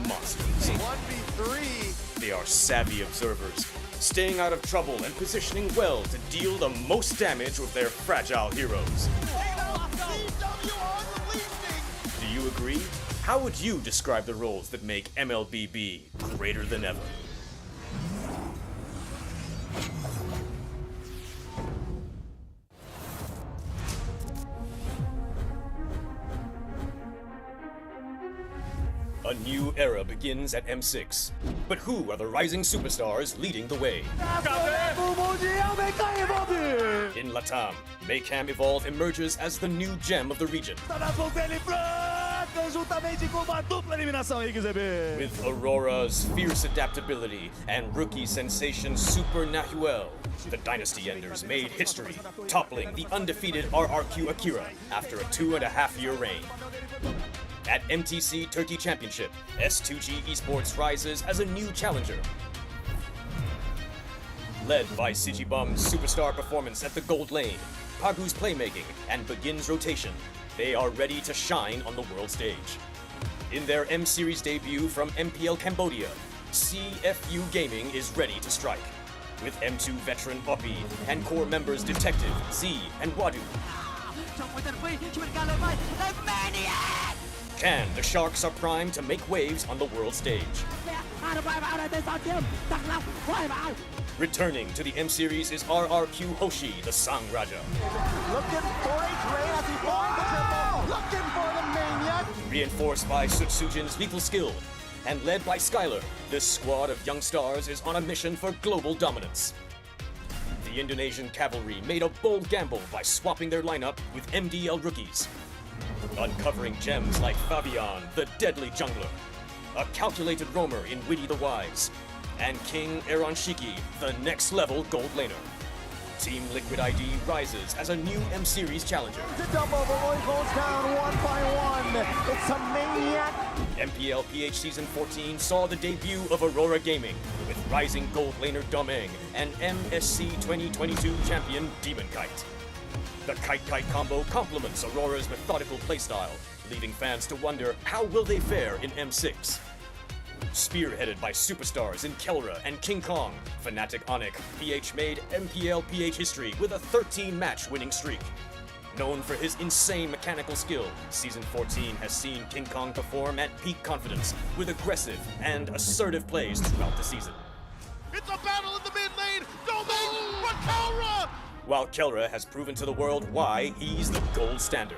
monsters. 1v3. They are savvy observers, staying out of trouble and positioning well to deal the most damage with their fragile heroes. Do you agree? How would you describe the roles that make MLBB greater than ever? A new era begins at M6. But who are the rising superstars leading the way? In Latam, Maycam Evolve emerges as the new gem of the region. With Aurora's fierce adaptability and rookie sensation Super Nahuel, the Dynasty Enders made history, toppling the undefeated RRQ Akira after a 2.5-year reign. At MTC Turkey Championship, S2G Esports rises as a new challenger. Led by Sigibum's superstar performance at the gold lane, Pagu's playmaking, and Begin's rotation, they are ready to shine on the world stage. In their M-Series debut from MPL Cambodia, CFU Gaming is ready to strike. With M2 veteran Poppy and core members Detective, Z, and Wadu. Can the Sharks are primed to make waves on the world stage? Returning to the M-Series is RRQ Hoshi, the Sang Raja. Looking for a trade as he finds the triple. Looking for the maniac. Reinforced by Sutsujin's lethal skill, and led by Skylar, this squad of young stars is on a mission for global dominance. The Indonesian cavalry made a bold gamble by swapping their lineup with MDL rookies. Uncovering gems like Fabian, the deadly jungler, a calculated roamer in Witty the Wise, and King Aaron Shiki, the next-level gold laner. Team Liquid ID rises as a new M-Series challenger. The double, the Roy goes down 1 by 1. It's a maniac. MPL PH Season 14 saw the debut of Aurora Gaming, with rising gold laner Domeng and MSC 2022 champion Demon Kite. The Kite-Kite combo complements Aurora's methodical playstyle, leaving fans to wonder how will they fare in M6. Spearheaded by superstars in Kelra and King Kong, Fnatic Onic, PH made MPL PH history with a 13-match winning streak. Known for his insane mechanical skill, Season 14 has seen King Kong perform at peak confidence with aggressive and assertive plays throughout the season. It's a battle in the mid lane! Domain for Kelra! While Kelra has proven to the world why he's the gold standard.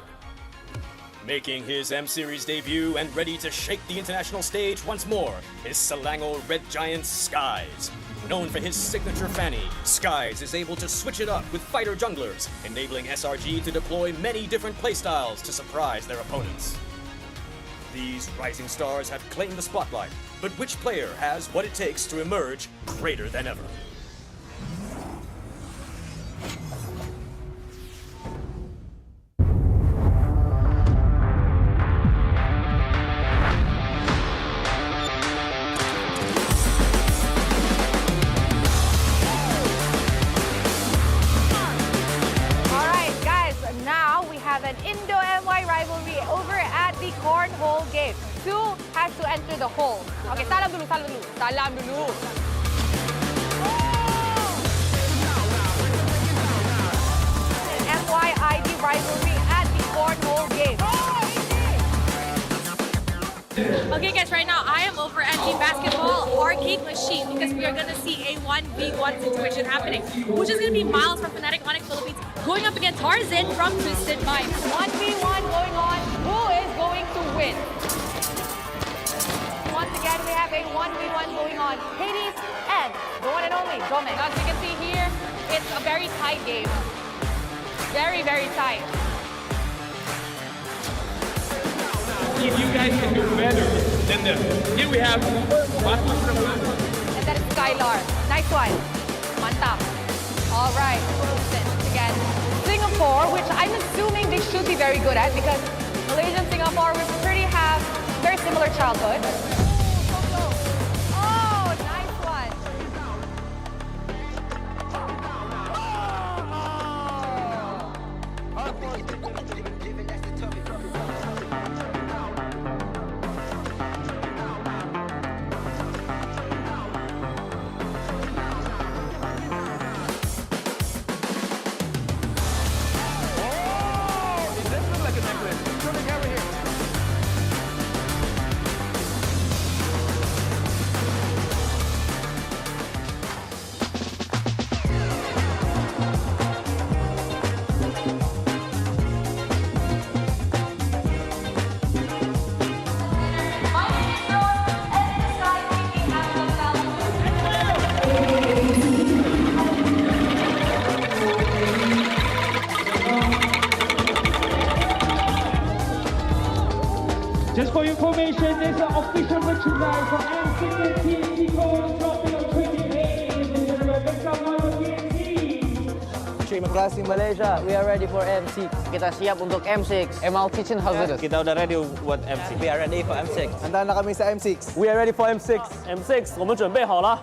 Making his M-Series debut and ready to shake the international stage once more is Selangor Red Giant Skies. Known for his signature fanny, Skies is able to switch it up with fighter junglers, enabling SRG to deploy many different playstyles to surprise their opponents. These rising stars have claimed the spotlight, but which player has what it takes to emerge greater than ever? An Indo-MY rivalry over at the cornhole game. Two has to enter the hole. Okay, salam dulu, salam dulu. Salam dulu. An MYID rivalry at the cornhole game. Okay guys, right now I am over at the basketball arcade machine because we are going to see a 1v1 situation happening, which is going to be Miles from Fnatic Onic Philippines going up against Tarzan from Twisted Minds. 1v1 going on. Who is going to win? Once again, we have a 1v1 going on. Hades and the one and only Domeng. As you can see here, it's a very tight game. Very, very tight. If you guys can do better than them. Here we have and that is Skylar. Nice one. Mantap. All right. Again, Singapore, which I'm assuming they should be very good at because Malaysia and Singapore we pretty have very similar childhood. Oh, nice one. Tonight for M6 and TNT Gold Trophy of 28 in the tournament. Let's come on with TNT. Crossing Malaysia, we are ready for M6. Kita siap untuk M6. ML Kitchen Hazardous. Kita udah ready buat M6. We are ready for M6. Handa na kami sa M6. We are ready for M6. M6，我们准备好了。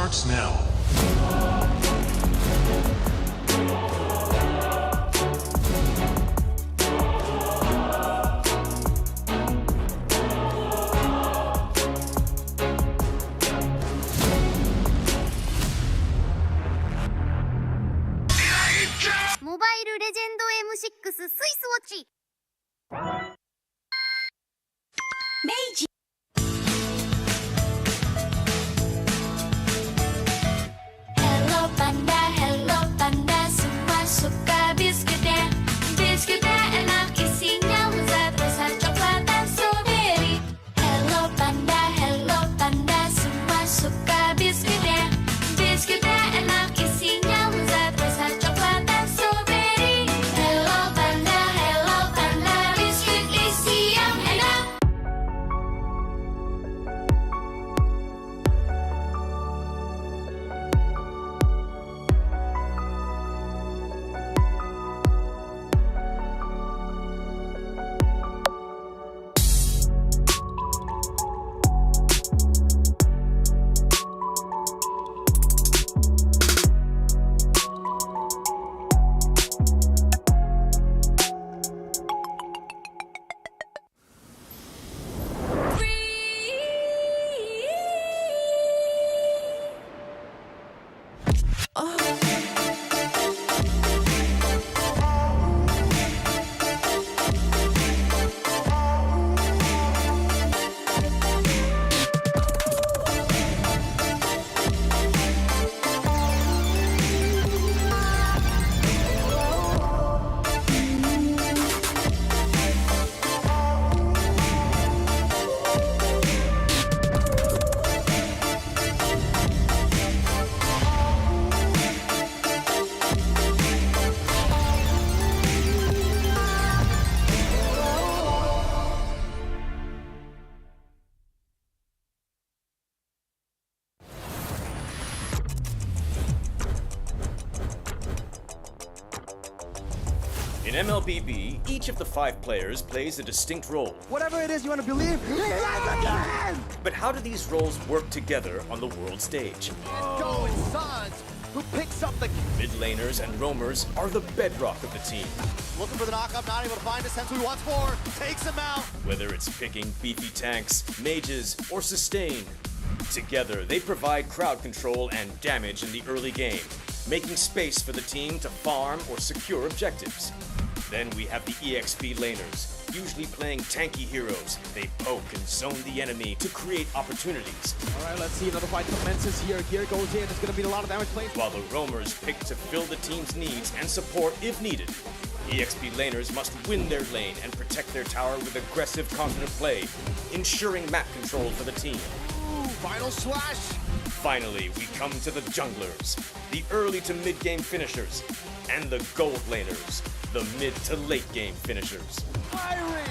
starts now. Mobile Legend M6 スイスウォッチ明治 Hello Panda semua suka biskuitnya Biskuitnya enak isinya lezat rasa coklat dan strawberry Hello Panda semua suka biskuitnya Biskuitnya enak isinya lezat rasa coklat dan strawberry Hello Panda biskuit isi yang enak In MLBB, each of the 5 players plays a distinct role. Whatever it is you want to believe, But how do these roles work together on the world stage? Going Suns, who picks up the Mid laners and roamers are the bedrock of the team. looking for the knockup, not able to find a sense who he wants for, takes him out. Whether it's picking beefy tanks, mages, or sustain, together they provide crowd control and damage in the early game, making space for the team to farm or secure objectives. Then we have the EXP laners, usually playing tanky heroes. They poke and zone the enemy to create opportunities. All right, let's see another fight commences here. Gear goes in. It's going to be a lot of damage played. While the roamers pick to fill the team's needs and support if needed. EXP laners must win their lane and protect their tower with aggressive continent play, ensuring map control for the team. Ooh, final slash. Finally, we come to the junglers, the early to mid-game finishers, and the gold laners, the mid to late game finishers. Fiery,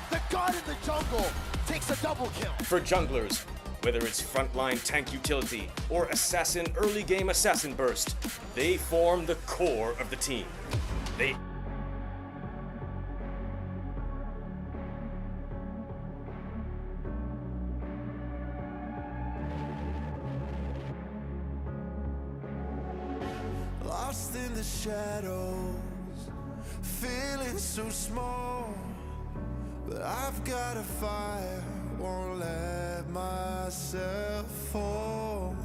the god in the jungle, takes a double kill. For junglers, whether it's frontline tank utility or assassin early game assassin burst, they form the core of the team. They Lost in the shadows, feeling so small. But I've got a fire, won't let myself fall.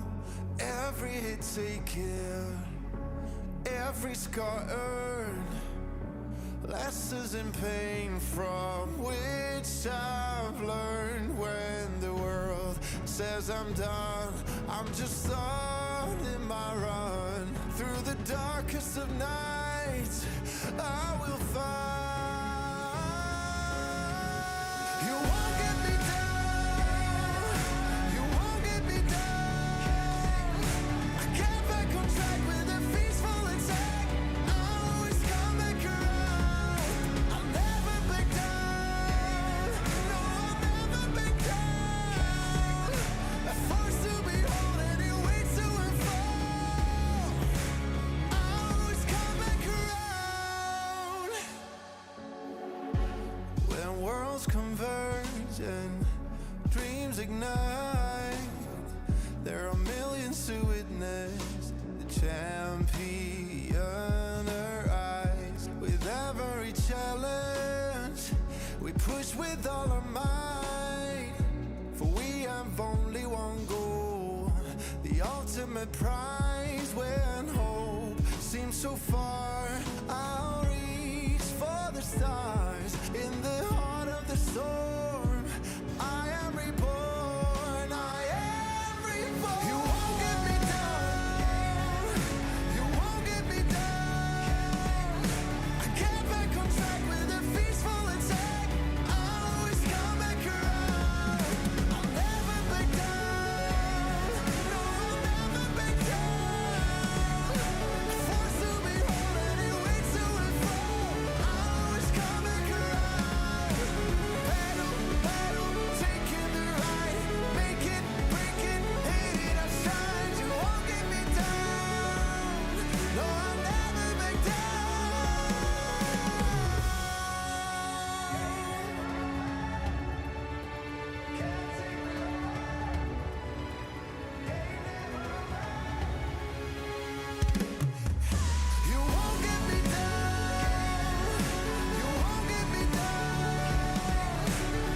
Every hit taken, every scar earned, lessons in pain from which I've learned. When the world says I'm done, I'm just starting my run. Through the darkest of nights, I will find. You won't get me down. You won't get me down. I get back on track with a peaceful attack. I always come back around. I'll never back down. No, I'll never back down. At forced to behold any way to and fall. I always come back around. When worlds converge and dreams ignite, there are millions to witness. push with all our might, for we have only one goal, the ultimate prize. When hope seems so far, I'll reach for the stars. In the heart of the storm, I am reborn, I am reborn. You won't get me down, you won't get me down. I get back on track with a peaceful attack. I'll always come back around. I'll never back down, no, I'll never back down. Forced to be holding it way to and fro. I'll always come back around. Battle, battle, taking the ride, make it, break it, hit it, I shine. You won't get me down, no, I'll never back down. Can't take me You won't get me down, you won't get me down.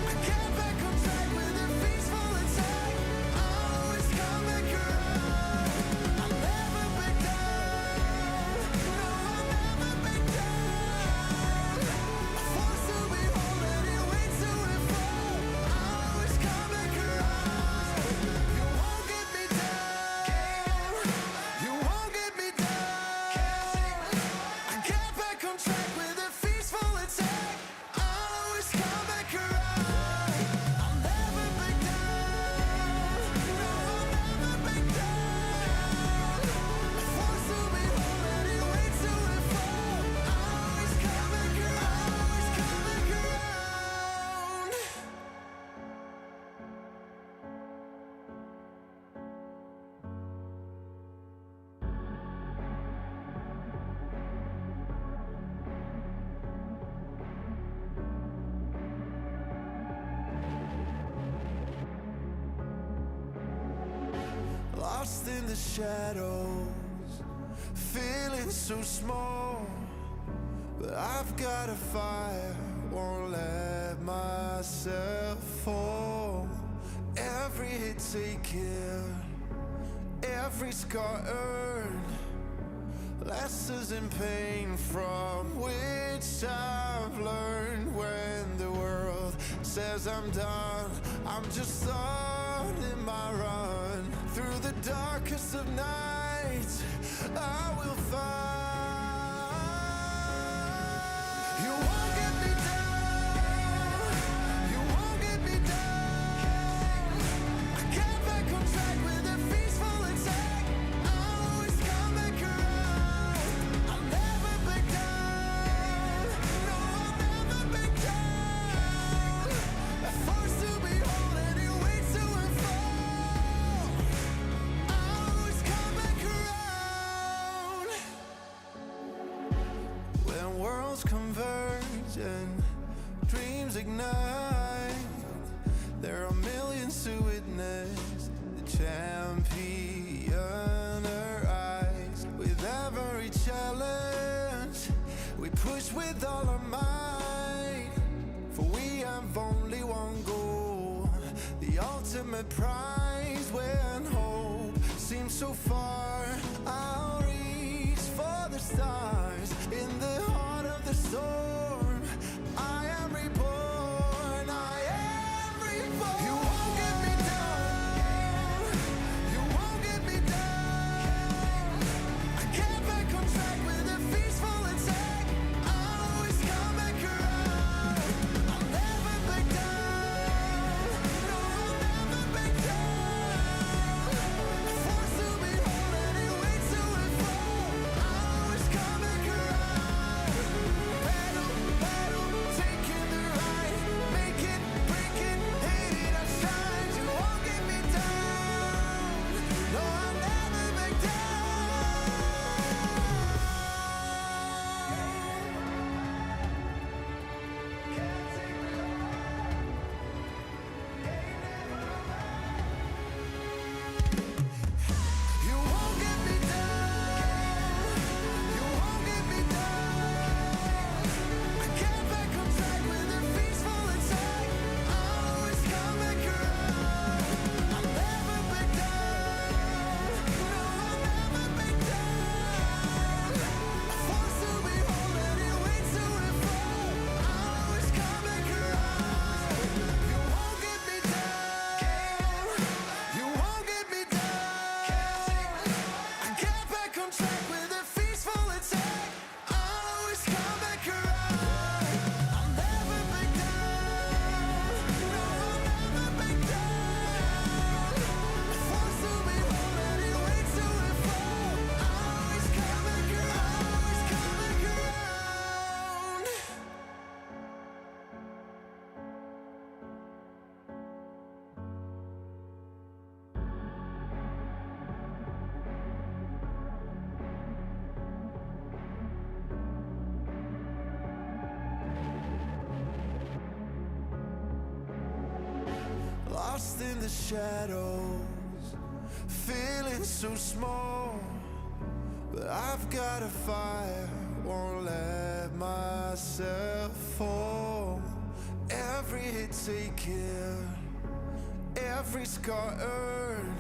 I get back on track with a peaceful attack. I'll always come back around. I'll never back down, no, I'll never back down. Forced to be holding it way to and fro. I'll always come back around. You won't get me down, you won't get me down. I get back on track with a peaceful attack. I'll always come back around. I'll never back down, no, I'll never back down. Forced to be holding it way to and fro. I'll always come back around, always come back around. Lost in the shadows, feeling so small. But I've got a fire, won't let myself fall. Every hit taken, every scar earned, lessons in pain from which I've learned. When the world says I'm done, I'm just starting my run. Through the darkest of nights, I will find. You won't get me down, you won't get me down. I get back on track with a peaceful attack. I'll always come back around. I'll never back down, no, I'll never back down. Forced to be holding it way to and fro. I'll always come back around. When worlds converge and dreams ignite, there are millions to witness the champion arise. With every challenge, we push with all our might, for we have only one goal, the ultimate prize. When hope seems so far, I'll reach for the stars. In the heart of the storm, I am reborn, I am reborn. You won't get me down, you won't get me down. I get back on track with a peaceful attack. I'll always come back around. I'll never back down, no, I'll never back down. Forced to be holding it way to and fro. I'll always come back around. Battle, in the shadows, feeling so small. But I've got a fire, won't let myself fall. Every hit taken, every scar earned,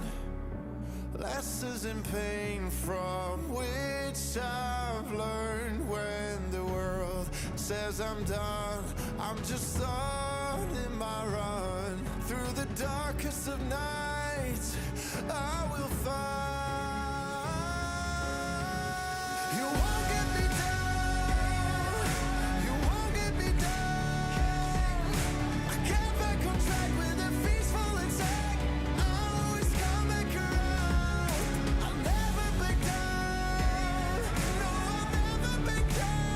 lessons in pain from which I've learned. When the world says I'm done, I'm just on in my run. Through the darkest of nights, I will find. You won't get me down, you won't get me down. I get back on track with a peaceful attack. I'll always come back around. I'll never back down, no, I'll never back down.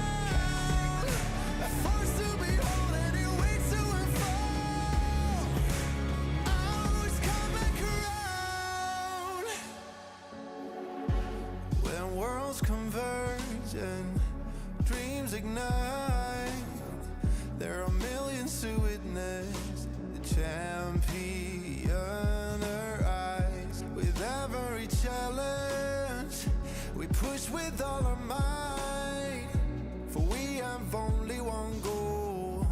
A force to behold and it waits to unfold. I'll always come back around. When worlds converge and dreams ignite, there are millions to witness the champion arise. With every challenge, we push with all our might. For we have only one goal,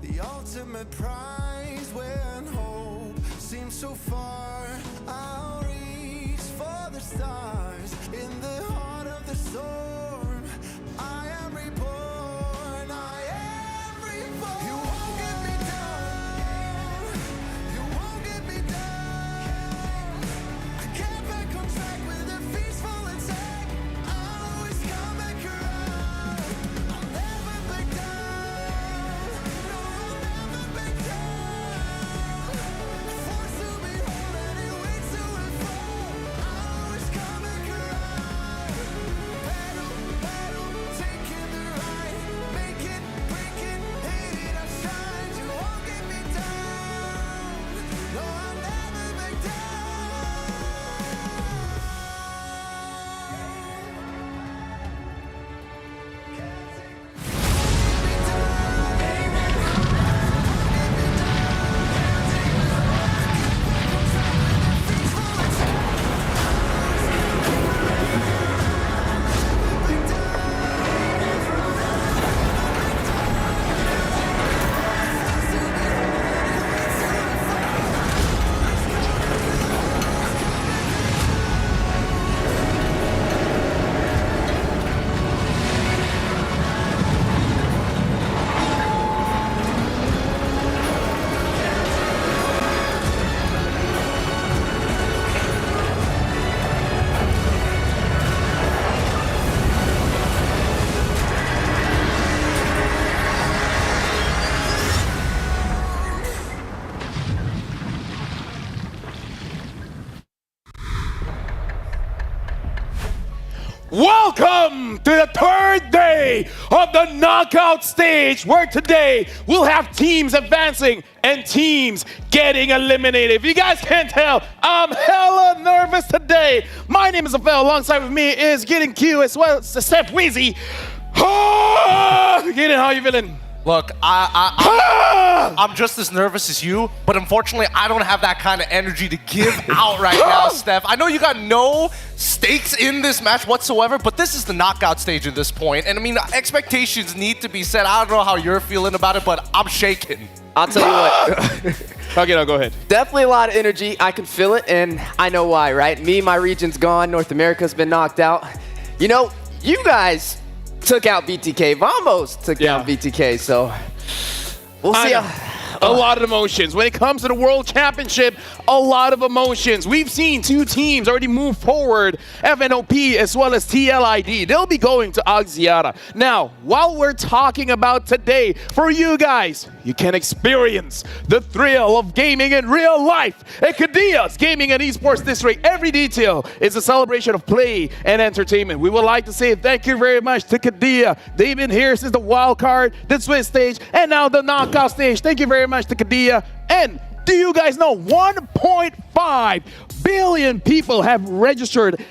the ultimate prize. When hope seems so far, I'll reach for the stars. In the heart of the storm, I am reborn, I am reborn. You won't get me down, you won't get me down. I get back on track with a peaceful attack. I'll always come back around. I'll never back down, no, I'll never back down. A force to behold and it waits to unfold. I'll always come back around. Battle, battle, taking the right, make it, break it, hate it, I shine. You won't get me down, no, I'll never back Welcome to the third day of the knockout stage, where today we'll have teams advancing and teams getting eliminated. If you guys can't tell, I'm hella nervous today. My name is Afel. Alongside with me is Gideon Q as well as Steph Weezy. Gideon, how you feeling? Look, I'm just as nervous as you, but unfortunately, I don't have that kind of energy to give out right now, Steph. I know you got no stakes in this match whatsoever, but this is the knockout stage at this point. And I mean, expectations need to be set. I don't know how you're feeling about it, but I'm shaking. I'll tell you what. Okay, no, go ahead. Definitely a lot of energy. I can feel it, and I know why, right? Me, my region's gone. North America's been knocked out. You know, you guys took out BTK. Vamos took down BTK, so we'll see. A lot of emotions. When it comes to the World Championship, a lot of emotions. We've seen two teams already move forward, FNOP as well as TLID. They'll be going to Axiata. Now, while we're talking about today, for you guys, you can experience the thrill of gaming in real life at Kadia's Gaming and Esports District. Every detail is a celebration of play and entertainment. We would like to say thank you very much to Kadia. They've been here since the wild card, the Swiss stage, and now the knockout stage. Thank you very much to Kadia. And do you guys know 1.5 billion people have registered?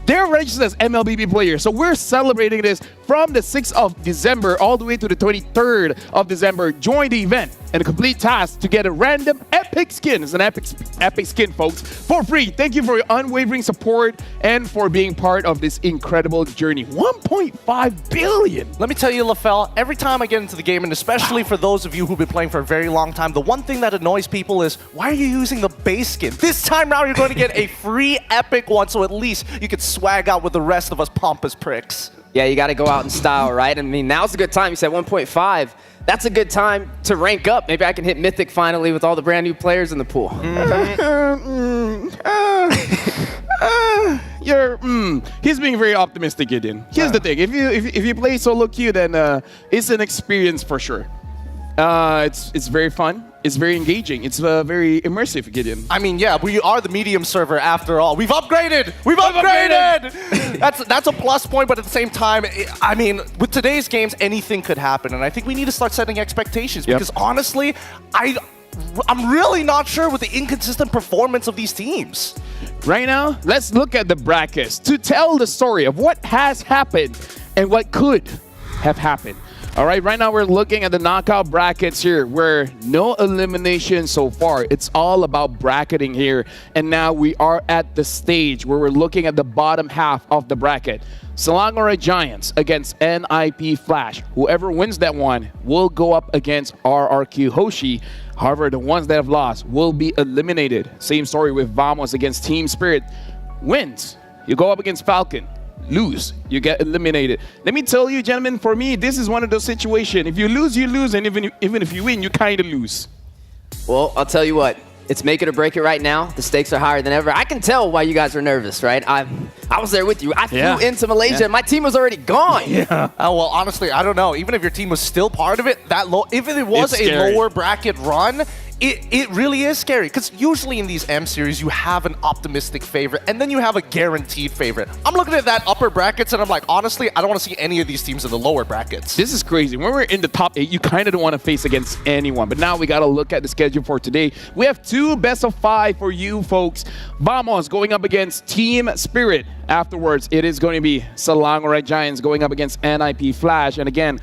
They're registered as MLBB players. So we're celebrating this from the 6th of December all the way to the 23rd of December. Join the event and a complete task to get a random epic skin. It's an epic skin, folks, for free. Thank you for your unwavering support and for being part of this incredible journey. 1.5 billion. Let me tell you, LaFell, every time I get into the game, and especially for those of you who've been playing for a very long time, the one thing that annoys people is, why are you using the base skin? This time around, you're going to get a free epic one, so at least you can swag out with the rest of us pompous pricks. Yeah, you got to go out in style, right? I mean, now's a good time. You said 1.5. That's a good time to rank up. Maybe I can hit Mythic finally with all the brand new players in the pool. He's being very optimistic, Gideon. Here's the thing: if you play solo queue, then it's an experience for sure. It's very fun. It's very engaging. It's very immersive, Gideon. I mean, yeah, we are the medium server after all. We've upgraded! We've upgraded! That's a plus point, but at the same time, I mean, with today's games, anything could happen. And I think we need to start setting expectations because honestly, I'm really not sure with the inconsistent performance of these teams. Right now, let's look at the brackets to tell the story of what has happened and what could have happened. All right, right now we're looking at the knockout brackets here where no elimination so far. It's all about bracketing here. And now we are at the stage where we're looking at the bottom half of the bracket. Selangor Giants against NIP Flash. Whoever wins that one will go up against RRQ Hoshi. However, the ones that have lost will be eliminated. Same story with Vamos against Team Spirit. Wins, you go up against Falcon. Lose, you get eliminated. Let me tell you, gentlemen, for me, this is one of those situations. If you lose, you lose. And even if you win, you kind of lose. Well, I'll tell you what. It's make it or break it right now. The stakes are higher than ever. I can tell why you guys are nervous, right? I was there with you. I flew into Malaysia. And my team was already gone. Oh, well, honestly, I don't know. Even if your team was still part of it, even if it was a lower bracket run, it really is scary. Because usually in these M series, you have an optimistic favorite, and then you have a guaranteed favorite. I'm looking at that upper brackets, and I'm like, honestly, I don't want to see any of these teams in the lower brackets. This is crazy. When we're in the top 8, you kind of don't want to face against anyone. But now we got to look at the schedule for today. We have 2 best of 5 for you folks. Vamos going up against Team Spirit. Afterwards, it is going to be Selangor Giants going up against NIP Flash. And again,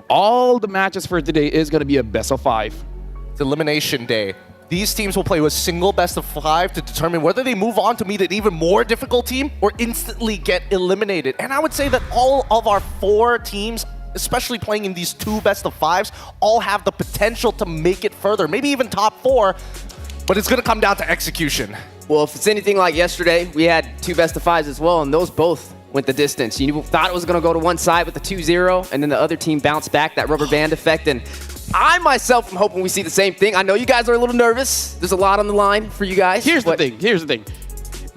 all the matches for today is going to be a best of 5. It's elimination day. These teams will play with single best of 5 to determine whether they move on to meet an even more difficult team or instantly get eliminated. And I would say that all of our 4 teams, especially playing in these 2 best of 5s, all have the potential to make it further, maybe even top 4, but it's going to come down to execution. Well, if it's anything like yesterday, we had 2 best of 5s as well, and those both went the distance. You thought it was going to go to one side with the 2-0, and then the other team bounced back, that rubber band effect, and I myself am hoping we see the same thing. I know you guys are a little nervous. There's a lot on the line for you guys. Here's the thing.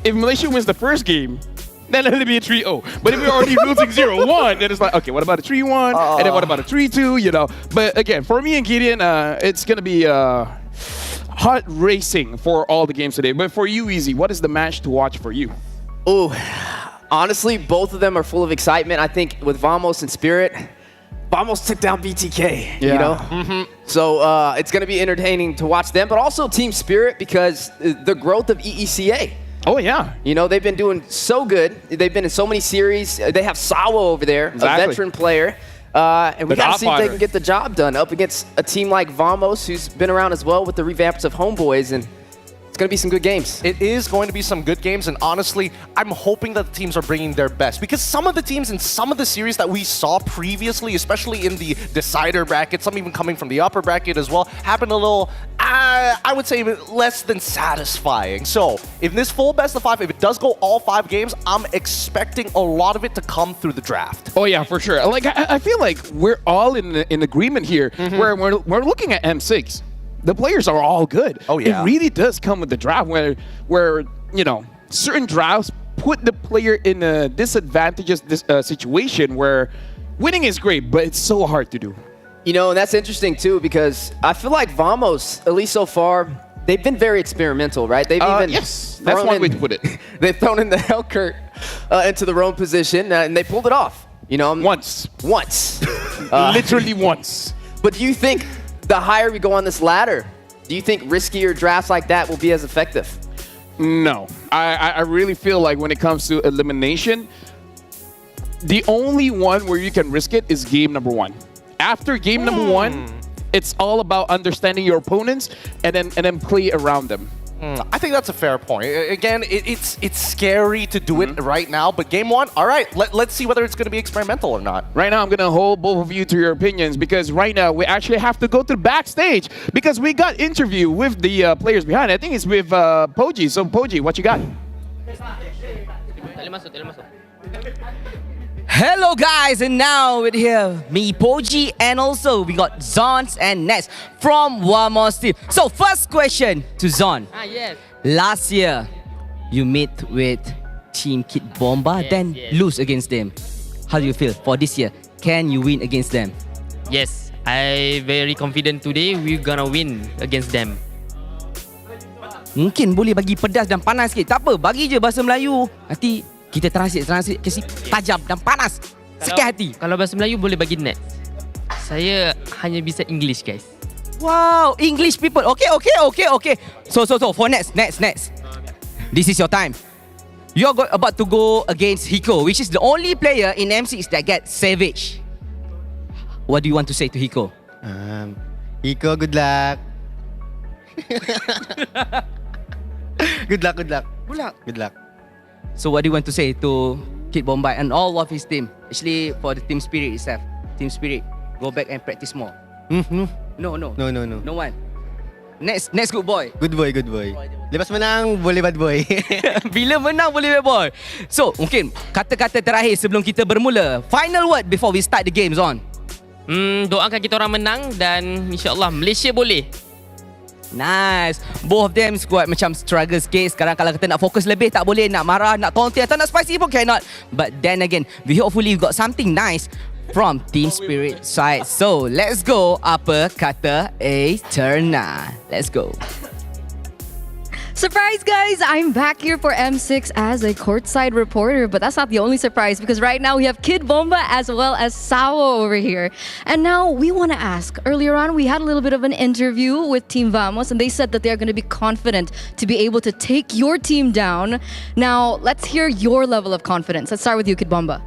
If Malaysia wins the first game, then it'll be a 3-0. But if we're already losing 0-1, then it's like, okay, what about a 3-1? And then what about a 3-2, you know? But again, for me and Gideon, it's going to be hot racing for all the games today. But for you, Easy, what is the match to watch for you? Oh, honestly, both of them are full of excitement. I think with Vamos and Spirit, Vamos took down BTK, you know? So it's going to be entertaining to watch them, but also Team Spirit because the growth of EECA. Oh, yeah. You know, they've been doing so good. They've been in so many series. They have Sawa over there, a veteran player. And we got to see if they can get the job done up against a team like Vamos, who's been around as well with the revamps of Homeboys. And it's going to be some good games. It is going to be some good games, and honestly, I'm hoping that the teams are bringing their best because some of the teams in some of the series that we saw previously, especially in the decider bracket, some even coming from the upper bracket as well, have been a little, I would say, less than satisfying. So, if this full best of 5, if it does go all 5 games, I'm expecting a lot of it to come through the draft. Oh, yeah, for sure. Like, I feel like we're all in agreement here where we're looking at M6. The players are all good. Oh, yeah. It really does come with the draft where you know, certain drafts put the player in a disadvantageous situation where winning is great, but it's so hard to do. You know, and that's interesting, too, because I feel like Vamos, at least so far, they've been very experimental, right? They've even yes, that's one way to put it. They've thrown in the Hellkurt into the roam position, and they pulled it off. You know, once. Literally once. But do you think the higher we go on this ladder, do you think riskier drafts like that will be as effective? No. I really feel like when it comes to elimination, the only one where you can risk it is game number 1. After game number 1, it's all about understanding your opponents and then play around them. I think that's a fair point. Again, it's scary to do it right now, but game one, all right, let's see whether it's going to be experimental or not. Right now, I'm going to hold both of you to your opinions because right now we actually have to go to the backstage because we got interview with the players behind. I think it's with Poji. So Poji, what you got? Hello guys, and now we're here, me, Poji, and also we got Zons and Nets from Wamos team. So first question to Zon. Yes. Last year, you met with Team Kid Bomba, then lose against them. How do you feel for this year? Can you win against them? Yes, I very confident today we're gonna win against them. Mungkin boleh bagi pedas dan panas sikit. Tak apa, bagi je bahasa Melayu. Nanti kita translate kasi tajam dan panas. Sikit hati. Kalau bahasa Melayu boleh bagi net. Saya hanya bisa English, guys. Wow, English people. Okay. So for next. This is your time. You're about to go against Hiko, which is the only player in M6 that gets Savage. What do you want to say to Hiko? Hiko, good luck. Good luck. So what do you want to say to Kid Bombay and all of his team? Actually, for the team spirit itself. Team spirit, go back and practice more. No. No one. Next good boy. Good boy. Lepas menang, boleh bad boy. Bila menang boleh bad boy. So, mungkin kata-kata terakhir sebelum kita bermula. Final word before we start the games on. Doakan kita orang menang dan insyaAllah Malaysia boleh. Nice. Both of them squad macam struggle sikit. Sekarang kalau kita nak fokus lebih tak boleh. Nak marah, nak taunting atau nak spicy pun cannot. But then again, we hopefully got something nice from Team Spirit side. So let's go. Apa kata Eterna? Let's go. Surprise, guys! I'm back here for M6 as a courtside reporter, but that's not the only surprise because right now we have Kid Bomba as well as Sawo over here. And now we want to ask, earlier on we had a little bit of an interview with Team Vamos and they said that they're going to be confident to be able to take your team down. Now, let's hear your level of confidence. Let's start with you, Kid Bomba.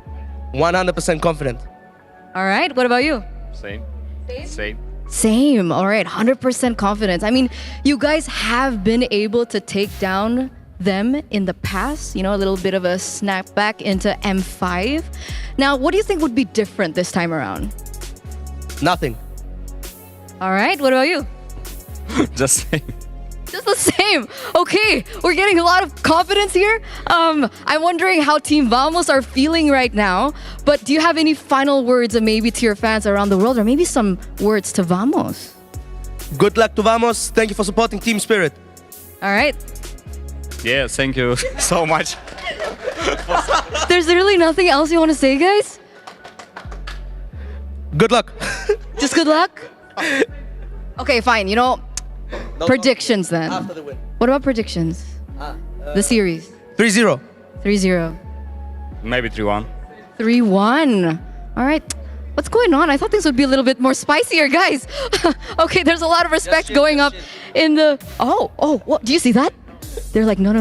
100% confident. All right, what about you? Same. All right, 100% confidence. I mean, you guys have been able to take down them in the past, a little bit of a snapback into M5. Now, what do you think would be different this time around? Nothing. All right, what about you? Just saying. Just the same. Okay, we're getting a lot of confidence here. I'm wondering how Team Vamos are feeling right now. But do you have any final words maybe to your fans around the world or maybe some words to Vamos? Good luck to Vamos. Thank you for supporting Team Spirit. All right. Yeah, thank you so much. There's really nothing else you want to say, guys? Good luck. Just good luck? Okay, fine. Predictions then. After the win. What about predictions? The series. 3-0. 3-0. Maybe 3-1. 3-1. All right. What's going on? I thought things would be a little bit more spicier, guys. Okay, there's a lot of respect going up in the... Oh, what? Do you see that? They're like, no.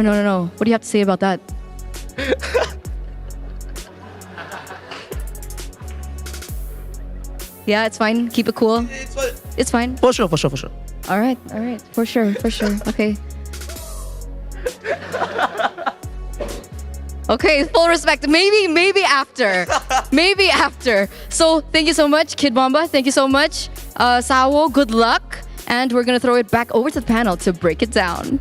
What do you have to say about that? Yeah, it's fine. Keep it cool. It's fine. For sure. All right. For sure. Okay. Okay, full respect. Maybe after. Maybe after. So, thank you so much, Kid Bomba. Thank you so much. Sawo, good luck. And we're going to throw it back over to the panel to break it down.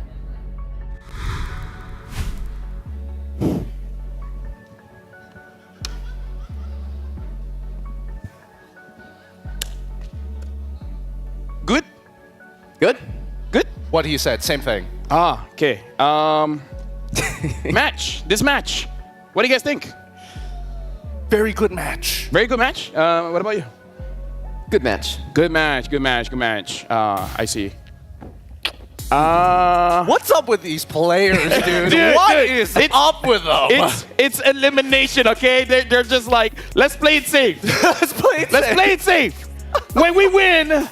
Good? What he said, same thing. Okay. This match. What do you guys think? Very good match. Very good match? What about you? Good match. Good match. I see. What's up with these players, dude? What is up with them? It's elimination, okay? They're just like, let's play it safe. Let's play it safe. When we win,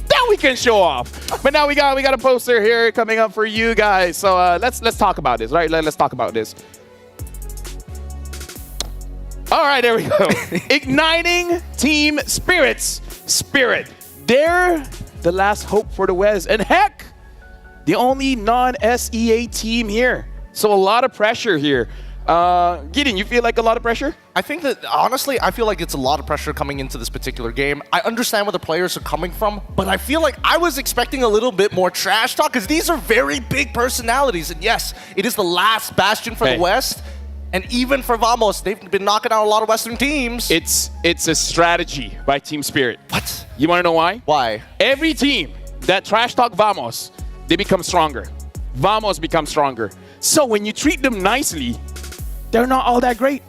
then we can show off. But now we got a poster here coming up for you guys. So let's talk about this, right? Let's talk about this. All right, there we go. Igniting Team Spirit's Spirit. They're the last hope for the West. And heck, the only non-SEA team here. So a lot of pressure here. Gideon, you feel like a lot of pressure? I think that, honestly, I feel like it's a lot of pressure coming into this particular game. I understand where the players are coming from, but I feel like I was expecting a little bit more trash talk because these are very big personalities. And yes, it is the last bastion for the West. And even for Vamos, they've been knocking out a lot of Western teams. It's a strategy by Team Spirit. What? You want to know why? Why? Every team that trash talk Vamos, they become stronger. Vamos become stronger. So when you treat them nicely, they're not all that great.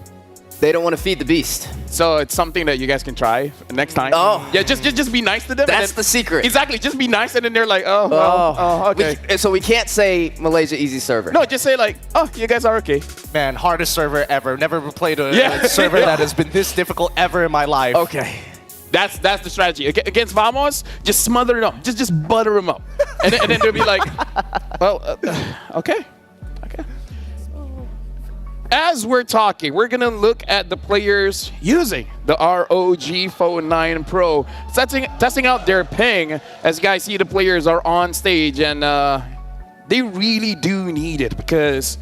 They don't want to feed the beast. So it's something that you guys can try next time. Oh. Yeah, just be nice to them. That's the secret. Exactly, just be nice and then they're like, oh, well, okay. So we can't say Malaysia easy server. No, just say like, oh, you guys are okay. Man, hardest server ever. Never played a server that has been this difficult ever in my life. Okay. That's the strategy. Against Vamos, just smother it up. Just butter them up. And then they'll be like, well, okay. As we're talking, we're going to look at the players using the ROG Phone 9 Pro, testing out their ping. As you guys see, the players are on stage, and they really do need it because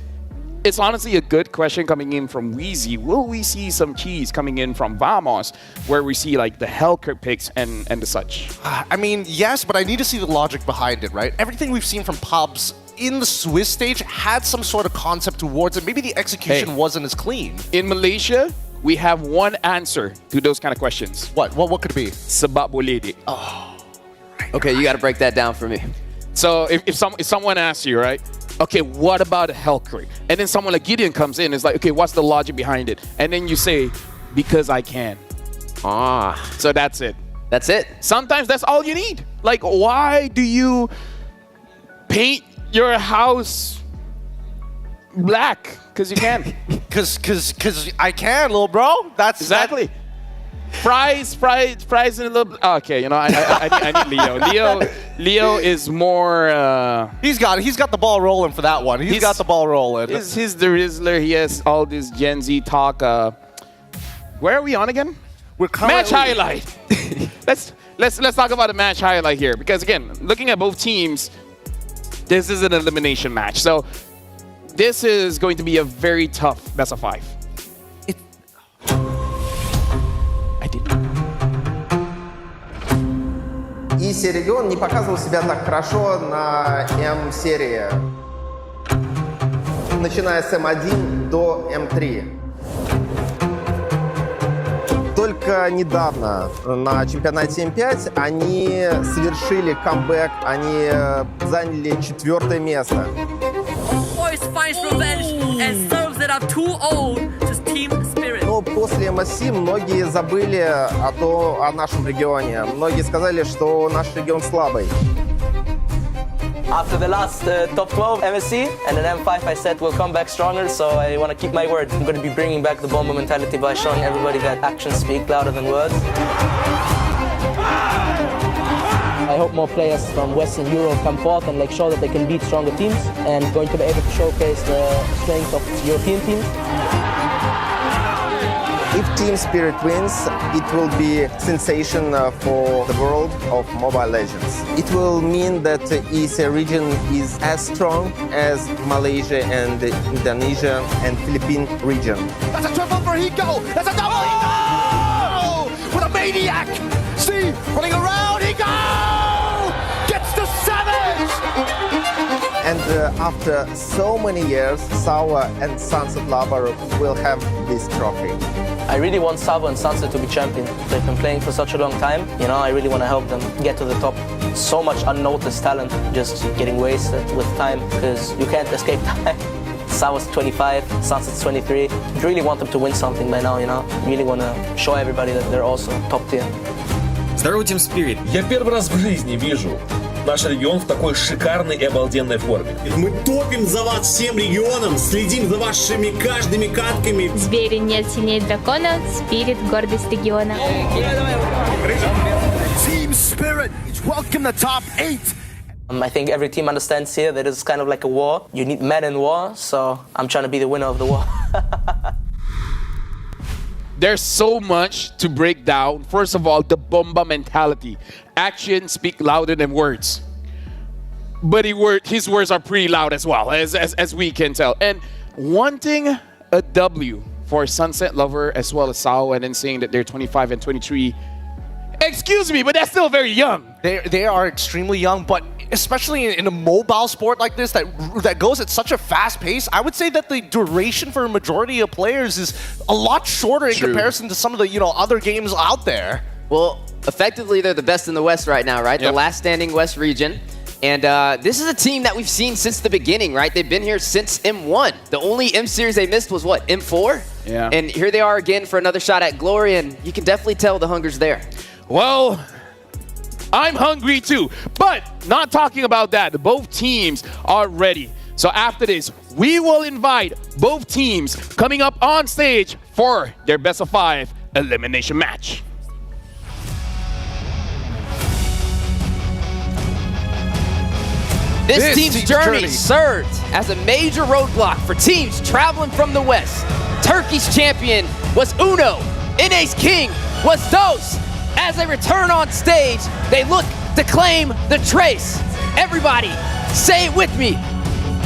it's honestly a good question coming in from Wheezy. Will we see some cheese coming in from Vamos, where we see like the Hellkirk picks and the such? I mean, yes, but I need to see the logic behind it, right? Everything we've seen from Pobs in the Swiss stage had some sort of concept towards it. Maybe the execution wasn't as clean. In Malaysia, we have one answer to those kind of questions. What could it be? Sebab boleh, dik. Oh. Okay, you got to break that down for me. So if someone asks you, right? Okay, what about a Hellkirk? And then someone like Gideon comes in and is like, okay, what's the logic behind it? And then you say, because I can. So that's it. That's it. Sometimes that's all you need. Like, why do you paint your house black? Because you can. Because I can, little bro. That's exactly. Fries in a little. Okay, you know, I need Leo. Leo is more. He's got the ball rolling for that one. He's got the ball rolling. He's the Rizzler. He has all this Gen Z talk. Where are we on again? We're match highlight. let's talk about a match highlight here because again, looking at both teams, this is an elimination match. So this is going to be a very tough best of 5. И Серегион не показывал себя так хорошо на М-серии, начиная с М1 до М3. Только недавно на чемпионате М5 они совершили камбэк, они заняли 4-е место. Но после МСС многие забыли о нашем регионе. Многие сказали, что наш регион слабый. After the last top 12 MSC and then M5, I said we'll come back stronger, so I want to keep my word. I'm going to be bringing back the Bomber mentality by showing everybody that actions speak louder than words. I hope more players from Western Europe come forth and show that they can beat stronger teams and going to be able to showcase the strength of European teams. If Team Spirit wins, it will be sensation for the world of Mobile Legends. It will mean that ESA region is as strong as Malaysia and Indonesia and Philippine region. That's a triple for Hiko. That's a double Hiko! With a maniac! See, running around, Hiko! Gets the savage! And after so many years, Sawa and Sunset Lover will have this trophy. I really want Savo and Sunset to be champions. They've been playing for such a long time. You know, I really want to help them get to the top. So much unnoticed talent just getting wasted with time because you can't escape time. Savo's 25, Sunset's 23. I really want them to win something by now, you know. Really want to show everybody that they're also top tier. Здорово, Team Spirit. Я первый раз в жизни вижу наш регион в такой шикарной и обалденной форме. Мы топим за вас всем регионом, следим за вашими каждыми катками. В Сбере нет сильнее дракона, Спирит — гордость региона. Team Spirit, welcome to top 8. I think every team understands here that it's kind of like a war. You need men in war, so I'm trying to be the winner of the war. There's so much to break down. First of all, the Bomba mentality. Actions speak louder than words. But his words are pretty loud as well, as we can tell. And wanting a W for Sunset Lover as well as Sao, and then saying that they're 25 and 23. Excuse me, but that's still very young. They are extremely young, but especially in a mobile sport like this that goes at such a fast pace, I would say that the duration for a majority of players is a lot shorter in comparison to some of the other games out there. Well, effectively, they're the best in the West right now, right? Yep. The last standing West region. And this is a team that we've seen since the beginning, right? They've been here since M1. The only M series they missed was what, M4? Yeah. And here they are again for another shot at glory, and you can definitely tell the hunger's there. Well, I'm hungry too, but not talking about that. Both teams are ready. So after this, we will invite both teams coming up on stage for their best of 5 elimination match. This team's journey served as a major roadblock for teams traveling from the West. Turkey's champion was Uno. NA's king was Dos. As they return on stage, they look to claim the trace. Everybody, say it with me.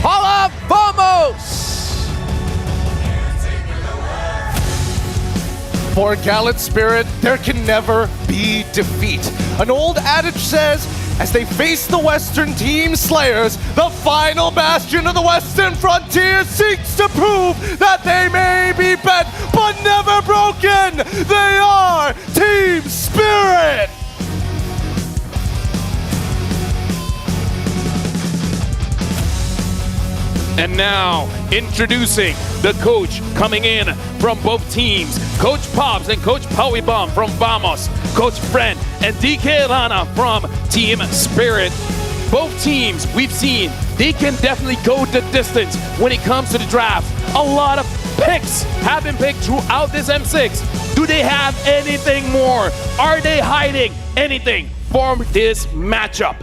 Hola, vamos! For Gallant Spirit, there can never be defeat. An old adage says, as they face the Western Team Slayers, the final bastion of the Western Frontier seeks to prove that they may be bent but never broken. They are Team Spirit! And now, introducing the coach coming in from both teams. Coach Pops and Coach Powie Bomb from Vamos. Coach Friend and DK Lana from Team Spirit. Both teams we've seen, they can definitely go the distance when it comes to the draft. A lot of picks have been picked throughout this M6. Do they have anything more? Are they hiding anything from this matchup?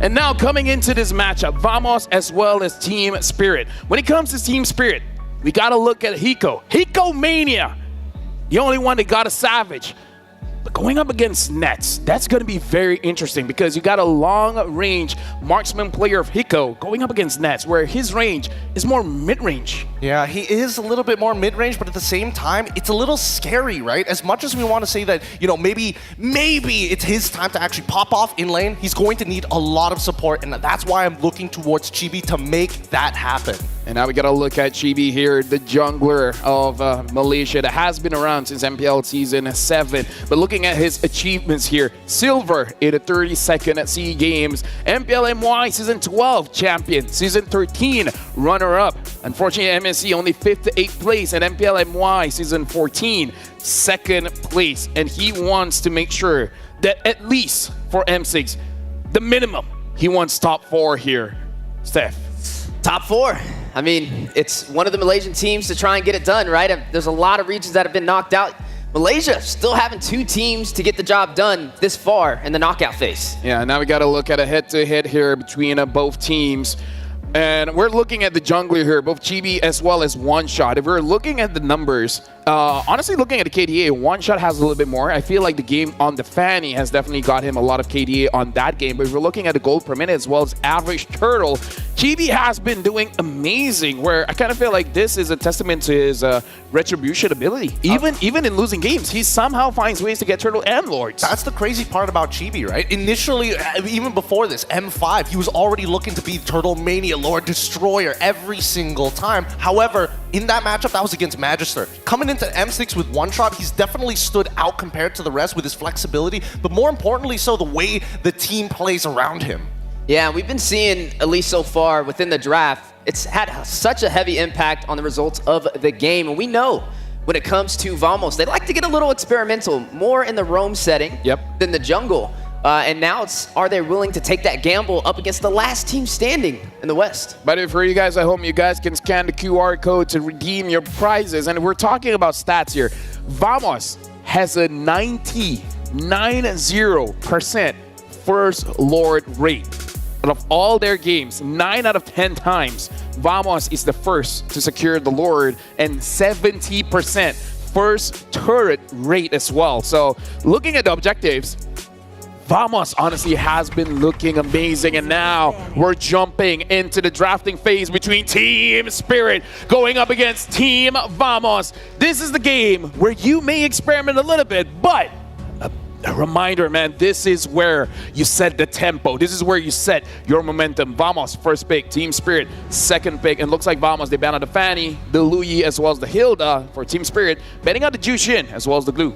And now coming into this matchup, Vamos as well as Team Spirit. When it comes to Team Spirit, we gotta look at Hiko. Hiko Mania, the only one that got a Savage. But going up against Nets, that's gonna be very interesting because you got a long-range marksman player of Hiko going up against Nets, where his range is more mid-range. Yeah, he is a little bit more mid-range, but at the same time, it's a little scary, right? As much as we want to say that, maybe it's his time to actually pop off in lane, he's going to need a lot of support, and that's why I'm looking towards Chibi to make that happen. And now we gotta look at Chibi here, the jungler of Malaysia that has been around since MPL Season 7. But looking at his achievements here, silver in the 32nd at SEA Games, MPL MY Season 12 champion, Season 13 runner-up. Unfortunately, MSC only 5th to 8th place, and MPL MY Season 14 2nd place. And he wants to make sure that at least for M6, the minimum, he wants top 4 here. Steph. Top 4. I mean, it's one of the Malaysian teams to try and get it done, right? There's a lot of regions that have been knocked out. Malaysia still having 2 teams to get the job done this far in the knockout phase. Yeah, now we got to look at a head-to-head here between both teams. And we're looking at the jungler here, both Chibi as well as One Shot. If we're looking at the numbers, honestly looking at the KDA, One Shot has a little bit more. I feel like the game on the Fanny has definitely got him a lot of KDA on that game. But if we're looking at the gold per minute as well as average turtle, Chibi has been doing amazing, where I kind of feel like this is a testament to his retribution ability. Even in losing games, he somehow finds ways to get turtle and lords. That's the crazy part about Chibi, right? Initially, even before this, M5, he was already looking to be Turtle Mania Lord Destroyer every single time. However, in that matchup, that was against Magister. Coming into M6 with One Shot, he's definitely stood out compared to the rest with his flexibility, but more importantly so, the way the team plays around him. Yeah, we've been seeing, at least so far within the draft, it's had such a heavy impact on the results of the game. And we know when it comes to Vamos, they like to get a little experimental, more in the roam setting than the jungle. And now are they willing to take that gamble up against the last team standing in the West? But for you guys at home, you guys can scan the QR code to redeem your prizes. And we're talking about stats here. Vamos has a 90% first Lord rate. Out of all their games, 9 out of 10 times, Vamos is the first to secure the Lord, and 70% first turret rate as well. So looking at the objectives, Vamos honestly has been looking amazing, and now we're jumping into the drafting phase between Team Spirit going up against Team Vamos. This is the game where you may experiment a little bit, but a reminder, man, this is where you set the tempo. This is where you set your momentum. Vamos, first pick. Team Spirit, second pick. And looks like Vamos, they ban out the Fanny, the Luyi, as well as the Hilda for Team Spirit, banning out the Jushin, as well as the Glue.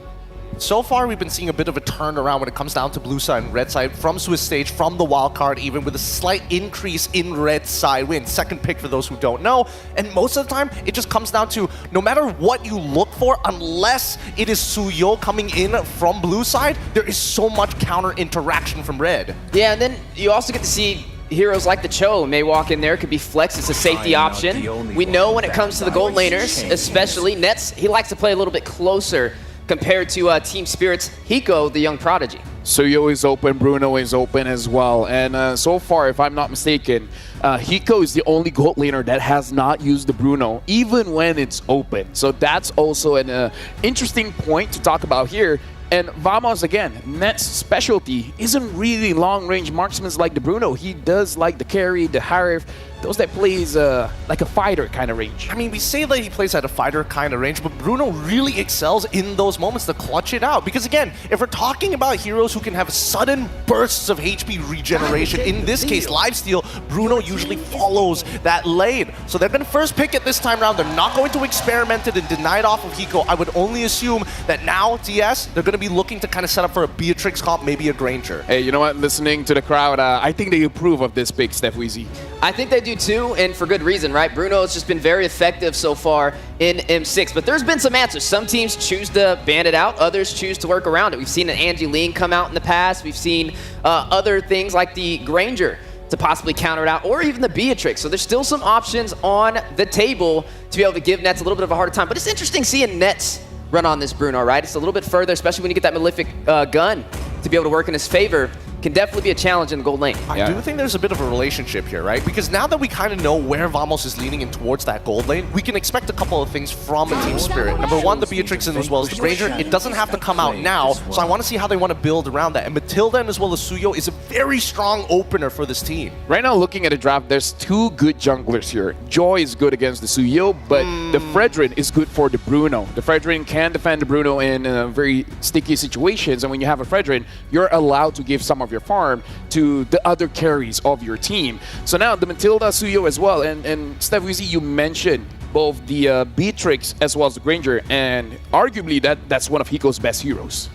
So far, we've been seeing a bit of a turnaround when it comes down to blue side and red side from Swiss stage, from the wild card, even with a slight increase in red side win. Second pick for those who don't know. And most of the time, it just comes down to no matter what you look for, unless it is Suyo coming in from blue side, there is so much counter interaction from red. Yeah, and then you also get to see heroes like the Cho may walk in there. Could be Flex. It's a safety option. We know when it comes to the gold laners, especially Nets, he likes to play a little bit closer compared to Team Spirit's Hiko, the young prodigy. Suyo is open, Bruno is open as well. And so far, if I'm not mistaken, Hiko is the only gold laner that has not used the Bruno, even when it's open. So that's also an interesting point to talk about here. And Vamos, again, Net's specialty isn't really long-range marksmen like the Bruno. He does like the carry, the Harif, those that plays like a fighter kind of range. I mean, we say that he plays at a fighter kind of range, but Bruno really excels in those moments to clutch it out. Because again, if we're talking about heroes who can have sudden bursts of HP regeneration, in this case, lifesteal, Bruno usually follows that lane. So they're going to first pick it this time around. They're not going to experiment it and deny it off of Hiko. I would only assume that now, TS, they're going to be looking to kind of set up for a Beatrix comp, maybe a Granger. Hey, you know what? Listening to the crowd, I think they approve of this pick, Steph Weezy. I think they do too, and for good reason, right? Bruno has just been very effective so far in M6, but there's been some answers. Some teams choose to ban it out, others choose to work around it. We've seen an Angeline come out in the past. We've seen other things like the Granger to possibly counter it out, or even the Beatrix. So there's still some options on the table to be able to give Nets a little bit of a harder time. But it's interesting seeing Nets run on this Bruno, right? It's a little bit further, especially when you get that Malefic gun to be able to work in his favor. Can definitely be a challenge in the gold lane. I do think there's a bit of a relationship here, right? Because now that we kind of know where Vamos is leaning in towards that gold lane, we can expect a couple of things from a Team Spirit. Number one, the Beatrix and as well as the Granger. It doesn't have to come out now, so I want to see how they want to build around that. And Matilda and as well as Suyo is a very strong opener for this team. Right now, looking at the draft, there's two good junglers here. Joy is good against the Suyo, but the Fredrin is good for the Bruno. The Fredrin can defend the Bruno in very sticky situations, and when you have a Fredrin, you're allowed to give some of your farm to the other carries of your team. So now the Matilda, Suyo as well, and Steph Weezy, you mentioned both the Beatrix as well as the Granger, and arguably that's one of Hiko's best heroes.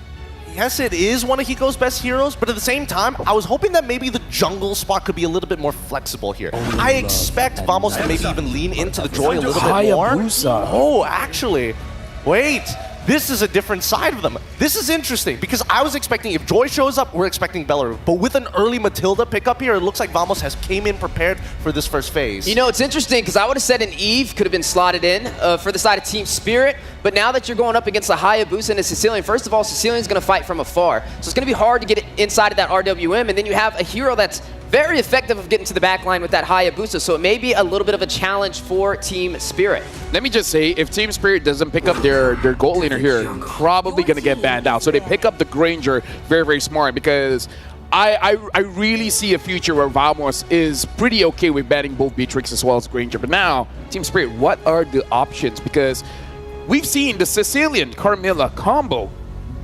Yes, it is one of Hiko's best heroes, but at the same time, I was hoping that maybe the jungle spot could be a little bit more flexible here. I expect Vamos to maybe even lean into the Joy a little bit more. Oh, actually, wait. This is a different side of them. This is interesting because I was expecting if Joy shows up, we're expecting Belleru. But with an early Matilda pickup here, it looks like Vamos has came in prepared for this first phase. You know, it's interesting because I would have said an Eve could have been slotted in for the side of Team Spirit. But now that you're going up against a Hayabusa and a Sicilian, first of all, Sicilian's going to fight from afar. So it's going to be hard to get it inside of that RWM. And then you have a hero that's very effective of getting to the back line with that Hayabusa. So it may be a little bit of a challenge for Team Spirit. Let me just say, if Team Spirit doesn't pick up their gold laner here, probably going to get banned out. So they pick up the Granger very, very smart because I really see a future where Vamos is pretty okay with banning both Beatrix as well as Granger. But now, Team Spirit, what are the options? Because we've seen the Sicilian Carmilla combo,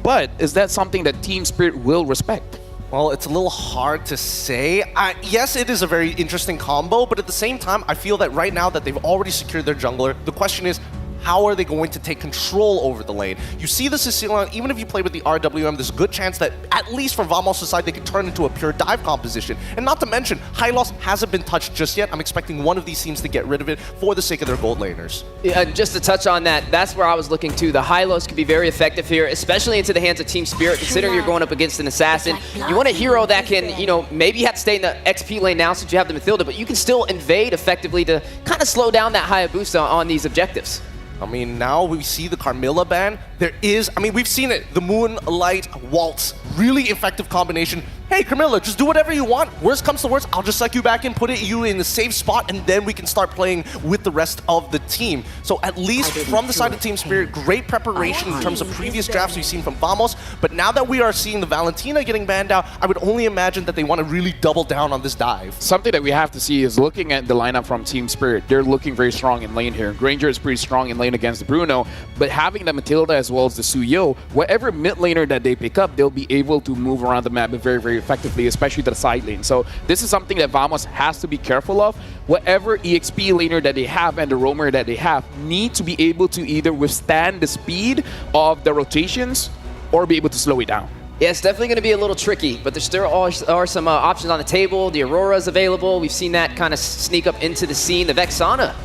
but is that something that Team Spirit will respect? Well, it's a little hard to say. Yes, it is a very interesting combo, but at the same time, I feel that right now that they've already secured their jungler, the question is, how are they going to take control over the lane? You see the Sicilian, even if you play with the RWM, there's a good chance that, at least from Vamos' side, they can turn into a pure dive composition. And not to mention, Hylos hasn't been touched just yet. I'm expecting one of these teams to get rid of it for the sake of their gold laners. Yeah, just to touch on that, that's where I was looking too. The Hylos could be very effective here, especially into the hands of Team Spirit, considering you're going up against an assassin. You want a hero that can, you know, maybe you have to stay in the XP lane now since you have the Matilda, but you can still invade effectively to kind of slow down that Hayabusa on these objectives. I mean, now we see the Carmilla ban. There is, I mean, we've seen it. The Moonlight Waltz really effective combination. Hey, Camilla, just do whatever you want. Worst comes to worst, I'll just suck you back in, put you in a safe spot, and then we can start playing with the rest of the team. So at least from the side of Team Spirit, great preparation in terms of previous drafts we've seen from Vamos. But now that we are seeing the Valentina getting banned out, I would only imagine that they want to really double down on this dive. Something that we have to see is looking at the lineup from Team Spirit. They're looking very strong in lane here. Granger is pretty strong in lane against Bruno, but having the Matilda as well as the Suyo, whatever mid laner that they pick up, they'll be able to move around the map very, very effectively, especially to the side lane. So this is something that Vamos has to be careful of. Whatever EXP laner that they have and the roamer that they have need to be able to either withstand the speed of the rotations or be able to slow it down. Yeah, it's definitely going to be a little tricky, but there still are some options on the table. The Aurora's available. We've seen that kind of sneak up into the scene. The Vexana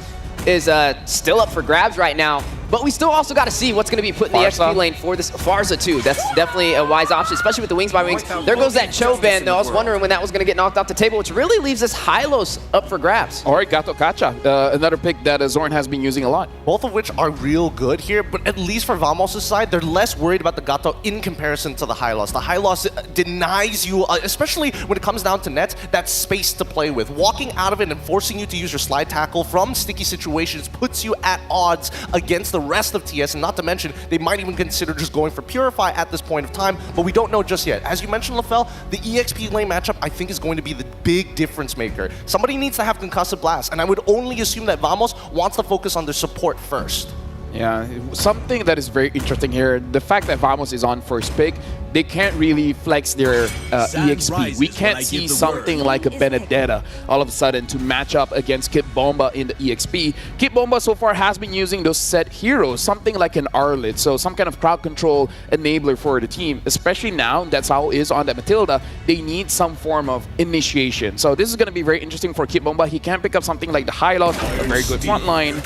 is still up for grabs right now. But we still also got to see what's going to be put in the XP lane for this. Farza, too. That's definitely a wise option, especially with the Wings by Wings. There goes that Cho ban, though. I was wondering when that was going to get knocked off the table, which really leaves us Hylos up for grabs. All right, Gato Kacha, another pick that Zorn has been using a lot. Both of which are real good here, but at least for Vamos' side, they're less worried about the Gato in comparison to the Hylos. The Hylos denies you, especially when it comes down to nets, that space to play with. Walking out of it and forcing you to use your slide tackle from sticky situations puts you at odds against the rest of TS, and not to mention, they might even consider just going for Purify at this point of time, but we don't know just yet. As you mentioned, LaFell, the EXP lane matchup, I think, is going to be the big difference maker. Somebody needs to have Concussive Blast, and I would only assume that Vamos wants to focus on their support first. Yeah, something that is very interesting here, the fact that Vamos is on first pick, they can't really flex their EXP. We can't see something like a Benedetta all of a sudden to match up against Kit Bomba in the EXP. Kit Bomba so far has been using those set heroes, something like an Arlet, so some kind of crowd control enabler for the team, especially now that Sao is on that Matilda, they need some form of initiation. So this is going to be very interesting for Kit Bomba. He can pick up something like the Hylos, a very good front line,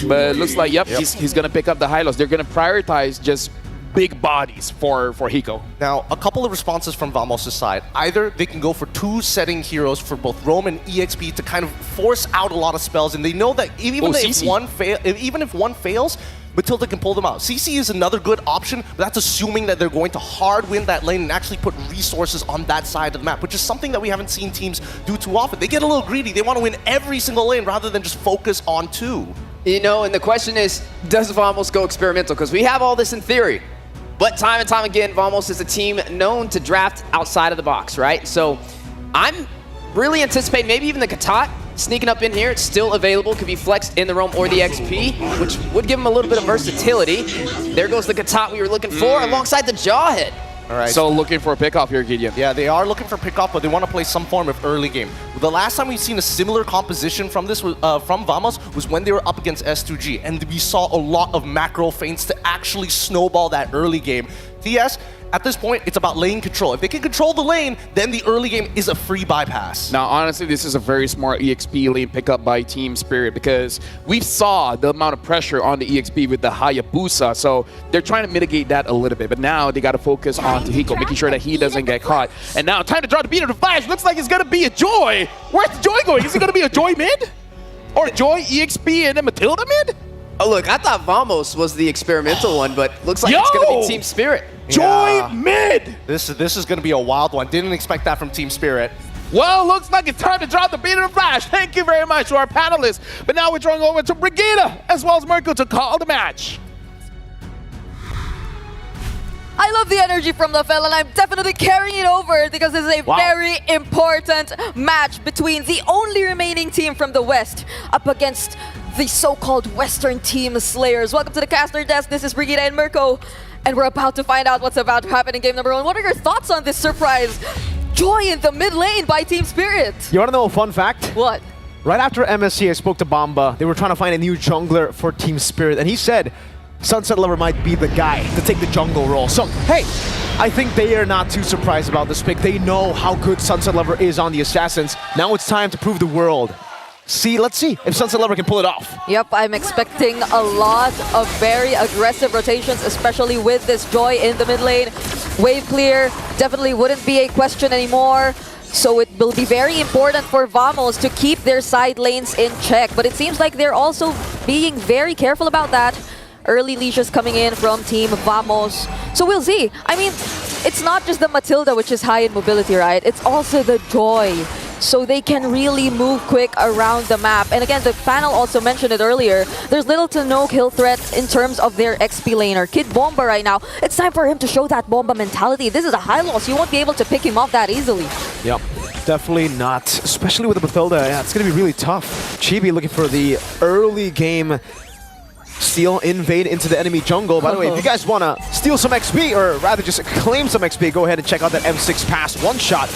but it looks like, yep. He's going to pick up the Hylos. They're going to prioritize just big bodies for Hiko. Now, a couple of responses from Vamos' side. Either they can go for two setting heroes for both Roam and EXP to kind of force out a lot of spells, and they know that even if one fails, Matilda can pull them out. CC is another good option, but that's assuming that they're going to hard win that lane and actually put resources on that side of the map, which is something that we haven't seen teams do too often. They get a little greedy. They want to win every single lane rather than just focus on two. You know, and the question is, does Vamos go experimental? Because we have all this in theory. But time and time again, Vamos is a team known to draft outside of the box, right? So I'm really anticipating maybe even the Katat sneaking up in here. It's still available, could be flexed in the Roam or the XP, which would give him a little bit of versatility. There goes the Katat we were looking for alongside the Jawhead. All right. So looking for a pickoff here, Gideon. Yeah, they are looking for pickoff, but they want to play some form of early game. The last time we've seen a similar composition from this from Vamos was when they were up against S2G, and we saw a lot of macro feints to actually snowball that early game. TS, at this point, it's about lane control. If they can control the lane, then the early game is a free bypass. Now, honestly, this is a very smart EXP lane pickup by Team Spirit because we saw the amount of pressure on the EXP with the Hayabusa, so they're trying to mitigate that a little bit. But now they got to focus on Hiko, making sure that he doesn't get caught. And now, time to draw the beat of the flash. Looks like it's going to be a Joy. Where's the Joy going? Is it going to be a Joy mid? Or Joy, EXP, and then Matilda mid? Oh, look, I thought Vamos was the experimental one, but looks like it's going to be Team Spirit. Joy mid! This is going to be a wild one. Didn't expect that from Team Spirit. Well, looks like it's time to drop the beat of the flash. Thank you very much to our panelists. But now we're drawing over to Brigida as well as Mirko to call the match. I love the energy from LaFell, and I'm definitely carrying it over because this is a very important match between the only remaining team from the West up against the so-called Western Team Slayers. Welcome to the caster desk. This is Brigida and Mirko, and we're about to find out what's about to happen in game number 1. What are your thoughts on this surprise Joy in the mid lane by Team Spirit? You want to know a fun fact? What? Right after MSC, I spoke to Bomba. They were trying to find a new jungler for Team Spirit, and he said Sunset Lover might be the guy to take the jungle role. So, hey, I think they are not too surprised about this pick. They know how good Sunset Lover is on the Assassins. Now it's time to prove the world. Let's see if Sunset Lover can pull it off. Yep, I'm expecting a lot of very aggressive rotations, especially with this Joy in the mid lane. Wave clear definitely wouldn't be a question anymore. So it will be very important for Vamos to keep their side lanes in check. But it seems like they're also being very careful about that. Early leashes coming in from Team Vamos. So we'll see. I mean, it's not just the Matilda which is high in mobility, right? It's also the Joy. So they can really move quick around the map. And again, the panel also mentioned it earlier, there's little to no kill threat in terms of their XP laner. Kid Bomba right now, it's time for him to show that Bomba mentality. This is a high loss. You won't be able to pick him off that easily. Yep, definitely not. Especially with the Matilda, yeah, it's going to be really tough. Chibi looking for the early game steal, invade into the enemy jungle. By the way, if you guys want to steal some XP, or rather just claim some XP, go ahead and check out that M6 pass one-shot.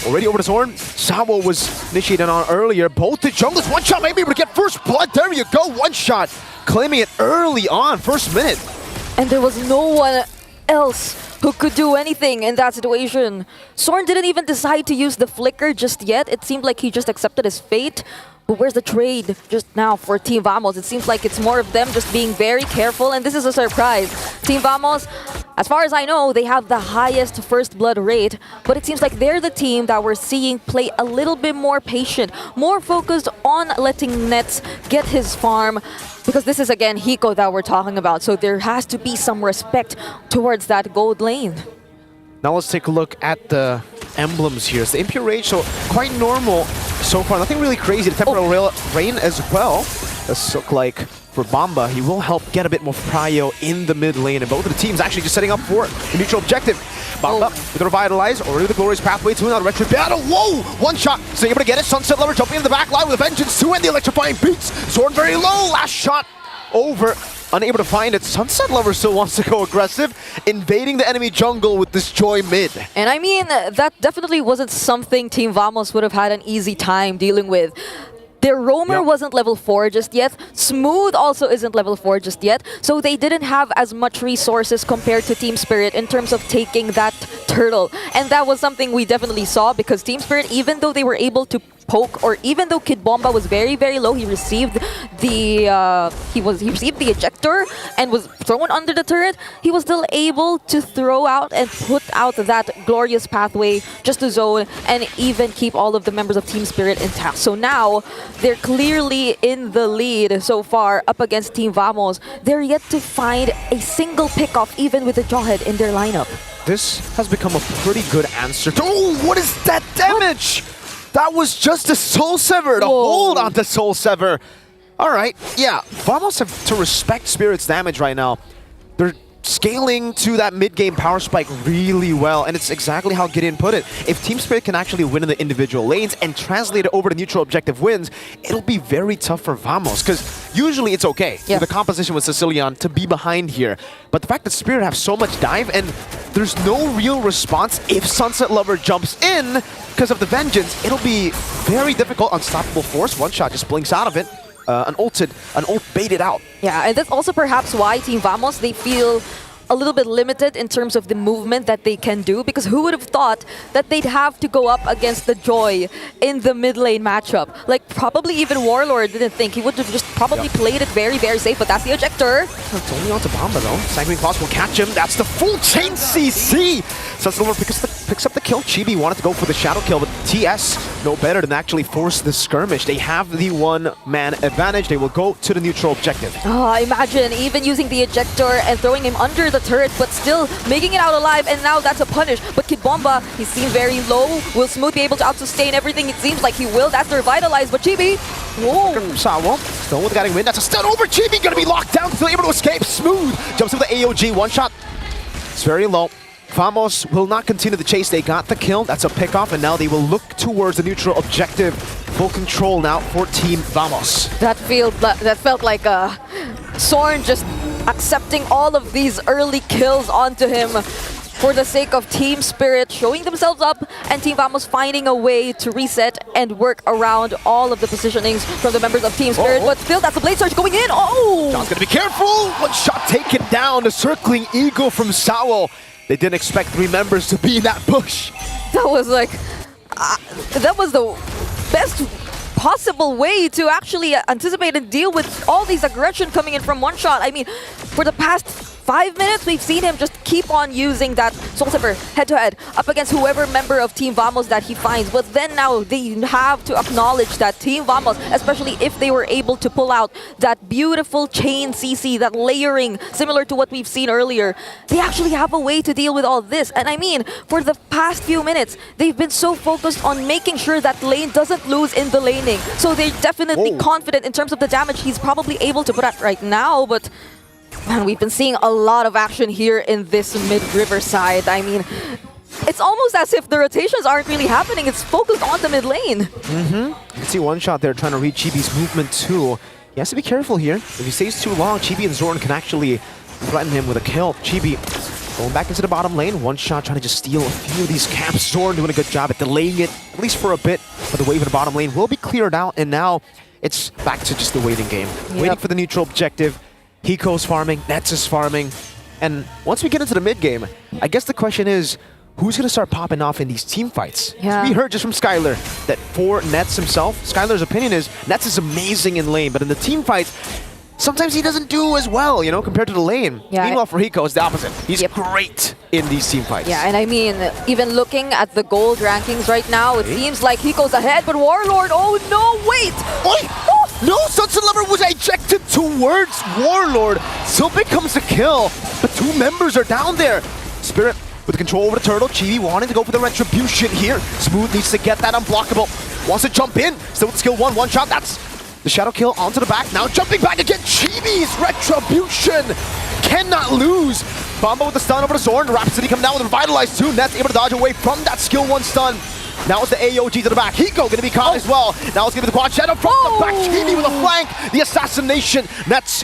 Already over to Zorn. Sawo was initiated on earlier. Both the junglers, one-shot, maybe able to get first blood. There you go, one-shot. Claiming it early on, first minute. And there was no one else who could do anything in that situation. Zorn didn't even decide to use the flicker just yet. It seemed like he just accepted his fate. But where's the trade just now for Team Vamos? It seems like it's more of them just being very careful, and this is a surprise. Team Vamos, as far as I know, they have the highest first blood rate, but it seems like they're the team that we're seeing play a little bit more patient, more focused on letting Nets get his farm, because this is, again, Hiko that we're talking about, so there has to be some respect towards that gold lane. Now let's take a look at the emblems here. It's the Impure Rage, so quite normal so far. Nothing really crazy. The Temporal Rain as well. Let's look like for Bomba, he will help get a bit more prio in the mid lane, and both of the teams actually just setting up for the neutral objective. Bomba with the Revitalize, already the Glorious Pathway to another Retro Battle. Whoa! One shot, so able to get it. Sunset Lover jumping in the back line with a Vengeance 2 and the Electrifying Beats. Zorn very low, last shot over. Unable to find it. Sunset Lover still wants to go aggressive, invading the enemy jungle with this Joy mid. And I mean, that definitely wasn't something Team Vamos would have had an easy time dealing with. Their Roamer wasn't level 4 just yet. Smooth also isn't level 4 just yet. So they didn't have as much resources compared to Team Spirit in terms of taking that turtle. And that was something we definitely saw, because Team Spirit, even though they were able to poke, or even though Kid Bomba was very, very low, he received the he received the ejector and was thrown under the turret, he was still able to throw out and put out that Glorious Pathway just to zone and even keep all of the members of Team Spirit intact. So now they're clearly in the lead so far up against Team Vamos. They're yet to find a single pickoff even with the Jawhead in their lineup. This has become a pretty good answer. Oh, what is that damage? That was just a Soul Sever to hold on to Soul Sever. All right, yeah, Vamos have to respect Spirit's damage right now. They're scaling to that mid-game power spike really well, and it's exactly how Gideon put it. If Team Spirit can actually win in the individual lanes and translate it over to neutral objective wins, it'll be very tough for Vamos, because usually it's okay with the composition with Sicilian to be behind here. But the fact that Spirit have so much dive and there's no real response if Sunset Lover jumps in because of the Vengeance, it'll be very difficult. Unstoppable Force, one shot just blinks out of it. An ult baited out. Yeah, and that's also perhaps why Team Vamos, they feel a little bit limited in terms of the movement that they can do, because who would have thought that they'd have to go up against the Joy in the mid lane matchup? Like, probably even Warlord didn't think. He would have just probably played it very, very safe, but that's the ejector. It's only onto Bomba though. Sanguine Claws will catch him. That's the full chain CC. Sunset Lover picks up the kill. Chibi wanted to go for the shadow kill, but TS no better than actually force the skirmish. They have the one-man advantage. They will go to the neutral objective. Oh, imagine even using the ejector and throwing him under the turret, but still making it out alive, and now that's a punish. But Kid Bomba, he seemed very low. Will Smooth be able to out-sustain everything? It seems like he will. That's the Revitalize, but Chibi, whoa. Sawo, still with the guiding wind. That's a stun over. Chibi gonna be locked down, still able to escape. Smooth jumps with the AOG, one shot. It's very low. Vamos will not continue the chase. They got the kill. That's a pickoff, and now they will look towards the neutral objective. Full control now for Team Vamos. That felt like Zorn just accepting all of these early kills onto him for the sake of Team Spirit showing themselves up, and Team Vamos finding a way to reset and work around all of the positionings from the members of Team Spirit. But still, that's a Blade Surge going in. Oh! John's gonna be careful. One shot taken down. The circling eagle from Sawo. They didn't expect 3 members to be in that push. That was like, that was the best possible way to actually anticipate and deal with all these aggression coming in from one shot. I mean, for the past 5 minutes, we've seen him just keep on using that Soul Silver head-to-head up against whoever member of Team Vamos that he finds. But then now they have to acknowledge that Team Vamos, especially if they were able to pull out that beautiful chain CC, that layering, similar to what we've seen earlier, they actually have a way to deal with all this. And I mean, for the past few minutes, they've been so focused on making sure that lane doesn't lose in the laning. So they're definitely confident in terms of the damage he's probably able to put out right now, but man, we've been seeing a lot of action here in this mid-river side. I mean, it's almost as if the rotations aren't really happening. It's focused on the mid lane. You can see one shot there trying to read Chibi's movement too. He has to be careful here. If he stays too long, Chibi and Zorn can actually threaten him with a kill. Chibi going back into the bottom lane. One shot trying to just steal a few of these camps. Zorn doing a good job at delaying it, at least for a bit. But the wave in the bottom lane will be cleared out, and now it's back to just the waiting game. Waiting for the neutral objective. Hiko's farming, Nets is farming. And once we get into the mid game, I guess the question is, who's going to start popping off in these team fights? We heard just from Skylar that for Nets himself, Skylar's opinion is Nets is amazing in lane, but in the team fights, sometimes he doesn't do as well, you know, compared to the lane. Meanwhile, for Hiko, it's the opposite. He's great in these team fights. Yeah, and I mean, even looking at the gold rankings right now, it seems like Hiko's ahead, but Warlord, oh no, wait! No, Sunset Lover was ejected towards Warlord. Still becomes a kill, but two members are down there. Spirit with control over the turtle. Chibi wanting to go for the retribution here. Smooth needs to get that unblockable. Wants to jump in. Still with skill one shot. That's the shadow kill onto the back. Now jumping back again. Chibi's retribution cannot lose. Bomba with the stun over to Zorn. Rhapsody coming down with Revitalize too. Nets able to dodge away from that skill 1 stun. Now it's the AOG to the back. Hiko gonna be caught as well. Now it's gonna be the quad shadow from the back. Chibi with a flank. The assassination. Nets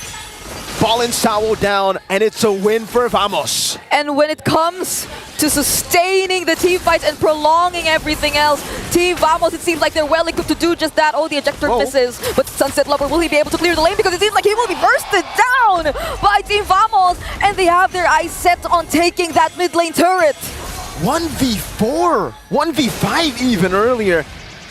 falling Sawo down, and it's a win for Vamos. And when it comes to sustaining the team fights and prolonging everything else, Team Vamos, it seems like they're well equipped to do just that. Oh, the ejector misses. But Sunset Lover, will he be able to clear the lane? Because it seems like he will be bursted down by Team Vamos, and they have their eyes set on taking that mid lane turret. 1v4, 1v5 even earlier.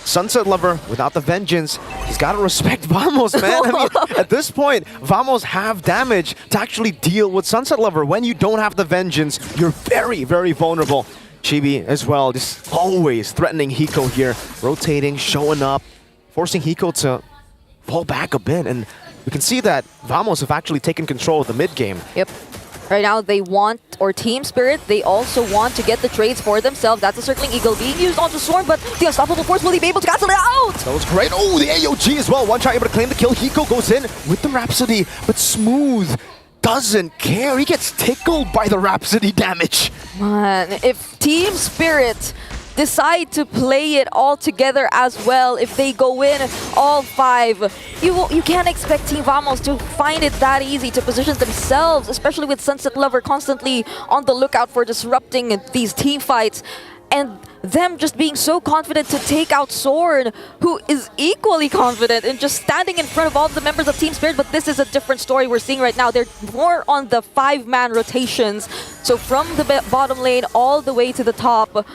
Sunset Lover, without the vengeance, he's got to respect Vamos, man. I mean, at this point, Vamos have damage to actually deal with Sunset Lover. When you don't have the vengeance, you're very, very vulnerable. Chibi as well, just always threatening Hiko here, rotating, showing up, forcing Hiko to fall back a bit. And we can see that Vamos have actually taken control of the mid game. Yep. Right now, they want, or Team Spirit, they also want to get the trades for themselves. That's a Circling Eagle being used onto Storm, but the Unstoppable Force, will he be able to cancel it out? That was great. Oh, the AOG as well. One shot able to claim the kill. Hiko goes in with the Rhapsody, but Smooth doesn't care. He gets tickled by the Rhapsody damage. Man, if Team Spirit decide to play it all together as well, if they go in all 5, you can't expect Team Vamos to find it that easy to position themselves, especially with Sunset Lover constantly on the lookout for disrupting these team fights, and them just being so confident to take out Zorn, who is equally confident in just standing in front of all the members of Team Spirit. But this is a different story we're seeing right now. They're more on the 5-man rotations, so from the bottom lane all the way to the top.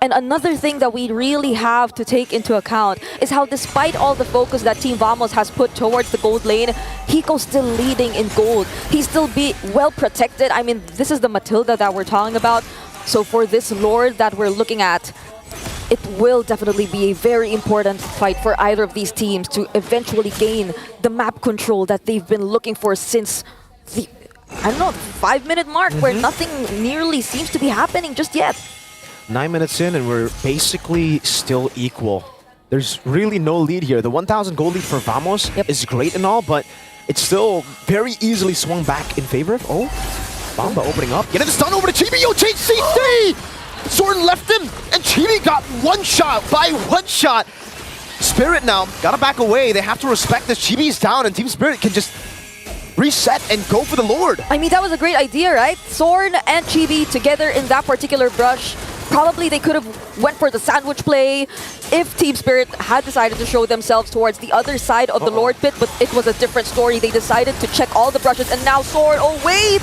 And another thing that we really have to take into account is how, despite all the focus that Team Vamos has put towards the gold lane, Hiko's still leading in gold. He's still well protected. I mean, this is the Matilda that we're talking about. So for this Lord that we're looking at, it will definitely be a very important fight for either of these teams to eventually gain the map control that they've been looking for since the, I don't know, 5-minute mark, where nothing nearly seems to be happening just yet. 9 minutes in and we're basically still equal. There's really no lead here. The 1,000 gold lead for Vamos is great and all, but it's still very easily swung back in favor of... Oh, Bomba opening up. Getting the stun over to Chibi. Yo, change CC! Zorn left him, and Chibi got one shot by one shot. Spirit now gotta back away. They have to respect this. Chibi's down, and Team Spirit can just reset and go for the Lord. I mean, that was a great idea, right? Zorn and Chibi together in that particular brush. Probably they could have went for the sandwich play if Team Spirit had decided to show themselves towards the other side of the Lord pit, but it was a different story. They decided to check all the brushes, and now Zorn, oh wait!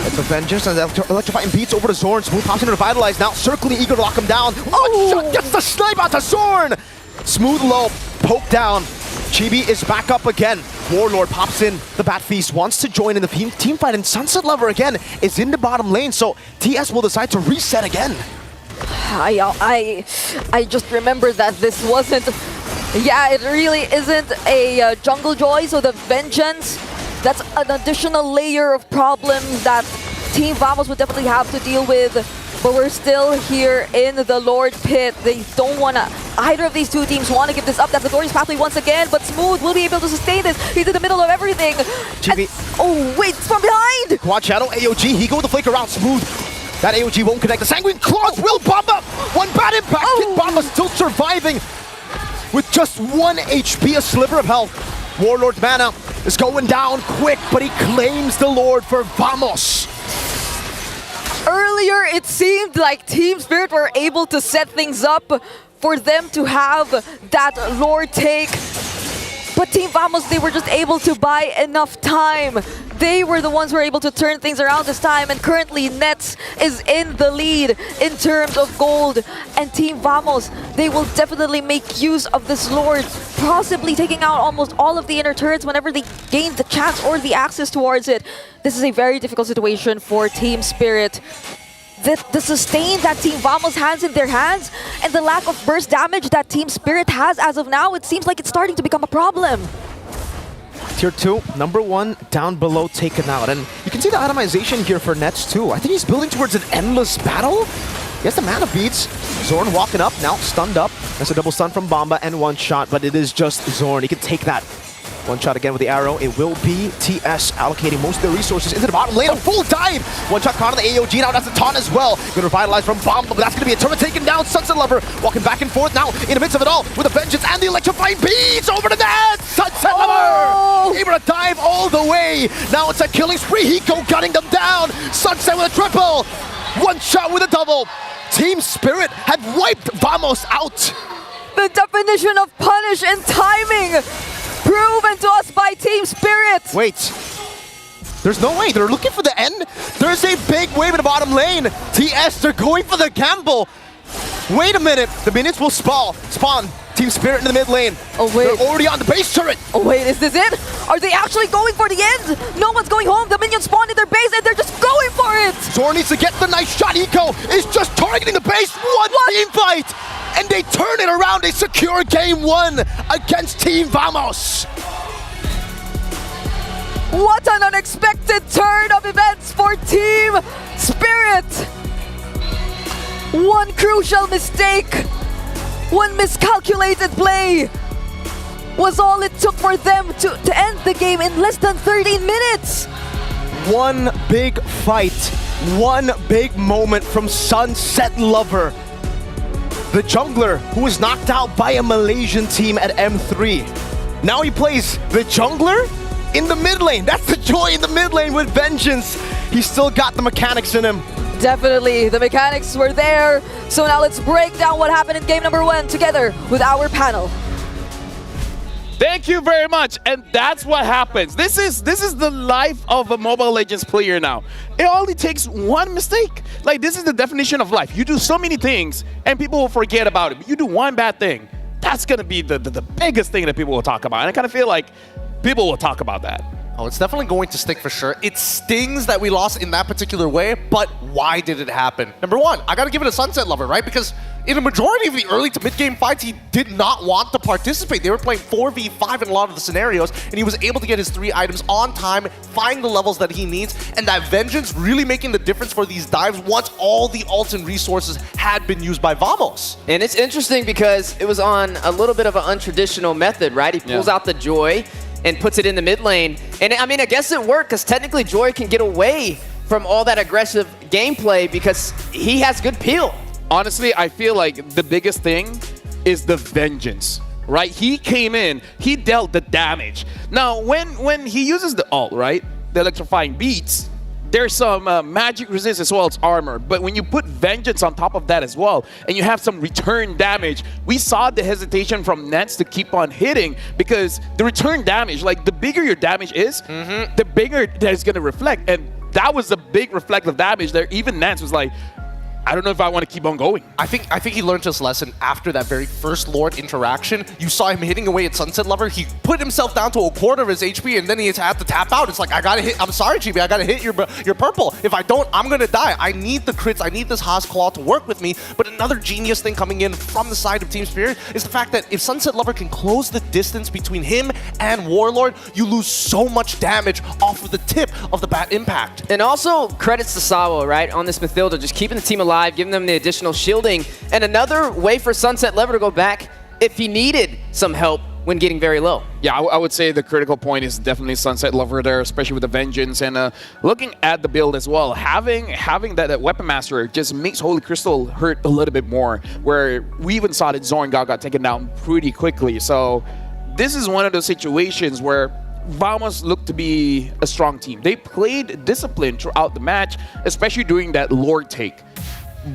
It's a vengeance, and electrifying beats over to Zorn. Smooth pops into Revitalize, now circling, eager to lock him down. One shot gets the snipe out to Zorn! Smooth low, poke down. Chibi is back up again. Warlord pops in. The Bat Feast wants to join in the team fight, and Sunset Lover again is in the bottom lane, so TS will decide to reset again. I just remember that this wasn't... Yeah, it really isn't a Jungle Joy, so the Vengeance, that's an additional layer of problems that Team Vamos would definitely have to deal with. But we're still here in the Lord Pit. They don't want to... Either of these two teams want to give this up. That's the glorious pathway once again, but Smooth will be able to sustain this. He's in the middle of everything. And, oh, wait, it's from behind! Quad Shadow, AOG, he go with the flick around Smooth. That AOG won't connect. The Sanguine Claws will bomb up! One bad impact. Kid Bomba still surviving with just 1 HP, a sliver of health. Warlord's mana is going down quick, but he claims the Lord for Vamos. Earlier, it seemed like Team Spirit were able to set things up for them to have that Lord take. But Team Vamos, they were just able to buy enough time. They were the ones who were able to turn things around this time, and currently Nets is in the lead in terms of gold. And Team Vamos, they will definitely make use of this Lord, possibly taking out almost all of the inner turrets whenever they gain the chance or the access towards it. This is a very difficult situation for Team Spirit. The sustain that Team Vamos has in their hands and the lack of burst damage that Team Spirit has as of now, it seems like it's starting to become a problem. Tier 2, number 1, down below, taken out. And you can see the itemization here for Nets too. I think he's building towards an endless battle. He has the mana beats. Zorn walking up, now stunned up. That's a double stun from Bomba and one shot, but it is just Zorn. He can take that. One shot again with the arrow. It will be TS allocating most of their resources into the bottom lane. A full dive! One shot caught on the AOG. Now that's a taunt as well. Going to revitalize from Bomba, but that's going to be a turret taken down. Sunset Lover walking back and forth now in the midst of it all with a Vengeance and the electrifying beats over the net. Sunset Lover able to dive all the way. Now it's a killing spree. Hiko gunning them down. Sunset with a triple. One shot with a double. Team Spirit had wiped Vamos out. The definition of punish and timing proven to us by Team Spirit. Wait. There's no way. They're looking for the end. There's a big wave in the bottom lane. TS, they're going for the gamble. Wait a minute. The minions will spawn. Team Spirit in the mid lane. Oh, wait. They're already on the base turret. Oh, wait. Is this it? Are they actually going for the end? No one's going home. The minions spawned in their base and they're just going for it. Zorn needs to get the nice shot. Eco is just targeting the base. One team fight. And they turn it around. They secure game 1 against Team Vamos. What an unexpected turn of events for Team Spirit. One crucial mistake, one miscalculated play was all it took for them to end the game in less than 13 minutes. One big fight, one big moment from Sunset Lover. The jungler who was knocked out by a Malaysian team at M3. Now he plays the jungler in the mid lane. That's the joy in the mid lane with Vengeance. He's still got the mechanics in him. Definitely, the mechanics were there. So now let's break down what happened in game number 1 together with our panel. Thank you very much, and that's what happens. This is the life of a Mobile Legends player now. It only takes one mistake. Like, this is the definition of life. You do so many things, and people will forget about it. But you do one bad thing, that's gonna be the biggest thing that people will talk about. And I kind of feel like people will talk about that. Oh, it's definitely going to stick for sure. It stings that we lost in that particular way, but why did it happen? Number 1, I gotta give it a Sunset Lover, right? Because in a majority of the early to mid-game fights, he did not want to participate. They were playing 4v5 in a lot of the scenarios, and he was able to get his 3 items on time, find the levels that he needs, and that Vengeance really making the difference for these dives once all the ults and resources had been used by Vamos. And it's interesting because it was on a little bit of an untraditional method, right? He pulls out the Joy and puts it in the mid lane. And I mean, I guess it worked because technically Joy can get away from all that aggressive gameplay because he has good peel. Honestly, I feel like the biggest thing is the Vengeance, right? He came in, he dealt the damage. Now, when he uses the ult, right, the electrifying beats, there's some magic resist as well as armor. But when you put Vengeance on top of that as well, and you have some return damage, we saw the hesitation from Nets to keep on hitting because the return damage, like the bigger your damage is, the bigger that it's going to reflect. And that was a big reflective damage there. Even Nets was like, I don't know if I want to keep on going. I think he learned his lesson after that very first Lord interaction. You saw him hitting away at Sunset Lover. He put himself down to a quarter of his HP, and then he had to tap out. It's like, I gotta hit. I'm sorry, GB. I gotta hit your purple. If I don't, I'm gonna die. I need the crits. I need this Haas Claw to work with me. But another genius thing coming in from the side of Team Spirit is the fact that if Sunset Lover can close the distance between him and Warlord, you lose so much damage off of the tip of the bat impact. And also credits to Sawo, right, on this Mathilda, just keeping the team alive, giving them the additional shielding, and another way for Sunset Lover to go back if he needed some help when getting very low. Yeah, I would say the critical point is definitely Sunset Lover there, especially with the Vengeance. And looking at the build as well, having that Weapon Master just makes Holy Crystal hurt a little bit more, where we even saw that Zorn got taken down pretty quickly. So this is one of those situations where Vamos looked to be a strong team. They played disciplined throughout the match, especially during that Lord take.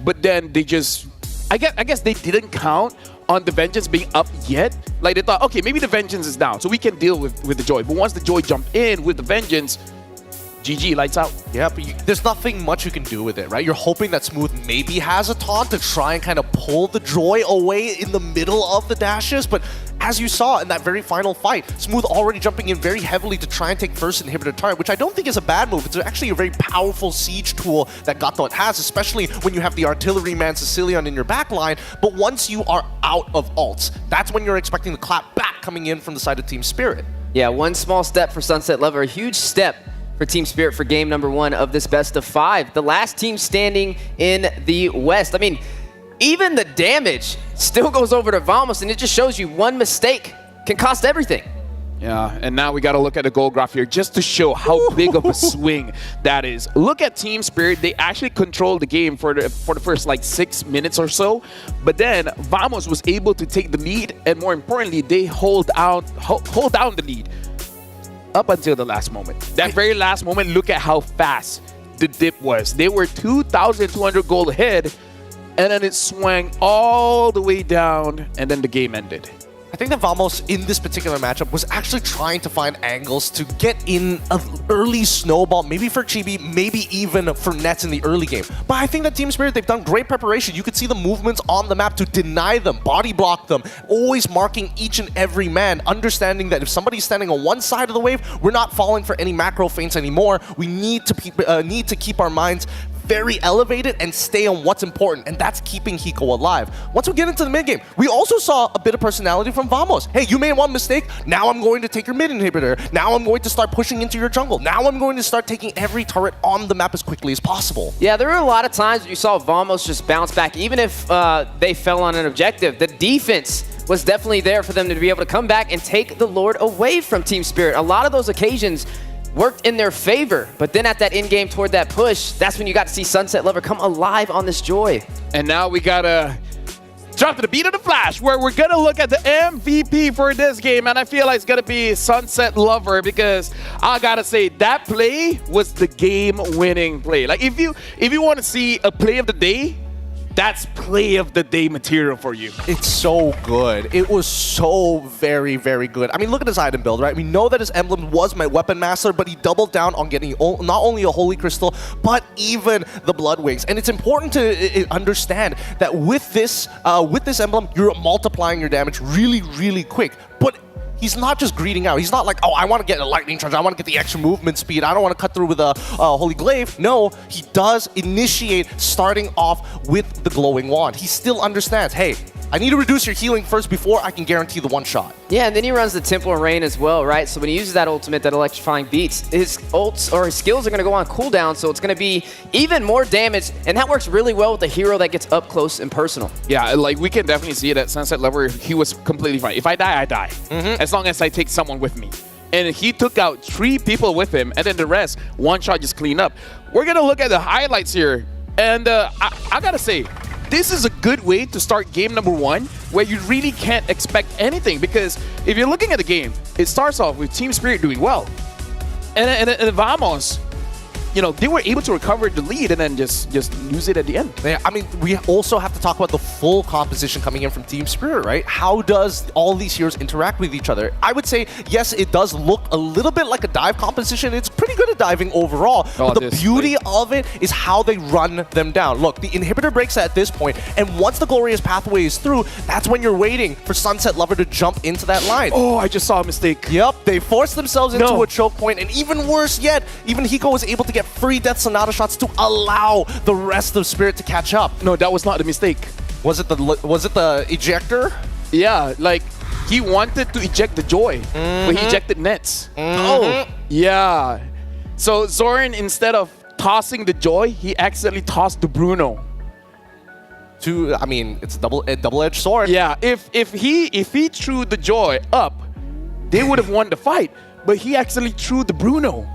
But then they just, I guess they didn't count on the Vengeance being up yet. Like they thought, okay, maybe the Vengeance is down, so we can deal with the Joy. But once the Joy jumped in with the Vengeance, GG, lights out. Yeah, but there's nothing much you can do with it, right? You're hoping that Smooth maybe has a taunt to try and kind of pull the Joy away in the middle of the dashes, but as you saw in that very final fight, Smooth already jumping in very heavily to try and take first inhibitor turret, which I don't think is a bad move. It's actually a very powerful siege tool that Gatot has, especially when you have the artilleryman Sicilian in your backline. But once you are out of ults, that's when you're expecting the clap back coming in from the side of Team Spirit. Yeah, one small step for Sunset Lover, a huge step for Team Spirit for game number 1 of this best of 5. The last team standing in the West. I mean, even the damage still goes over to Vamos, and it just shows you one mistake can cost everything. Yeah, and now we got to look at the goal graph here just to show how big of a swing that is. Look at Team Spirit. They actually controlled the game for the first like 6 minutes or so, but then Vamos was able to take the lead, and more importantly, they hold down the lead up until the last moment. That very last moment, look at how fast the dip was. They were 2,200 gold ahead, and then it swung all the way down, and then the game ended. I think that Vamos in this particular matchup was actually trying to find angles to get in an early snowball, maybe for Chibi, maybe even for Nets in the early game. But I think that Team Spirit, they've done great preparation. You could see the movements on the map to deny them, body block them, always marking each and every man, understanding that if somebody's standing on one side of the wave, we're not falling for any macro feints anymore. We need to keep our minds very elevated and stay on what's important, and that's keeping Hiko alive. Once we get into the mid game, we also saw a bit of personality from Vamos. Hey, you made one mistake, now I'm going to take your mid inhibitor. Now I'm going to start pushing into your jungle. Now I'm going to start taking every turret on the map as quickly as possible. Yeah, there were a lot of times where you saw Vamos just bounce back, even if they fell on an objective. The defense was definitely there for them to be able to come back and take the Lord away from Team Spirit. A lot of those occasions worked in their favor, but then at that end game toward that push, that's when you got to see Sunset Lover come alive on this Joy. And now we gotta jump to the beat of the flash, where we're gonna look at the MVP for this game, and I feel like it's gonna be Sunset Lover, because I gotta say that play was the game-winning play. Like if you want to see a play of the day, that's play of the day material for you. It's so good. It was so very, very good. I mean, look at his item build, right? We know that his emblem was my Weapon Master, but he doubled down on getting not only a Holy Crystal, but even the Blood Wings. And it's important to understand that with this emblem, you're multiplying your damage really, really quick. But he's not just greeting out. He's not like, oh, I want to get a lightning charge. I want to get the extra movement speed. I don't want to cut through with a Holy Glaive. No, he does initiate starting off with the glowing wand. He still understands, hey, I need to reduce your healing first before I can guarantee the one shot. Yeah, and then he runs the Temple of Rain as well, right? So when he uses that ultimate, that electrifying beats, his ults or his skills are going to go on cooldown, so it's going to be even more damage, and that works really well with a hero that gets up close and personal. Yeah, like we can definitely see it at Sunset Lover. He was completely fine. If I die, I die. As long as I take someone with me. And he took out 3 people with him, and then the rest, one shot just clean up. We're going to look at the highlights here, and I got to say, this is a good way to start game number 1, where you really can't expect anything, because if you're looking at the game, it starts off with Team Spirit doing well. And Vamos, you know, they were able to recover the lead and then just lose it at the end. Yeah, I mean, we also have to talk about the full composition coming in from Team Spirit, right? How does all these heroes interact with each other? I would say, yes, it does look a little bit like a dive composition. It's pretty good diving overall. Oh, But the beauty of it is how they run them down. Look, the inhibitor breaks at this point, and once the glorious pathway is through, that's when you're waiting for Sunset Lover to jump into that line. Oh, I just saw a mistake. Yep, they forced themselves into a choke point, and even worse yet, even Hiko was able to get free Death Sonata shots to allow the rest of Spirit to catch up. No, that was not the mistake. Was it the ejector? Yeah, like he wanted to eject the Joy, but he ejected Nets. Oh, yeah. So Zoran, instead of tossing the Joy, he accidentally tossed the Bruno. I mean, it's a double-edged sword. Yeah, if he threw the Joy up, they would have won the fight. But he actually threw the Bruno.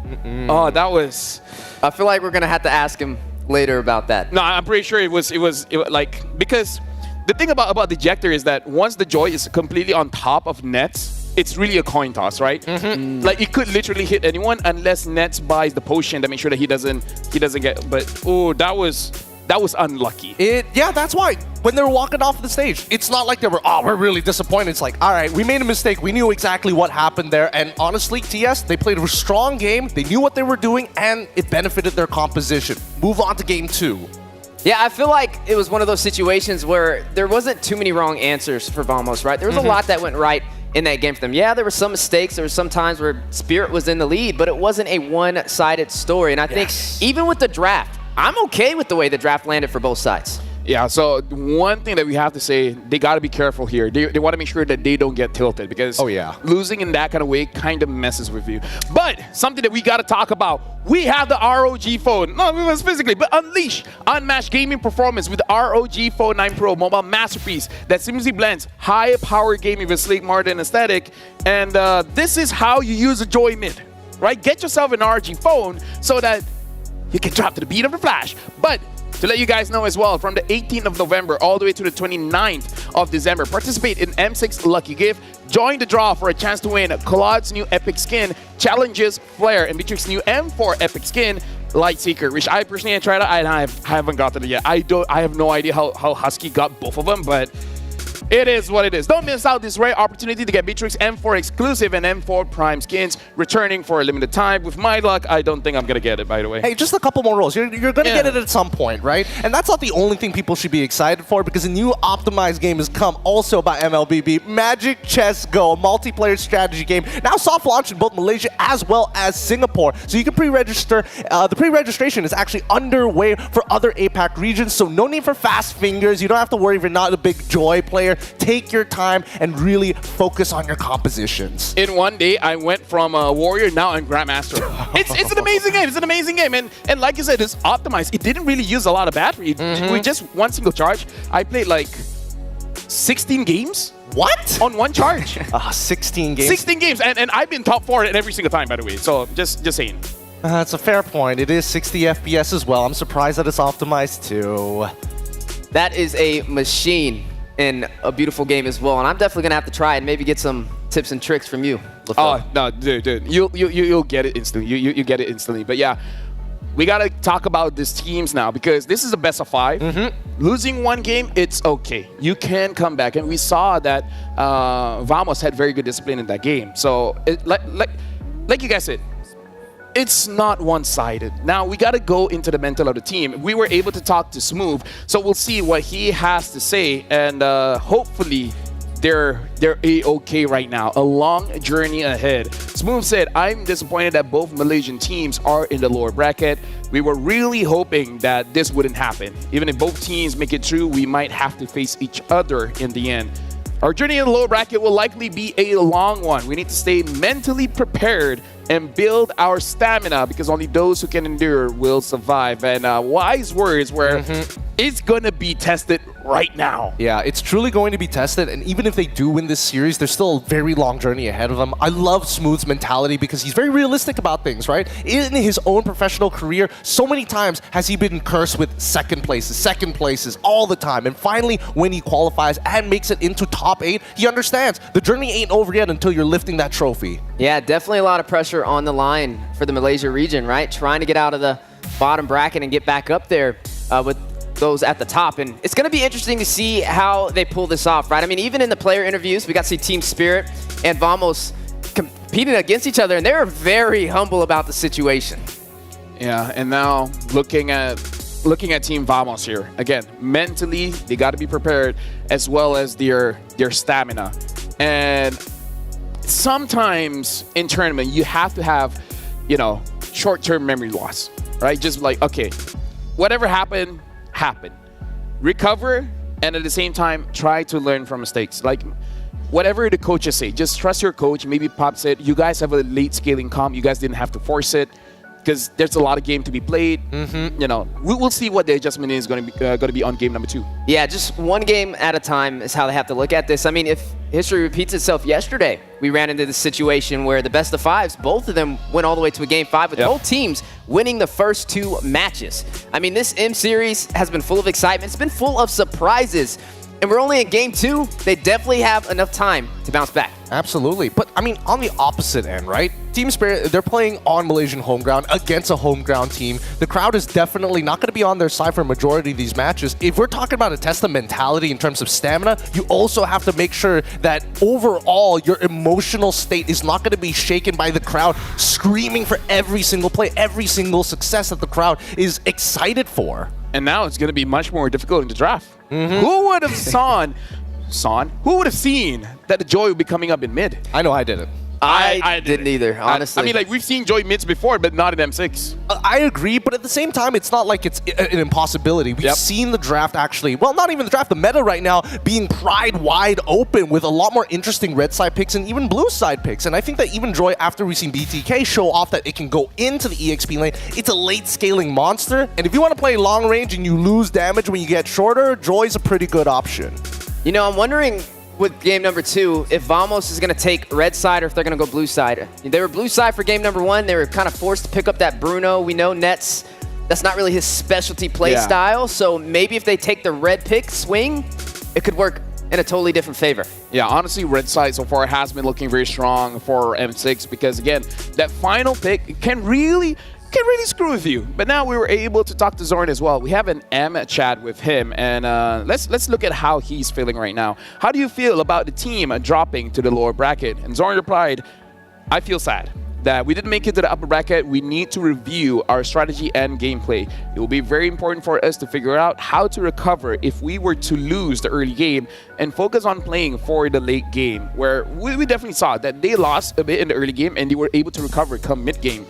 Oh, that was. I feel like we're gonna have to ask him later about that. No, I'm pretty sure it was like, because the thing about the ejector is that once the Joy is completely on top of Nets, it's really a coin toss, right? Like it could literally hit anyone unless Nets buys the potion to make sure that he doesn't get. But oh, that was unlucky. Yeah, that's why when they were walking off the stage, it's not like they were, we're really disappointed. It's like, all right, we made a mistake. We knew exactly what happened there. And honestly, TS, they played a strong game. They knew what they were doing, and it benefited their composition. Move on to game 2. Yeah, I feel like it was one of those situations where there wasn't too many wrong answers for Vamos, right? There was a lot that went right in that game for them. Yeah, there were some mistakes. There were some times where Spirit was in the lead, but it wasn't a one-sided story. And I think even with the draft, I'm okay with the way the draft landed for both sides. Yeah, so one thing that we have to say, they got to be careful here. They want to make sure that they don't get tilted because losing in that kind of way kind of messes with you. But something that we got to talk about, we have the ROG phone. No, it was physically, but unleash unmatched gaming performance with the ROG Phone 9 Pro mobile masterpiece that seamlessly blends high-power gaming with sleek modern aesthetic. And this is how you use a Joy Mid, right? Get yourself an ROG phone so that you can drop to the beat of the flash. But to let you guys know as well, from the 18th of November all the way to the 29th of December, participate in M6 Lucky Gift. Join the draw for a chance to win Claude's new Epic Skin, Challenges Flare, and Beatrix's new M4 Epic Skin, Lightseeker, which I personally have tried out, and I haven't gotten it yet. I have no idea how Husky got both of them, but it is what it is. Don't miss out this rare opportunity to get Beatrix M4 exclusive and M4 Prime skins returning for a limited time. With my luck, I don't think I'm going to get it, by the way. Hey, just a couple more rolls. You're going to get it at some point, right? And that's not the only thing people should be excited for, because a new optimized game has come also by MLBB, Magic Chess Go, a multiplayer strategy game, now soft launched in both Malaysia as well as Singapore. So you can pre-register. The pre-registration is actually underway for other APAC regions, so no need for fast fingers. You don't have to worry if you're not a big Joy player. Take your time and really focus on your compositions. In one day, I went from a warrior, now I'm Grandmaster. It's an amazing game. It's an amazing game. And like you said, it's optimized. It didn't really use a lot of battery. With just one single charge, I played like 16 games. What? On one charge. 16 games? 16 games. And I've been top 4 every single time, by the way. So just saying. That's a fair point. It is 60 FPS as well. I'm surprised that it's optimized too. That is a machine in a beautiful game as well, and I'm definitely gonna have to try and maybe get some tips and tricks from you. Oh no, dude, you'll get it instantly. You get it instantly. But yeah, we gotta talk about these teams now because this is a best of 5. Losing one game, it's okay. You can come back, and we saw that Vamos had very good discipline in that game. So like you guys said, it's not one-sided. Now, we got to go into the mental of the team. We were able to talk to Smooth, so we'll see what he has to say, and hopefully they're A-okay right now. A long journey ahead. Smooth said, I'm disappointed that both Malaysian teams are in the lower bracket. We were really hoping that this wouldn't happen. Even if both teams make it through, we might have to face each other in the end. Our journey in the lower bracket will likely be a long one. We need to stay mentally prepared and build our stamina because only those who can endure will survive. And wise words where it's going to be tested right now. Yeah, it's truly going to be tested. And even if they do win this series, there's still a very long journey ahead of them. I love Smooth's mentality because he's very realistic about things, right? In his own professional career, so many times has he been cursed with second places all the time. And finally, when he qualifies and makes it into top 8, he understands the journey ain't over yet until you're lifting that trophy. Yeah, definitely a lot of pressure on the line for the Malaysia region, right? Trying to get out of the bottom bracket and get back up there with those at the top. And it's going to be interesting to see how they pull this off, right? I mean, even in the player interviews, we got to see Team Spirit and Vamos competing against each other, and they're very humble about the situation. Yeah, and now looking at Team Vamos here. Again, mentally, they got to be prepared, as well as their stamina. And sometimes in tournament, you have to have, short-term memory loss, right? Just like, okay, whatever happened. Recover, and at the same time, try to learn from mistakes. Like, whatever the coaches say, just trust your coach. Maybe Pop said, you guys have a late scaling comp. You guys didn't have to force it, because there's a lot of game to be played. We'll see what the adjustment is going to be on game number 2. Yeah, just one game at a time is how they have to look at this. I mean, if history repeats itself, yesterday we ran into this situation where the best of 5s, both of them went all the way to a game 5 with both teams winning the first 2 matches. I mean, this M series has been full of excitement. It's been full of surprises. And we're only in game 2. They definitely have enough time to bounce back. Absolutely. But, I mean, on the opposite end, right? Team Spirit, they're playing on Malaysian home ground against a home ground team. The crowd is definitely not going to be on their side for a majority of these matches. If we're talking about a test of mentality in terms of stamina, you also have to make sure that overall your emotional state is not going to be shaken by the crowd screaming for every single play, every single success that the crowd is excited for. And now it's going to be much more difficult in the draft. Who would have who would have seen that the Joy would be coming up in mid? I know I didn't. I didn't either, honestly. I mean, like, we've seen Joy mids before, but not in M6. I agree, but at the same time, it's not like it's an impossibility. We've seen the draft actually, well, not even the draft, the meta right now being pried wide open with a lot more interesting red side picks and even blue side picks. And I think that even Joy, after we've seen BTK show off that it can go into the EXP lane, it's a late scaling monster. And if you want to play long range and you lose damage when you get shorter, Joy's a pretty good option. I'm wondering with game number 2, if Vamos is going to take red side or if they're going to go blue side. They were blue side for game number 1. They were kind of forced to pick up that Bruno. We know Nets, that's not really his specialty play style. So maybe if they take the red pick swing, it could work in a totally different favor. Yeah, honestly, red side so far has been looking very strong for M6 because, again, that final pick can really screw with you. But now we were able to talk to Zorn as well. We have an M chat with him, and let's look at how he's feeling right now. How do you feel about the team dropping to the lower bracket? And Zorn replied, I feel sad that we didn't make it to the upper bracket. We need to review our strategy and gameplay. It will be very important for us to figure out how to recover if we were to lose the early game and focus on playing for the late game, where we definitely saw that they lost a bit in the early game and they were able to recover come mid-game.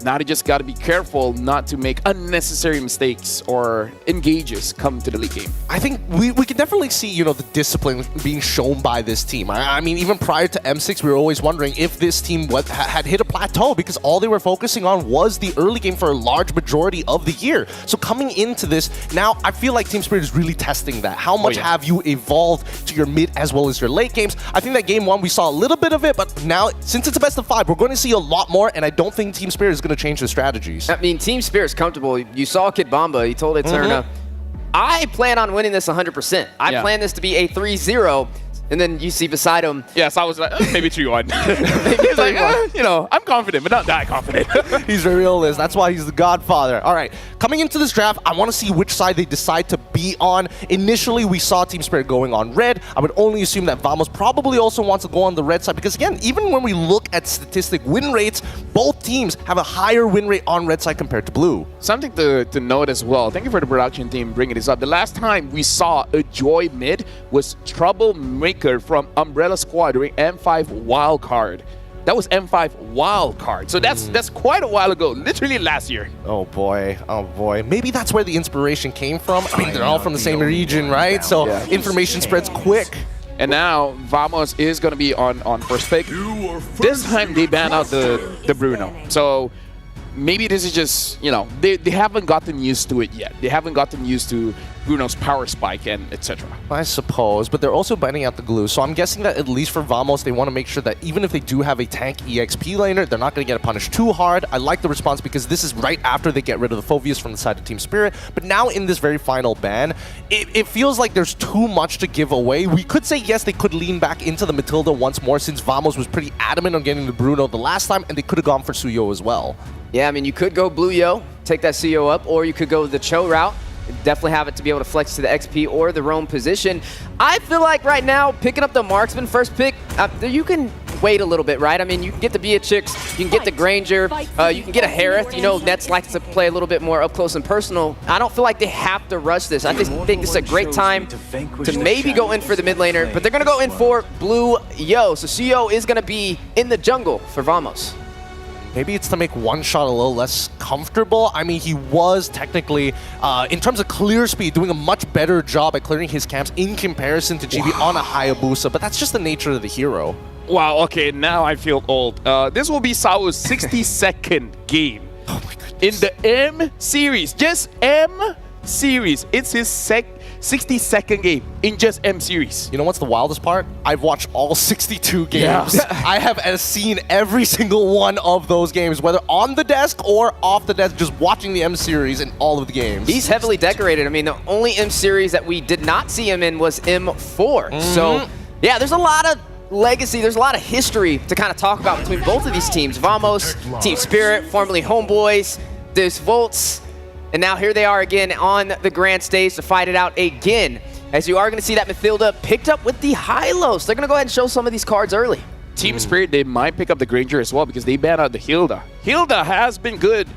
Now they just got to be careful not to make unnecessary mistakes or engages come to the late game. I think we can definitely see, the discipline being shown by this team. I mean, even prior to M6, we were always wondering if this team had hit a plateau because all they were focusing on was the early game for a large majority of the year. So coming into this, now I feel like Team Spirit is really testing that. How much have you evolved to your mid as well as your late games? I think that game 1, we saw a little bit of it, but now, since it's a best of 5, we're going to see a lot more, and I don't think Team Spirit is going to change the strategies. I mean, Team Spirit's comfortable. You saw Kid Bomba. He told Eterna, I plan on winning this 100%. I plan this to be a 3-0. And then you see beside him. Yes, I was like, maybe 3-1. He's like, I'm confident, but not that confident. He's a realist. That's why he's the godfather. All right, coming into this draft, I want to see which side they decide to be on. Initially, we saw Team Spirit going on red. I would only assume that Vamos probably also wants to go on the red side because, again, even when we look at statistic win rates, both teams have a higher win rate on red side compared to blue. Something to note as well. Thank you for the production team bringing this up. The last time we saw a Joy mid was Troublemaker from Umbrella Squad during M5 Wildcard. That was M5 Wildcard. So that's quite a while ago, literally last year. Oh boy. Maybe that's where the inspiration came from. I mean, they're all from the same region, right? So information spreads quick. And now Vamos is going to be on first pick. This time they ban out the Bruno. So maybe this is just, they haven't gotten used to it yet. They haven't gotten used to Bruno's power spike and etc. I suppose, but they're also banning out the glue. So I'm guessing that at least for Vamos, they want to make sure that even if they do have a tank EXP laner, they're not going to get punished too hard. I like the response because this is right after they get rid of the Phobius from the side of Team Spirit. But now in this very final ban, it feels like there's too much to give away. We could say, yes, they could lean back into the Matilda once more since Vamos was pretty adamant on getting the Bruno the last time, and they could have gone for Suyo as well. Yeah, I mean, you could go Blue Yo, take that Suyo up, or you could go the Cho route. Definitely have it to be able to flex to the XP or the roam position. I feel like right now, picking up the Marksman first pick, you can wait a little bit, right? I mean, you can get the Beatrix, you can get the Granger, you can get a Harith. You know, Nets likes to play a little bit more up close and personal. I don't feel like they have to rush this. I just think this is a great time to maybe go in for the mid laner, but they're going to go in for Blue Yo. So CEO is going to be in the jungle for Vamos. Maybe it's to make one shot a little less comfortable. I mean, he was technically, in terms of clear speed, doing a much better job at clearing his camps in comparison to GB on a Hayabusa, but that's just the nature of the hero. Wow, okay, now I feel old. This will be Sao's 62nd game. Oh my goodness. In the M series, just M series. It's his 62nd game in just M series. You know what's the wildest part? I've watched all 62 games. I have seen every single one of those games, whether on the desk or off the desk, just watching the M series in all of the games. He's heavily decorated. I mean, the only M series that we did not see him in was M4. So, yeah, there's a lot of legacy, there's a lot of history to kind of talk about between both of these teams. Vamos, Team Spirit, formerly Homeboys, Deus Volts, and now here they are again on the grand stage to fight it out again. As you are going to see that Mathilda picked up with the Hylos. They're going to go ahead and show some of these cards early. Team Spirit, they might pick up the Granger as well because they banned out the Hilda. Hilda has been good,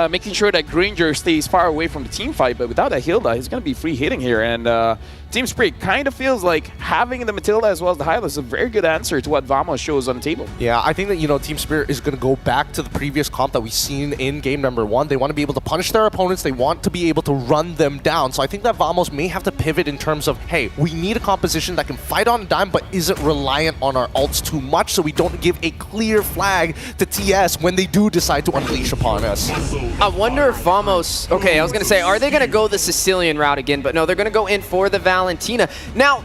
making sure that Granger stays far away from the team fight, but without that Hilda, he's going to be free hitting here. And Team Spirit kind of feels like having the Matilda as well as the Hylos is a very good answer to what Vamos shows on the table. Yeah, I think that, you know, Team Spirit is going to go back to the previous comp that we've seen in game number 1. They want to be able to punish their opponents. They want to be able to run them down. So I think that Vamos may have to pivot in terms of, hey, we need a composition that can fight on a dime but isn't reliant on our ults too much, so we don't give a clear flag to TS when they do decide to unleash upon us. I wonder if Vamos... Okay, I was going to say, are they going to go the Sicilian route again? But no, they're going to go in for the Valentina. Now,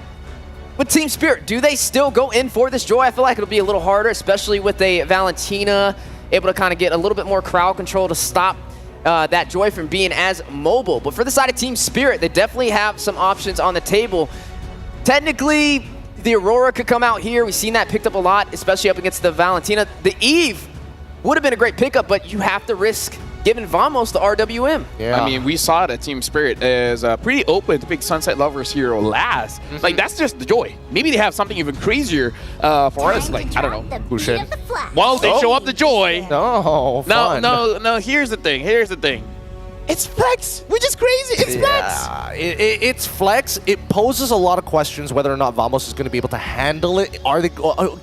with Team Spirit, do they still go in for this Joy? I feel like it'll be a little harder, especially with a Valentina able to kind of get a little bit more crowd control to stop that Joy from being as mobile. But for the side of Team Spirit, they definitely have some options on the table. Technically, the Aurora could come out here. We've seen that picked up a lot, especially up against the Valentina. The Eve would have been a great pickup, but you have to risk giving Vamos the RWM. Yeah. I mean, we saw that Team Spirit is pretty open to pick Sunset Lovers hero last. Like, that's just the Joy. Maybe they have something even crazier for us. Like, I don't know. Who should? Well, they show up the Joy. No, fun. No, here's the thing. It's flex, which is crazy. It's flex. It's flex. It poses a lot of questions whether or not Vamos is going to be able to handle it.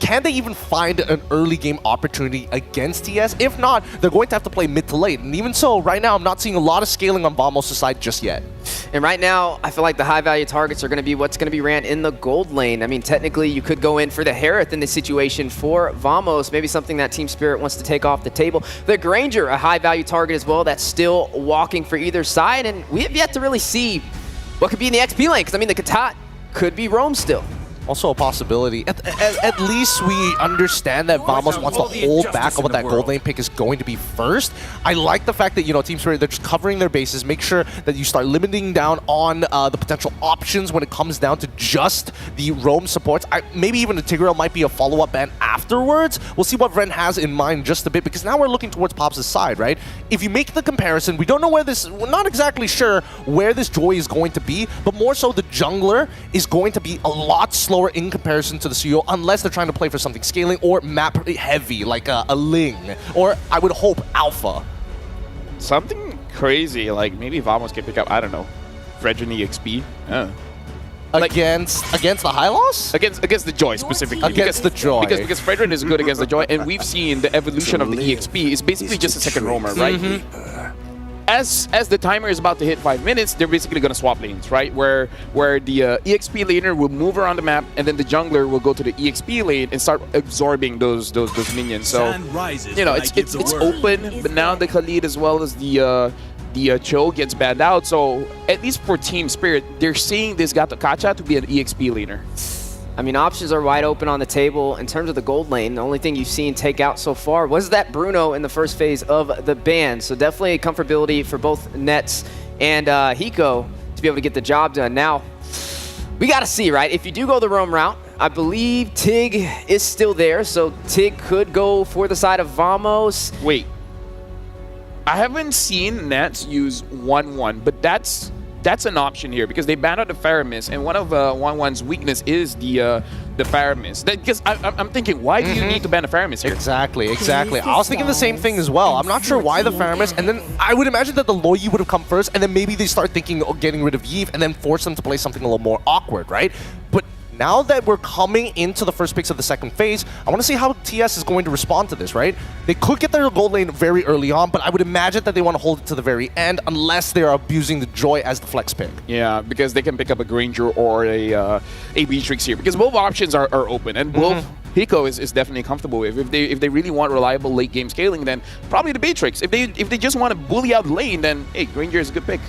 Can they even find an early game opportunity against TS? If not, they're going to have to play mid to late. And even so, right now, I'm not seeing a lot of scaling on Vamos' side just yet. And right now, I feel like the high-value targets are going to be what's going to be ran in the gold lane. I mean, technically, you could go in for the Harith in this situation for Vamos, maybe something that Team Spirit wants to take off the table. The Granger, a high-value target as well, that's still walking for either side, and we have yet to really see what could be in the XP lane, because, I mean, the Katat could be roam still. Also a possibility. At least we understand that Vamos wants to hold back on what that gold lane pick is going to be first. I like the fact that, you know, Team Spirit, they're just covering their bases, make sure that you start limiting down on the potential options when it comes down to just the roam supports. Maybe even the Tigreal might be a follow-up ban afterwards. We'll see what Vren has in mind just a bit, because now we're looking towards Pops' side, right? If you make the comparison, we don't know where this, we're not exactly sure where this Joy is going to be, but more so the jungler is going to be a lot slower in comparison to the CEO, unless they're trying to play for something scaling or map heavy, like a Ling, or I would hope Alpha. Something crazy, like maybe Vamos can pick up, I don't know, Fredrin EXP. Against the Hylos? Against the Joy specifically. Against the Joy. Because Fredrin is good against the Joy, and we've seen the evolution of the EXP is basically just a second roamer, right? As the timer is about to hit 5 minutes, they're basically going to swap lanes, right? Where the EXP laner will move around the map, and then the jungler will go to the EXP lane and start absorbing those minions. So, you know, it's open, but now the Khalid as well as the Cho gets banned out. So, at least for Team Spirit, they're seeing this Gato Kacha to be an EXP laner. I mean, options are wide open on the table. In terms of the gold lane, the only thing you've seen take out so far was that Bruno in the first phase of the ban. So definitely a comfortability for both Nets and Hiko to be able to get the job done. Now, we got to see, right? If you do go the roam route, I believe Tig is still there. So Tig could go for the side of Vamos. Wait. I haven't seen Nets use 1-1, but that's that's an option here because they banned out the Faramis, and one of 1-1's weakness is the Faramis. Because I'm thinking, why do you need to ban the Faramis here? Exactly. I was thinking the same thing as well. I'm not sure why the Faramis, and then I would imagine that the Loi would have come first, and then maybe they start thinking of getting rid of Yves, and then force them to play something a little more awkward, right? But now that we're coming into the first picks of the second phase, I want to see how TS is going to respond to this, right? They could get their gold lane very early on, but I would imagine that they want to hold it to the very end unless they are abusing the Joy as the flex pick. Yeah, because they can pick up a Granger or a Beatrix here, because both options are open, and both Hiko is definitely comfortable with. If they really want reliable late game scaling, then probably the Beatrix. If they just want to bully out lane, then hey, Granger is a good pick.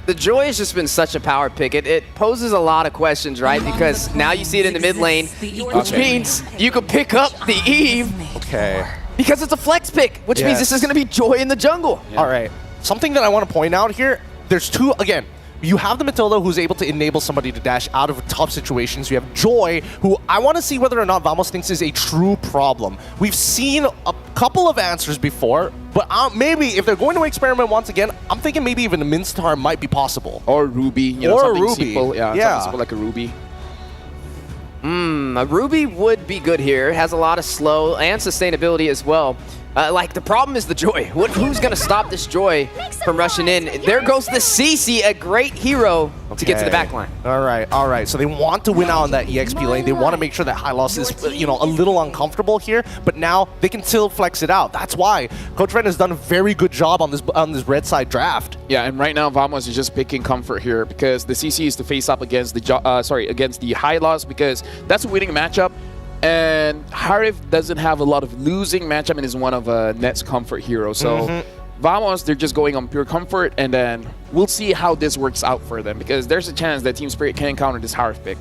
The Joy has just been such a power pick. It poses a lot of questions, right? Because now you see it in the mid lane, which means you could pick up the Eve. Okay. Because it's a flex pick, which means this is going to be Joy in the jungle. Yeah. All right. Something that I want to point out here, there's two, again, you have the Matilda who's able to enable somebody to dash out of tough situations. You have Joy, who I want to see whether or not Vamos thinks is a true problem. We've seen a couple of answers before, but maybe if they're going to experiment once again, I'm thinking maybe even a Minstar might be possible. Or Ruby, you know, or something Ruby. simple. Yeah, something simple like a Ruby. A Ruby would be good here. It has a lot of slow and sustainability as well. Like, the problem is the Joy. Who's going to stop this Joy from rushing in? There goes the CC, a great hero to get to the backline. All right. So they want to win out on that EXP lane. They want to make sure that High Loss is, a little uncomfortable here, but now they can still flex it out. That's why Coach Ren has done a very good job on this red side draft. Yeah, and right now Vamos is just picking comfort here because the CC is to face up against the High Loss, because that's a winning matchup. And Harif doesn't have a lot of losing matchup and is one of Net's comfort heroes. So Vamos, they're just going on pure comfort, and then we'll see how this works out for them, because there's a chance that Team Spirit can counter this Harif pick.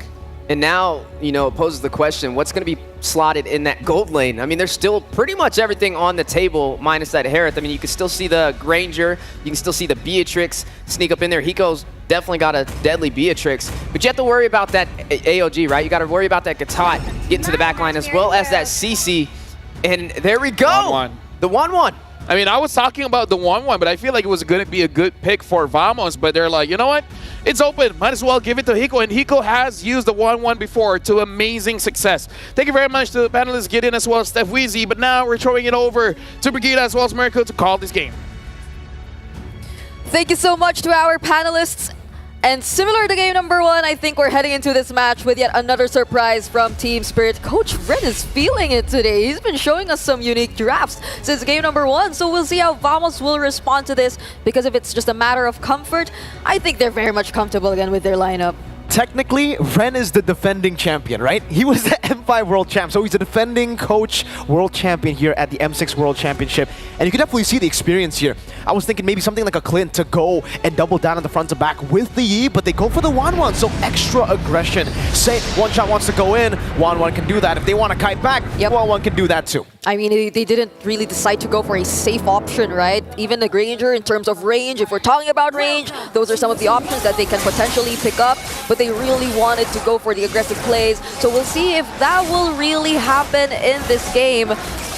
And now, it poses the question, what's going to be slotted in that gold lane? I mean, there's still pretty much everything on the table minus that Harith. I mean, you can still see the Granger, you can still see the Beatrix sneak up in there. Hiko's definitely got a deadly Beatrix, but you have to worry about that AOG, right? You got to worry about that Gatot getting to the backline as well as that CC. And there we go. 1-1. The 1-1. I mean, I was talking about the 1-1, but I feel like it was going to be a good pick for Vamos, but they're like, you know what? It's open. Might as well give it to Hiko, and Hiko has used the 1-1 before to amazing success. Thank you very much to the panelists, Gideon as well as Steph Weezy, but now we're throwing it over to Brigida as well as Miracle to call this game. Thank you so much to our panelists. And similar to game number 1, I think we're heading into this match with yet another surprise from Team Spirit. Coach Ren is feeling it today. He's been showing us some unique drafts since game number 1. So we'll see how Vamos will respond to this, because if it's just a matter of comfort, I think they're very much comfortable again with their lineup. Technically, Ren is the defending champion, right? He was the M5 World Champ, so he's a defending coach World Champion here at the M6 World Championship. And you can definitely see the experience here. I was thinking maybe something like a Clint to go and double down on the front to back with the Yi, but they go for the 1-1, so extra aggression. Say One Shot wants to go in, 1-1 can do that. If they want to kite back, 1-1 can do that too. I mean, they didn't really decide to go for a safe option, right? Even the Granger, in terms of range, if we're talking about range, those are some of the options that they can potentially pick up, but they really wanted to go for the aggressive plays. So we'll see if that will really happen in this game,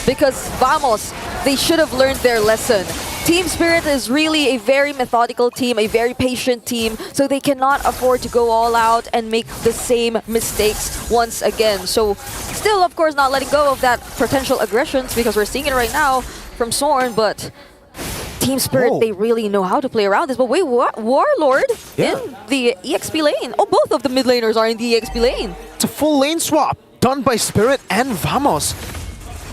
because Vamos, they should have learned their lesson. Team Spirit is really a very methodical team, a very patient team, so they cannot afford to go all out and make the same mistakes once again. So still, of course, not letting go of that potential aggressions, because we're seeing it right now from Sorn, but Team Spirit, they really know how to play around this. But wait, what? Warlord in the EXP lane? Oh, both of the mid laners are in the EXP lane. It's a full lane swap done by Spirit and Vamos.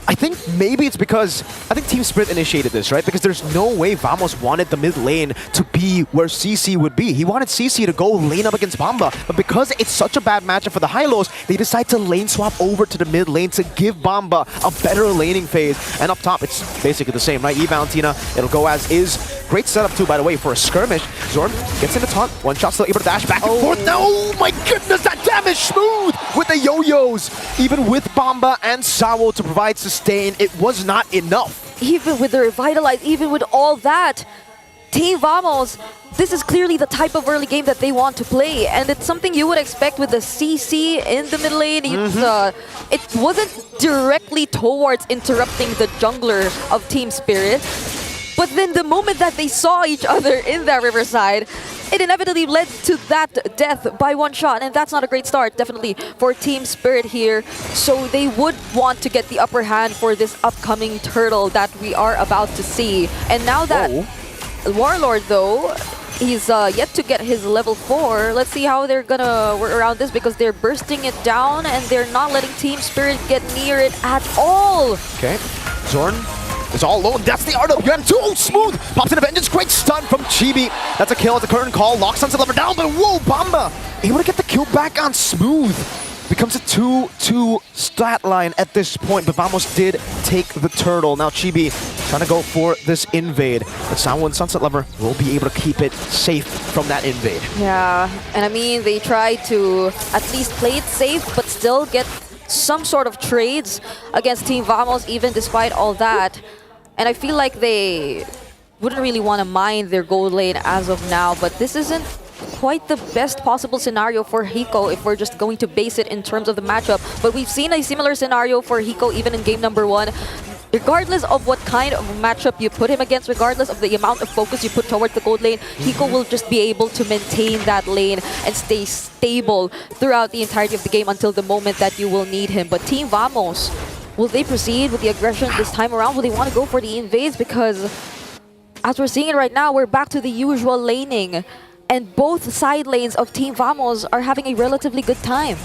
I think maybe it's because I think Team Spirit initiated this, right? Because there's no way Vamos wanted the mid lane to be where CC would be. He wanted CC to go lane up against Bamba, but because it's such a bad matchup for the Hylos, they decide to lane swap over to the mid lane to give Bamba a better laning phase. And up top, it's basically the same, right? Valentina, it'll go as is. Great setup too, by the way, for a skirmish. Zorn gets in the taunt. One shot still able to dash back and forth. Oh my goodness, that damage smooth with the yo-yos. Even with Bamba and Sawo to provide sustain, it was not enough. Even with the Revitalize, even with all that, Team Vamos, this is clearly the type of early game that they want to play, and it's something you would expect with the CC in the mid lane. It wasn't directly towards interrupting the jungler of Team Spirit, But then the moment that they saw each other in that Riverside, it inevitably led to that death by one shot, and that's not a great start, definitely, for Team Spirit here. So they would want to get the upper hand for this upcoming turtle that we are about to see. And now that Warlord, though, he's yet to get his level 4. Let's see how they're gonna work around this, because they're bursting it down and they're not letting Team Spirit get near it at all. Okay, Zorn is all alone. That's the art of UM2. Oh, smooth. Pops in a vengeance. Great stun from Chibi. That's a kill at the current call. Locks Sunset Lover down, but whoa, Bamba able to get the kill back on Smooth. Becomes a 2-2 stat line at this point, but Vamos did take the turtle. Now Chibi trying to go for this invade, but Sawo and Sunset Lover will be able to keep it safe from that invade. Yeah, and I mean, they try to at least play it safe, but still get some sort of trades against Team Vamos, even despite all that. And I feel like they wouldn't really want to mine their gold lane as of now, but this isn't quite the best possible scenario for Hiko if we're just going to base it in terms of the matchup. But we've seen a similar scenario for Hiko even in game number 1. Regardless of what kind of matchup you put him against, regardless of the amount of focus you put towards the gold lane, Hiko will just be able to maintain that lane and stay stable throughout the entirety of the game until the moment that you will need him. But Team Vamos, will they proceed with the aggression this time around? Will they want to go for the invades? Because as we're seeing it right now, we're back to the usual laning. And both side lanes of Team Vamos are having a relatively good time.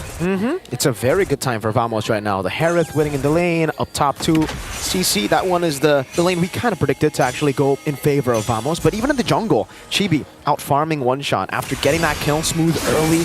It's a very good time for Vamos right now. The Harith winning in the lane, up top 2 CC. That one is the lane we kind of predicted to actually go in favor of Vamos. But even in the jungle, Chibi out farming one shot after getting that kill Smooth early.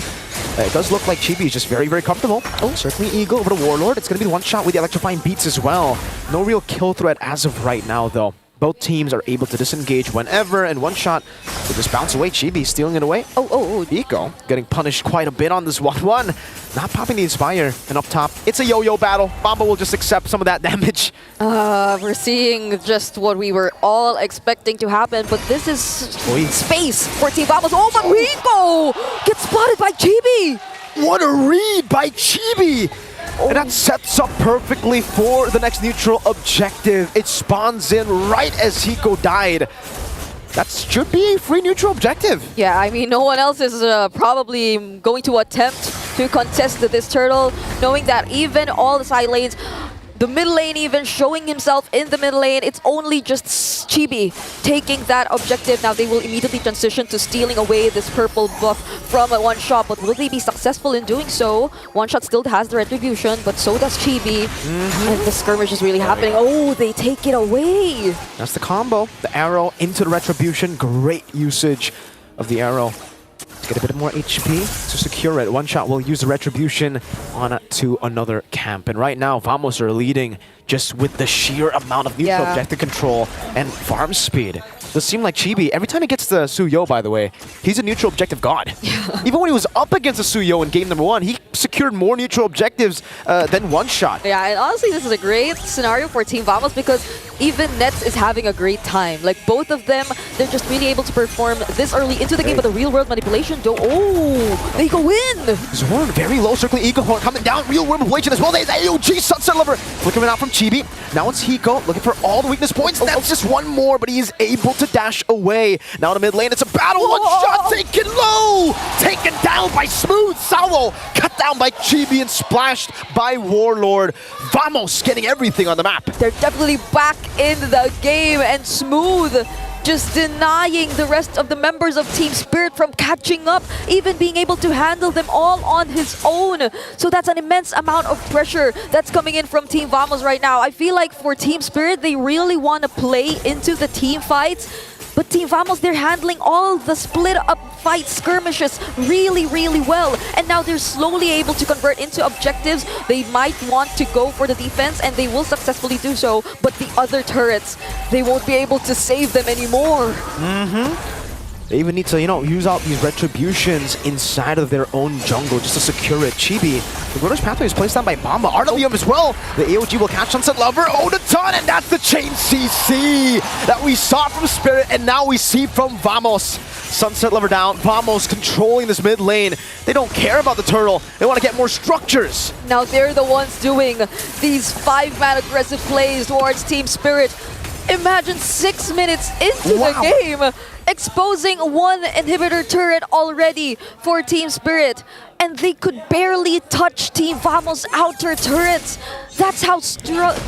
It does look like Chibi is just very, very comfortable. Oh, certainly Eagle over to Warlord. It's going to be one shot with the electrifying beats as well. No real kill threat as of right now, though. Both teams are able to disengage whenever, and one shot will just bounce away. Chibi stealing it away. Oh, Eco getting punished quite a bit on this 1-1. Not popping the Inspire, and up top, it's a yo-yo battle. Bamba will just accept some of that damage. We're seeing just what we were all expecting to happen, but this is space for Team Vamos. Oh, but Rico gets spotted by Chibi! What a read by Chibi! And that sets up perfectly for the next neutral objective. It spawns in right as Hiko died. That should be a free neutral objective. Yeah, I mean, no one else is probably going to attempt to contest this turtle, knowing that even all the side lanes, the mid lane even showing himself in the mid lane, it's only just Chibi taking that objective. Now they will immediately transition to stealing away this purple buff from a one shot, but will they be successful in doing so? One shot still has the retribution, but so does Chibi. And the skirmish is really happening. Oh, they take it away. That's the combo. The arrow into the retribution. Great usage of the arrow. Get a bit more HP to secure it. One shot will use the retribution on to another camp. And right now, Vamos are leading just with the sheer amount of neutral objective control and farm speed. Does seem like Chibi, every time he gets the Suyo, by the way, he's a neutral objective god. Even when he was up against the Suyo in game number 1, he secured more neutral objectives than one shot. Yeah, and honestly, this is a great scenario for Team Vamos because even Nets is having a great time. Like, both of them, they're just really able to perform this early into the game, but the real-world manipulation, though, oh, they go in! Zorn, very low, circling Eagle Horn coming down, real-world manipulation as well. There's AOG, Sunset Lover, flickering out from Chibi. Now it's Hiko, looking for all the weakness points. That's just one more, but he is able to dash away. Now in the mid lane, it's a battle, one shot, taken low! Taken down by Smooth, Sawo, cut down by Chibi and splashed by Warlord. Vamos getting everything on the map. They're definitely back in the game, and Smooth just denying the rest of the members of Team Spirit from catching up, even being able to handle them all on his own. So that's an immense amount of pressure that's coming in from Team Vamos right now. I feel like for Team Spirit, they really want to play into the team fights, but Team Vamos, they're handling all the split-up fight skirmishes really, really well. And now they're slowly able to convert into objectives. They might want to go for the defense, and they will successfully do so. But the other turrets, they won't be able to save them anymore. They even need to, use out these retributions inside of their own jungle just to secure it. Chibi, the British pathway is placed down by Bamba. RWM as well. The AOG will catch Sunset Lover. Oh, the ton, and that's the chain CC that we saw from Spirit, and now we see from Vamos. Sunset Lover down. Vamos controlling this mid lane. They don't care about the turtle. They want to get more structures. Now they're the ones doing these 5-man aggressive plays towards Team Spirit. Imagine 6 minutes into the game, exposing one inhibitor turret already for Team Spirit, and they could barely touch Team Vamos' outer turrets. That's how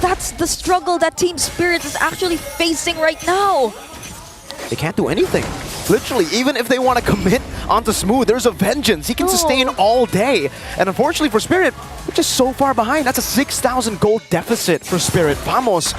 that's the struggle that Team Spirit is actually facing right now. They can't do anything. Literally, even if they want to commit onto Smooth, there's a vengeance. He can sustain all day. And unfortunately for Spirit, we're just so far behind. That's a 6,000 gold deficit for Spirit. Vamos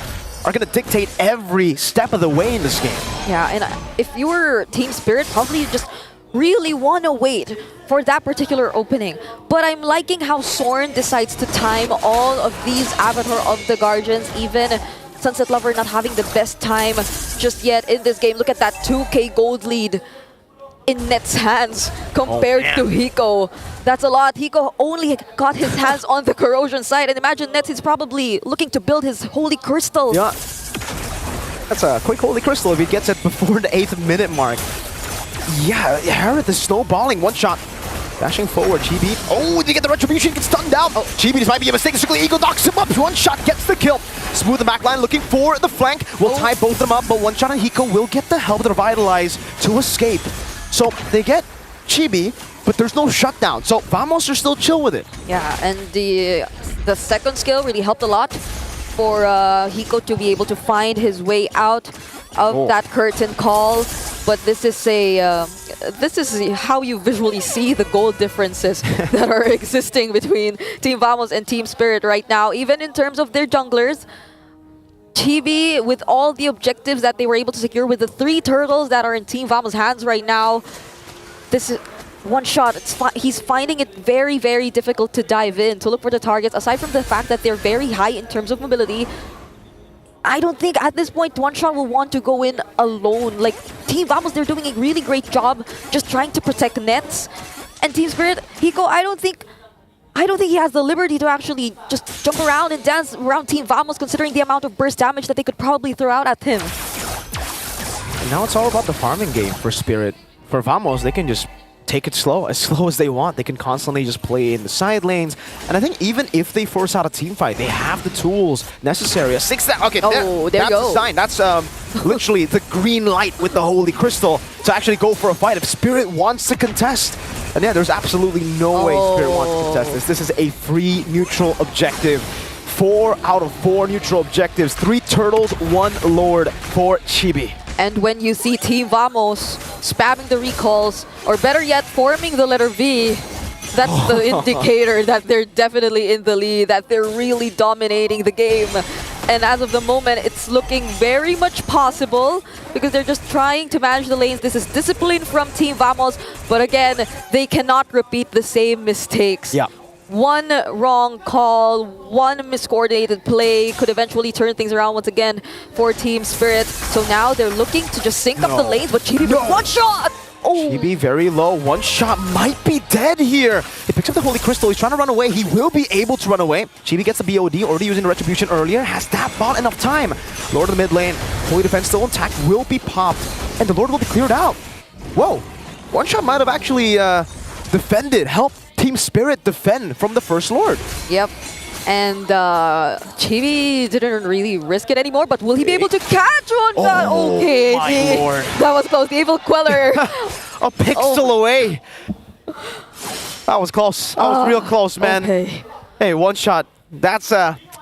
are going to dictate every step of the way in this game. Yeah, and if you were Team Spirit, probably just really want to wait for that particular opening. But I'm liking how Sorn decides to time all of these Avatar of the Guardians, even Sunset Lover not having the best time just yet in this game. Look at that 2k gold lead in Net's hands compared to Hiko. That's a lot. Hiko only got his hands on the corrosion side, and imagine Net is probably looking to build his Holy Crystal. Yeah, that's a quick Holy Crystal if he gets it before the 8th minute mark. Yeah, Harith is snowballing. One shot. Dashing forward, Chibi. Oh, they get the retribution, gets stunned down. Oh, Chibi, this might be a mistake. Strictly Eagle knocks him up. One shot gets the kill. Smooth the backline, looking for the flank. Will tie both of them up, but one shot on Hiko will get the help to revitalize to escape. So they get Chibi, but there's no shutdown. So Vamos are still chill with it. Yeah, and the second skill really helped a lot for Hiko to be able to find his way out of that curtain call. But this is how you visually see the goal differences that are existing between Team Vamos and Team Spirit right now. Even in terms of their junglers, Chibi, with all the objectives that they were able to secure with the 3 turtles that are in Team Vamos' hands right now, this is one shot. He's finding it very, very difficult to dive in, to look for the targets. Aside from the fact that they're very high in terms of mobility, I don't think at this point One Shot will want to go in alone. Like, Team Vamos, they're doing a really great job just trying to protect nets. And Team Spirit, Hiko, I don't think he has the liberty to actually just jump around and dance around Team Vamos, considering the amount of burst damage that they could probably throw out at him. And now it's all about the farming game for Spirit. For Vamos, they can just take it slow as they want. They can constantly just play in the side lanes. And I think even if they force out a team fight, they have the tools necessary. A 6 that okay, that's a sign. That's literally the green light with the Holy Crystal to actually go for a fight if Spirit wants to contest. And yeah, there's absolutely no way Spirit wants to contest this. This is a free neutral objective. 4 out of 4 neutral objectives. 3 turtles, 1 lord for Chibi. And when you see Team Vamos spamming the recalls, or better yet, forming the letter V, that's the indicator that they're definitely in the lead, that they're really dominating the game. And as of the moment, it's looking very much possible because they're just trying to manage the lanes. This is discipline from Team Vamos, but again, they cannot repeat the same mistakes. Yeah. One wrong call, one miscoordinated play could eventually turn things around once again for Team Spirit. So now they're looking to just sync up the lanes, but Chibi with one shot! Oh. Chibi very low. One shot might be dead here. He picks up the Holy Crystal. He's trying to run away. He will be able to run away. Chibi gets the BOD, already using the Retribution earlier. Has that bought enough time? Lord of the mid lane. Holy Defense still intact. Will be popped. And the Lord will be cleared out. Whoa. One shot might have actually defended, helped Team Spirit defend from the first Lord. Yep. And Chibi didn't really risk it anymore, but will he be able to catch one shot? Okay, my lord. That was close. The Evil Queller. A pixel away. That was close. That was real close, man. Okay. Hey, one shot. That's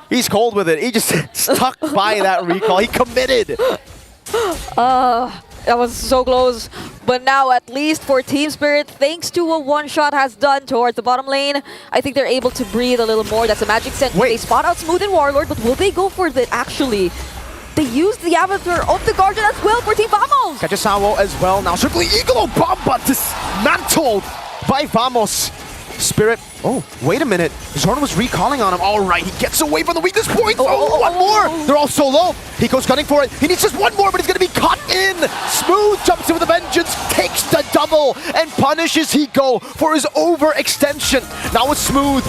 he's cold with it. He just stuck by that recall. He committed. That was so close. But now, at least for Team Spirit, thanks to what One Shot has done towards the bottom lane, I think they're able to breathe a little more. That's a magic scent. They spot out Smooth and Warlord, but will they go for it actually? They used the Avatar of the Guardian as well for Team Vamos. Catches Sawo as well. Now circling Eagle Bomba dismantled by Vamos. Spirit. Oh, wait a minute. Zorn was recalling on him. All right, he gets away from the weakness point. One more. They're all so low. Hiko's gunning for it. He needs just one more, but he's going to be caught in. Smooth jumps in with a vengeance, takes the double, and punishes Hiko for his overextension. Now it's Smooth.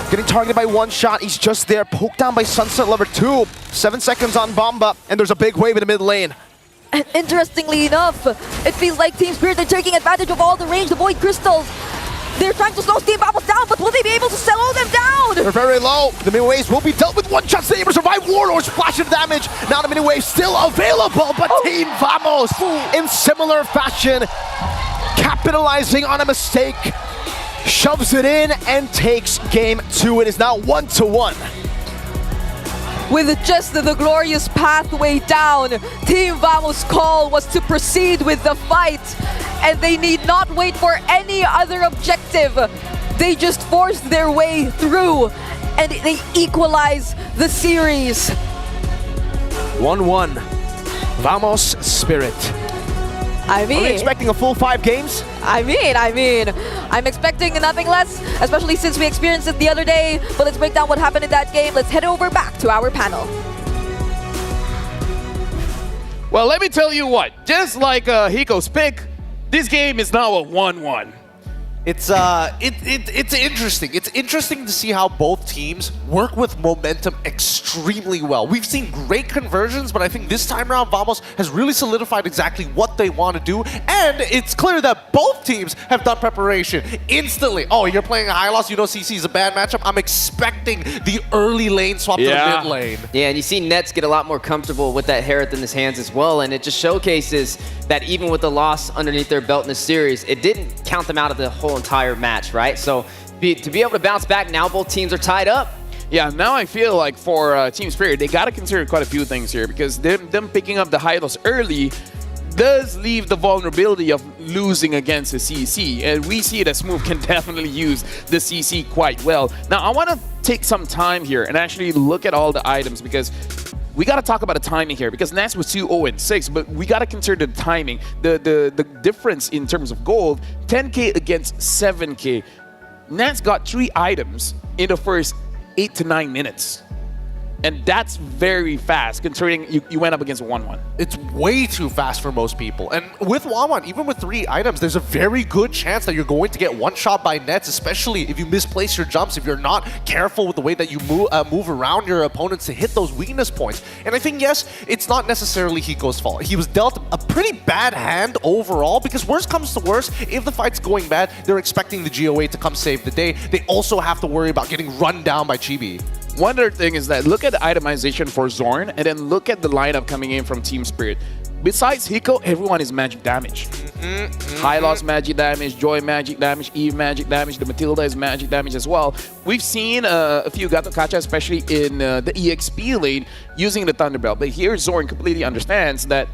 Getting targeted by One Shot. He's just there. Poked down by Sunset Lover 2. 7 seconds on Bomba, and there's a big wave in the mid lane. And interestingly enough, it feels like Team Spirit are taking advantage of all the range, the Void Crystals. They're trying to slow Team Vamos down, but will they be able to slow them down? They're very low. The mini waves will be dealt with. One shot, able to survive. Warlord splash of damage. Now the mini wave still available, but Team Vamos in similar fashion, capitalizing on a mistake, shoves it in and takes game 2. It is now 1-1. With just the glorious pathway down, Team Vamos' call was to proceed with the fight, and they need not wait for any other objective. They just forced their way through, and they equalize the series. 1-1. Vamos Spirit. I mean, are we expecting a full 5 games? I'm expecting nothing less, especially since we experienced it the other day. But let's break down what happened in that game. Let's head over back to our panel. Well, let me tell you what, just like Hiko's pick, this game is now a 1-1. It's interesting. It's interesting to see how both teams work with momentum extremely well. We've seen great conversions, but I think this time around Vamos has really solidified exactly what they want to do, and it's clear that both teams have done preparation instantly. Oh, you're playing a high loss, you know CC is a bad matchup. I'm expecting the early lane swap to the mid lane. Yeah, and you see Nets get a lot more comfortable with that Hereth in his hands as well, and it just showcases that even with the loss underneath their belt in this series, it didn't count them out of the whole entire match, right? So to be able to bounce back, now both teams are tied up. Yeah, now I feel like for Team Spirit, they got to consider quite a few things here, because them picking up the high loss early does leave the vulnerability of losing against the CC, and we see that Smooth can definitely use the CC quite well. Now, I want to take some time here and actually look at all the items, because we got to talk about the timing here, because Nats was 2-0-6, but we got to consider the timing. The difference in terms of gold, 10K against 7K. Nats got 3 items in the first 8 to 9 minutes. And that's very fast, considering you went up against 1-1. It's way too fast for most people. And with 1-1, even with 3 items, there's a very good chance that you're going to get one-shot by Nets, especially if you misplace your jumps, if you're not careful with the way that you move around your opponents to hit those weakness points. And I think, yes, it's not necessarily Hiko's fault. He was dealt a pretty bad hand overall, because worst comes to worst, if the fight's going bad, they're expecting the GOA to come save the day. They also have to worry about getting run down by Chibi. One other thing is that look at the itemization for Zorn, and then look at the lineup coming in from Team Spirit. Besides Hiko, everyone is magic damage. High loss magic damage, Joy magic damage, Eve magic damage, the Matilda is magic damage as well. We've seen a few Gato Kacha, especially in the EXP lane, using the Thunderbelt. But here Zorn completely understands that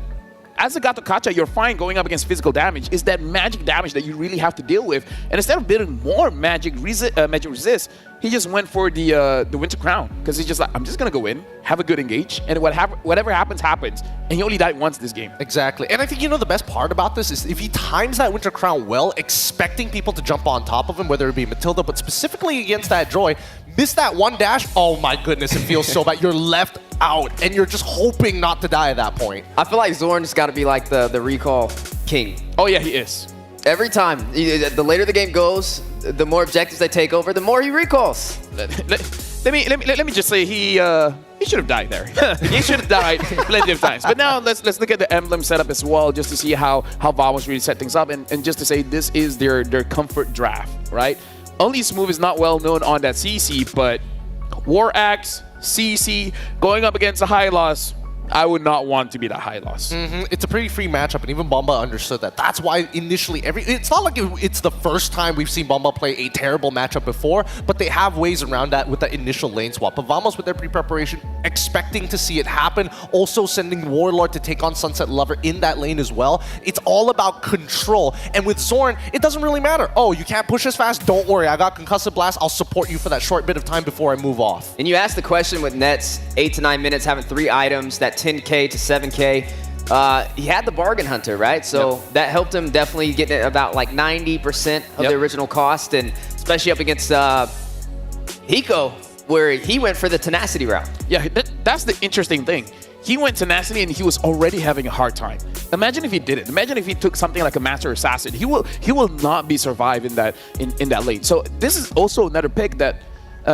as a Gato Kacha, you're fine going up against physical damage. It's that magic damage that you really have to deal with. And instead of building more magic resist, he just went for the Winter Crown, because he's just like, I'm just gonna go in, have a good engage, and whatever happens, happens. And he only died once this game. Exactly. And I think, the best part about this is if he times that Winter Crown well, expecting people to jump on top of him, whether it be Matilda, but specifically against that Joy, miss that one dash, oh my goodness, it feels so bad. You're left out, and you're just hoping not to die at that point. I feel like Zorn's got to be like the recall king. Oh yeah, he is. Every time, the later the game goes, the more objectives they take over, the more he recalls. Let me just say he should have died there. He should have died plenty of times. But now let's look at the emblem setup as well, just to see how Vamos really set things up, and just to say this is their comfort draft, right? Only Smooth is not well known on that CC, but War Axe, CC, going up against a high loss, I would not want to be that high loss. It's a pretty free matchup, and even Bomba understood that. That's why initially it's not like it's the first time we've seen Bomba play a terrible matchup before, but they have ways around that with that initial lane swap. But Vamos with their pre-preparation, expecting to see it happen, also sending Warlord to take on Sunset Lover in that lane as well. It's all about control. And with Zorn, it doesn't really matter. Oh, you can't push as fast? Don't worry, I got Concussive Blast. I'll support you for that short bit of time before I move off. And you asked the question with Nets, 8 to 9 minutes, having 3 items, that 10K to 7K. He had the Bargain Hunter, right? So that helped him definitely get about like 90% of the original cost, and especially up against Hiko, where he went for the Tenacity route. Yeah, that's the interesting thing. He went Tenacity and he was already having a hard time. Imagine if he did it. Imagine if he took something like a Master Assassin. He will not be survived in that lane. So this is also another pick that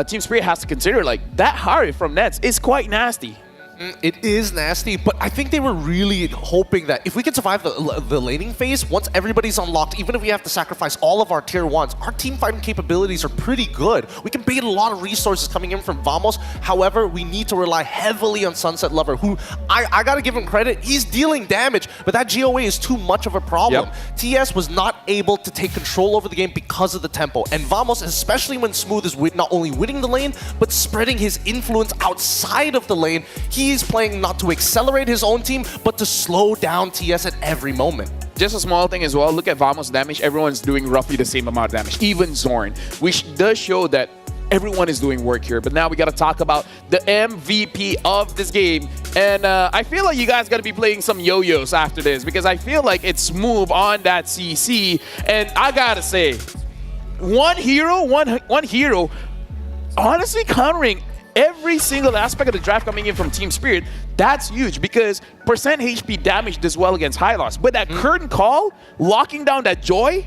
Team Spirit has to consider. Like, that Hari from Nets is quite nasty. It is nasty, but I think they were really hoping that if we can survive the laning phase, once everybody's unlocked, even if we have to sacrifice all of our tier 1s, our team fighting capabilities are pretty good. We can bait a lot of resources coming in from Vamos. However, we need to rely heavily on Sunset Lover, who I gotta give him credit. He's dealing damage, but that GOA is too much of a problem. TS was not able to take control over the game because of the tempo. And Vamos, especially when Smooth is not only winning the lane, but spreading his influence outside of the lane, he's playing not to accelerate his own team, but to slow down TS at every moment. Just a small thing as well, look at Vamos damage. Everyone's doing roughly the same amount of damage, even Zorn, which does show that everyone is doing work here. But now we got to talk about the MVP of this game. And I feel like you guys got to be playing some yo-yos after this, because I feel like it's Smooth on that CC. And I got to say, one hero, honestly countering every single aspect of the draft coming in from Team Spirit. That's huge, because percent HP damage does well against high loss. But that curtain call, locking down that Joy,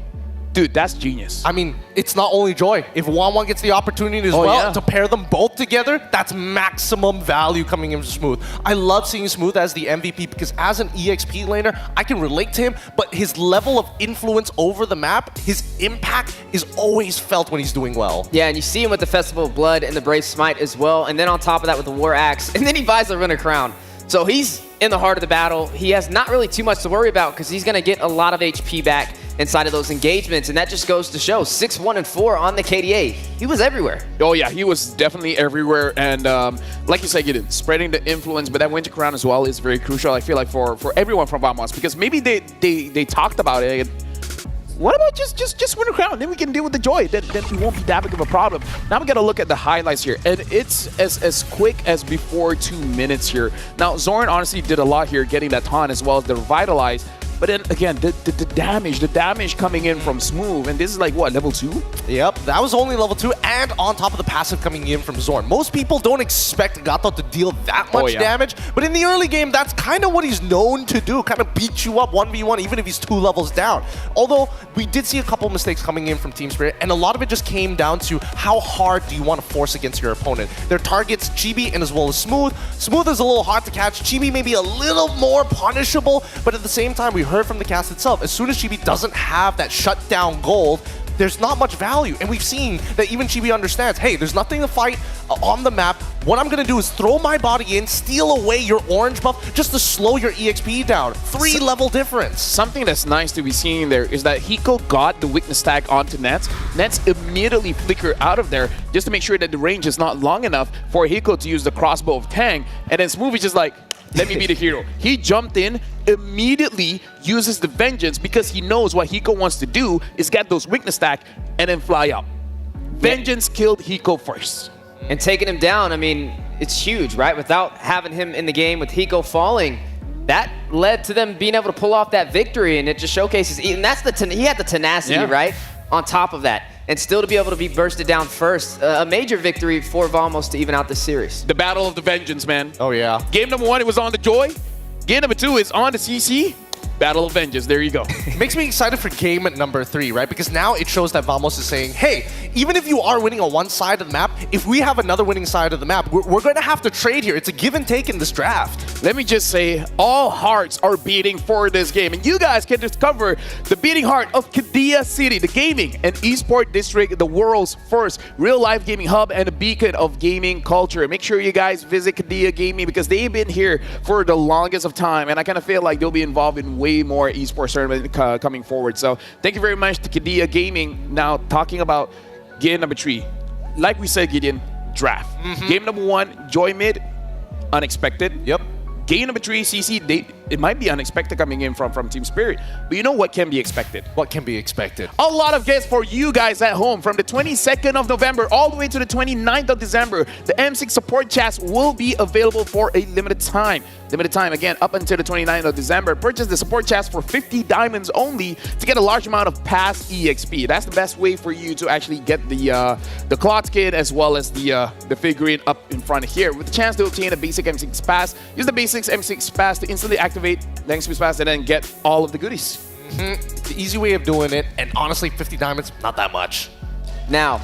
dude, that's genius. I mean, it's not only Joy. If 1-1 gets the opportunity as well to pair them both together, that's maximum value coming in from Smooth. I love seeing Smooth as the MVP, because as an EXP laner, I can relate to him, but his level of influence over the map, his impact is always felt when he's doing well. Yeah, and you see him with the Festival of Blood and the Brave Smite as well, and then on top of that with the War Axe, and then he buys the Runner Crown. So he's in the heart of the battle. He has not really too much to worry about, because he's going to get a lot of HP back inside of those engagements, and that just goes to show 6-1-4 on the KDA. He was everywhere. Oh yeah, he was definitely everywhere, and like you said, Gideon, spreading the influence, but that Winter Crown as well is very crucial, I feel like, for everyone from Vamos, because maybe they talked about it. What about just Winter Crown? Then we can deal with the Joy. Then it won't be that big of a problem. Now we got to look at the highlights here, and it's as quick as before 2 minutes here. Now Zorn honestly did a lot here, getting that taunt as well as the Revitalize. But then again, the damage coming in from Smooth, and this is like what, level 2? Yep, that was only level 2, and on top of the passive coming in from Zorn. Most people don't expect Gato to deal that much damage, but in the early game, that's kind of what he's known to do, kind of beat you up 1v1, even if he's 2 levels down. Although, we did see a couple mistakes coming in from Team Spirit, and a lot of it just came down to how hard do you want to force against your opponent. Their targets, Chibi and as well as Smooth. Smooth is a little hard to catch, Chibi may be a little more punishable, but at the same time, we heard from the cast itself, as soon as Chibi doesn't have that shutdown gold, there's not much value. And we've seen that even Chibi understands, hey, there's nothing to fight on the map. What I'm going to do is throw my body in, steal away your orange buff just to slow your EXP down. 3 level difference. Something that's nice to be seeing there is that Hiko got the weakness tag onto Nets. Nets immediately flicker out of there just to make sure that the range is not long enough for Hiko to use the crossbow of Tang. And then Smooth is just like, let me be the hero. He jumped in, immediately uses the Vengeance, because he knows what Hiko wants to do is get those weakness stack and then fly up. Vengeance killed Hiko first. And taking him down, I mean, it's huge, right? Without having him in the game, with Hiko falling, that led to them being able to pull off that victory, and it just showcases, and that's he had the tenacity, right? On top of that. And still to be able to be bursted down first. A major victory for Vamos to even out this series. The Battle of the Vengeance, man. Oh, yeah. Game number 1, it was on the Joy. Game number 2 is on the CC. Battle of Vengeance, there you go. Makes me excited for game number 3, right? Because now it shows that Vamos is saying, hey, even if you are winning on one side of the map, if we have another winning side of the map, we're going to have to trade here. It's a give and take in this draft. Let me just say, all hearts are beating for this game. And you guys can discover the beating heart of Qiddiya City, the gaming and esport district, the world's first real-life gaming hub and a beacon of gaming culture. Make sure you guys visit Qiddiya Gaming, because they've been here for the longest of time. And I kind of feel like they'll be involved in way more esports tournament coming forward. So thank you very much to Qiddiya Gaming. Now talking about game number 3, like we said, Gideon, draft. Game number 1, Joy mid, unexpected. Yep. Game number 3, CC, it might be unexpected coming in from Team Spirit. But you know what can be expected? What can be expected? A lot of guests for you guys at home. From the 22nd of November all the way to the 29th of December, the M6 support chats will be available for a limited time. Limited time, again, up until the 29th of December. Purchase the support chats for 50 diamonds only to get a large amount of past EXP. That's the best way for you to actually get the cloth kit as well as the figurine up in front of here. With the chance to obtain a basic M6 pass, use the basic M6 pass to instantly activate the M6 pass and then get all of the goodies. The easy way of doing it, and honestly, 50 diamonds, not that much. Now,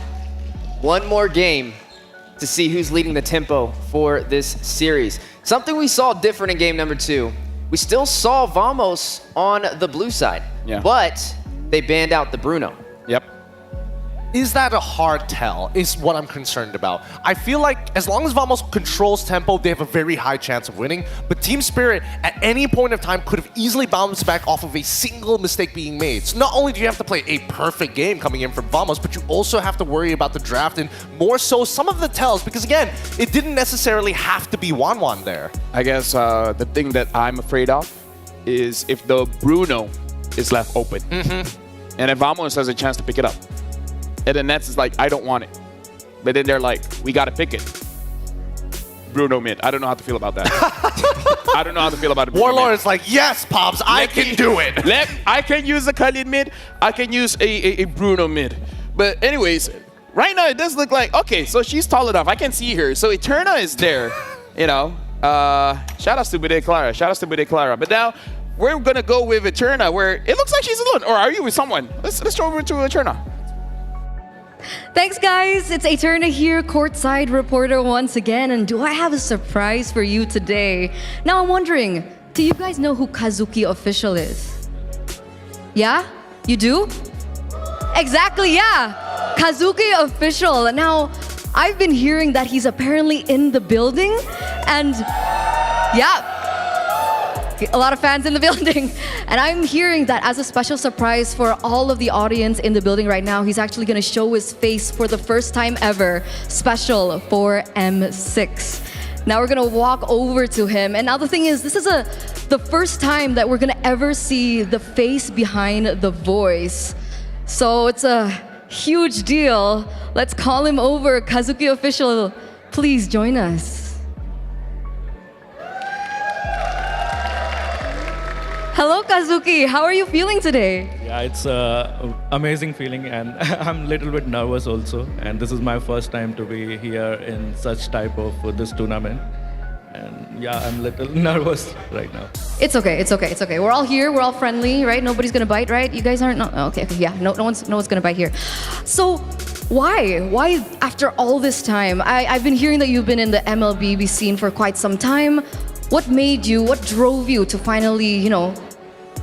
one more game to see who's leading the tempo for this series. Something we saw different in game number 2. We still saw Vamos on the blue side, but they banned out the Bruno. Yep. Is that a hard tell is what I'm concerned about. I feel like as long as Vamos controls tempo, they have a very high chance of winning. But Team Spirit, at any point of time, could have easily bounced back off of a single mistake being made. So not only do you have to play a perfect game coming in from Vamos, but you also have to worry about the draft and more so some of the tells. Because again, it didn't necessarily have to be 1-1 there. I guess the thing that I'm afraid of is if the Bruno is left open. And if Vamos has a chance to pick it up. And then Nets is like, I don't want it. But then they're like, we got to pick it. Bruno mid. I don't know how to feel about that. I don't know how to feel about it. Warlord is like, yes, Pops, I can do it. I can use a Khalid mid. I can use a Bruno mid. But anyways, right now it does look like, okay, so she's tall enough. I can see her. So Eterna is there, you know. Shout out to Bude Clara. Shout out to Bude Clara. But now we're going to go with Eterna where it looks like she's alone. Or are you with someone? Let's throw over to Eterna. Thanks, guys. It's Eterna here, courtside reporter once again. And do I have a surprise for you today? Now, I'm wondering, do you guys know who Kazuki Official is? Yeah? You do? Exactly, yeah. Kazuki Official. Now, I've been hearing that he's apparently in the building. And yeah, a lot of fans in the building. And I'm hearing that as a special surprise for all of the audience in the building right now, he's actually going to show his face for the first time ever, special for M6. Now we're going to walk over to him. And now the thing is, this is the first time that we're going to ever see the face behind the voice. So it's a huge deal. Let's call him over. Kazuki Official, please join us. Hello, Kazuki. How are you feeling today? Yeah, it's amazing feeling, and I'm a little bit nervous also. And this is my first time to be here in such type of this tournament. And yeah, I'm a little nervous right now. It's okay. It's okay. It's okay. We're all here. We're all friendly, right? Nobody's gonna bite, right? You guys aren't. No. Okay. Yeah. No one's gonna bite here. So, why? Why after all this time? I've been hearing that you've been in the MLBB scene for quite some time. What made you? What drove you to finally,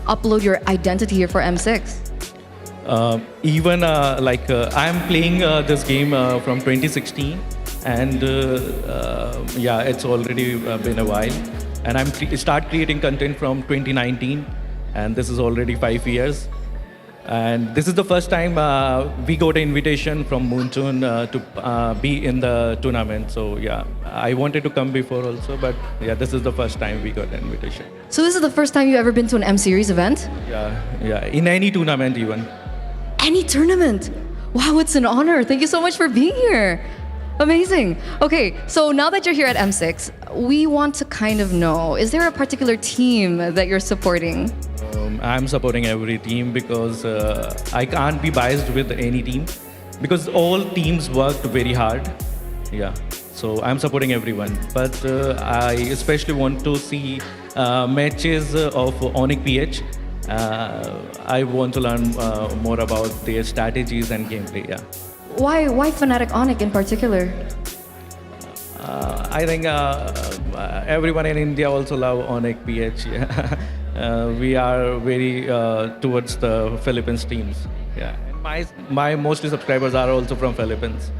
upload your identity here for M6? I'm playing this game from 2016, and yeah, it's already been a while. And I'm start creating content from 2019, and this is already 5 years. And this is the first time we got an invitation from Moontoon to be in the tournament. So yeah, I wanted to come before also, but yeah, this is the first time we got an invitation. So this is the first time you've ever been to an M Series event? Yeah, in any tournament even. Any tournament? Wow, it's an honor. Thank you so much for being here. Amazing. Okay, so now that you're here at M6, we want to kind of know, is there a particular team that you're supporting? I'm supporting every team because I can't be biased with any team because all teams worked very hard. Yeah, so I'm supporting everyone. But I especially want to see matches of Onyx PH. I want to learn more about their strategies and gameplay. Yeah. Why Fnatic Onyx in particular? I think everyone in India also love Onyx PH. Yeah. We are very towards the Philippines teams. Yeah, and my mostly subscribers are also from Philippines.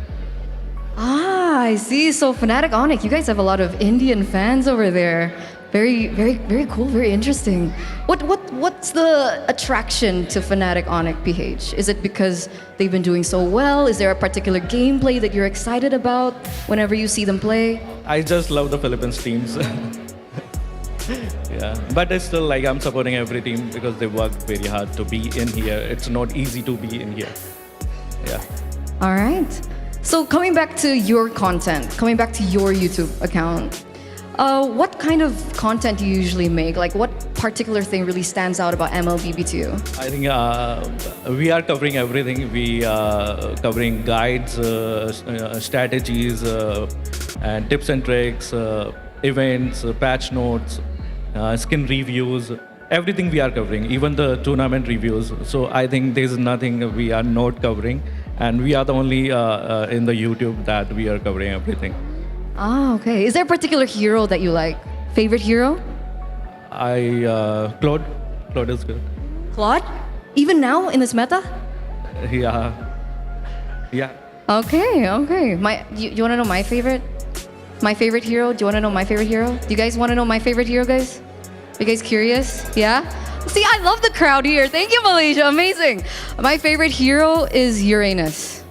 Ah, I see. So Fnatic Onyx, you guys have a lot of Indian fans over there. Very, very, very cool. Very interesting. What's the attraction to Fnatic Onyx PH? Is it because they've been doing so well? Is there a particular gameplay that you're excited about whenever you see them play? I just love the Philippines teams. Yeah, but it's still I'm supporting every team because they worked very hard to be in here. It's not easy to be in here. Yeah. All right. So coming back to your content, coming back to your YouTube account, what kind of content do you usually make? What particular thing really stands out about MLBB to you? I think we are covering everything. We are covering guides, strategies, and tips and tricks, events, patch notes, skin reviews, everything we are covering, even the tournament reviews. So I think there's nothing we are not covering, and we are the only in the YouTube that we are covering everything. Ah, okay. Is there a particular hero that you like? Favorite hero? Claude. Claude is good. Claude? Even now in this meta? Yeah. Yeah. Okay, okay. You want to know my favorite? My favorite hero? Do you want to know my favorite hero? Do you guys want to know my favorite hero, guys? Are you guys curious? Yeah? See, I love the crowd here. Thank you, Malaysia. Amazing. My favorite hero is Uranus.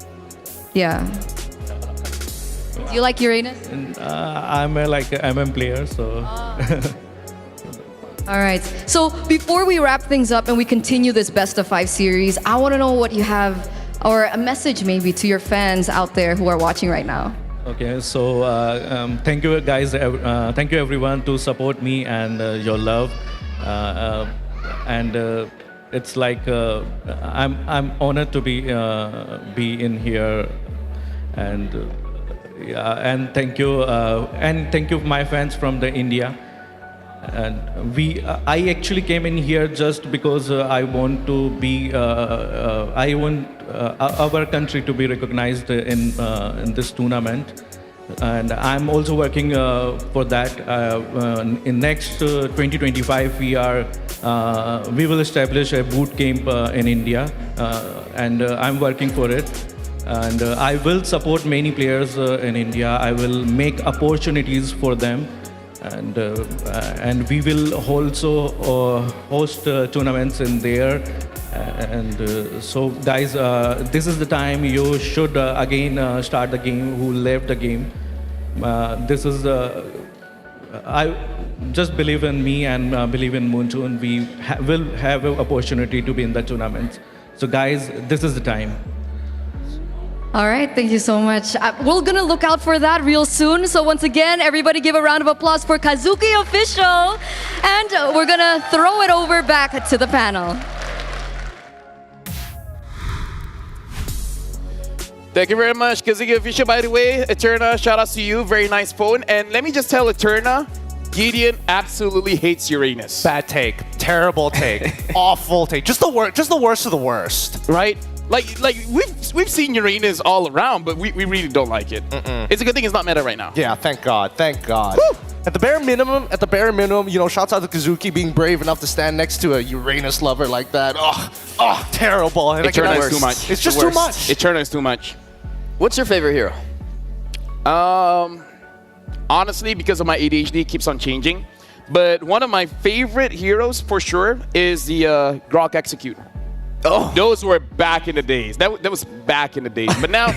Yeah. Do you like Uranus? I'm like an MM player, so. All right. So before we wrap things up and we continue this best of 5 series, I want to know what you have, or a message maybe to your fans out there who are watching right now. Okay, so thank you guys, thank you everyone to support me and your love, and it's like I'm honored to be in here, and yeah, and thank you my fans from the India. And I actually came in here just because I want to be, I want our country to be recognized in this tournament, and I'm also working for that. In next 2025, we will establish a boot camp in India, and I'm working for it. And I will support many players in India. I will make opportunities for them. And we will also host tournaments in there, and so guys, this is the time you should again start the game. Who left the game? This is I just believe in me and believe in Moonchun. We will have an opportunity to be in the tournament. So guys, this is the time. All right, thank you so much. We're gonna look out for that real soon. So once again, everybody give a round of applause for Kazuki Official. And we're gonna throw it over back to the panel. Thank you very much, Kazuki Official. By the way, Eterna, shout out to you. Very nice phone. And let me just tell Eterna, Gideon absolutely hates Uranus. Bad take. Terrible take. Awful take. Just the worst of the worst. Right? Like we've seen Uranus all around, but we really don't like it. It's a good thing it's not meta right now. Yeah, thank God. Thank God. Woo! At the bare minimum, you know, shouts out to Kazuki being brave enough to stand next to a Uranus lover like that. Oh, terrible. And Eterna is too much. It's just too much. Eterna is too much. What's your favorite hero? Honestly, because of my ADHD, it keeps on changing. But one of my favorite heroes for sure is the Grok Execute. Oh, those were back in the days. That was back in the days. But now,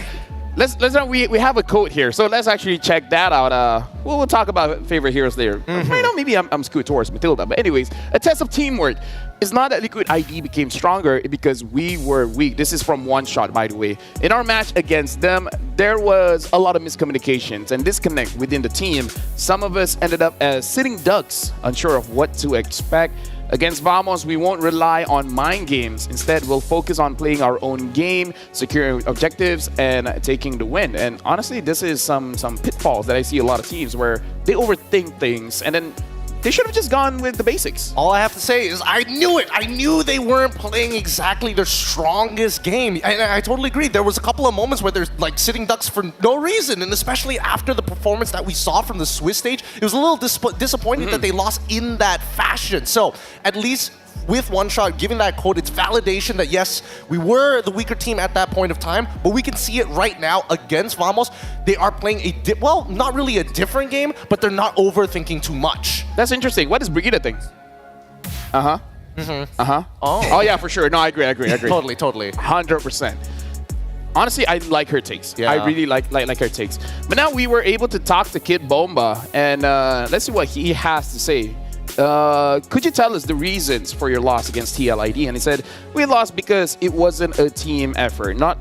we have a code here, so let's actually check that out. We'll talk about favorite heroes later. Right now, maybe I'm skewed towards Matilda. But anyways, a test of teamwork. It's not that Liquid ID became stronger because we were weak. This is from One Shot, by the way. In our match against them, there was a lot of miscommunications and disconnect within the team. Some of us ended up as sitting ducks, unsure of what to expect. Against Vamos, we won't rely on mind games. Instead, we'll focus on playing our own game, securing objectives, and taking the win. And honestly, this is some pitfalls that I see a lot of teams where they overthink things, and then they should have just gone with the basics. All I have to say is I knew it. I knew they weren't playing exactly their strongest game. And I totally agree. There was a couple of moments where they're like sitting ducks for no reason. And especially after the performance that we saw from the Swiss stage, it was a little disappointing that they lost in that fashion. So at least with One Shot giving that code, it's validation that yes, we were the weaker team at that point of time, but we can see it right now against Vamos. They are playing well, not really a different game, but they're not overthinking too much. That's interesting. What does Brigitte think? Oh yeah, for sure. No, I agree. Totally. 100%. Honestly, I like her takes. Yeah. I really like her takes. But now we were able to talk to Kid Bomba, and let's see what he has to say. Could you tell us the reasons for your loss against TLID? And he said, we lost because it wasn't a team effort. Not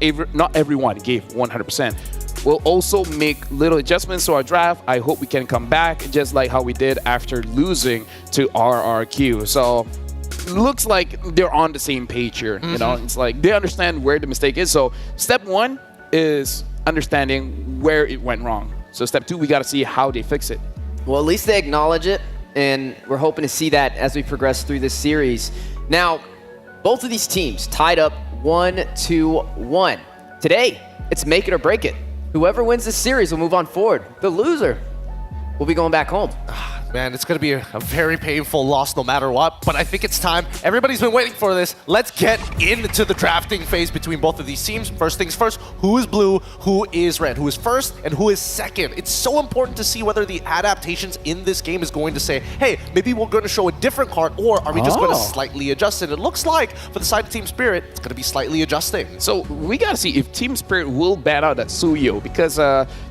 everyone gave 100%. We'll also make little adjustments to our draft. I hope we can come back just like how we did after losing to RRQ. So looks like they're on the same page here. You know, it's like they understand where the mistake is. So step one is understanding where it went wrong. So step two, we got to see how they fix it. Well, at least they acknowledge it. And we're hoping to see that as we progress through this series. Now, both of these teams tied up 1-1. Today, it's make it or break it. Whoever wins this series will move on forward. The loser will be going back home. Man, it's going to be a very painful loss no matter what, but I think it's time. Everybody's been waiting for this. Let's get into the drafting phase between both of these teams. First things first, who is blue, who is red, who is first, and who is second? It's so important to see whether the adaptations in this game is going to say, hey, maybe we're going to show a different card, or are we just going to slightly adjust it? It looks like, for the side of Team Spirit, it's going to be slightly adjusting. So we got to see if Team Spirit will ban out that Suyo, because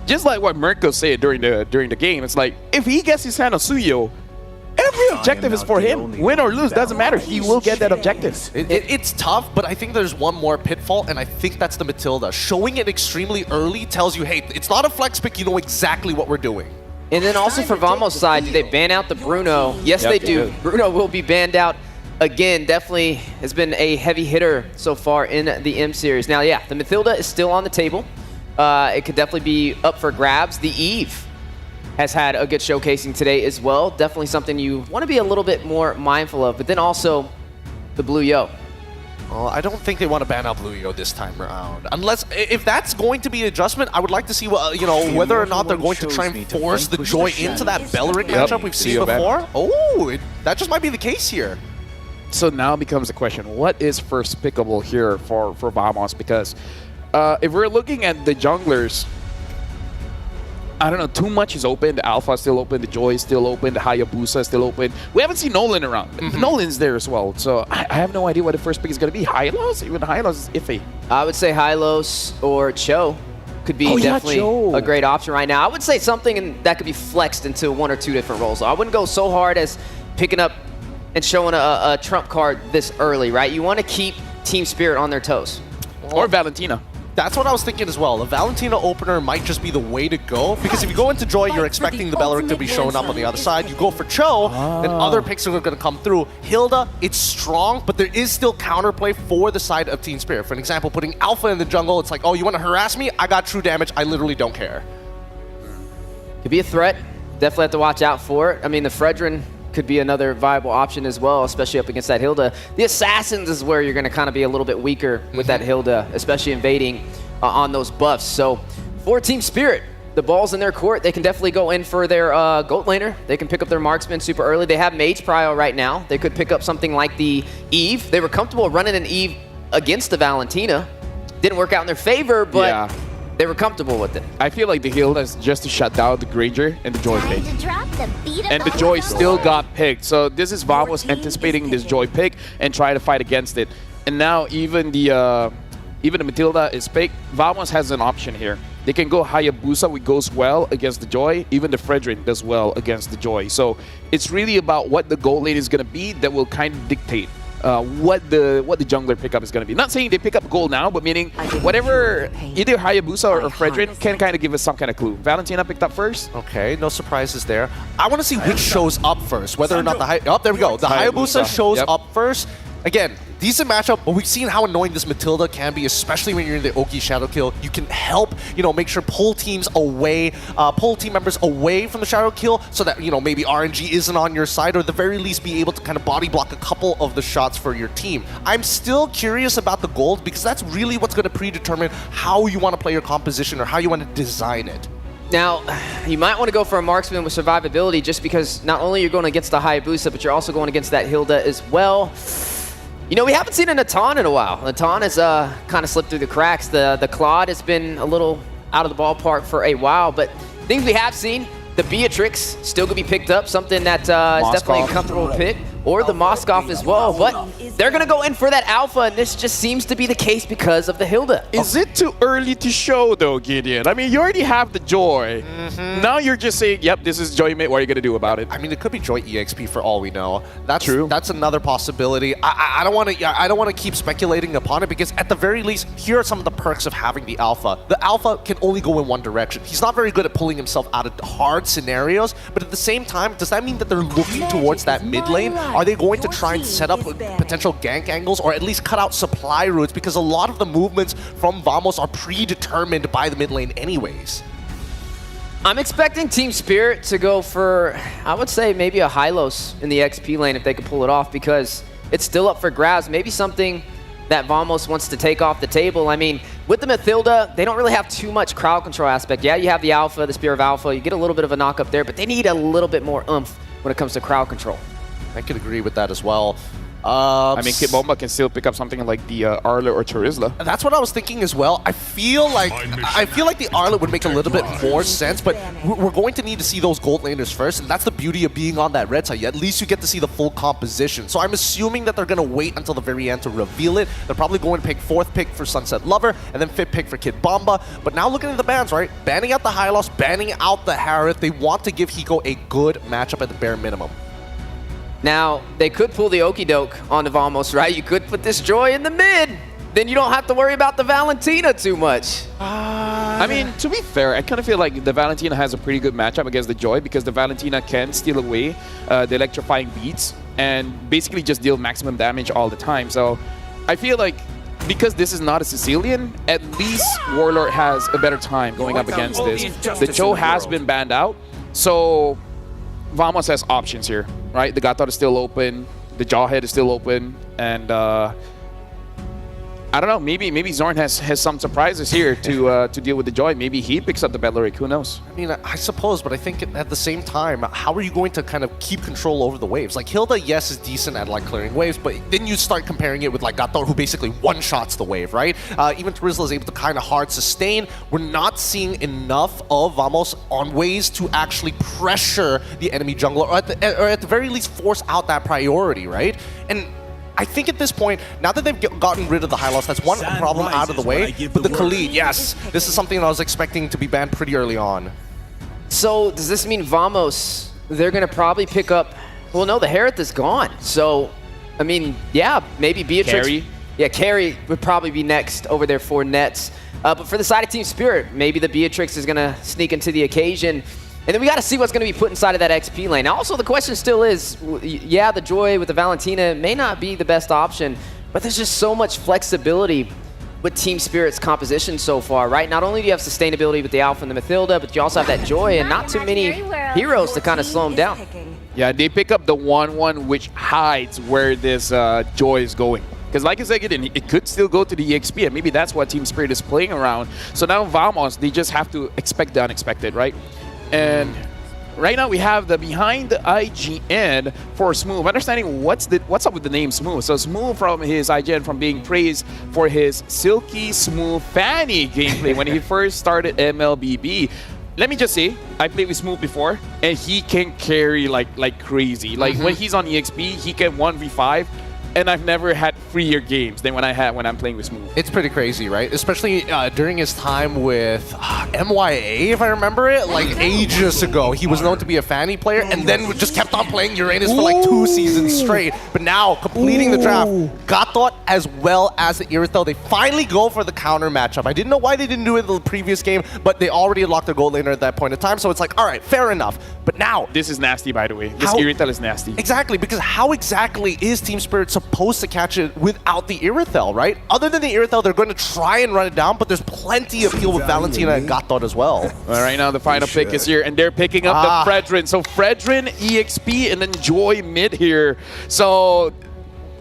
just like what Mirko said during the game, it's like, if he gets his hand on Suyo, every objective is for him. Win or lose, doesn't matter. He will get that objective. It's tough, but I think there's one more pitfall, and I think that's the Matilda. Showing it extremely early tells you, hey, it's not a flex pick, you know exactly what we're doing. And then also for Vamos' side, do they ban out the Bruno? Yes, they do. Bruno will be banned out again. Definitely has been a heavy hitter so far in the M series. Now, yeah, the Matilda is still on the table. It could definitely be up for grabs. The Eve has had a good showcasing today as well. Definitely something you want to be a little bit more mindful of. But then also the Blue Yo. Well, I don't think they want to ban out Blue Yo this time around. Unless, if that's going to be an adjustment, I would like to see what, whether or not they're going to try and force the Joy into that Beleric matchup we've seen before. Oh, that just might be the case here. So now becomes the question, what is first pickable here for Vamos? Because if we're looking at the junglers, I don't know, too much is open. The Alpha is still open, the Joy is still open, the Hayabusa is still open. We haven't seen Nolan around. Nolan's there as well. So I have no idea what the first pick is going to be. Hylos? Even Hylos is iffy. I would say Hylos or Cho could be definitely a great option right now. I would say something that could be flexed into one or two different roles. I wouldn't go so hard as picking up and showing a trump card this early, right? You want to keep Team Spirit on their toes. Or Valentina. That's what I was thinking as well. The Valentina opener might just be the way to go, because if you go into Joy, you're expecting the Beleric to be showing up on the other side. You go for Cho, then other picks are going to come through. Hilda, it's strong, but there is still counterplay for the side of Team Spirit. For an example, putting Alpha in the jungle, it's like, oh, you want to harass me? I got true damage. I literally don't care. Could be a threat. Definitely have to watch out for it. I mean, the Fredrin could be another viable option as well, especially up against that Hilda. The Assassins is where you're going to kind of be a little bit weaker with that Hilda, especially invading on those buffs. So for Team Spirit, the ball's in their court. They can definitely go in for their goat laner. They can pick up their marksman super early. They have Mage Prio right now. They could pick up something like the Eve. They were comfortable running an Eve against the Valentina. Didn't work out in their favor, but they were comfortable with it. I feel like the Hilda is just to shut down the Granger and the Joy pick. And the Joy still got picked. So this is Vamos anticipating this Joy pick and try to fight against it. And now even the Matilda is picked. Vamos has an option here. They can go Hayabusa, which goes well against the Joy. Even the Fredrin does well against the Joy. So it's really about what the goal lane is going to be that will kind of dictate what the jungler pickup is going to be. Not saying they pick up gold now, but meaning whatever either Hayabusa or Fredrin can kind of give us some kind of clue. Valentina picked up first. Okay, no surprises there. I want to see which shows up first, whether or not the there we go. The Hayabusa shows up first. Again, decent matchup, but we've seen how annoying this Matilda can be, especially when you're in the Oki Shadow Kill. You can help, make sure pull teams away, pull team members away from the Shadow Kill so that, maybe RNG isn't on your side, or at the very least be able to kind of body block a couple of the shots for your team. I'm still curious about the gold, because that's really what's going to predetermine how you want to play your composition or how you want to design it. Now, you might want to go for a marksman with survivability, just because not only you're going against the Hayabusa, but you're also going against that Hilda as well. We haven't seen a Natan in a while. Natan has kind of slipped through the cracks. The Claude has been a little out of the ballpark for a while, but things we have seen, the Beatrix still could be picked up, something that is definitely a comfortable pick, or the Moskov as well, but they're going to go in for that Alpha, and this just seems to be the case because of the Hilda. Is it too early to show, though, Gideon? I mean, you already have the Joy. Now you're just saying, yep, this is Joy mate. What are you going to do about it? I mean, it could be Joy EXP for all we know. That's true. That's another possibility. I don't want to keep speculating upon it, because at the very least, here are some of the perks of having the Alpha. The Alpha can only go in one direction. He's not very good at pulling himself out of hard scenarios, but at the same time, does that mean that they're looking towards that mid lane? Are they going to try and set up potential gank angles, or at least cut out supply routes, because a lot of the movements from Vamos are predetermined by the mid lane anyways? I'm expecting Team Spirit to go for, I would say, maybe a Hylos in the XP lane if they could pull it off, because it's still up for grabs. Maybe something that Vamos wants to take off the table. I mean, with the Matilda, they don't really have too much crowd control aspect. Yeah, you have the Alpha, the Spear of Alpha. You get a little bit of a knock up there, but they need a little bit more oomph when it comes to crowd control. I could agree with that as well. I mean, Kid Bomba can still pick up something like the Arla or Charizla. That's what I was thinking as well. I feel like the Arla would make a little bit more sense, but we're going to need to see those gold laners first, and that's the beauty of being on that red side. At least you get to see the full composition. So I'm assuming that they're going to wait until the very end to reveal it. They're probably going to pick 4th pick for Sunset Lover, and then 5th pick for Kid Bomba. But now looking at the bans, right? Banning out the Hylos, banning out the Harith. They want to give Hiko a good matchup at the bare minimum. Now, they could pull the okie doke on the Vamos, right? You could put this Joy in the mid. Then you don't have to worry about the Valentina too much. I mean, to be fair, I kind of feel like the Valentina has a pretty good matchup against the Joy because the Valentina can steal away the electrifying beats and basically just deal maximum damage all the time. So I feel like because this is not a Sicilian, at least Warlord has a better time going up against this. The Joe has been banned out, so Vamos has options here, right? The Gator is still open, the Jawhead is still open, and I don't know, maybe Zorn has some surprises here to deal with the Joy. Maybe he picks up the Belleric, who knows? I mean, I suppose, but I think at the same time, how are you going to kind of keep control over the waves? Like, Hilda, yes, is decent at like clearing waves, but then you start comparing it with like Gator, who basically one-shots the wave, right? Even Charizla is able to kind of hard sustain. We're not seeing enough of Vamos on ways to actually pressure the enemy jungler, or at the very least force out that priority, right? And I think at this point, now that they've gotten rid of the Hylos, that's one problem out of the way. But the Khalid, yes, this is something that I was expecting to be banned pretty early on. So does this mean Vamos, they're going to probably pick up... Well, no, the Harith is gone. So, I mean, yeah, maybe Beatrix... Carry. Yeah, Carry would probably be next over there for Nets. But for the side of Team Spirit, maybe the Beatrix is going to sneak into the occasion. And then we got to see what's going to be put inside of that XP lane. Now, also, the question still is, yeah, the Joy with the Valentina may not be the best option, but there's just so much flexibility with Team Spirit's composition so far, right? Not only do you have sustainability with the Alpha and the Mathilda, but you also have that Joy and not too many heroes to kind of slow them down. Yeah, they pick up the 1-1, which hides where this Joy is going. Because like I said, it could still go to the EXP, and maybe that's what Team Spirit is playing around. So now Vamos, they just have to expect the unexpected, right? And right now we have the behind the IGN for Smooth. Understanding what's up with the name Smooth. So Smooth from his IGN from being praised for his silky smooth Fanny gameplay when he first started MLBB. Let me just say, I played with Smooth before, and he can carry like crazy. Like when he's on EXP, he can 1v5. And I've never had freer games than when I'm playing with Smooth. It's pretty crazy, right? Especially during his time with MYA, if I remember it, like ages ago. He was known to be a Fanny player, and then just kept on playing Uranus for like 2 seasons straight. But now, completing the draft, Gatot as well as the Irithel, they finally go for the counter matchup. I didn't know why they didn't do it in the previous game, but they already unlocked their gold laner at that point in time, so it's like, all right, fair enough. But now... This is nasty, by the way. This Irithel is nasty. Exactly, because how exactly is Team Spirit supposed to catch it without the Irithel, right? Other than the Irithel, they're going to try and run it down, but there's plenty of appeal with Valentina and Gatot as well. Well, right now, the final pick is here, and they're picking up the Fredrin. So Fredrin, EXP, and then Joy mid here. So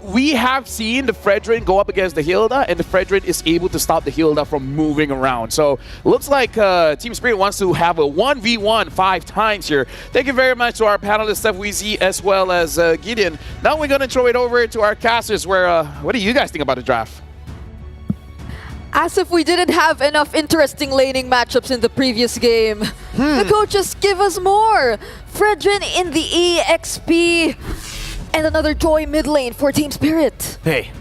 we have seen the Fredrin go up against the Hilda, and the Fredrin is able to stop the Hilda from moving around. So looks like Team Spirit wants to have a 1v1 5 times here. Thank you very much to our panelists, Steph Weezy, as well as Gideon. Now we're going to throw it over to our casters, where what do you guys think about the draft? As if we didn't have enough interesting laning matchups in the previous game. The coaches give us more. Fredrin in the EXP. And another Joy mid lane for Team Spirit. Hey,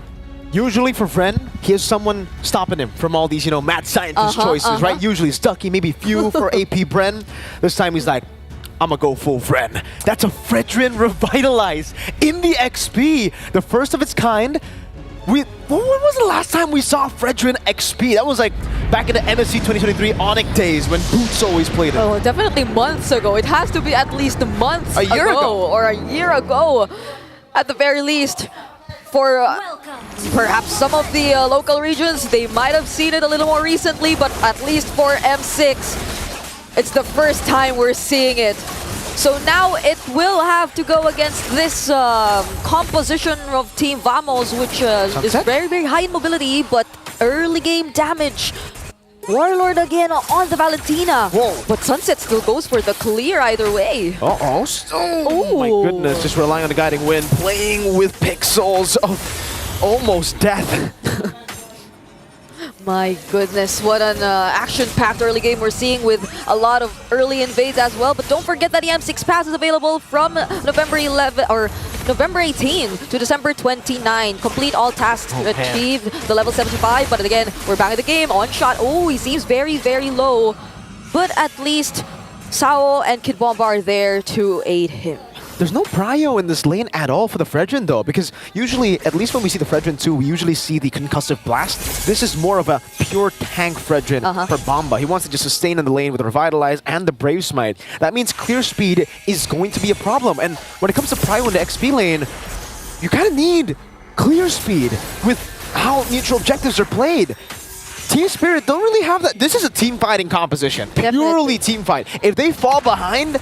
usually for Fren, he has someone stopping him from all these, mad scientist choices, right? Usually Stucky, maybe few for AP Bren. This time he's like, I'm gonna go full Fren. That's a Fredrin Revitalize in the XP. The first of its kind. When was the last time we saw Fredrin XP? That was like back in the MSC 2023 Onyx days when Boots always played it. Oh, definitely months ago. It has to be at least months a year ago. Or a year ago. At the very least, for perhaps some of the local regions, they might have seen it a little more recently, but at least for M6, it's the first time we're seeing it. So now it will have to go against this composition of Team Vamos, which is very, very high in mobility, but early game damage Warlord again on the Valentina. Whoa. But Sunset still goes for the clear either way. Uh-oh. Oh my goodness, just relying on the guiding wind, playing with pixels of almost death. My goodness, what an action-packed early game we're seeing with a lot of early invades as well. But don't forget that the M6 Pass is available from November 11 or November 18 to December 29. Complete all tasks to achieve the level 75. But again, we're back in the game. On shot. Oh, he seems very, very low. But at least Sao and Kid Bomba are there to aid him. There's no prio in this lane at all for the Fredrin though, because usually, at least when we see the Fredrin 2, we usually see the concussive blast. This is more of a pure tank Fredrin for Bomba. He wants to just sustain in the lane with the Revitalize and the Brave Smite. That means clear speed is going to be a problem. And when it comes to prio in the XP lane, you kind of need clear speed with how neutral objectives are played. Team Spirit don't really have that. This is a team fighting composition. Purely team fight. If they fall behind,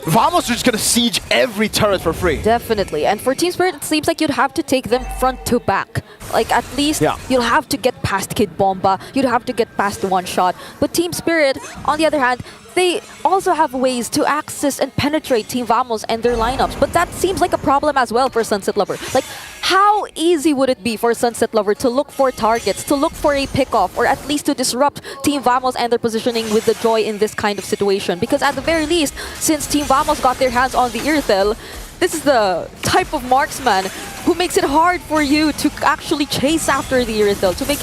Vamos are just gonna siege every turret for free. Definitely. And for Team Spirit, it seems like you'd have to take them front to back. Like, at least you'll have to get past Kid Bomba. You'd have to get past the one shot. But Team Spirit, on the other hand, they also have ways to access and penetrate Team Vamos and their lineups. But that seems like a problem as well for Sunset Lover. Like, how easy would it be for Sunset Lover to look for targets, to look for a pickoff, or at least to disrupt Team Vamos and their positioning with the Joy in this kind of situation? Because at the very least, since Team Vamos got their hands on the Irithel, this is the type of marksman who makes it hard for you to actually chase after the Irithel, to make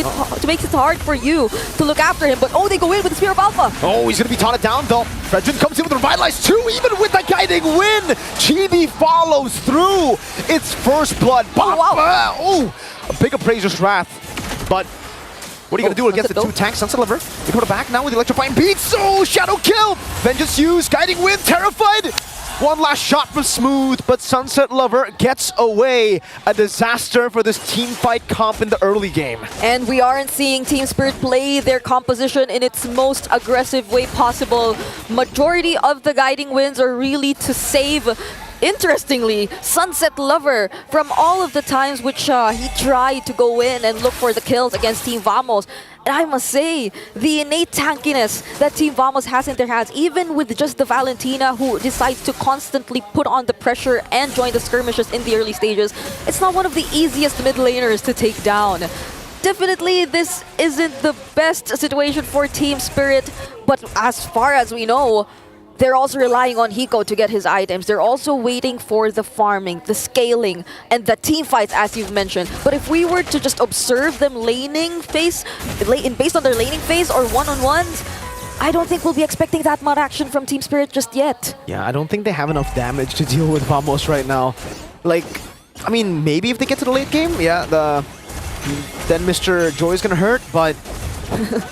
it hard for you to look after him. But oh, they go in with the Spear of Alpha. Oh, he's gonna be taunted down though. Fredrin comes in with Revitalize too, even with the guiding wind. Chibi follows through. It's first blood. Oh, a big Appraiser's Wrath. But what are you gonna do against the two tanks? Sunset Lover, they go to back now with the electrifying beats. Oh, Shadow kill. Vengeance used, guiding wind, terrified. One last shot from Smooth, but Sunset Lover gets away. A disaster for this team fight comp in the early game. And we aren't seeing Team Spirit play their composition in its most aggressive way possible. Majority of the guiding winds are really to save, interestingly, Sunset Lover from all of the times which he tried to go in and look for the kills against Team Vamos. And I must say, the innate tankiness that Team Vamos has in their hands, even with just the Valentina who decides to constantly put on the pressure and join the skirmishes in the early stages, it's not one of the easiest mid laners to take down. Definitely, this isn't the best situation for Team Spirit, but as far as we know, they're also relying on Hiko to get his items. They're also waiting for the farming, the scaling, and the team fights, as you've mentioned. But if we were to just observe them laning phase, based on their laning phase or one-on-ones, I don't think we'll be expecting that much action from Team Spirit just yet. Yeah, I don't think they have enough damage to deal with Vamos right now. Like, I mean, maybe if they get to the late game, then Mr. Joy is gonna hurt, but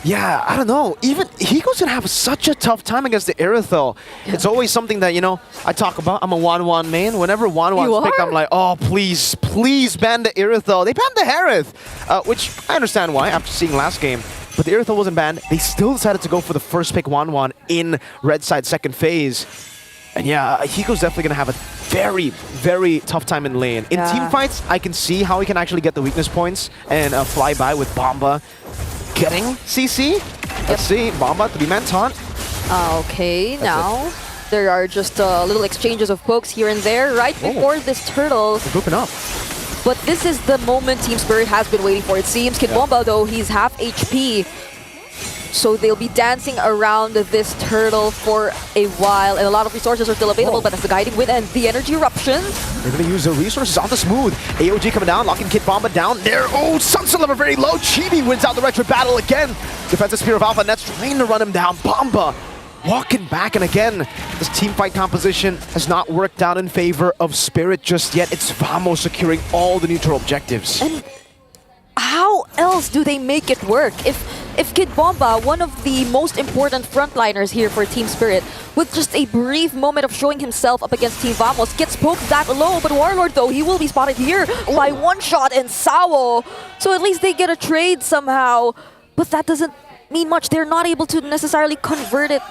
yeah, I don't know. Even Hiko's gonna have such a tough time against the Irithel. It's always something that, you know, I talk about. I'm a 1-1 main. Whenever 1-1's picked, I'm like, oh, please, please ban the Irithel. They banned the Harith, which I understand why after seeing last game. But the Irithel wasn't banned. They still decided to go for the first pick 1-1 in red side second phase. And yeah, Hiko's definitely gonna have a very, very tough time in lane. In team fights, I can see how he can actually get the weakness points and fly by with Bomba. Getting CC. Let's see, Bomba, 3-man taunt. Okay, now there are just little exchanges of pokes here and there right before this turtle. They're grouping up. But this is the moment Team Spirit has been waiting for. It seems Kid Bomba, though, he's half HP. So they'll be dancing around this turtle for a while, and a lot of resources are still available, but that's the guiding wind and the energy eruption. They're gonna use the resources on the Smooth. AOG coming down, locking Kid Bomba down there. Oh, Sunset Lover very low. Chibi wins out the retro battle again. Defensive Spear of Alpha, Nets trying to run him down. Bomba walking back, and again, this team fight composition has not worked out in favor of Spirit just yet. It's Vamos securing all the neutral objectives. And how else do they make it work? If Kid Bomba, one of the most important frontliners here for Team Spirit, with just a brief moment of showing himself up against Team Vamos, gets poked that low, but Warlord, though, he will be spotted here by one shot and Sao. So at least they get a trade somehow, but that doesn't mean much. They're not able to necessarily convert it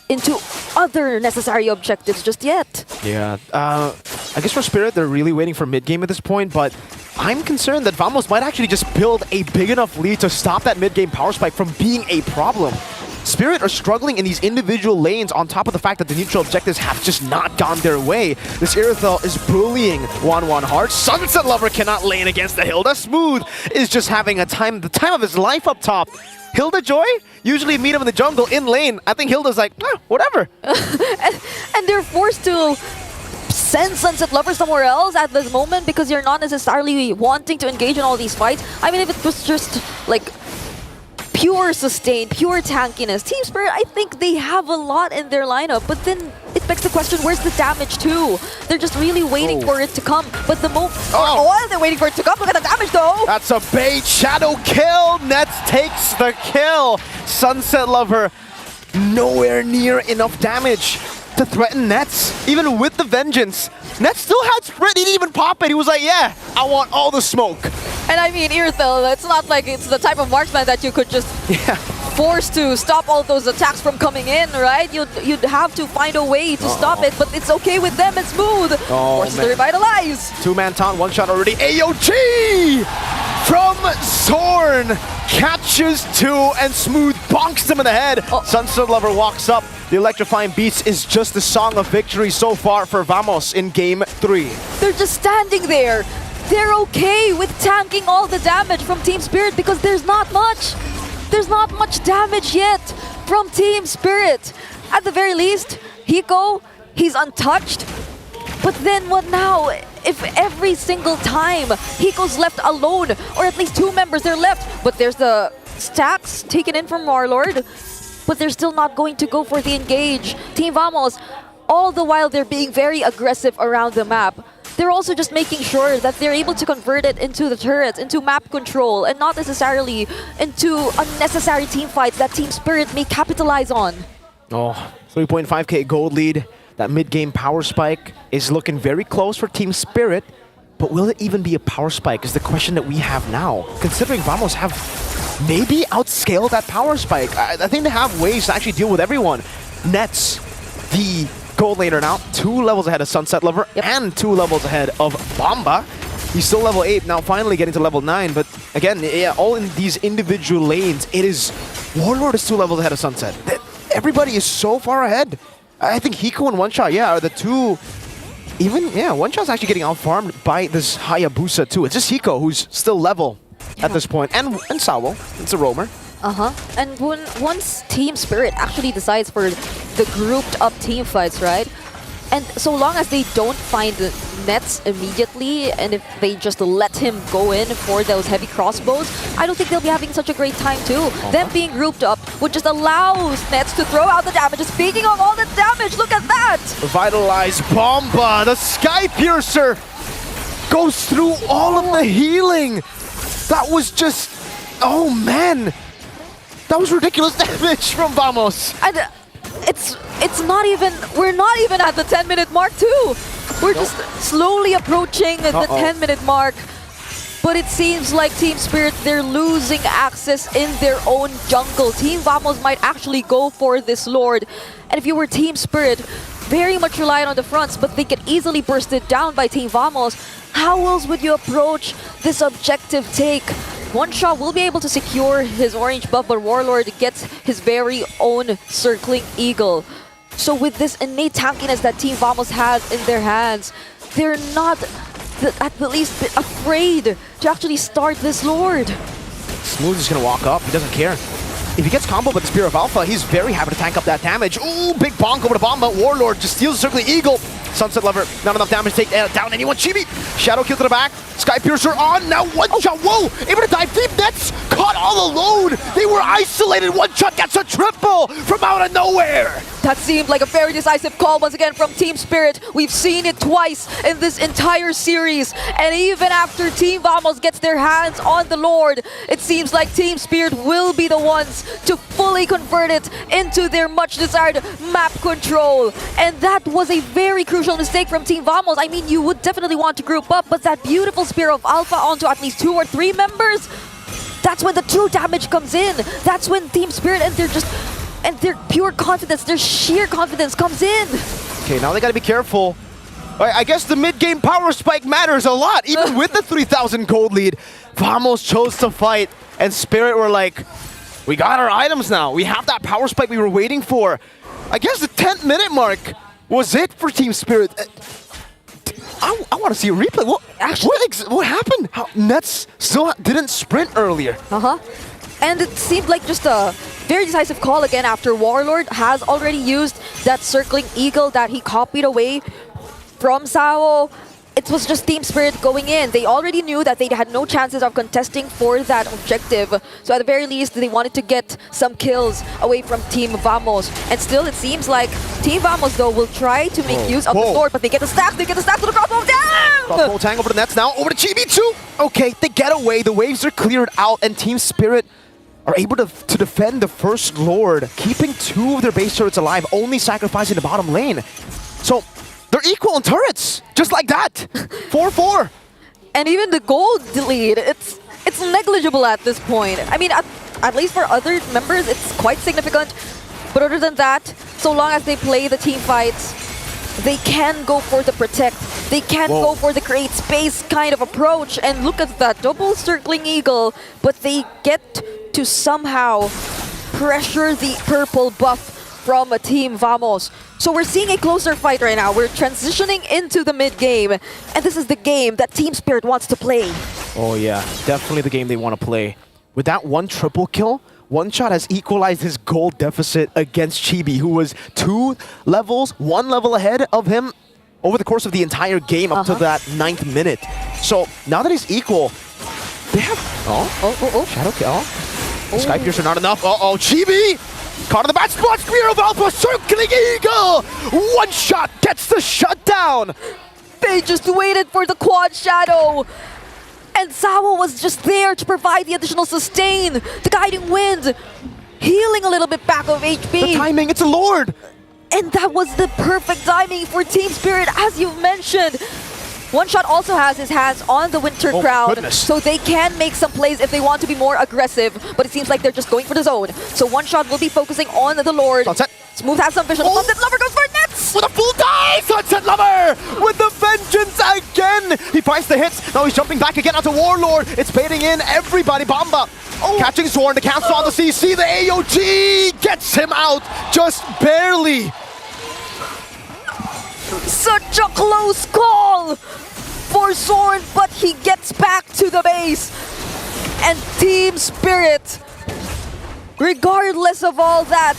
into other necessary objectives just yet. Yeah, I guess for Spirit, they're really waiting for mid-game at this point, but I'm concerned that Vamos might actually just build a big enough lead to stop that mid-game power spike from being a problem. Spirit are struggling in these individual lanes on top of the fact that the neutral objectives have just not gone their way. This Irithel is bullying 1-1 hard. Sunset Lover cannot lane against the Hilda. Smooth is just having the time of his life up top. Hilda Joy usually meet him in the jungle in lane. I think Hilda's like, whatever. and they're forced to send Sunset Lover somewhere else at this moment because you're not necessarily wanting to engage in all these fights. I mean, if it was just like pure sustain, pure tankiness, Team Spirit, I think they have a lot in their lineup, but then it begs the question, where's the damage too? They're just really waiting for it to come, but the moment... while they're waiting for it to come, look at the damage though! That's a bait, shadow kill, Nets takes the kill. Sunset Lover, nowhere near enough damage to threaten Nets, even with the Vengeance. Nets still had Sprint, he didn't even pop it, he was like, yeah, I want all the smoke. And I mean, Irithel, it's not like it's the type of marksman that you could just force to stop all those attacks from coming in, right? You'd have to find a way to stop it, but it's okay with them and Smooth. Forces to revitalize. Two-man taunt, one shot already. AOG from Zorn catches two and Smooth bonks him in the head. Sunset Lover walks up. The electrifying beats is just the song of victory so far for Vamos in Game 3. They're just standing there. They're okay with tanking all the damage from Team Spirit because there's not much. There's not much damage yet from Team Spirit. At the very least, Hiko, he's untouched. But then what now? If every single time Hiko's left alone, or at least two members are left, but there's the stacks taken in from Warlord, but they're still not going to go for the engage. Team Vamos, all the while they're being very aggressive around the map, they're also just making sure that they're able to convert it into the turrets, into map control, and not necessarily into unnecessary team fights that Team Spirit may capitalize on. 3.5k gold lead. That mid-game power spike is looking very close for Team Spirit, but will it even be a power spike is the question that we have now. Considering Vamos have maybe outscaled that power spike. I think they have ways to actually deal with everyone. Nets, the gold laner now, 2 levels ahead of Sunset Lover and 2 levels ahead of Bomba. He's still level 8, now finally getting to level 9, but again, all in these individual lanes, it is... Warlord is 2 levels ahead of Sunset. Everybody is so far ahead. I think Hiko and One Shot, are the two... One Shot's actually getting out-farmed by this Hayabusa too. It's just Hiko who's still level at this point, and Sawo, it's a roamer. And once Team Spirit actually decides for the grouped up team fights, right? And so long as they don't find Nets immediately, and if they just let him go in for those heavy crossbows, I don't think they'll be having such a great time too. Them being grouped up would just allow Nets to throw out the damage. Speaking of all the damage, look at that! Revitalize Bomba, the Sky Piercer goes through all of the healing. That was just, oh man, that was ridiculous damage from Vamos. And it's not even, we're not even at the 10-minute mark too. We're just slowly approaching the 10-minute mark. But it seems like Team Spirit, they're losing access in their own jungle. Team Vamos might actually go for this Lord. And if you were Team Spirit, very much reliant on the fronts, but they get easily bursted down by Team Vamos. How else would you approach this objective take? One Shot will be able to secure his orange buff, but Warlord gets his very own circling eagle. So with this innate tankiness that Team Vamos has in their hands, they're not at the least bit afraid to actually start this Lord. Smooth is going to walk up, he doesn't care. If he gets comboed with the Spear of Alpha, he's very happy to tank up that damage. Ooh, big bonk over to Bomba. Warlord just steals the circling eagle. Sunset Lover, not enough damage to take down anyone. Chibi, Shadow kill to the back. Sky Piercer on, now One Shot, whoa! Able to dive deep, Nets caught all alone! They were isolated, One Shot gets a triple from out of nowhere! That seemed like a very decisive call once again from Team Spirit. We've seen it twice in this entire series. And even after Team Vamos gets their hands on the Lord, it seems like Team Spirit will be the ones to fully convert it into their much desired map control. And that was a very crucial mistake from Team Vamos. I mean, you would definitely want to group up, but that beautiful Spear of Alpha onto at least 2 or 3 members, that's when the true damage comes in. That's when Team Spirit and their pure confidence, their sheer confidence comes in. Okay, now they gotta be careful. I guess the mid-game power spike matters a lot. Even with the 3,000 gold lead, Vamos chose to fight, and Spirit were like, we got our items now. We have that power spike we were waiting for. I guess the 10th minute mark was it for Team Spirit. I want to see a replay. What happened? Nets still didn't sprint earlier. And it seemed like just a very decisive call again after Warlord has already used that circling eagle that he copied away from Sao. It was just Team Spirit going in. They already knew that they had no chances of contesting for that objective. So at the very least, they wanted to get some kills away from Team Vamos. And still, it seems like Team Vamos, though, will try to make use of the Lord, but they get the stack. They get the stack to the crossbow. Damn! Crossbow tang over the nets now. Over to Chibi too. Okay, they get away. The waves are cleared out, and Team Spirit are able to defend the first Lord, keeping 2 of their base turrets alive, only sacrificing the bottom lane. So they're equal in turrets, just like that. 4-4. And even the gold lead, it's negligible at this point. I mean, at least for other members, it's quite significant. But other than that, so long as they play the team fights, they can go for the protect. They can go for the create space kind of approach. And look at that double circling eagle, but they get to somehow pressure the purple buff from a Team Vamos. So we're seeing a closer fight right now. We're transitioning into the mid-game, and this is the game that Team Spirit wants to play. Oh yeah, definitely the game they want to play. With that one triple kill, One Shot has equalized his gold deficit against Chibi, who was 2 levels, 1 level ahead of him over the course of the entire game up to that 9th minute. So now that he's equal, they have... Shadow kill. Sky Piercer not enough. Chibi! Caught in the bad spot, Spear of Alpha, circling eagle! One Shot gets the shutdown! They just waited for the quad shadow! And Sao was just there to provide the additional sustain, the guiding wind, healing a little bit back of HP. The timing, it's a Lord! And that was the perfect timing for Team Spirit, as you've mentioned. One Shot also has his hands on the Winter Crown, so they can make some plays if they want to be more aggressive, but it seems like they're just going for the zone. So One Shot will be focusing on the Lord. Sunset. Smooth has some vision. Sunset Lover goes for nets! With a full dive! Sunset Lover with the vengeance again! He finds the hits, now he's jumping back again onto Warlord. It's baiting in everybody. Bamba catching Zorn, the cancel on the CC, the AOG gets him out just barely. Such a close call for Zorn, but he gets back to the base. And Team Spirit, regardless of all that,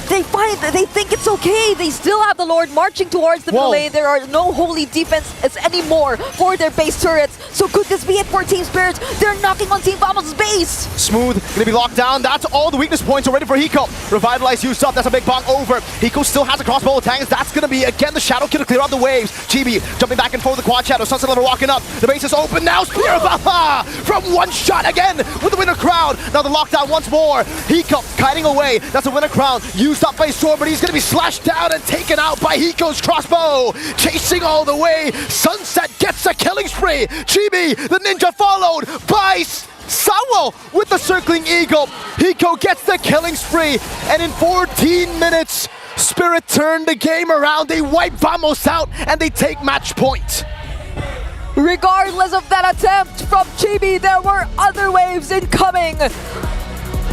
they think it's okay. They still have the Lord marching towards the middle lane. There are no holy defenses anymore for their base turrets. So could this be it for Team Spirit? They're knocking on Team Vamos' base. Smooth, gonna be locked down. That's all the weakness points already for Hiko. Revitalize used up, that's a big bong over. Hiko still has a crossbow of tanks. That's gonna be, again, the Shadow Kill to clear out the waves. Chibi jumping back and forth with the quad shadow. Sunset Lover walking up. The base is open now. Spear of Alpha from One Shot again with the Winter Crown. Now the lockdown once more. Hiko kiting away. That's a Winter Crown used up by Sword, but he's gonna be slashed down and taken out by Hiko's crossbow. Chasing all the way. Sunset gets a killing spree. Chibi, the ninja, followed by Sawo with the circling eagle. Hiko gets the killing spree, and in 14 minutes, Spirit turned the game around. They wipe Vamos out, and they take match point. Regardless of that attempt from Chibi, there were other waves incoming.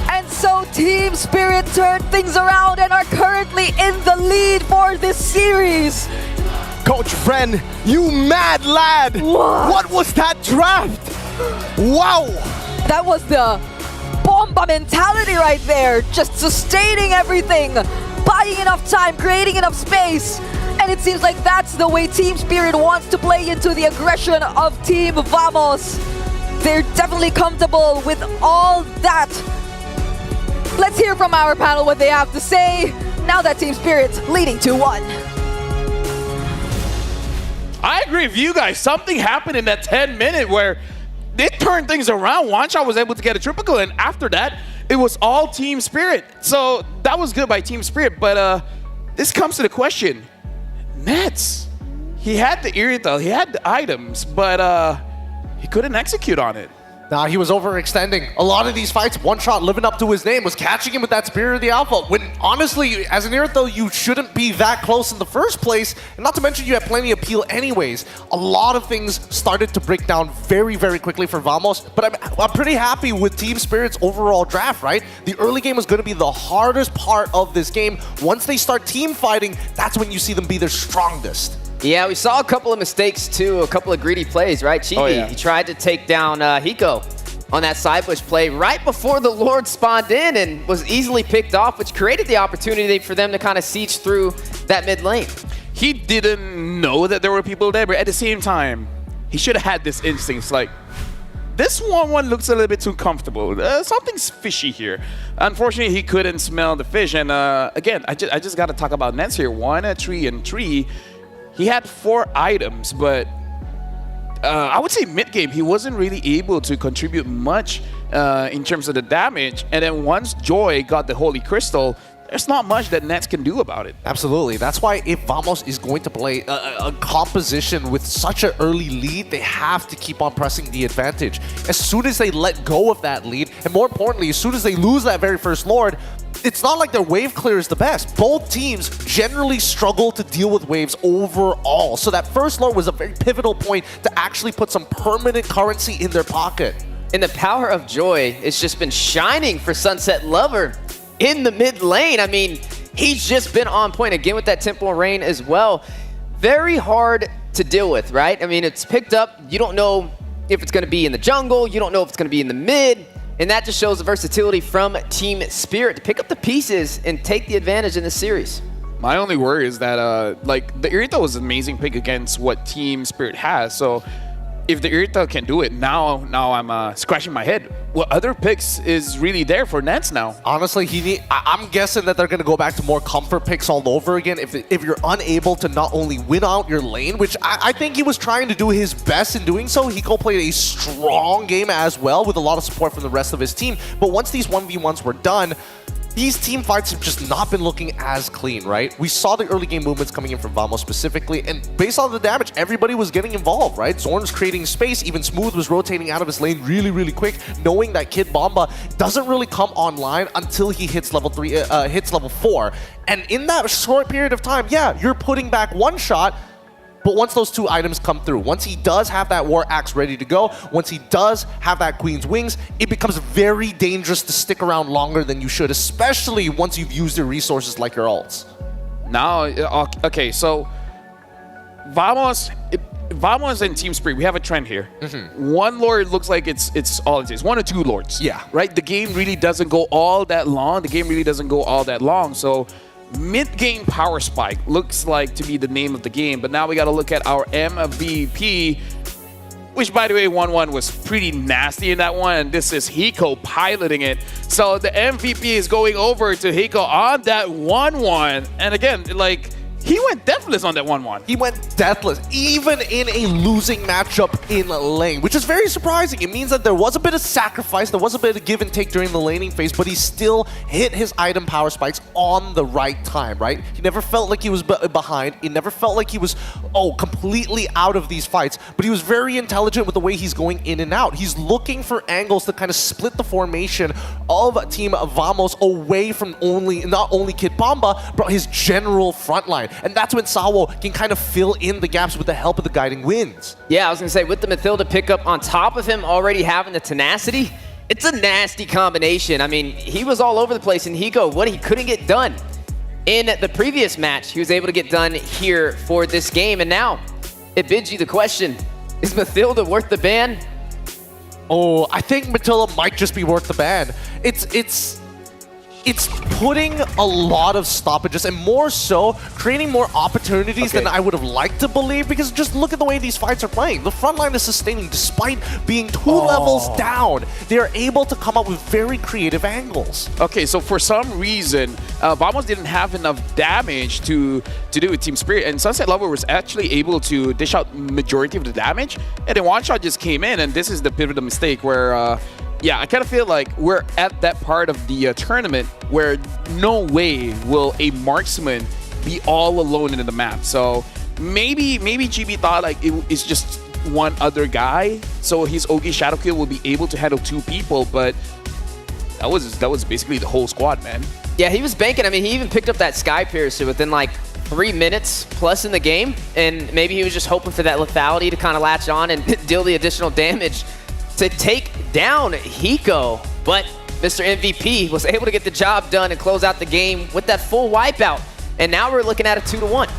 And so Team Spirit turned things around and are currently in the lead for this series. Coach Fren, you mad lad! What was that draft? Wow! That was the Bomba mentality right there. Just sustaining everything, buying enough time, creating enough space. And it seems like that's the way Team Spirit wants to play into the aggression of Team Vamos. They're definitely comfortable with all that. Let's hear from our panel what they have to say now that Team Spirit's leading 2-1. I agree with you guys. Something happened in that 10-minute where it turned things around. One Shot was able to get a triple kill, and after that, it was all Team Spirit. So that was good by Team Spirit, but this comes to the question. Nets, he had the Irithel, he had the items, but he couldn't execute on it. Nah, he was overextending. A lot of these fights, one shot living up to his name, was catching him with that Spirit of the Alpha. When honestly, as an Irithel, you shouldn't be that close in the first place. And not to mention you had plenty of peel anyways. A lot of things started to break down very, very quickly for Vamos. But I'm pretty happy with Team Spirit's overall draft, right? The early game is going to be the hardest part of this game. Once they start team fighting, that's when you see them be their strongest. Yeah, we saw a couple of mistakes too, a couple of greedy plays, right? Chibi, he tried to take down Hiko on that side push play right before the Lord spawned in and was easily picked off, which created the opportunity for them to kind of siege through that mid lane. He didn't know that there were people there, but at the same time, he should have had this instinct. Like, this 1-1 looks a little bit too comfortable. Something's fishy here. Unfortunately, he couldn't smell the fish. And again, I just got to talk about Nets here. 1, 3, and 3. He had 4 items, but I would say mid-game, he wasn't really able to contribute much in terms of the damage. And then once Joy got the Holy Crystal, there's not much that Nets can do about it. Absolutely. That's why if Vamos is going to play a composition with such an early lead, they have to keep on pressing the advantage. As soon as they let go of that lead, and more importantly, as soon as they lose that very first Lord, it's not like their wave clear is the best. Both teams generally struggle to deal with waves overall. So that first Lord was a very pivotal point to actually put some permanent currency in their pocket. And the power of Joy has just been shining for Sunset Lover in the mid lane. I mean, he's just been on point again with that Temple Rain as well. Very hard to deal with, right? I mean, it's picked up. You don't know if it's going to be in the jungle. You don't know if it's going to be in the mid. And that just shows the versatility from Team Spirit to pick up the pieces and take the advantage in this series. My only worry is that, like, the Irithel was an amazing pick against what Team Spirit has. So if the Irithel can do it, now I'm scratching my head. What other picks is really there for Nets now? Honestly, I'm guessing that they're going to go back to more comfort picks all over again. If you're unable to not only win out your lane, which I think he was trying to do his best in doing so. Hiko played a strong game as well with a lot of support from the rest of his team. But once these 1v1s were done, these team fights have just not been looking as clean, right? We saw the early game movements coming in from Vamos specifically, and based on the damage, everybody was getting involved, right? Zorn's creating space, even Smooth was rotating out of his lane really, really quick, knowing that Kid Bomba doesn't really come online until he hits level 4. And in that short period of time, yeah, you're putting back one shot, but once those 2 items come through, once he does have that War Axe ready to go, once he does have that Queen's Wings, it becomes very dangerous to stick around longer than you should, especially once you've used your resources like your ults. Now, okay, so Vamos and Team Spirit, we have a trend here. One Lord looks like it's all it is. 1 or 2 Lords. Yeah. Right? The game really doesn't go all that long. So mid-game power spike looks like to be the name of the game, but now we got to look at our MVP, which, by the way, 1-1 was pretty nasty in that one, and this is Hiko piloting it. So the MVP is going over to Hiko on that 1-1, and again, like, he went deathless on that 1-1. He went deathless, even in a losing matchup in lane, which is very surprising. It means that there was a bit of sacrifice, there was a bit of give and take during the laning phase, but he still hit his item power spikes on the right time, right? He never felt like he was behind. He never felt like he was, completely out of these fights, but he was very intelligent with the way he's going in and out. He's looking for angles to kind of split the formation of Team Vamos away from not only Kid Bomba, but his general frontline. And that's when Sawo can kind of fill in the gaps with the help of the Guiding Winds. Yeah, I was going to say, with the Mathilda pickup on top of him already having the tenacity, it's a nasty combination. I mean, he was all over the place in Hiko. What he couldn't get done in the previous match, he was able to get done here for this game. And now, it bids you the question, is Mathilda worth the ban? Oh, I think Mathilda might just be worth the ban. It's putting a lot of stoppages and more so creating more opportunities than I would have liked to believe, because just look at the way these fights are playing. The front line is sustaining despite being 2 levels down. They are able to come up with very creative angles. Okay, so for some reason, Vamos didn't have enough damage to do with Team Spirit, and Sunset Lover was actually able to dish out majority of the damage, and then one shot just came in, and this is the pivotal mistake where yeah, I kind of feel like we're at that part of the tournament where no way will a marksman be all alone in the map. So maybe GB thought like it's just one other guy, so his OG Shadow Kill will be able to handle 2 people, but that was basically the whole squad, man. Yeah, he was banking. I mean, he even picked up that Sky Piercer within like 3 minutes plus in the game, and maybe he was just hoping for that lethality to kind of latch on and deal the additional damage to take down Hiko. But Mr. MVP was able to get the job done and close out the game with that full wipeout. And now we're looking at a 2-1.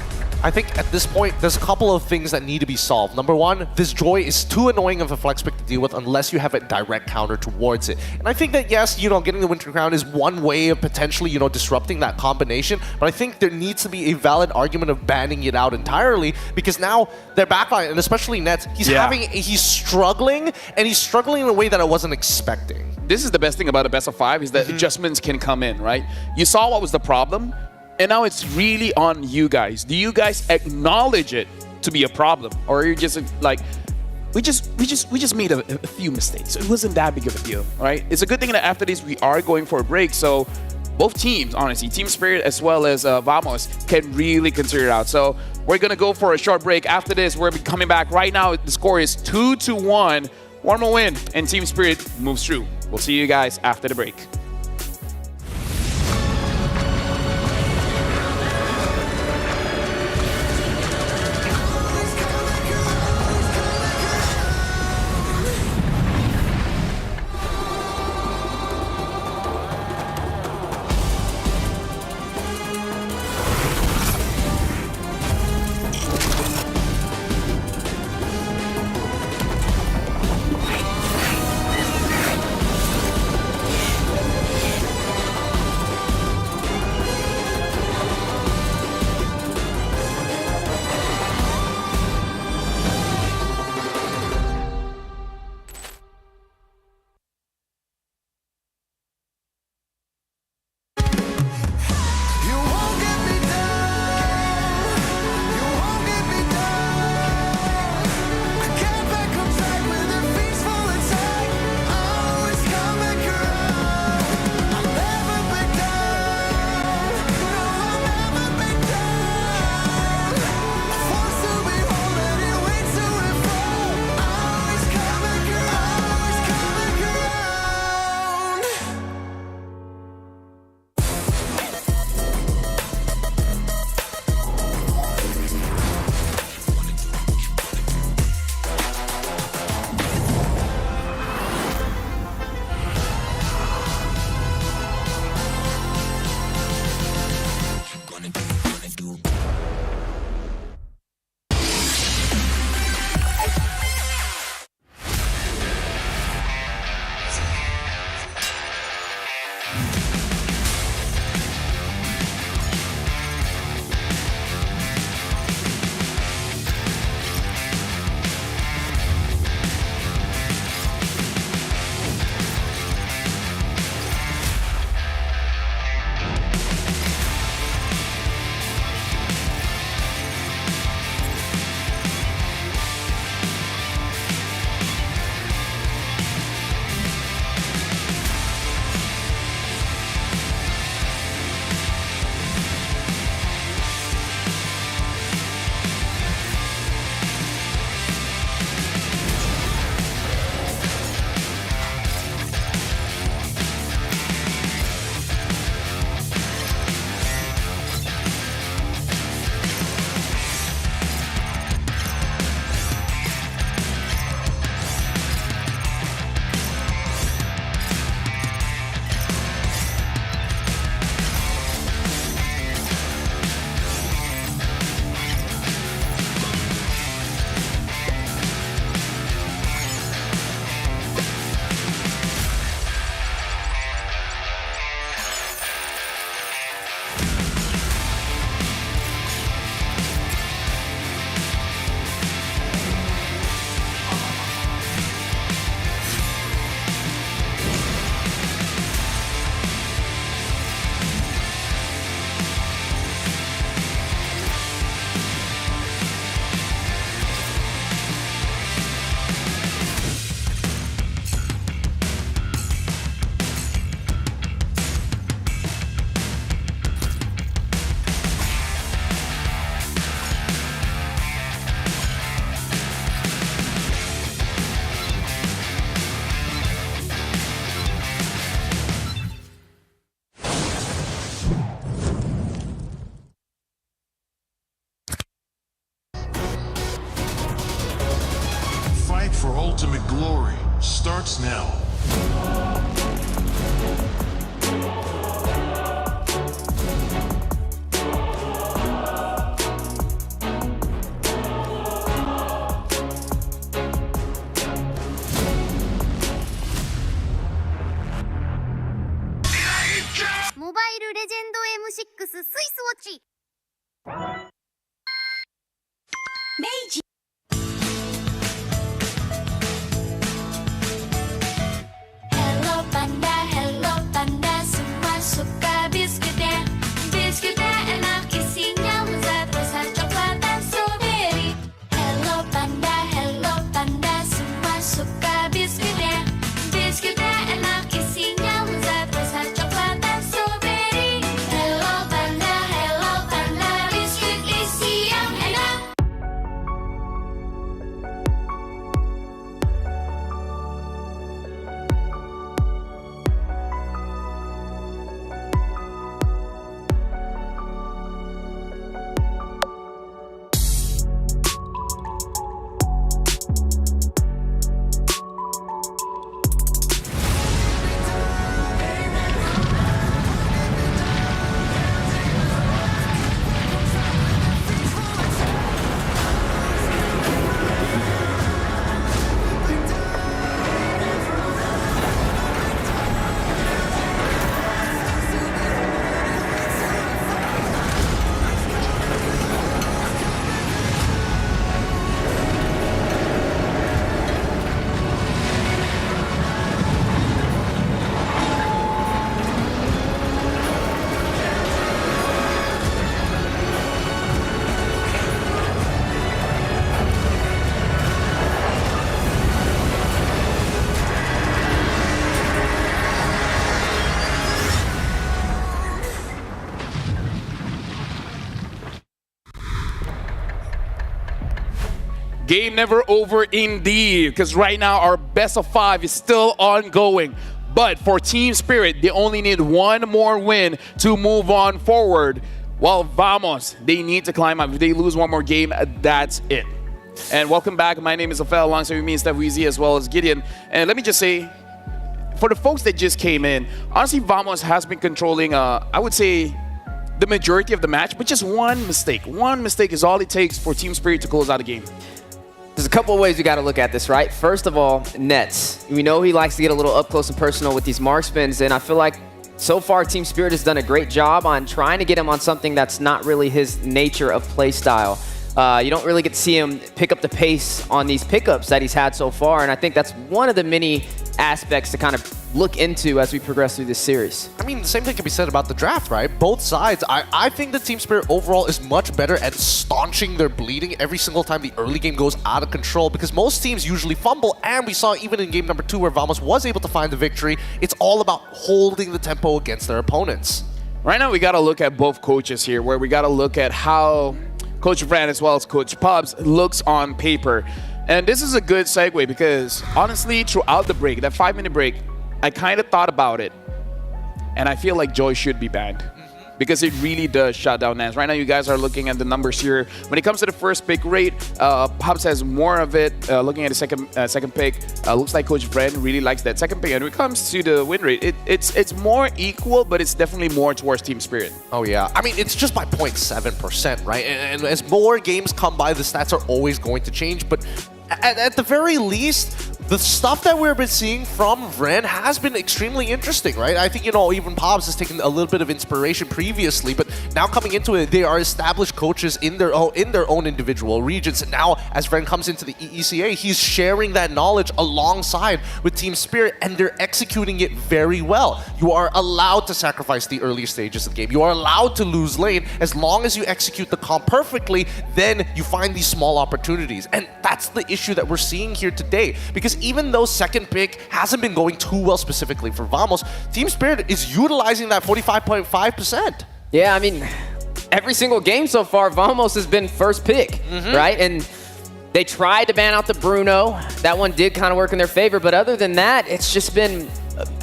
I think at this point, there's a couple of things that need to be solved. Number one, this Joy is too annoying of a flex pick to deal with unless you have a direct counter towards it. And I think that, yes, getting the Winter Crown is one way of potentially, disrupting that combination. But I think there needs to be a valid argument of banning it out entirely, because now their backline, and especially Nets, he's struggling, and he's struggling in a way that I wasn't expecting. This is the best thing about a best of 5 is that adjustments can come in, right? You saw what was the problem, and now it's really on you guys. Do you guys acknowledge it to be a problem, or are you just like, we just made a few mistakes. It wasn't that big of a deal, right? It's a good thing that after this we are going for a break, so both teams, honestly, Team Spirit as well as Vamos, can really consider it out. So we're gonna go for a short break. After this, we're coming back. Right now, the score is 2-1. One more win, and Team Spirit moves through. We'll see you guys after the break. ultimate glory starts now. Mobile Legend M6 スイスウォッチ明治 Hello Panda, semua suka biskuitnya. Biskuitnya enak isinya lezat rasa coklat dan strawberry. Hello Panda, semua suka biskuitnya. Biskuitnya enak isinya lezat rasa coklat dan strawberry. Hello Panda, biskuit isi yang enak. Game never over indeed, because right now our best of 5 is still ongoing. But for Team Spirit, they only need one more win to move on forward. While Vamos, they need to climb up. If they lose one more game, that's it. And welcome back. My name is Ophel, alongside with me, Steph Weezy, as well as Gideon. And let me just say, for the folks that just came in, honestly, Vamos has been controlling, I would say, the majority of the match, but just one mistake. One mistake is all it takes for Team Spirit to close out a game. There's a couple of ways we got to look at this, right? First of all, Nets. We know he likes to get a little up close and personal with these mark spins, and I feel like so far Team Spirit has done a great job on trying to get him on something that's not really his nature of play style. You don't really get to see him pick up the pace on these pickups that he's had so far, and I think that's one of the many aspects to kind of look into as we progress through this series. I mean, the same thing can be said about the draft, right? Both sides. I think the Team Spirit overall is much better at staunching their bleeding every single time the early game goes out of control, because most teams usually fumble, and we saw even in game number 2 where Vamos was able to find the victory, it's all about holding the tempo against their opponents. Right now, we got to look at both coaches here, where we got to look at how Coach Fran as well as Coach Pubs looks on paper. And this is a good segue because, honestly, throughout the break, that 5-minute break, I kind of thought about it. And I feel like Joy should be banned. Because it really does shut down Nance. Right now, you guys are looking at the numbers here. When it comes to the first pick rate, Pubs has more of it. Looking at the second pick, looks like Coach Fran really likes that second pick. And when it comes to the win rate, it's more equal, but it's definitely more towards Team Spirit. Oh, yeah. I mean, it's just by 0.7%, right? And as more games come by, the stats are always going to change. But at the very least, the stuff that we've been seeing from Ren has been extremely interesting, right? I think, you know, even Pobbs has taken a little bit of inspiration previously, but now coming into it, they are established coaches in their own individual regions. And now, as Ren comes into the ECA, he's sharing that knowledge alongside with Team Spirit, and they're executing it very well. You are allowed to sacrifice the early stages of the game. You are allowed to lose lane. As long as you execute the comp perfectly, then you find these small opportunities. And that's the issue that we're seeing here today, because even though second pick hasn't been going too well specifically for Vamos, Team Spirit is utilizing that 45.5%. Yeah, I mean, every single game so far, Vamos has been first pick, right? And they tried to ban out the Bruno. That one did kind of work in their favor, but other than that, it's just been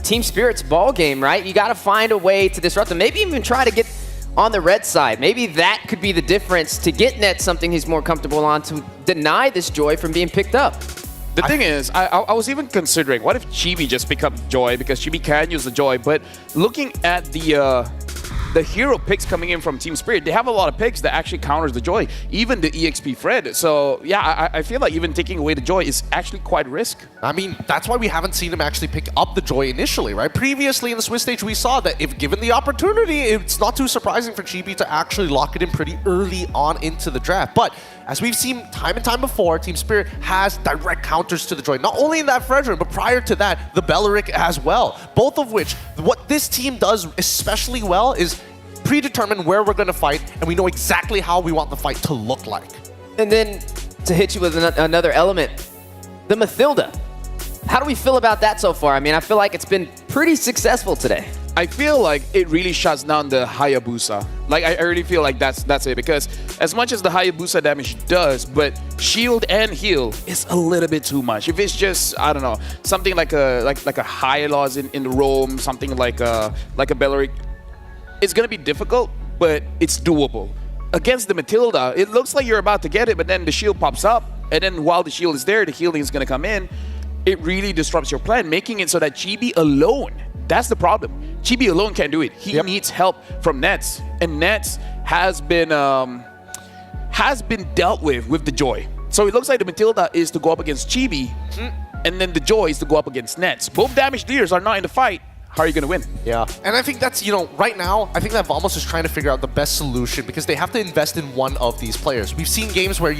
Team Spirit's ball game, right? You got to find a way to disrupt them. Maybe even try to get on the red side. Maybe that could be the difference to get Net something he's more comfortable on, to deny this Joy from being picked up. The thing is, I was even considering, what if Chibi just pick up Joy, because Chibi can use the Joy, but looking at the hero picks coming in from Team Spirit, they have a lot of picks that actually counters the Joy, even the EXP Fred. So yeah, I feel like even taking away the Joy is actually quite risk. I mean, that's why we haven't seen him actually pick up the Joy initially, right? Previously in the Swiss stage, we saw that if given the opportunity, it's not too surprising for Chibi to actually lock it in pretty early on into the draft. But as we've seen time and time before, Team Spirit has direct counters to the Joy. Not only in that Fredrin, but prior to that, the Belleric as well. Both of which, what this team does especially well is predetermine where we're going to fight, and we know exactly how we want the fight to look like. And then to hit you with another element, the Mathilda. How do we feel about that so far? I mean, I feel like it's been pretty successful today. I feel like it really shuts down the Hayabusa. Like, I really feel like that's it, because as much as the Hayabusa damage does, but shield and heal is a little bit too much. If it's just, I don't know, something like a Hylos in the roam, something like a Belleric, it's gonna be difficult, but it's doable. Against the Matilda, it looks like you're about to get it, but then the shield pops up, and then while the shield is there, the healing is gonna come in. It really disrupts your plan, making it so that Chibi alone, that's the problem. Chibi alone can't do it. He needs help from Nets, and Nets has been dealt with the Joy. So it looks like the Matilda is to go up against Chibi, and then the Joy is to go up against Nets. Both damage leaders are not in the fight. How are you going to win? Yeah. And I think that's, right now, I think that Vamos is trying to figure out the best solution, because they have to invest in one of these players. We've seen games where,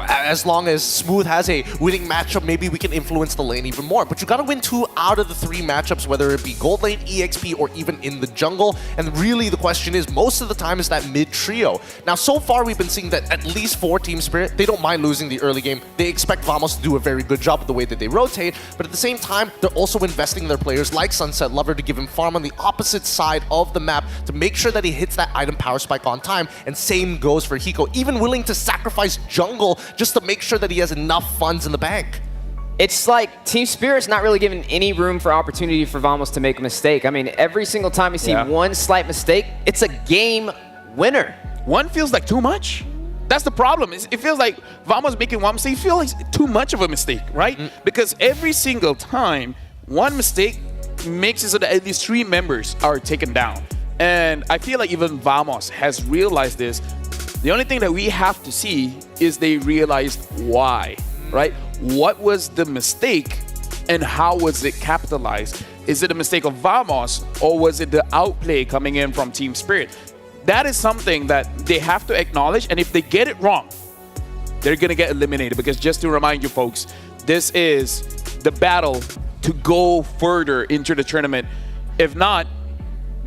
as long as Smooth has a winning matchup, maybe we can influence the lane even more. But you got to win 2 out of the 3 matchups, whether it be gold lane, EXP, or even in the jungle. And really the question is, most of the time, is that mid trio. Now, so far, we've been seeing that at least for Team Spirit, they don't mind losing the early game. They expect Vamos to do a very good job with the way that they rotate. But at the same time, they're also investing in their players like Sunset Lover to give him farm on the opposite side of the map to make sure that he hits that item power spike on time. And same goes for Hiko, even willing to sacrifice jungle just to make sure that he has enough funds in the bank. It's like Team Spirit's not really giving any room for opportunity for Vamos to make a mistake. I mean, every single time we see one slight mistake, it's a game winner. One feels like too much. That's the problem. It feels like Vamos making one mistake. It feels like too much of a mistake, right? Because every single time, one mistake makes it so that at least 3 members are taken down. And I feel like even Vamos has realized this. The only thing that we have to see is they realized why, right? What was the mistake and how was it capitalized? Is it a mistake of Vamos, or was it the outplay coming in from Team Spirit? That is something that they have to acknowledge, and if they get it wrong, they're gonna get eliminated. Because just to remind you folks, this is the battle to go further into the tournament. If not,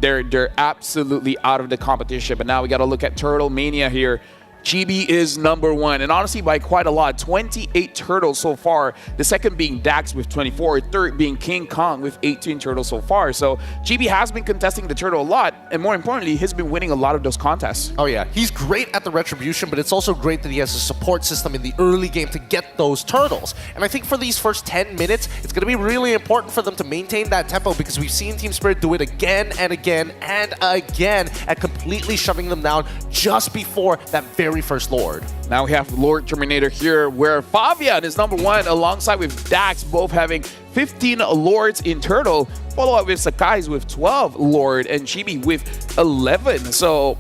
they're absolutely out of the competition. But now we got to look at Turtle Mania here. Chibi is #1, and honestly by quite a lot. 28 turtles so far. The second being Dax with 24. Third being King Kong with 18 turtles so far. So Chibi has been contesting the turtle a lot, and more importantly, he's been winning a lot of those contests. Oh yeah, he's great at the retribution, but it's also great that he has a support system in the early game to get those turtles. And I think for these first 10 minutes, it's going to be really important for them to maintain that tempo, because we've seen Team Spirit do it again and again and again at completely shoving them down just before that very first Lord. Now we have Lord Terminator here, where Fabian is #1 alongside with Dax, both having 15 Lords in Turtle, followed up with Sakai's with 12 Lord and Chibi with 11. So,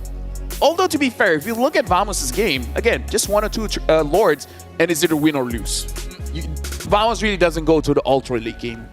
although to be fair, if you look at Vamos' game, again, just 1 or 2 Lords, and it's either win or lose. Vamos really doesn't go to the ultra late game.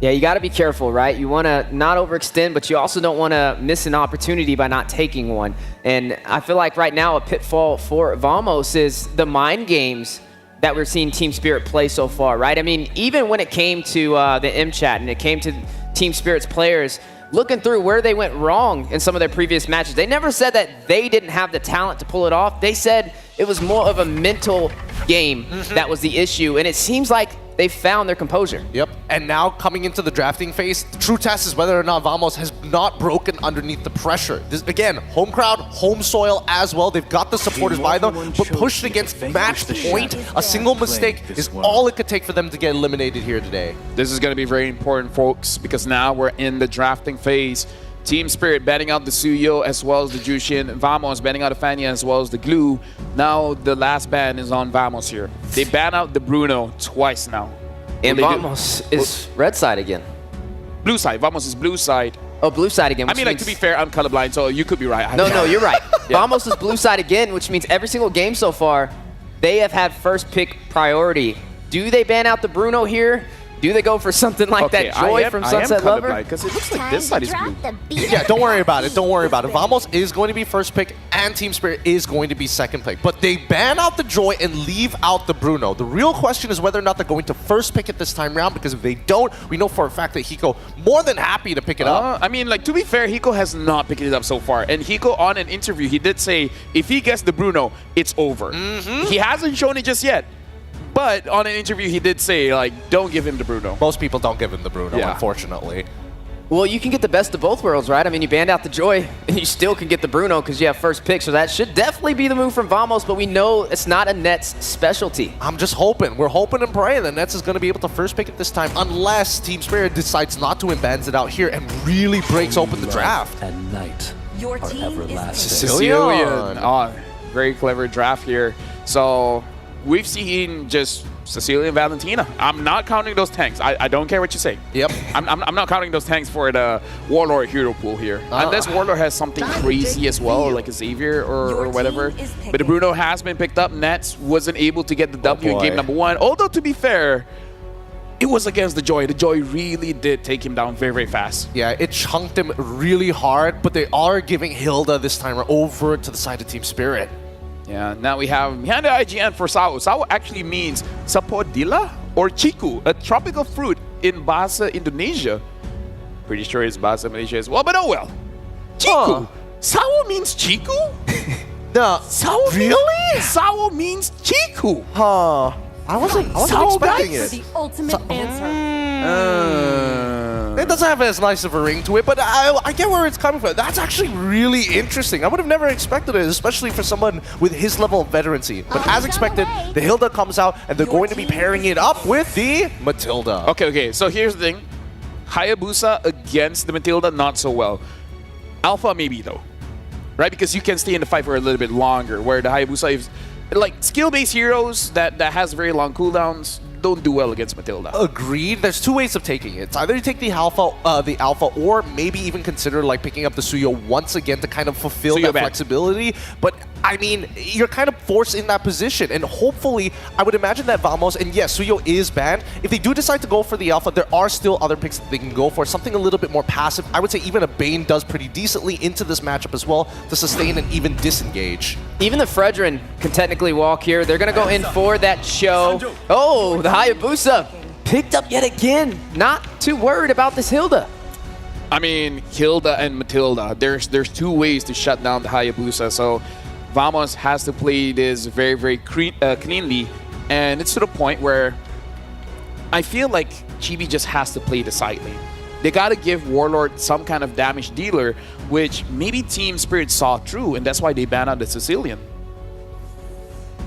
Yeah, you got to be careful, right? You want to not overextend, but you also don't want to miss an opportunity by not taking one. And I feel like right now a pitfall for Vamos is the mind games that we're seeing Team Spirit play so far, right? I mean, even when it came to the M-Chat and it came to Team Spirit's players, looking through where they went wrong in some of their previous matches, they never said that they didn't have the talent to pull it off. They said it was more of a mental game that was the issue, and it seems like they found their composure. Yep. And now coming into the drafting phase, the true test is whether or not Vamos has not broken underneath the pressure. This, again, home crowd, home soil as well. They've got the supporters by them, but pushed against match point, a single mistake is all it could take for them to get eliminated here today. This is going to be very important, folks, because now we're in the drafting phase. Team Spirit banning out the Suyo as well as the Jushin. Vamos banning out the Fanya as well as the Glue. Now the last ban is on Vamos here. They ban out the Bruno twice now. And Will they do- Vamos is red side again. Blue side. Vamos is blue side. Oh, blue side again. I mean, like, to be fair, I'm colorblind, so you could be right. No, you're right. Yeah. Vamos is blue side again, which means every single game so far, they have had first pick priority. Do they ban out the Bruno here? Do they go for something like that Joy from Sunset Lover? Because it looks like this side is blue. Yeah, don't worry about it. Don't worry about it. Vamos is going to be first pick and Team Spirit is going to be second pick. But they ban out the Joy and leave out the Bruno. The real question is whether or not they're going to first pick it this time around, because if they don't, we know for a fact that Hiko more than happy to pick it up. I mean, like, to be fair, Hiko has not picked it up so far. And Hiko, on an interview, he did say if he gets the Bruno, it's over. He hasn't shown it just yet. But on an interview, he did say, like, don't give him the Bruno. Most people don't give him the Bruno, unfortunately. Well, you can get the best of both worlds, right? I mean, you banned out the Joy, and you still can get the Bruno because you have first pick, so that should definitely be the move from Vamos, but we know it's not a Nets specialty. I'm just hoping. We're hoping and praying that Nets is going to be able to first pick it this time, unless Team Spirit decides not to and bans it out here and really breaks open the draft. At night, your team is Sicilian. Oh, very clever draft here. So we've seen just Cecilia and Valentina. I'm not counting those tanks. I don't care what you say. Yep. I'm not counting those tanks for the Warlord hero pool here. Unless Warlord has something crazy as well, like a Xavier or whatever. But the Bruno has been picked up. Nets wasn't able to get the W in game number 1. Although, to be fair, it was against the Joy. The Joy really did take him down very, very fast. Yeah, it chunked him really hard, but they are giving Hilda this time over to the side of Team Spirit. Yeah, now we have behind the IGN for Sao. Sao actually means sapodilla or chiku, a tropical fruit in Bahasa Indonesia. Pretty sure it's Bahasa Malaysia as well, but oh well. Chiku. Sao means chiku? No. Sao really? Sao means chiku. Huh. I wasn't expecting it. the ultimate answer. It doesn't have as nice of a ring to it, but I get where it's coming from. That's actually really interesting. I would have never expected it, especially for someone with his level of veterancy. But as expected, the Hilda comes out, and they're going to be pairing it up with the Matilda. Okay, so here's the thing. Hayabusa against the Matilda, not so well. Alpha maybe though, right? Because you can stay in the fight for a little bit longer, where the Hayabusa is like skill-based heroes that has very long cooldowns don't do well against Matilda. Agreed. There's two ways of taking it. It's either you take the alpha, or maybe even consider like picking up the Suyo once again to kind of fulfill Suyo that bad. flexibility. But I mean, you're kind of forced in that position, and hopefully, I would imagine that Vamos, and yes, Suyo is banned. If they do decide to go for the alpha, there are still other picks that they can go for. Something a little bit more passive. I would say even a Bane does pretty decently into this matchup as well to sustain and even disengage. Even the Fredrin can technically walk here. They're going to go in for that show. Oh, the Hayabusa picked up yet again. Not too worried about this Hilda. I mean, Hilda and Matilda, there's two ways to shut down the Hayabusa. So Vamos has to play this very, very cleanly. And it's to the point where I feel like Chibi just has to play the side lane. They got to give Warlord some kind of damage dealer, which maybe Team Spirit saw through, and that's why they banned out the Sicilian.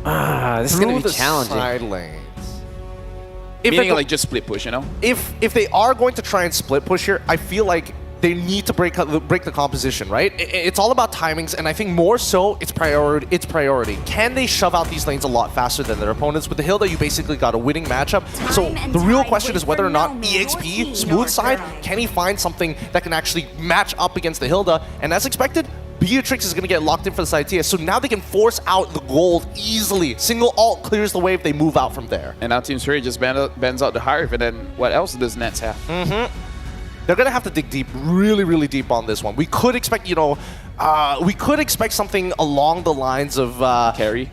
This is going to be challenging. Side lanes. Meaning like just split push, you know? If they are going to try and split push here, I feel like they need to break the composition, right? It's all about timings, and I think more so it's priority. Can they shove out these lanes a lot faster than their opponents? With the Hilda, you basically got a winning matchup. So the real question is whether or not EXP, smooth side, can he find something that can actually match up against the Hilda? And as expected, Beatrix is going to get locked in for the side TS, so now they can force out the gold easily. Single ult clears the way if they move out from there. And now Team Spirit just bends out the Hive, and then what else does Nets have? They're going to have to dig deep, really, really deep on this one. We could expect, something along the lines of... Carry?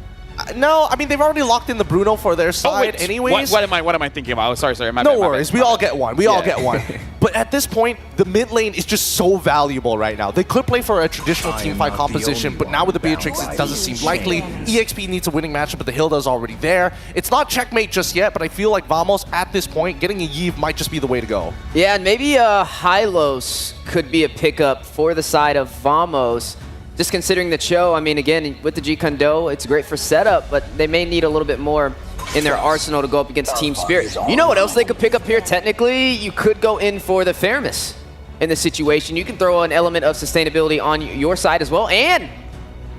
No, I mean, they've already locked in the Bruno for their side anyways. What am I thinking about? Sorry. No worries. We all get one. We all get one. But at this point, the mid lane is just so valuable right now. They could play for a traditional teamfight composition, but now with the Beatrix, it doesn't seem likely. EXP needs a winning matchup, but the Hilda's already there. It's not checkmate just yet, but I feel like Vamos, at this point, getting a Yve might just be the way to go. Yeah, and maybe Hylos could be a pickup for the side of Vamos. Just considering the show, I mean, again, with the G Kondo, it's great for setup, but they may need a little bit more in their arsenal to go up against Team Spirit. You know what else they could pick up here? Technically, you could go in for the fairness in this situation. You can throw an element of sustainability on your side as well, and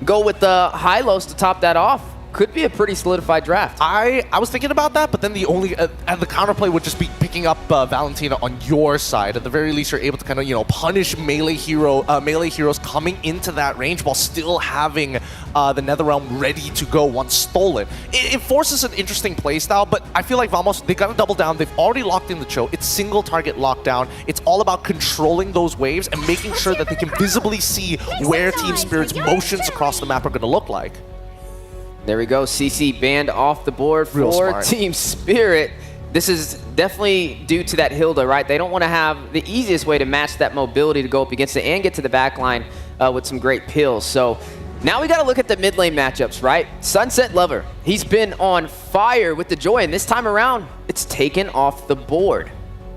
go with the Hylos to top that off. could be a pretty solidified draft. I was thinking about that, but then the only and the counterplay would just be picking up Valentina on your side. At the very least, you're able to kind of punish melee heroes coming into that range while still having the Netherrealm ready to go once stolen. It forces an interesting playstyle, but I feel like Vamos, they got to double down. They've already locked in the Cho. It's single target lockdown. It's all about controlling those waves and making sure that they can visibly see where Team Spirit's motions across the map are going to look like. There we go. CC banned off the board for Team Spirit. This is definitely due to that Hilda, right? They don't want to have the easiest way to match that mobility to go up against it and get to the back line with some great pills. So now we got to look at the mid lane matchups, right? Sunset Lover, he's been on fire with the Joy, and this time around, it's taken off the board.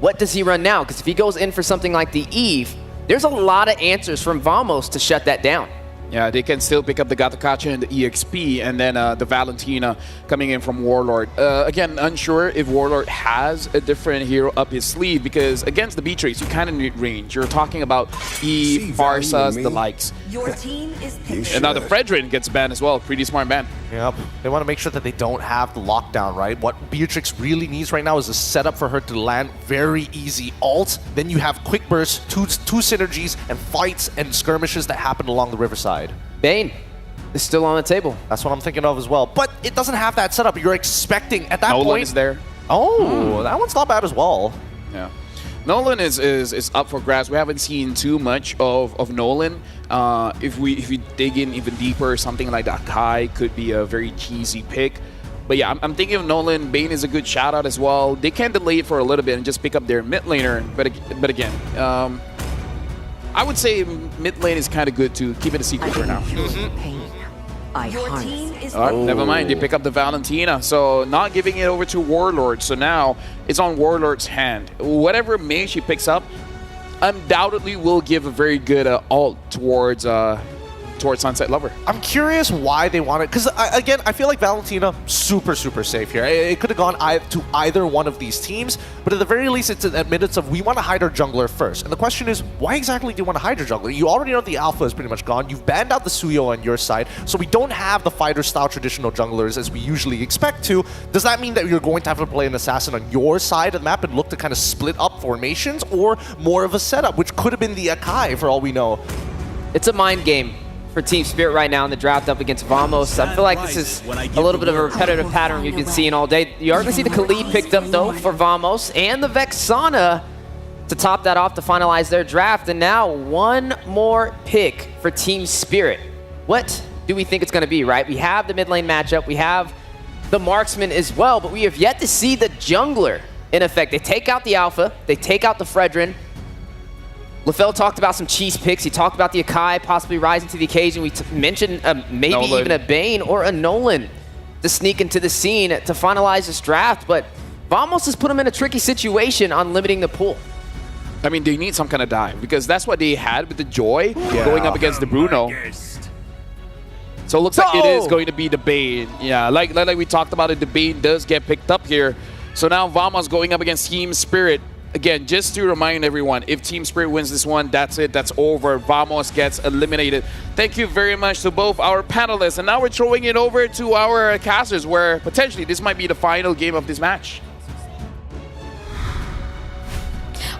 What does he run now? Because if he goes in for something like the Eve, there's a lot of answers from Vamos to shut that down. Yeah, they can still pick up the Gatakacha and the EXP, and then the Valentina coming in from Warlord. Again, unsure if Warlord has a different hero up his sleeve, because against the B-Trace, you kind of need range. You're talking about Eve, Farsas, the likes. Your team is And now the Fredrin gets banned as well. Pretty smart ban. Yep. They want to make sure that they don't have the lockdown, right? What Beatrix really needs right now is a setup for her to land very easy ult. Then you have quick bursts, two synergies, and fights and skirmishes that happen along the riverside. Bane is still on the table. That's what I'm thinking of as well. But it doesn't have that setup. You're expecting at that Nolan point. is there. Oh, that one's not bad as well. Yeah. Nolan is up for grabs. We haven't seen too much of Nolan. If we dig in even deeper, something like that Kai could be a very cheesy pick. But yeah, I'm thinking of Nolan. Bane is a good shout out as well. They can delay it for a little bit and just pick up their mid laner. But again, I would say mid lane is kind of good to keep it a secret for now. Your team is Never mind, they pick up the Valentina. So not giving it over to Warlord. So now it's on Warlord's hand. Whatever mage she picks up, undoubtedly will give a very good ult towards Sunset Lover. I'm curious why they want it, because again, I feel like Valentina super safe here. It could have gone to either one of these teams, but at the very least, it's admitted of we want to hide our jungler first. And the question is, why exactly do you want to hide your jungler? You already know the alpha is pretty much gone. You've banned out the Suyo on your side, so we don't have the fighter style traditional junglers as we usually expect to. Does that mean that you're going to have to play an assassin on your side of the map and look to kind of split up formations, or more of a setup, which could have been the Akai for all we know? It's a mind game for Team Spirit right now in the draft up against Vamos. I feel like this is a little bit of a repetitive pattern we've been seeing all day. You are going to see the Khalid picked up, though, for Vamos, and the Vexana to top that off to finalize their draft. And now one more pick for Team Spirit. What do we think it's going to be, right? We have the mid lane matchup. We have the marksman as well, but we have yet to see the jungler in effect. They take out the Alpha. They take out the Fredrin. LaFell talked about some cheese picks. He talked about the Akai possibly rising to the occasion. We mentioned maybe Nolan. even a Bane or a Nolan to sneak into the scene to finalize this draft. But Vamos has put him in a tricky situation on limiting the pool. I mean, they need some kind of dive, because that's what they had with the Joy going up against the Bruno. So it looks like it is going to be the Bane. Yeah, like we talked about it, the Bane does get picked up here. So now Vamos going up against Team Spirit. Again, just to remind everyone, if Team Spirit wins this one, that's it. That's over. Vamos gets eliminated. Thank you very much to both our panelists. And now we're throwing it over to our casters, where potentially this might be the final game of this match.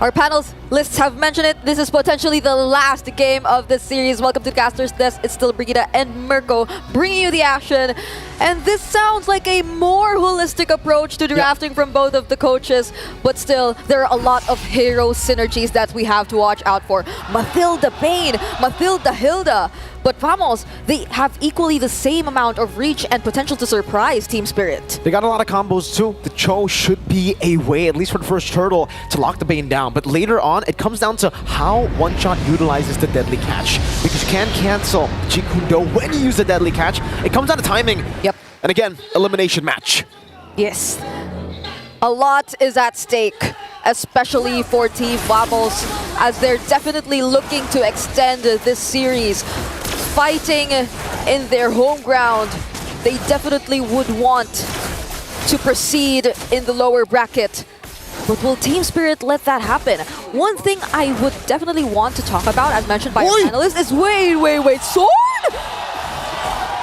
Our panelists have mentioned it. This is potentially the last game of this series. Welcome to the Casters Desk. It's still Brigida and Mirko bringing you the action. And this sounds like a more holistic approach to drafting from both of the coaches. But still, there are a lot of hero synergies that we have to watch out for. Mathilda Bane, Mathilda Hilda. But Vamos, they have equally the same amount of reach and potential to surprise Team Spirit. They got a lot of combos too. The Cho should be a way, at least for the first turtle, to lock the Bane down. But later on, it comes down to how One Shot utilizes the Deadly Catch. Because you can cancel Jikundo when you use the Deadly Catch. It comes down to timing. Yep. And again, elimination match. Yes. A lot is at stake, especially for Team Vamos, as they're definitely looking to extend this series. Fighting in their home ground, they definitely would want to proceed in the lower bracket. But will Team Spirit let that happen? One thing I would definitely want to talk about, as mentioned by our panelists, is wait, sword?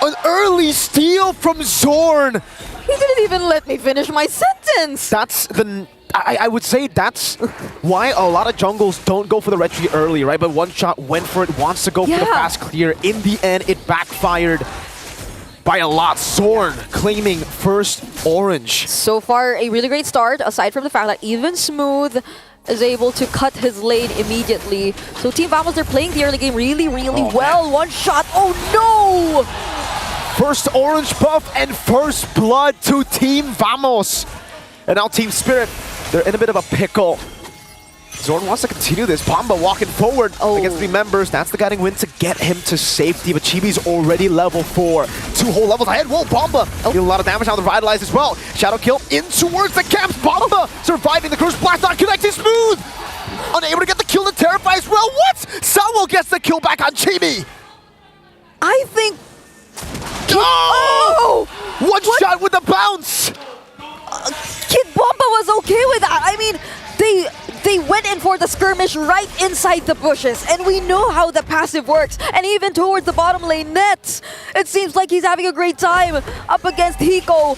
An early steal from Zorn. He didn't even let me finish my sentence. That's the... I would say that's why a lot of jungles don't go for the retry early, right? But One Shot went for it, wants to go for the fast clear. In the end, it backfired by a lot. Zorn claiming first orange. So far, a really great start, aside from the fact that even Smooth is able to cut his lane immediately. So Team Vamos, they're playing the early game really well. Man. One shot, oh no! First orange buff and first blood to Team Vamos. And now Team Spirit, they're in a bit of a pickle. Zorn wants to continue this. Bomba walking forward against 3 members. That's the guiding win to get him to safety. But Chibi's already level 4. 2 whole levels ahead. Whoa, Bomba dealing a lot of damage on the Revitalize as well. Shadow kill in towards the camps. Bomba surviving the Curse Blast, not connecting. Smooth! Unable to get the kill to Terrify as well. What? Sawo gets the kill back on Chibi. I think... Oh! One shot with the bounce! Kid Bomba was okay with that. I mean, they went in for the skirmish right inside the bushes, and we know how the passive works. And even towards the bottom lane nets, it seems like he's having a great time up against Hiko.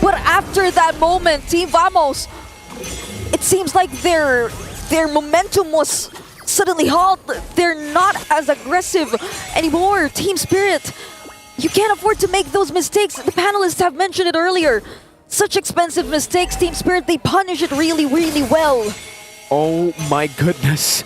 But after that moment, Team Vamos, it seems like their momentum was suddenly halted. They're not as aggressive anymore. Team Spirit, you can't afford to make those mistakes. The panelists have mentioned it earlier. Such expensive mistakes, Team Spirit, they punish it really well. Oh my goodness.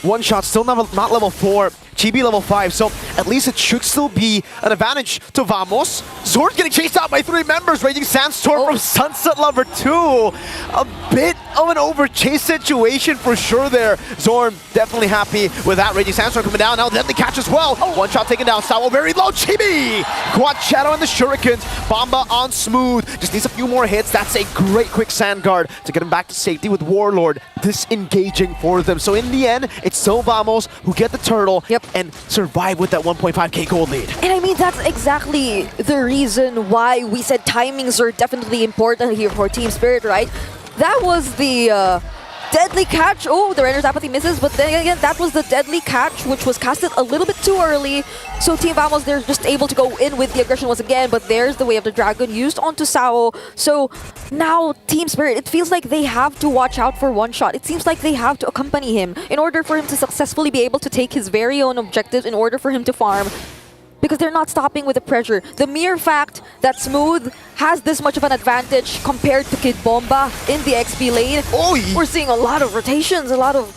One shot, still not level 4. Chibi level 5, so at least it should still be an advantage to Vamos. Zorn getting chased out by 3 members. Raging Sandstorm from Sunset Lover 2. A bit of an overchase situation for sure there. Zorn definitely happy with that. Raging Sandstorm coming down. Now Deadly Catch as well. One shot taken down. Sawo very low. Chibi! Quad Shadow and the Shurikens. Bomba on Smooth. Just needs a few more hits. That's a great quick sand guard to get him back to safety with Warlord disengaging for them. So in the end, it's still Vamos who get the turtle and survive with that 1.5k gold lead. And I mean, that's exactly the reason why we said timings are definitely important here for Team Spirit, right? That was the deadly catch. Oh, the Renner's Apathy misses, but then again, that was the deadly catch, which was casted a little bit too early. So Team Vamos, they're just able to go in with the aggression once again, but there's the Way of the Dragon used onto Sawo. So now Team Spirit, it feels like they have to watch out for One Shot. It seems like they have to accompany him in order for him to successfully be able to take his very own objectives, in order for him to farm. Because they're not stopping with the pressure. The mere fact that Smooth has this much of an advantage compared to Kid Bomba in the XP lane, we're seeing a lot of rotations, a lot of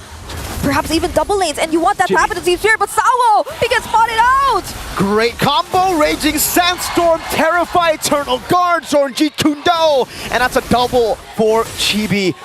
perhaps even double lanes, and you want that to happen to Team Spirit, but Sawo, he gets spotted out! Great combo, Raging Sandstorm, Terrify, Eternal Guard, Zorn G Kundo, and that's a double for Chibi.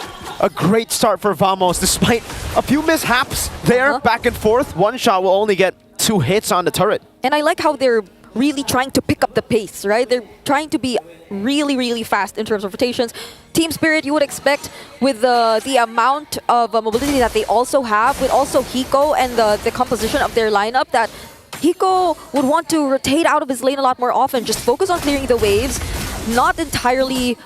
A great start for Vamos, despite a few mishaps there, back and forth. One shot will only get 2 hits on the turret. And I like how they're really trying to pick up the pace, right? They're trying to be really fast in terms of rotations. Team Spirit, you would expect with the amount of mobility that they also have, with also Hiko and the composition of their lineup, that Hiko would want to rotate out of his lane a lot more often, just focus on clearing the waves, not entirely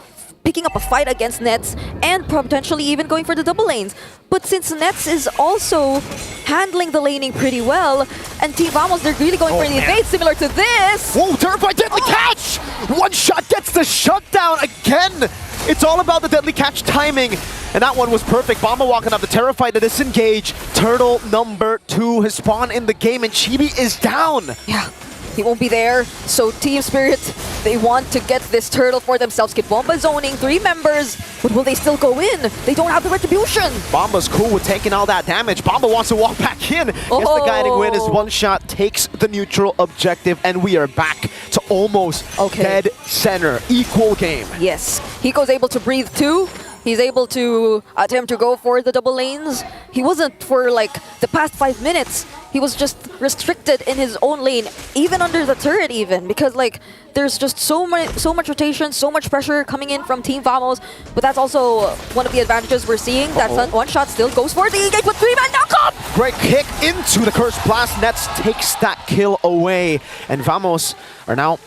picking up a fight against Nets, and potentially even going for the double lanes. But since Nets is also handling the laning pretty well, and Team Vamos, they're really going for the evade, similar to this. Whoa, Terrify, Deadly Catch! One shot gets the shutdown again! It's all about the Deadly Catch timing, and that one was perfect. Bomba walking up the Terrify to disengage. Turtle number 2 has spawned in the game, and Chibi is down. Yeah. He won't be there, so Team Spirit, they want to get this turtle for themselves. Kid Bomba zoning 3 members, but will they still go in? They don't have the retribution. Bomba's cool with taking all that damage. Bomba wants to walk back in. Gets the guiding win as One Shot takes the neutral objective, and we are back to almost dead center. Equal game. Yes, Hiko's able to breathe too. He's able to attempt to go for the double lanes. He wasn't for like the past 5 minutes. He was just restricted in his own lane, even under the turret even, because like there's just so much rotation, so much pressure coming in from Team Vamos. But that's also one of the advantages we're seeing. That One Shot still goes for the engage with 3-man knock-up! Great kick into the Curse Blast. Nets takes that kill away. And Vamos are now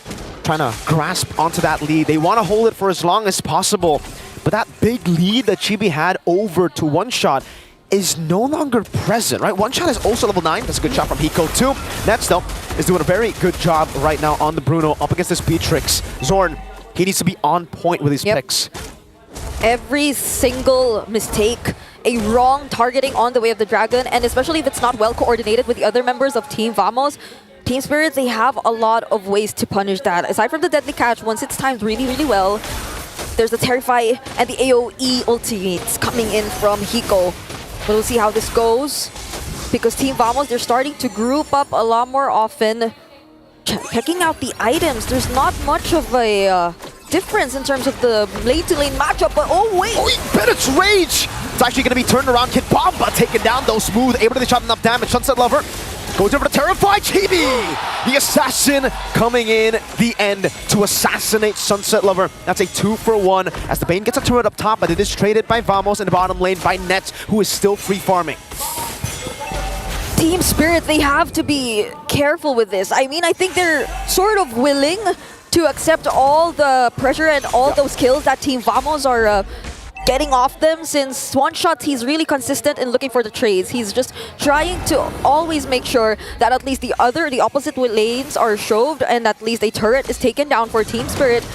trying to grasp onto that lead. They want to hold it for as long as possible. But that big lead that Chibi had over to One Shot, is no longer present, right? One shot is also level 9. That's a good shot from Hiko too. Nets, though, is doing a very good job right now on the Bruno up against this Beatrix. Zorn, he needs to be on point with his picks. Every single mistake, a wrong targeting on the way of the Dragon, and especially if it's not well coordinated with the other members of Team Vamos, Team Spirit, they have a lot of ways to punish that. Aside from the Deadly Catch, once it's timed really, really well, there's the Terrify and the AoE ultimates coming in from Hiko. But we'll see how this goes, because Team Vamos, they're starting to group up a lot more often. Checking out the items, there's not much of a difference in terms of the lane-to-lane matchup, but oh wait! Oh, Bennett's Rage! It's actually going to be turned around. Kid Bomba taken down, though. Smooth, able to chop enough damage. Sunset Lover goes over to Terrify. Chibi! The assassin coming in the end to assassinate Sunset Lover. That's a 2-for-1 as the Bane gets a turret up top, but it is traded by Vamos in the bottom lane by Nets, who is still free farming. Team Spirit, they have to be careful with this. I mean, I think they're sort of willing to accept all the pressure and all those kills that Team Vamos are getting off them, since one shot he's really consistent in looking for the trades. He's just trying to always make sure that at least the opposite lanes are shoved and at least a turret is taken down for Team Spirit.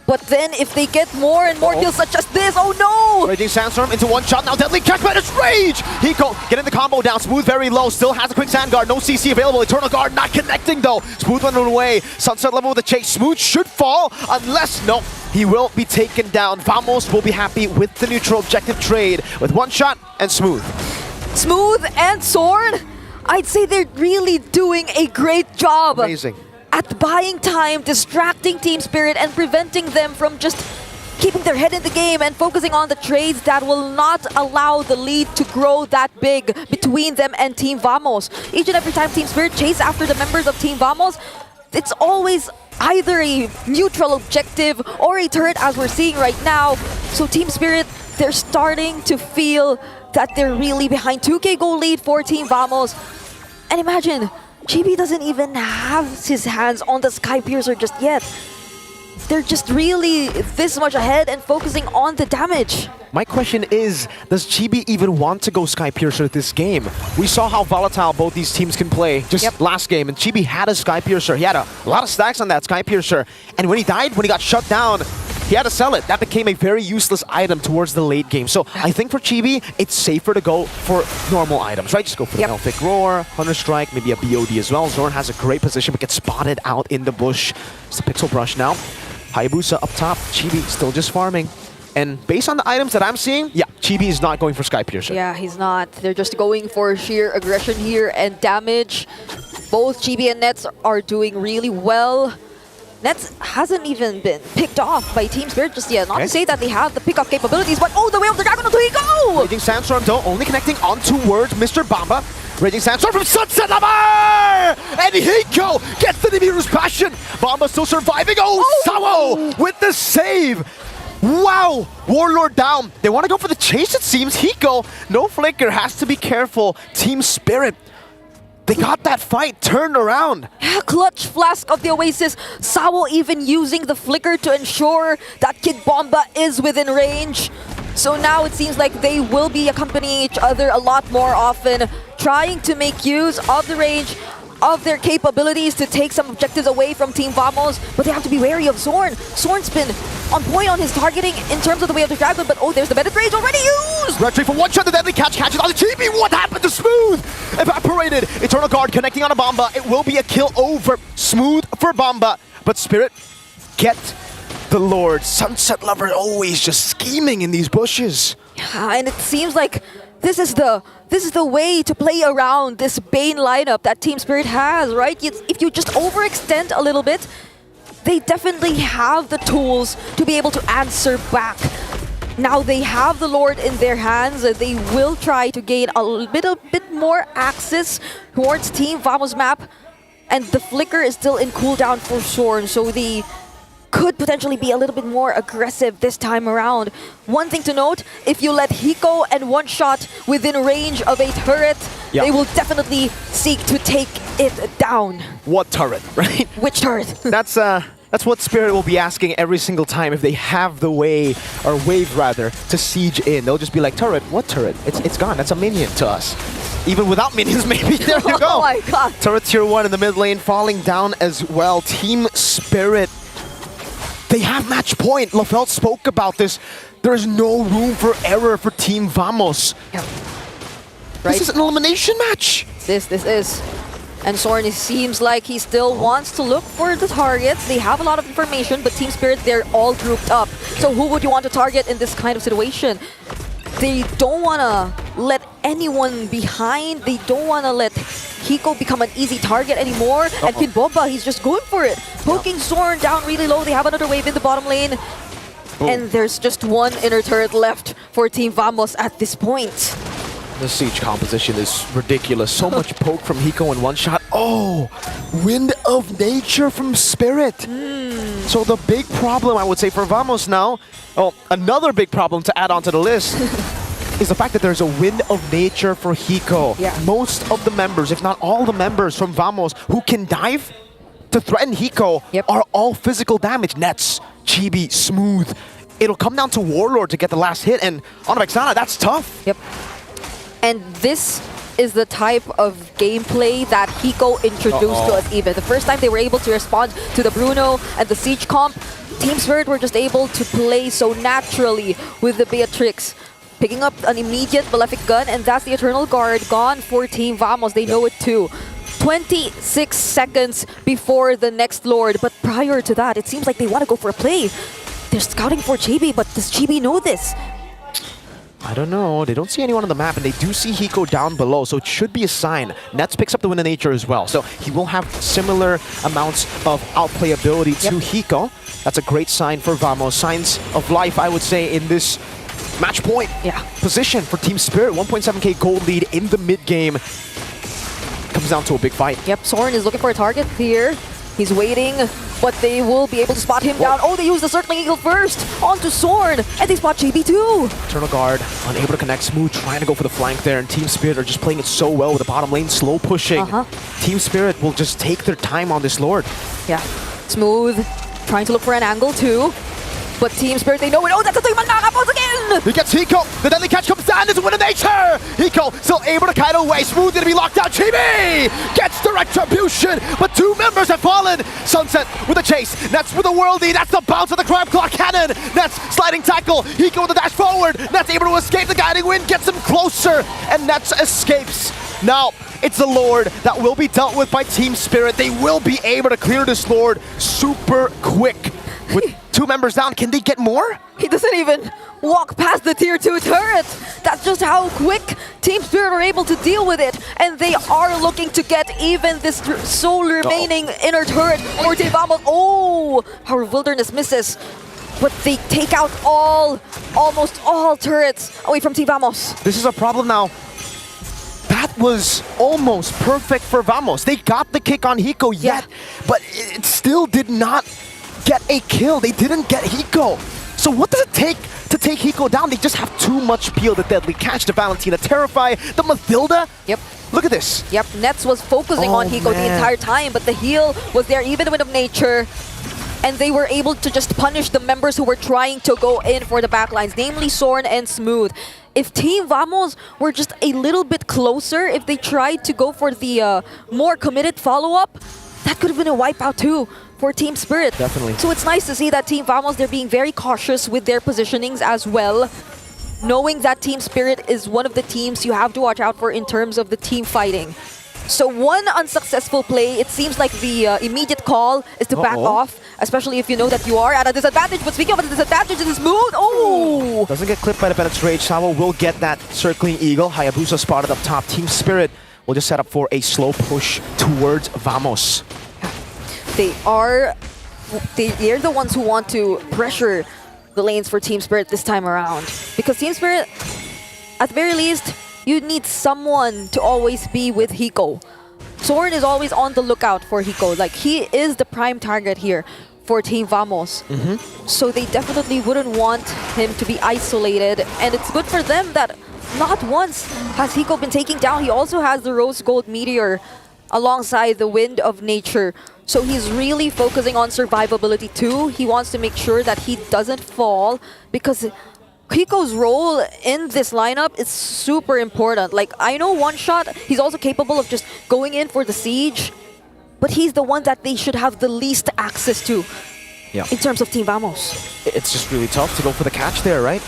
But then if they get more and more kills such as this, oh no! Raging Sandstorm into one shot now. Deadly Catch, but it's Rage! Hiko getting the combo down. Smooth very low. Still has a quick Sand Guard. No CC available. Eternal Guard not connecting though. Smooth running away. Sunset Level with the chase. Smooth should fall unless, no, he will be taken down. Vamos will be happy with the neutral objective trade with one shot and Smooth. Smooth and Zorn, I'd say they're really doing a great job. Amazing. At buying time, distracting Team Spirit, and preventing them from just keeping their head in the game and focusing on the trades that will not allow the lead to grow that big between them and Team Vamos. Each and every time Team Spirit chase after the members of Team Vamos, it's always either a neutral objective or a turret, as we're seeing right now. So Team Spirit, they're starting to feel that they're really behind. 2K goal lead for Team Vamos. And imagine, Chibi doesn't even have his hands on the Sky Piercer just yet. They're just really this much ahead and focusing on the damage. My question is, does Chibi even want to go Sky Piercer this game? We saw how volatile both these teams can play just last game, and Chibi had a Sky Piercer. He had a lot of stacks on that Sky Piercer, and when he died, when he got shut down, he had to sell it. That became a very useless item towards the late game. So I think for Chibi, it's safer to go for normal items, right? Just go for the Elphic Roar, Hunter Strike, maybe a BOD as well. Zorn has a great position, but gets spotted out in the bush. It's the Pixel Brush now. Hayabusa up top, Chibi still just farming. And based on the items that I'm seeing, yeah, Chibi is not going for Sky Piercer. Yeah, he's not. They're just going for sheer aggression here and damage. Both Chibi and Nets are doing really well. Nets hasn't even been picked off by Team Spirit just yet. Not to say that they have the pick-off capabilities, but oh, the way of the Dragon, there you go! Raging Sandstorm though, only connecting on towards Mr. Bamba. Raging Sandstorm from Sunset Lover! And Hiko gets the Nibiru's Passion! Bamba still surviving. Oh, Sawo with the save! Wow! Warlord down. They want to go for the chase, it seems. Hiko, no flicker, has to be careful. Team Spirit, they got that fight turned around. Clutch Flask of the Oasis. Sawo even using the flicker to ensure that Kid Bomba is within range. So now it seems like they will be accompanying each other a lot more often, trying to make use of the range of their capabilities to take some objectives away from Team Vamos, but they have to be wary of Zorn. Zorn's been on point on his targeting in terms of the way of the Dragon, but oh, there's the Bedded Rage already used! Red Tree for one shot, the Deadly Catch catches on the Chibi. What happened to Smooth? Evaporated. Eternal Guard connecting on a Bomba. It will be a kill over. Smooth for Bomba, but Spirit get the Lord. Sunset Lover always just scheming in these bushes. Yeah, and it seems like this is the way to play around this Bane lineup that Team Spirit has, right? If you just overextend a little bit, they definitely have the tools to be able to answer back. Now they have the Lord in their hands. They will try to gain a little bit more access towards Team Vamos map, and the flicker is still in cooldown for Zorn, so the could potentially be a little bit more aggressive this time around. One thing to note, if you let Hiko and one shot within range of a turret, they will definitely seek to take it down. What turret, right? Which turret? That's That's what Spirit will be asking every single time if they have the way, or wave rather, to siege in. They'll just be like, turret? What turret? It's gone. That's a minion to us. Even without minions, maybe. There you go. Oh my god. Turret tier 1 in the mid lane falling down as well. Team Spirit, they have match point. Lafelt spoke about this. There is no room for error for Team Vamos. Yep. Right. This is an elimination match. This is. And Soren, it seems like he still wants to look for the targets. They have a lot of information, but Team Spirit, they're all grouped up. So who would you want to target in this kind of situation? They don't want to let anyone behind. They don't want to let Hiko become an easy target anymore. And Kid Bomba, he's just going for it. Poking Soren down really low. They have another wave in the bottom lane. And there's just one inner turret left for Team Vamos at this point. The siege composition is ridiculous. So much poke from Hiko in one shot. Oh, Wind of Nature from Spirit. So the big problem, I would say, for Vamos now, another big problem to add onto the list, is the fact that there's a Wind of Nature for Hiko. Yeah. Most of the members, if not all the members from Vamos who can dive to threaten Hiko are all physical damage. Nets, Chibi, Smooth. It'll come down to Warlord to get the last hit, and on Axiata, that's tough. Yep. And this is the type of gameplay that Hiko introduced to us even. The first time they were able to respond to the Bruno and the Siege comp, Team Spirit were just able to play so naturally with the Beatrix. Picking up an immediate Malefic gun, and that's the Eternal Guard gone for Team Vamos. They know it too. 26 seconds before the next Lord, but prior to that, it seems like they want to go for a play. They're scouting for Chibi, but does Chibi know this? I don't know. They don't see anyone on the map, and they do see Hiko down below, so it should be a sign. Nets picks up the Wind of Nature as well, so he will have similar amounts of outplay ability to Hiko. That's a great sign for Vamos. Signs of life, I would say, in this match point position for Team Spirit. 1.7k gold lead in the mid game. Comes down to a big fight. Yep, Soren is looking for a target here. He's waiting, but they will be able to spot him down. Oh, they use the Circling Eagle first onto Soren, and they spot JB too. Eternal Guard unable to connect. Smooth trying to go for the flank there, and Team Spirit are just playing it so well with the bottom lane slow pushing. Team Spirit will just take their time on this Lord. Yeah, Smooth trying to look for an angle too. But Team Spirit, they know it. Oh, that's a thing, once again! He gets Hiko. The deadly catch comes down. It's a Wind of Nature. Hiko still able to kite away. Smooth gonna be locked down. Chibi gets the retribution, but two members have fallen. Sunset with a chase. Nets with a worldie. That's the bounce of the Crab Claw Cannon. Nets sliding tackle. Hiko with a dash forward. Nets able to escape the guiding wind. Gets him closer, and Nets escapes. Now, it's the Lord that will be dealt with by Team Spirit. They will be able to clear this Lord super quick. With two members down, can they get more? He doesn't even walk past the tier 2 turret. That's just how quick Team Spirit are able to deal with it. And they are looking to get even this sole remaining inner turret for Team Vamos. Oh, our Wilderness misses. But they take out almost all turrets away from Team Vamos. This is a problem now. That was almost perfect for Vamos. They got the kick on Hiko yet, but it still did not get a kill. They didn't get Hiko. So what does it take to take Hiko down? They just have too much peel. The deadly catch, the Valentina Terrify, the Mathilda. Yep. Look at this. Yep, Nets was focusing on Hiko the entire time, but the heal was there, even the Wind of Nature. And they were able to just punish the members who were trying to go in for the backlines, namely Soren and Smooth. If Team Vamos were just a little bit closer, if they tried to go for the more committed follow-up, that could have been a wipeout too for Team Spirit. Definitely. So it's nice to see that Team Vamos, they're being very cautious with their positionings as well. Knowing that Team Spirit is one of the teams you have to watch out for in terms of the team fighting. So one unsuccessful play, it seems like the immediate call is to back off, especially if you know that you are at a disadvantage. But speaking of a disadvantage, it is Smooth. Oh! Doesn't get clipped by the Bennett's Rage. Sawa will get that Circling Eagle. Hayabusa spotted up top. Team Spirit will just set up for a slow push towards Vamos. They're the ones who want to pressure the lanes for Team Spirit this time around. Because Team Spirit, at the very least, you need someone to always be with Hiko. Soren is always on the lookout for Hiko. Like, he is the prime target here for Team Vamos. So they definitely wouldn't want him to be isolated. And it's good for them that not once has Hiko been taken down. He also has the Rose Gold Meteor alongside the Wind of Nature. So he's really focusing on survivability too. He wants to make sure that he doesn't fall because Hiko's role in this lineup is super important. Like, I know one shot, he's also capable of just going in for the siege, but he's the one that they should have the least access to in terms of Team Vamos. It's just really tough to go for the catch there, right?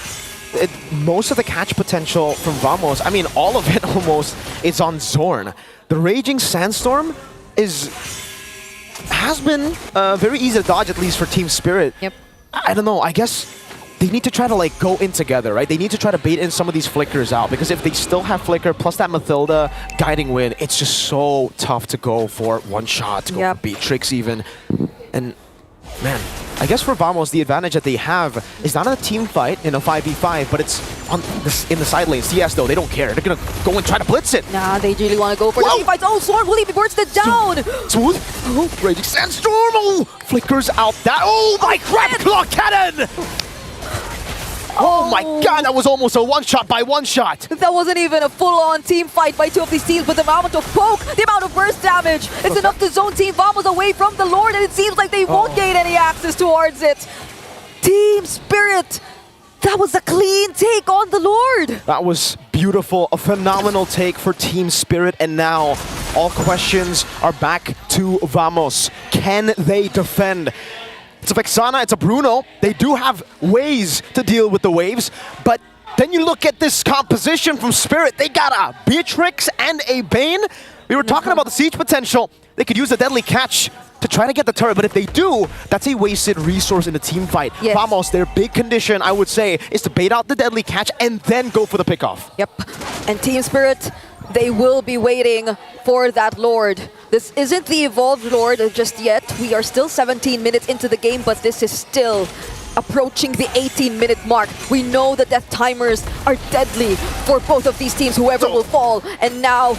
Most of the catch potential from Vamos, I mean, all of it almost, is on Zorn. The Raging Sandstorm has been very easy to dodge, at least for Team Spirit. Yep. I don't know, I guess they need to try to like go in together, right? They need to try to bait in some of these flickers out, because if they still have flicker plus that Mathilda guiding win, it's just so tough to go for one shot, to go for Beatrix even. And man, I guess for Vamos, the advantage that they have is not a team fight in a 5v5, but it's on in the side lane. CS though, they don't care. They're gonna go and try to blitz it. Nah, they really want to go for the team fights. Oh, Zorn will he be bursted down? Smooth. Oh, Raging Sandstorm. Oh, flickers out that. Oh my crap, Claw Cannon! Oh my god, that was almost a one-shot by one-shot. That wasn't even a full-on team fight by two of these teams, but the amount of poke, the amount of burst damage, it's enough to zone Team Vamos away from the Lord, and it seems like they won't gain any access towards it. Team Spirit, that was a clean take on the Lord. That was beautiful, a phenomenal take for Team Spirit, and now all questions are back to Vamos. Can they defend? It's a Vexana, it's a Bruno. They do have ways to deal with the waves, but then you look at this composition from Spirit. They got a Beatrix and a Bane. We were talking about the siege potential. They could use a deadly catch to try to get the turret, but if they do, that's a wasted resource in the team fight. Yes. Vamos, their big condition, I would say, is to bait out the deadly catch and then go for the pickoff. Yep, and Team Spirit, they will be waiting for that Lord. This isn't the evolved Lord just yet. We are still 17 minutes into the game, but this is still approaching the 18-minute mark. We know the death timers are deadly for both of these teams, whoever will fall. And now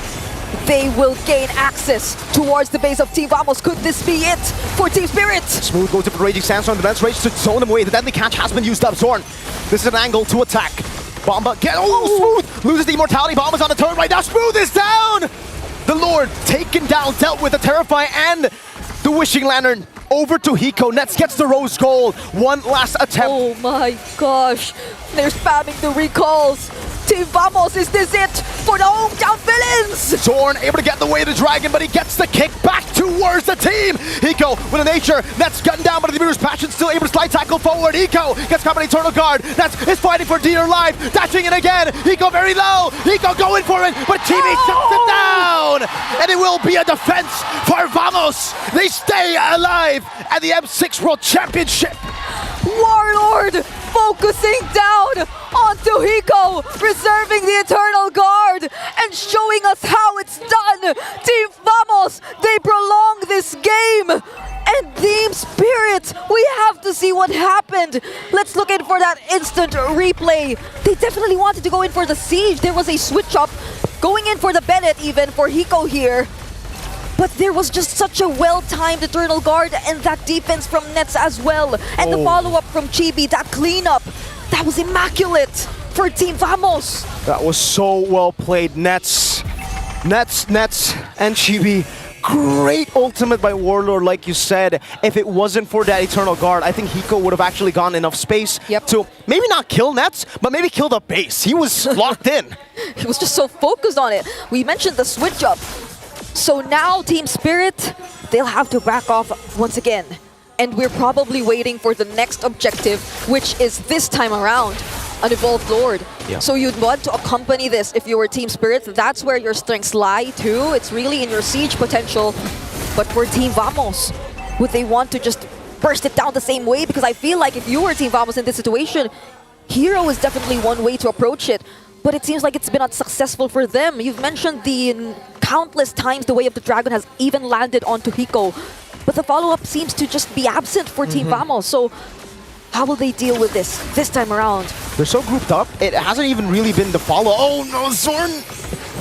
they will gain access towards the base of Team Vamos. Could this be it for Team Spirit? Smooth goes to the Raging Sandstorm. The Lens Rage to zone them away. The deadly catch has been used up. Zorn, this is an angle to attack. Bomba, Smooth loses the immortality. Bomba's on the turret right now. Smooth is down! The Lord taken down, dealt with the Terrify and the Wishing Lantern. Over to Hiko. Nets gets the Rose Gold. One last attempt. Oh my gosh. They're spamming the recalls. Team Vamos, is this it for the hometown villains? Zorn able to get in the way of the dragon, but he gets the kick back towards the team. Hiko with a nature. Nets gunned down, but the Mirror's Passion still able to slide tackle forward. Hiko gets caught by an Eternal Guard. Nets is fighting for dear life. Dashing in again. Hiko very low. Hiko going for it, but teammate shuts it down. And it will be a defense for Vamos. They stay alive at the M6 World Championship. Warlord focusing down onto Hiko, reserving the Eternal Guard and showing us how it's done. Team Vamos, they prolong this game. And Team Spirit, we have to see what happened. Let's look in for that instant replay. They definitely wanted to go in for the siege. There was a switch up, going in for the Bennett even for Hiko here. But there was just such a well-timed Eternal Guard and that defense from Nets as well. And the follow-up from Chibi, that cleanup, that was immaculate for Team Vamos. That was so well played. Nets, and Chibi. Great ultimate by Warlord, like you said. If it wasn't for that Eternal Guard, I think Hiko would have actually gotten enough space to maybe not kill Nets, but maybe kill the base. He was locked in. He was just so focused on it. We mentioned the switch up. So now Team Spirit, they'll have to back off once again. And we're probably waiting for the next objective, which is this time around, an Evolved Lord. Yeah. So you'd want to accompany this if you were Team Spirit. That's where your strengths lie too. It's really in your siege potential. But for Team Vamos, would they want to just burst it down the same way? Because I feel like if you were Team Vamos in this situation, Hero is definitely one way to approach it. But it seems like it's been unsuccessful for them. You've mentioned the countless times the Way of the Dragon has even landed onto Hiko. But the follow-up seems to just be absent for Team Vamos. So how will they deal with this time around? They're so grouped up, it hasn't even really been the follow. Oh no, Zorn!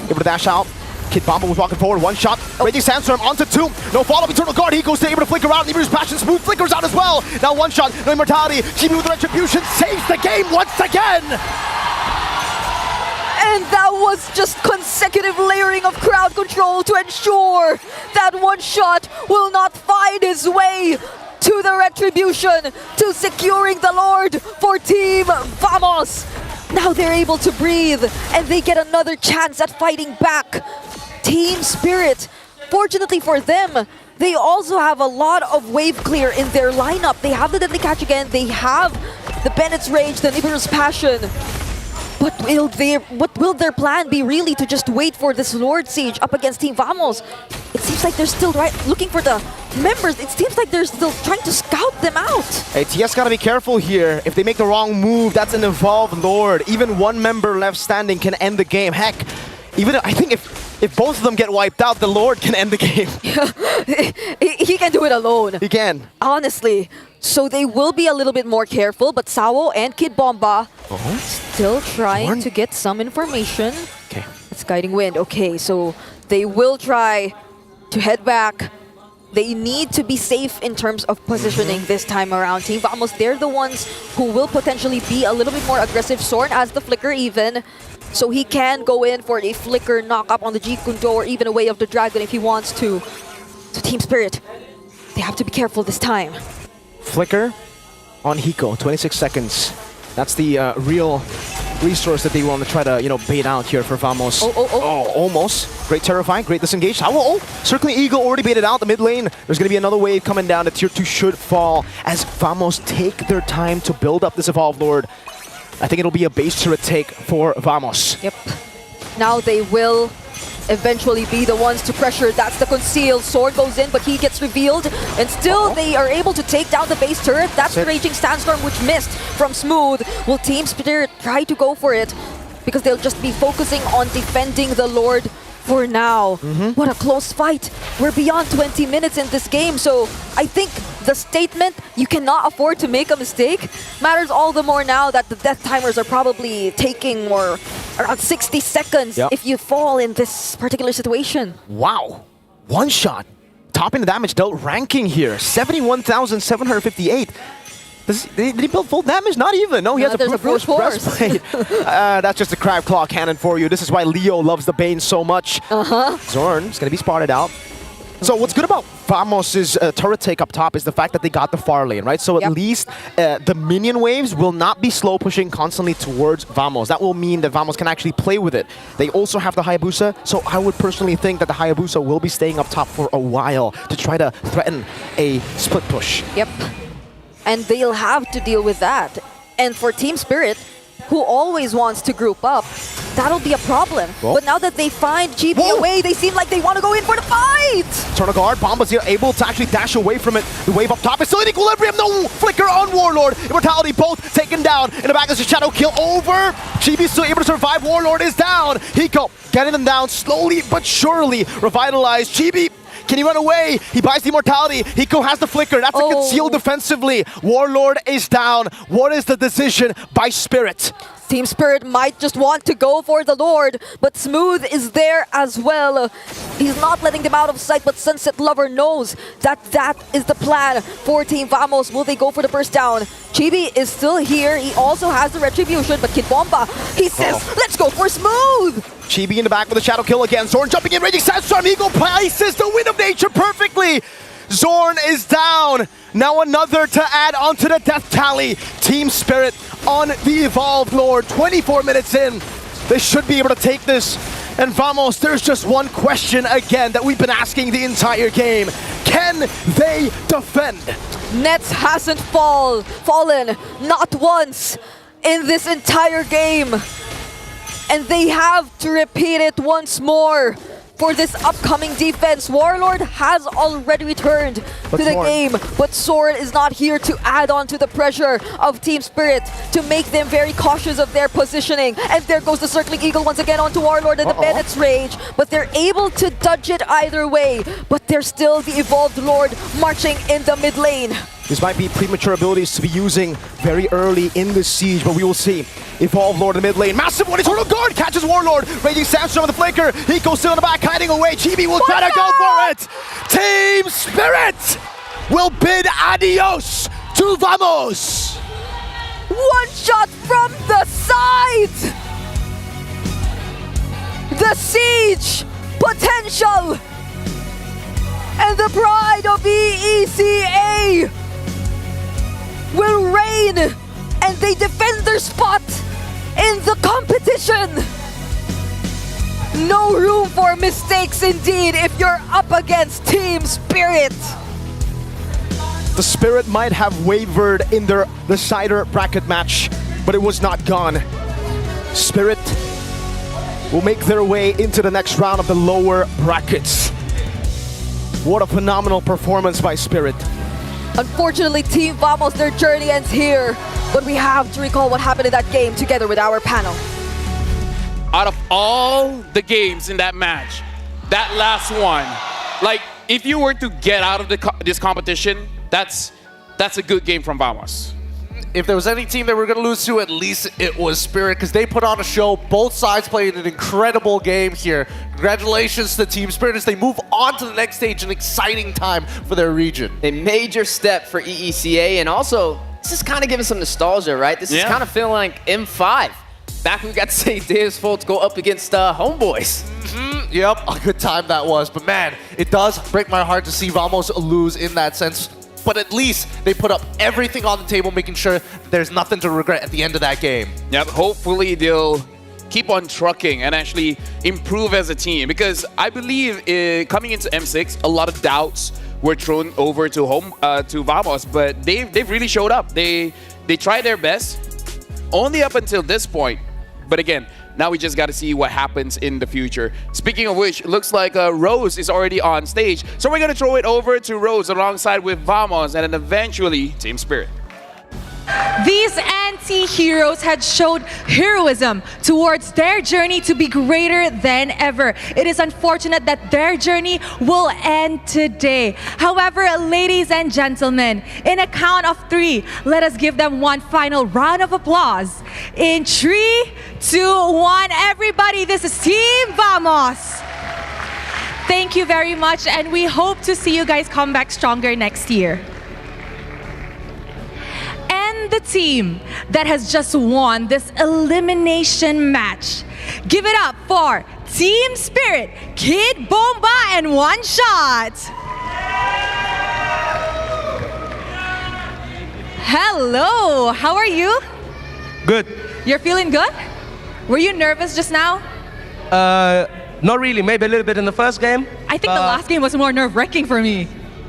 Able to dash out. Kid Bomba was walking forward, one shot. Raging Sandstorm onto two. No follow-up, Eternal Guard. Hiko's still able to flicker out. Mirror's Passion, Smooth flickers out as well. Now one shot, no immortality. Chibi with the Retribution saves the game once again! And that was just consecutive layering of crowd control to ensure that one shot will not find his way to the retribution, to securing the Lord for Team Vamos. Now they're able to breathe and they get another chance at fighting back. Team Spirit, fortunately for them, they also have a lot of wave clear in their lineup. They have the Deadly Catch again, they have the Bennett's Rage, the Nibiru's Passion. But what will their plan be really, to just wait for this Lord Siege up against Team Vamos? It seems like they're still looking for the members. It seems like they're still trying to scout them out. Hey, TS gotta be careful here. If they make the wrong move, that's an evolved Lord. Even one member left standing can end the game. Heck, even I think if both of them get wiped out, the Lord can end the game. He can do it alone. He can. Honestly. So they will be a little bit more careful, but Sawo and Kid Bomba still trying to get some information. Okay. It's Guiding Wind. Okay, so they will try to head back. They need to be safe in terms of positioning this time around. Team Vamos, they're the ones who will potentially be a little bit more aggressive. Sorn has the Flicker even. So he can go in for a Flicker knock-up on the Jeet Kune Do or even a Way of the Dragon if he wants to. So Team Spirit, they have to be careful this time. Flicker on Hiko, 26 seconds. That's the real resource that they want to try to, bait out here for Vamos. Oh, almost. Great Terrify, great Disengage. Circling Eagle already baited out the mid lane. There's going to be another wave coming down. The tier 2 should fall as Vamos take their time to build up this Evolved Lord. I think it'll be a base turret take for Vamos. Yep. Now they will eventually be the ones to pressure. That's the Conceal. Sword goes in, but he gets revealed. And still, they are able to take down the base turret. That's the Raging Sandstorm, which missed from Smooth. Will Team Spirit try to go for it? Because they'll just be focusing on defending the Lord for now. What a close fight. We're beyond 20 minutes in this game, so I think the statement, you cannot afford to make a mistake, matters all the more now that the death timers are probably taking more around 60 seconds if you fall in this particular situation. Wow. One shot. Topping the damage dealt ranking here. 71,758. Did he build full damage? Not even. No, he has a brute force breastplate. That's just a crab claw cannon for you. This is why Leo loves the Bane so much. Zorn's going to be spotted out. So what's good about Vamos' turret take up top is the fact that they got the far lane, right? So at least the minion waves will not be slow pushing constantly towards Vamos. That will mean that Vamos can actually play with it. They also have the Hayabusa, so I would personally think that the Hayabusa will be staying up top for a while to try to threaten a split push. Yep. And they'll have to deal with that. And for Team Spirit, who always wants to group up, that'll be a problem. But now that they find GB away, they seem like they want to go in for the fight! Turn a guard, Bomba's here able to actually dash away from it. The wave up top is still in equilibrium, no Flicker on Warlord. Immortality both taken down. In the back is a Shadow kill over. GB still able to survive, Warlord is down. Hiko getting them down slowly but surely. Revitalized, GB, can he run away? He buys the Immortality. Hiko has the Flicker. That's a conceal defensively. Warlord is down. What is the decision by Spirit? Team Spirit might just want to go for the Lord, but Smooth is there as well. He's not letting them out of sight, but Sunset Lover knows that that is the plan for Team Vamos. Will they go for the burst down? Chibi is still here. He also has the Retribution, but Kid Bomba, he says, let's go for Smooth! Chibi in the back with a Shadow kill again. Zorn jumping in, Raging Sandstorm. Eagle places the Wind of Nature perfectly. Zorn is down. Now another to add onto the death tally. Team Spirit on the Evolved Lord. 24 minutes in. They should be able to take this. And Vamos, there's just one question again that we've been asking the entire game. Can they defend? Nets hasn't fallen, not once in this entire game. And they have to repeat it once more for this upcoming defense. Warlord has already returned to the game, but Sword is not here to add on to the pressure of Team Spirit to make them very cautious of their positioning. And there goes the Circling Eagle once again onto Warlord and the Bennett's Rage, but they're able to dodge it either way. But there's still the Evolved Lord marching in the mid lane. This might be premature abilities to be using very early in the siege, but we will see. Evolved Lord in the mid lane. Massive one, Eternal Guard catches Warlord. Raging Sandstorm with the flicker. Hiko still in the back, hiding away. Chibi will try to go for it. Team Spirit will bid adios to Vamos. One shot from the side. the siege potential and the pride of EECA will reign, and they defend their spot in the competition. No room for mistakes indeed if you're up against Team Spirit. The Spirit might have wavered in their decider bracket match, but it was not gone. Spirit will make their way into the next round of the lower brackets. What a phenomenal performance by Spirit. Unfortunately, Team Vamos, their journey ends here, but we have to recall what happened in that game together with our panel. Out of all the games in that match, that last one, like if you were to get out of this competition, that's a good game from Vamos. If there was any team that we're going to lose to, at least it was Spirit, because they put on a show. Both sides played an incredible game here. Congratulations to Team Spirit as they move on to the next stage, an exciting time for their region. A major step for EECA, and also, this is kind of giving some nostalgia, right? This is kind of feeling like M5. Back when we got to see Deus Folks go up against Homeboys. Yep, a good time that was. But man, it does break my heart to see Vamos lose in that sense. But at least they put up everything on the table, making sure there's nothing to regret at the end of that game. Yep, hopefully they'll keep on trucking and actually improve as a team. Because I believe coming into M6, a lot of doubts were thrown over to Vamos, but they've really showed up. They tried their best, only up until this point. But again, now we just got to see what happens in the future. Speaking of which, looks like Rose is already on stage. So we're going to throw it over to Rose alongside with Vamos and then eventually Team Spirit. These anti-heroes had showed heroism towards their journey to be greater than ever. It is unfortunate that their journey will end today. However, ladies and gentlemen, in a count of 3, let us give them one final round of applause. In 3, 2, 1, everybody, this is Team Vamos. Thank you very much, and we hope to see you guys come back stronger next year. And the team that has just won this elimination match. Give it up for Team Spirit, Kid Bomba, and One Shot. Hello, how are you? Good. You're feeling good? Were you nervous just now? Not really. Maybe a little bit in the first game. I think the last game was more nerve-wracking for me.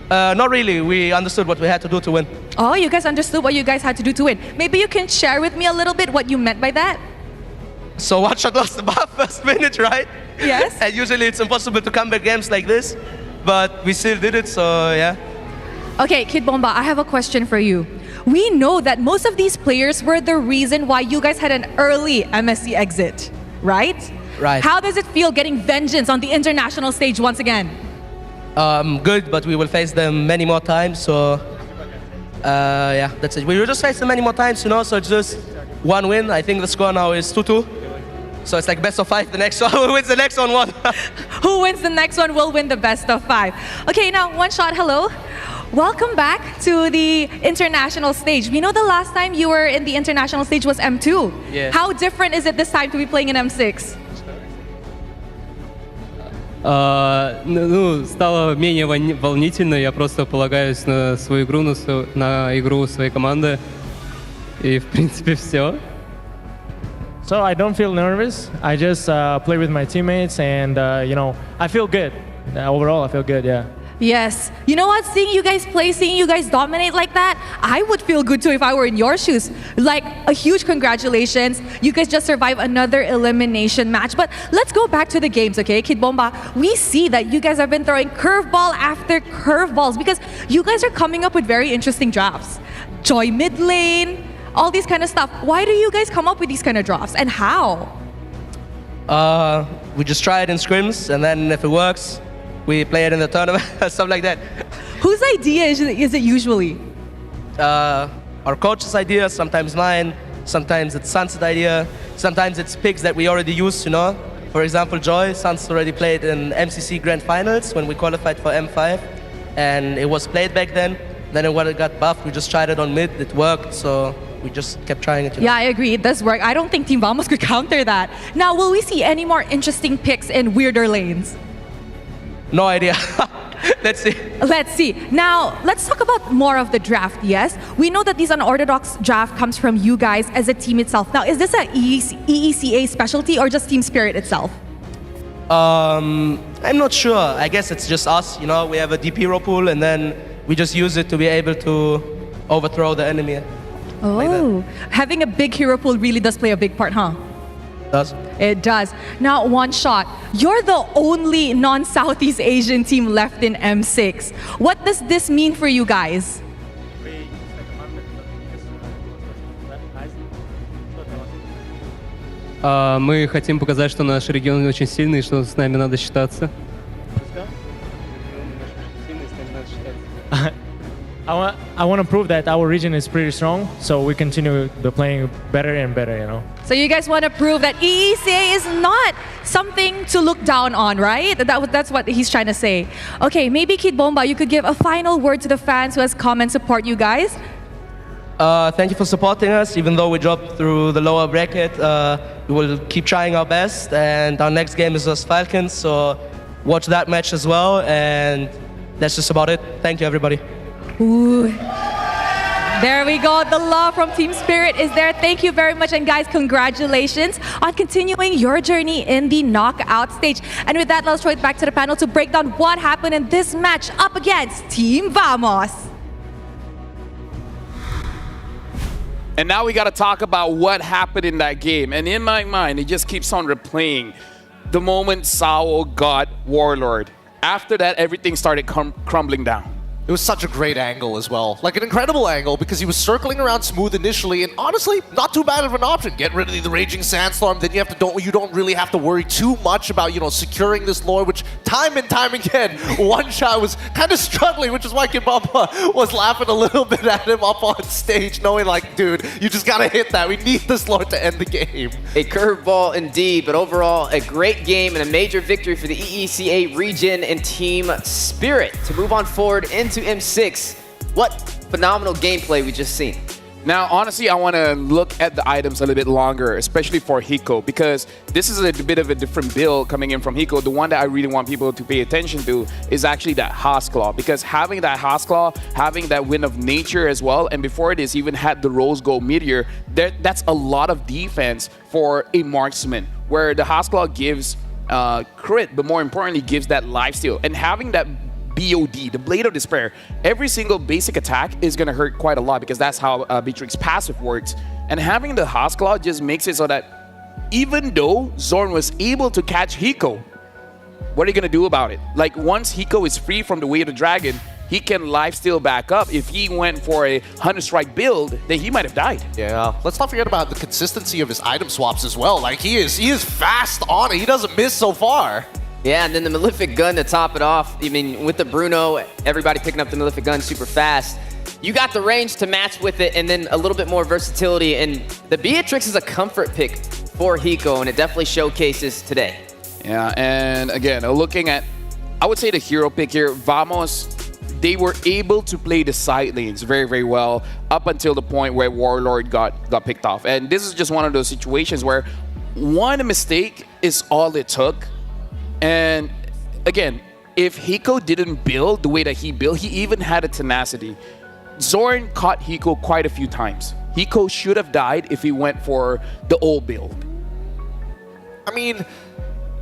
Not really. We understood what we had to do to win. Oh, you guys understood what you guys had to do to win. Maybe you can share with me a little bit what you meant by that? So One Shot lost the first minute, right? Yes. And usually it's impossible to come back games like this, but we still did it, so yeah. Okay, Kid Bomba, I have a question for you. We know that most of these players were the reason why you guys had an early MSC exit, right? Right. How does it feel getting vengeance on the international stage once again? Good, but we will face them many more times, so yeah, that's it. We will just face them many more times, you know, so it's just one win. I think the score now is 2-2. So it's like best of 5, the next one. Who wins the next one? Who wins the next one will win the best of 5. Okay, now One Shot, hello. Welcome back to the international stage. We know the last time you were in the international stage was M2. Yeah. How different is it this time to be playing in M6? Ну, стало менее волнительно. Я просто полагаюсь на свою игру, на игру своей команды. И, в принципе, все. So I don't feel nervous. I just play with my teammates and, you know, I feel good. Overall, I feel good, yeah. Yes. You know what? Seeing you guys play, seeing you guys dominate like that, I would feel good too if I were in your shoes. Like, a huge congratulations. You guys just survived another elimination match. But let's go back to the games, okay? Kid Bomba, we see that you guys have been throwing curveball after curveballs because you guys are coming up with very interesting drafts. Joy mid lane, all these kind of stuff. Why do you guys come up with these kind of drafts and how? We just try it in scrims, and then if it works, we play it in the tournament, stuff like that. Whose idea is it usually? Our coach's idea, sometimes mine, sometimes it's Sunset's idea, sometimes it's picks that we already used, you know. For example, Joy, Sunset already played in MCC Grand Finals when we qualified for M5, and it was played back then. Then when it got buffed, we just tried it on mid, it worked, so we just kept trying it. Yeah, I agree. It does work. I don't think Team Vamos could counter that. Now, will we see any more interesting picks in weirder lanes? No idea. Let's see. Let's see. Now, let's talk about more of the draft, yes? We know that this unorthodox draft comes from you guys as a team itself. Now, is this a EECA specialty or just Team Spirit itself? I'm not sure. I guess it's just us, you know, we have a deep hero pool and then we just use it to be able to overthrow the enemy. Oh, having a big hero pool really does play a big part, huh? Does. It does. Now, One Shot, you're the only non-Southeast Asian team left in M6. What does this mean for you guys? Мы хотим показать, что наш регион очень сильный, что с нами надо считаться. I want to prove that our region is pretty strong, so we continue the playing better and better, you know. So you guys want to prove that EECA is not something to look down on, right? That's what he's trying to say. Okay, maybe Kid Bomba, you could give a final word to the fans who has come and support you guys. Thank you for supporting us, even though we dropped through the lower bracket. We will keep trying our best, and our next game is us Falcons, so watch that match as well, and that's just about it. Thank you, everybody. Ooh. There we go. The love from Team Spirit is there. Thank you very much. And guys, congratulations on continuing your journey in the knockout stage. And with that, let's throw it back to the panel to break down what happened in this match up against Team Vamos. And now we got to talk about what happened in that game. And in my mind, it just keeps on replaying the moment Sao got Warlord. After that, everything started crumbling down. It was such a great angle as well. Like an incredible angle because he was circling around smooth initially and honestly, not too bad of an option. Get rid of the Raging Sandstorm, then you don't really have to worry too much about, you know, securing this lore, which time and time again, One Shot was kind of struggling, which is why Kid Bomba was laughing a little bit at him up on stage, knowing like, dude, you just gotta hit that. We need this lore to end the game. A curveball indeed, but overall a great game and a major victory for the EECA region and Team Spirit to move on forward into M6. What phenomenal gameplay we just seen. Now, honestly, I want to look at the items a little bit longer, especially for Hiko, because this is a bit of a different build coming in from Hiko. The one that I really want people to pay attention to is actually that Hoskklaw, because having that Hoskklaw, having that Wind of Nature as well, and before this even had the Rose Gold Meteor, that's a lot of defense for a marksman, where the Hoskklaw gives crit, but more importantly, gives that lifesteal. And having that BOD, the Blade of Despair, every single basic attack is going to hurt quite a lot because that's how Beatrix's passive works. And having the Hoskklaw just makes it so that even though Zorn was able to catch Hiko, what are you going to do about it? Like, once Hiko is free from the Way of the Dragon, he can lifesteal back up. If he went for a 100 strike build, then he might have died. Yeah, let's not forget about the consistency of his item swaps as well. Like, he is fast on it. He doesn't miss so far. Yeah, and then the Malefic Gun to top it off. I mean, with the Bruno, everybody picking up the Malefic Gun super fast. You got the range to match with it, and then a little bit more versatility. And the Beatrix is a comfort pick for Hiko, and it definitely showcases today. Yeah, and again, looking at, I would say the hero pick here, Vamos, they were able to play the side lanes very, very well up until the point where Warlord got picked off. And this is just one of those situations where one mistake is all it took. And again, if Hiko didn't build the way that he built, he even had a tenacity. Zorn caught Hiko quite a few times. Hiko should have died if he went for the old build. I mean,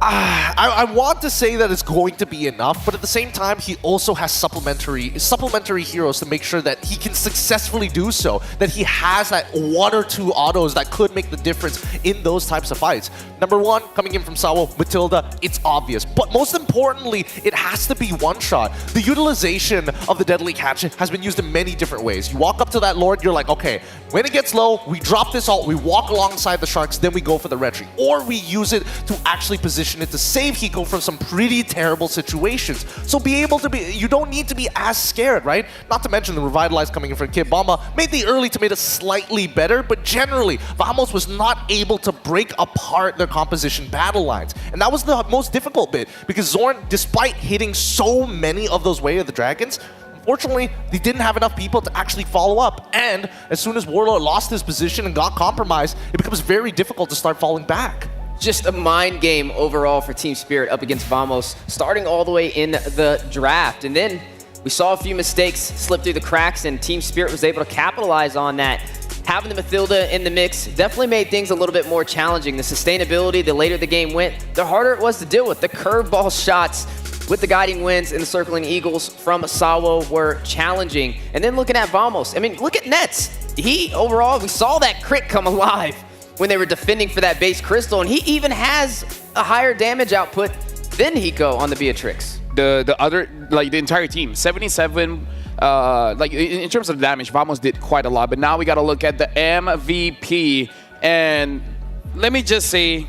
I want to say that it's going to be enough, but at the same time, he also has supplementary heroes to make sure that he can successfully do so, that he has that one or two autos that could make the difference in those types of fights. Number one, coming in from Sawo, Matilda, it's obvious. But most importantly, it has to be One Shot. The utilization of the Deadly Catch has been used in many different ways. You walk up to that Lord, you're like, okay, when it gets low, we drop this ult, we walk alongside the Sharks, then we go for the retry. Or we use it to actually position it to save Hiko from some pretty terrible situations. So you don't need to be as scared, right? Not to mention the Revitalize coming in from Kid Bomba made the early tomatoes slightly better, but generally, Vamos was not able to break apart their composition battle lines. And that was the most difficult bit, because Zorn, despite hitting so many of those Way of the Dragons, Unfortunately, they didn't have enough people to actually follow up. And as soon as Warlord lost his position and got compromised, it becomes very difficult to start falling back. Just a mind game overall for Team Spirit up against Vamos, starting all the way in the draft. And then we saw a few mistakes slip through the cracks, and Team Spirit was able to capitalize on that. Having the Matilda in the mix definitely made things a little bit more challenging. The sustainability, the later the game went, the harder it was to deal with. The curveball shots with the guiding winds and the circling eagles from Sawo were challenging. And then looking at Vamos, I mean, look at Nets. He, overall, we saw that crit come alive when they were defending for that base crystal, and he even has a higher damage output than Hiko on the Beatrix. The other, like the entire team, 77, like in terms of damage, Vamos did quite a lot, but now we got to look at the MVP, and let me just say,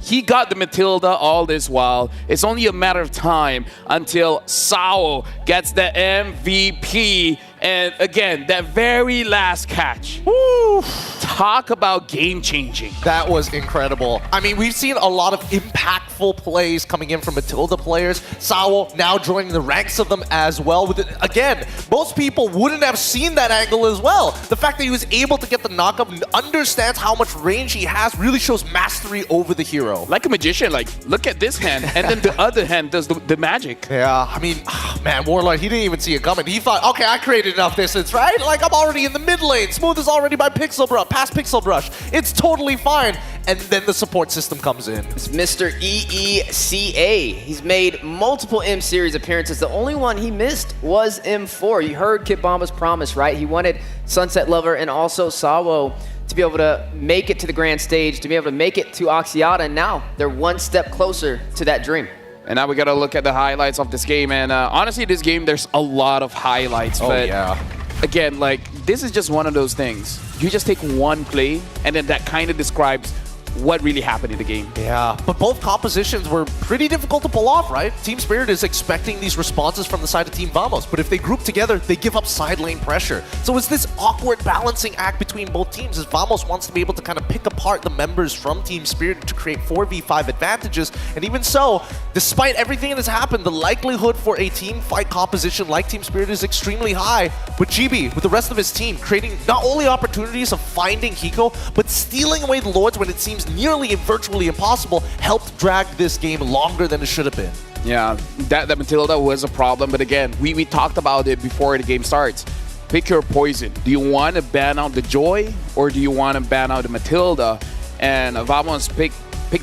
he got the Matilda all this while. It's only a matter of time until Sao gets the MVP. And again, that very last catch. Woo! Talk about game-changing. That was incredible. I mean, we've seen a lot of impactful plays coming in from Matilda players. Sao now joining the ranks of them as well. Again, most people wouldn't have seen that angle as well. The fact that he was able to get the knockup and understands how much range he has really shows mastery over the hero. Like a magician, like, look at this hand, and then the other hand does the magic. Yeah, I mean, man, Warlord, he didn't even see it coming. He thought, okay, I created enough distance, right? Like, I'm already in the mid lane. Smooth is already by Pixel Brush, past Pixel Brush. It's totally fine. And then the support system comes in. It's Mr. EECA. He's made multiple M-Series appearances. The only one he missed was M4. You heard Kid Bomba's promise, right? He wanted Sunset Lover and also Sawo to be able to make it to the grand stage, to be able to make it to Axiata, and now they're one step closer to that dream. And now we got to look at the highlights of this game. And honestly, this game, there's a lot of highlights. Oh, but yeah. Again, like, this is just one of those things. You just take one play, and then that kind of describes what really happened in the game. Yeah, but both compositions were pretty difficult to pull off, right? Team Spirit is expecting these responses from the side of Team Vamos, but if they group together, they give up side lane pressure. So it's this awkward balancing act between both teams as Vamos wants to be able to kind of pick apart the members from Team Spirit to create 4v5 advantages. And even so, despite everything that has happened, the likelihood for a team fight composition like Team Spirit is extremely high. With GB, with the rest of his team, creating not only opportunities of finding Hiko, but stealing away the Lords when it seems nearly virtually impossible, helped drag this game longer than it should have been. Yeah, that Matilda was a problem, but again, we talked about it before the game starts. Pick your poison. Do you want to ban out the Joy, or do you want to ban out the Matilda? And Vamos picked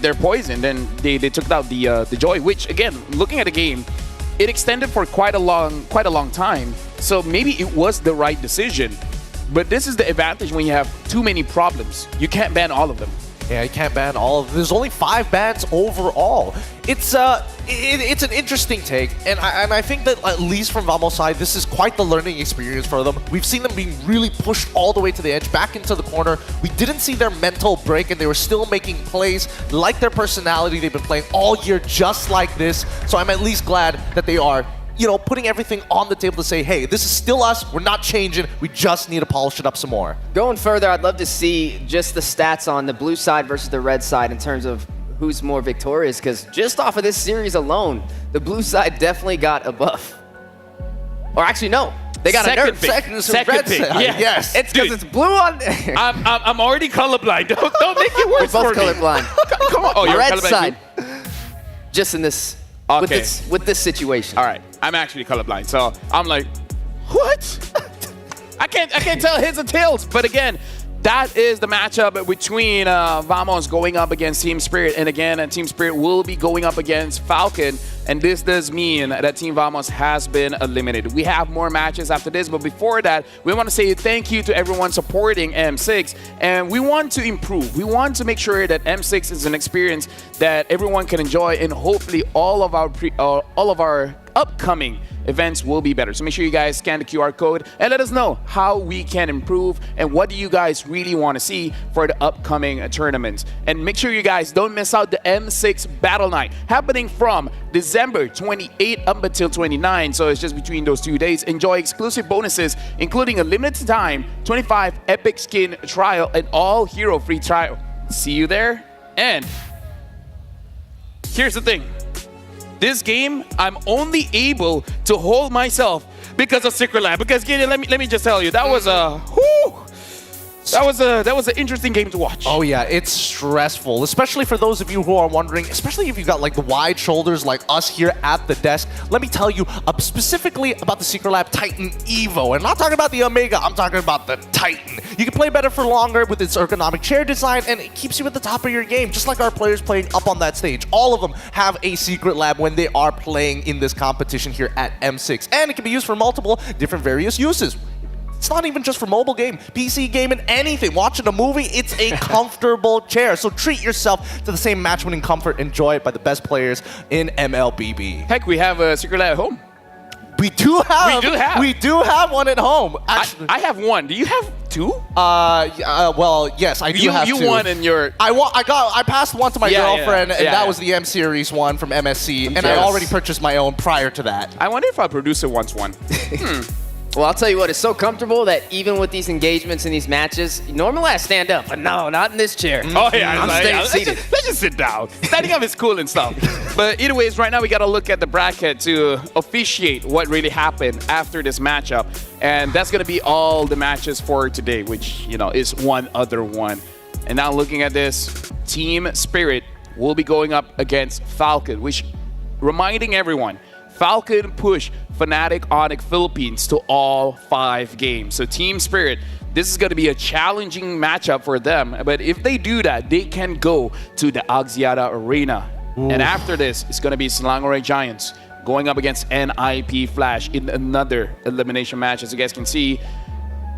their poison, then they took out the Joy, which again, looking at the game, it extended for quite a long time. So maybe it was the right decision. But this is the advantage when you have too many problems. You can't ban all of them. Yeah, you can't ban all of them. There's only 5 bans overall. It's an interesting take, and I think that at least from Vamos' side, this is quite the learning experience for them. We've seen them being really pushed all the way to the edge, back into the corner. We didn't see their mental break, and they were still making plays like their personality. They've been playing all year just like this, so I'm at least glad that they are, you know, putting everything on the table to say, hey, this is still us, we're not changing, we just need to polish it up some more. Going further, I'd love to see just the stats on the blue side versus the red side in terms of who's more victorious, because just off of this series alone, the blue side definitely got a buff. Or actually, no. They got second a nerf. Second pick. Yeah. Yes. It's because it's blue on. I'm already colorblind. Don't make it worse We're both for me. colorblind. Come on. Oh, you're red colorblind side. too? Just in this. Okay. With this situation. All right. I'm actually colorblind, so I'm like, what? I can't tell heads and tails. But again, that is the matchup between Vamos going up against Team Spirit, and again, Team Spirit will be going up against Falcon. And this does mean that Team Vamos has been eliminated. We have more matches after this, but before that, we want to say thank you to everyone supporting M6, and we want to improve. We want to make sure that M6 is an experience that everyone can enjoy, and hopefully all of our upcoming events will be better. So make sure you guys scan the QR code and let us know how we can improve and what do you guys really want to see for the upcoming tournaments. And make sure you guys don't miss out the M6 Battle Night happening from December 28 up until 29. So it's just between those 2 days. Enjoy exclusive bonuses, including a limited time 25 epic skin trial and all hero free trial. See you there. And here's the thing. This game, I'm only able to hold myself because of Secret Lab. Because Gideon, let me just tell you, that was a that was an interesting game to watch. Oh yeah, it's stressful, especially for those of you who are wondering, especially if you've got like the wide shoulders like us here at the desk. Let me tell you specifically about the Secret Lab Titan Evo. And I'm not talking about the Omega, I'm talking about the Titan. You can play better for longer with its ergonomic chair design, and it keeps you at the top of your game, just like our players playing up on that stage. All of them have a Secret Lab when they are playing in this competition here at M6. And it can be used for multiple different various uses. It's not even just for mobile game, PC game, and anything. Watching a movie, it's a comfortable chair. So treat yourself to the same match-winning comfort enjoyed by the best players in MLBB. Heck, we have a Secret Lab at home. We do have one at home. Actually, I have one. Do you have two? Well, yes, I do have two. You won in your... I passed one to my girlfriend, and that was the the M Series one from MSC, and I already purchased my own prior to that. I wonder if our producer wants one. Well, I'll tell you what, it's so comfortable that even with these engagements and these matches, normally I stand up, but no, not in this chair. Oh, yeah. I'm staying seated. Let's just sit down. Standing up is cool and stuff. But anyways, right now we got to look at the bracket to officiate what really happened after this matchup. And that's going to be all the matches for today, which, you know, is one other one. And now looking at this, Team Spirit will be going up against Falcon, which, reminding everyone, Falcon pushed Fnatic Onyx Philippines to all 5 games. So Team Spirit, this is going to be a challenging matchup for them. But if they do that, they can go to the Axiata Arena. Ooh. And after this, it's going to be Selangor Giants going up against NIP Flash in another elimination match. As you guys can see,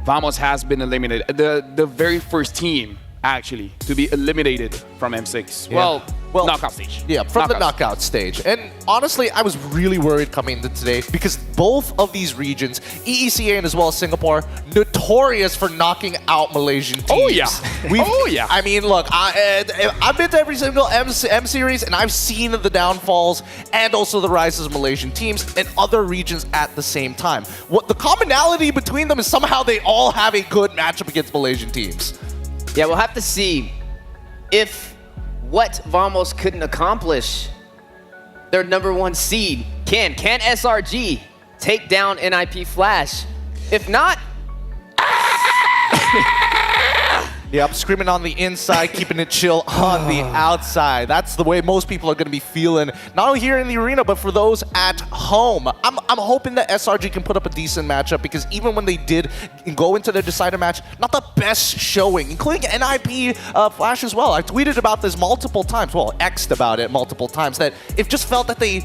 Vamos has been eliminated. The very first team, actually, to be eliminated from M6. Yeah. Well, knockout stage. Yeah, from the knockout stage. And honestly, I was really worried coming into today because both of these regions, EECA and as well as Singapore, notorious for knocking out Malaysian teams. Oh, yeah. I mean, look, I've been to every single M Series, and I've seen the downfalls and also the rises of Malaysian teams and other regions at the same time. What the commonality between them is somehow they all have a good matchup against Malaysian teams. Yeah, we'll have to see if what Vamos couldn't accomplish, their #1 seed, can SRG take down NIP Flash? If not... Yep, screaming on the inside, keeping it chill on the outside. That's the way most people are going to be feeling, not only here in the arena, but for those at home. I'm hoping that SRG can put up a decent matchup because even when they did go into their decider match, not the best showing, including NIP Flash as well. I tweeted about this multiple times, well, X'd about it multiple times, that it just felt that they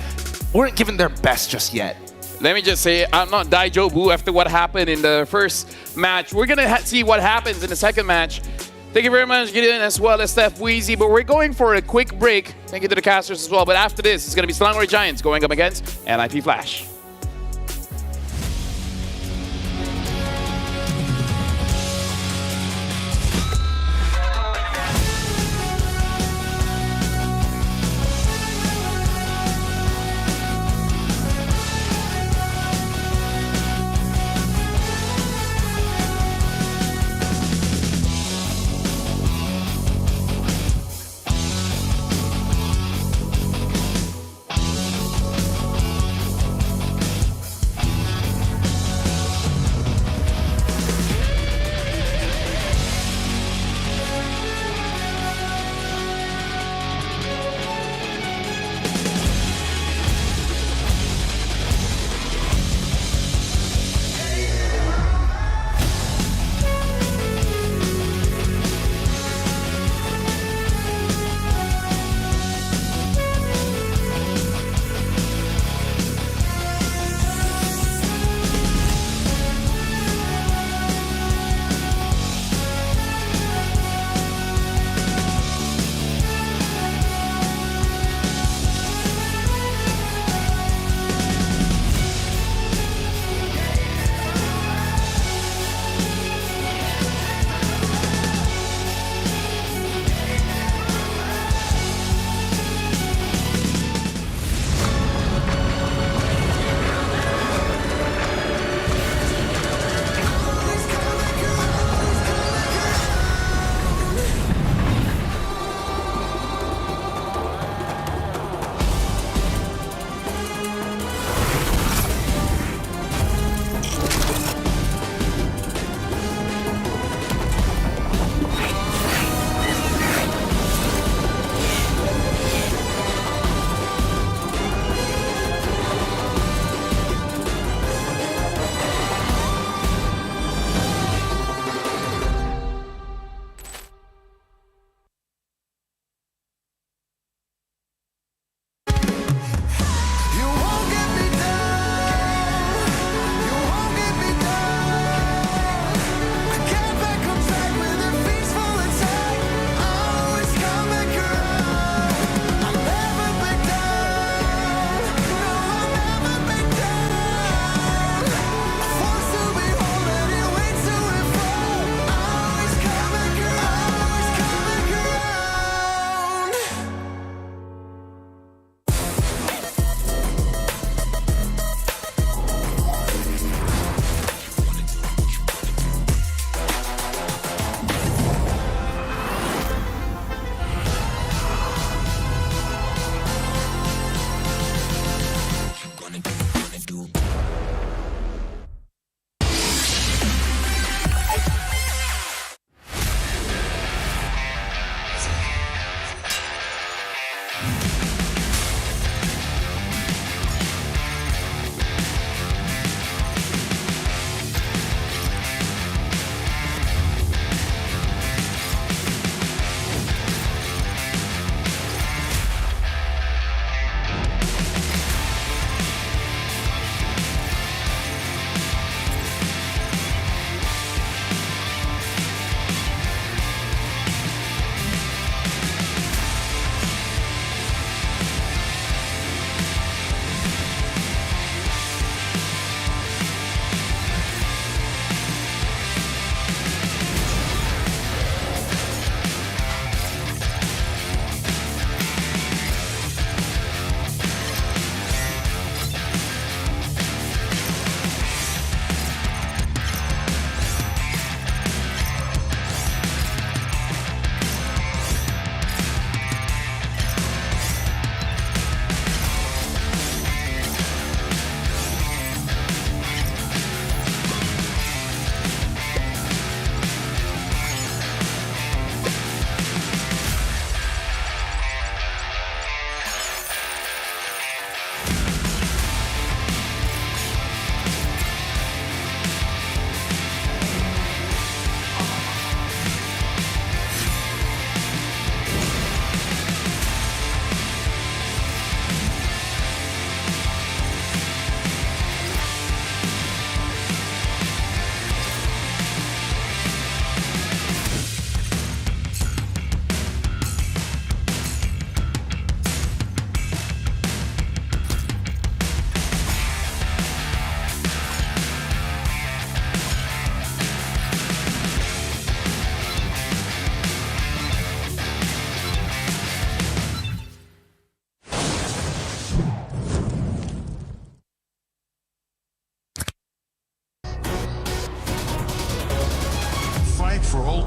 weren't giving their best just yet. Let me just say, I'm not Daijo Boo after what happened in the first match. We're going to see what happens in the second match. Thank you very much, Gideon, as well as Steph Wheezy. But we're going for a quick break. Thank you to the casters as well. But after this, it's going to be Selangor Giants going up against NIP Flash.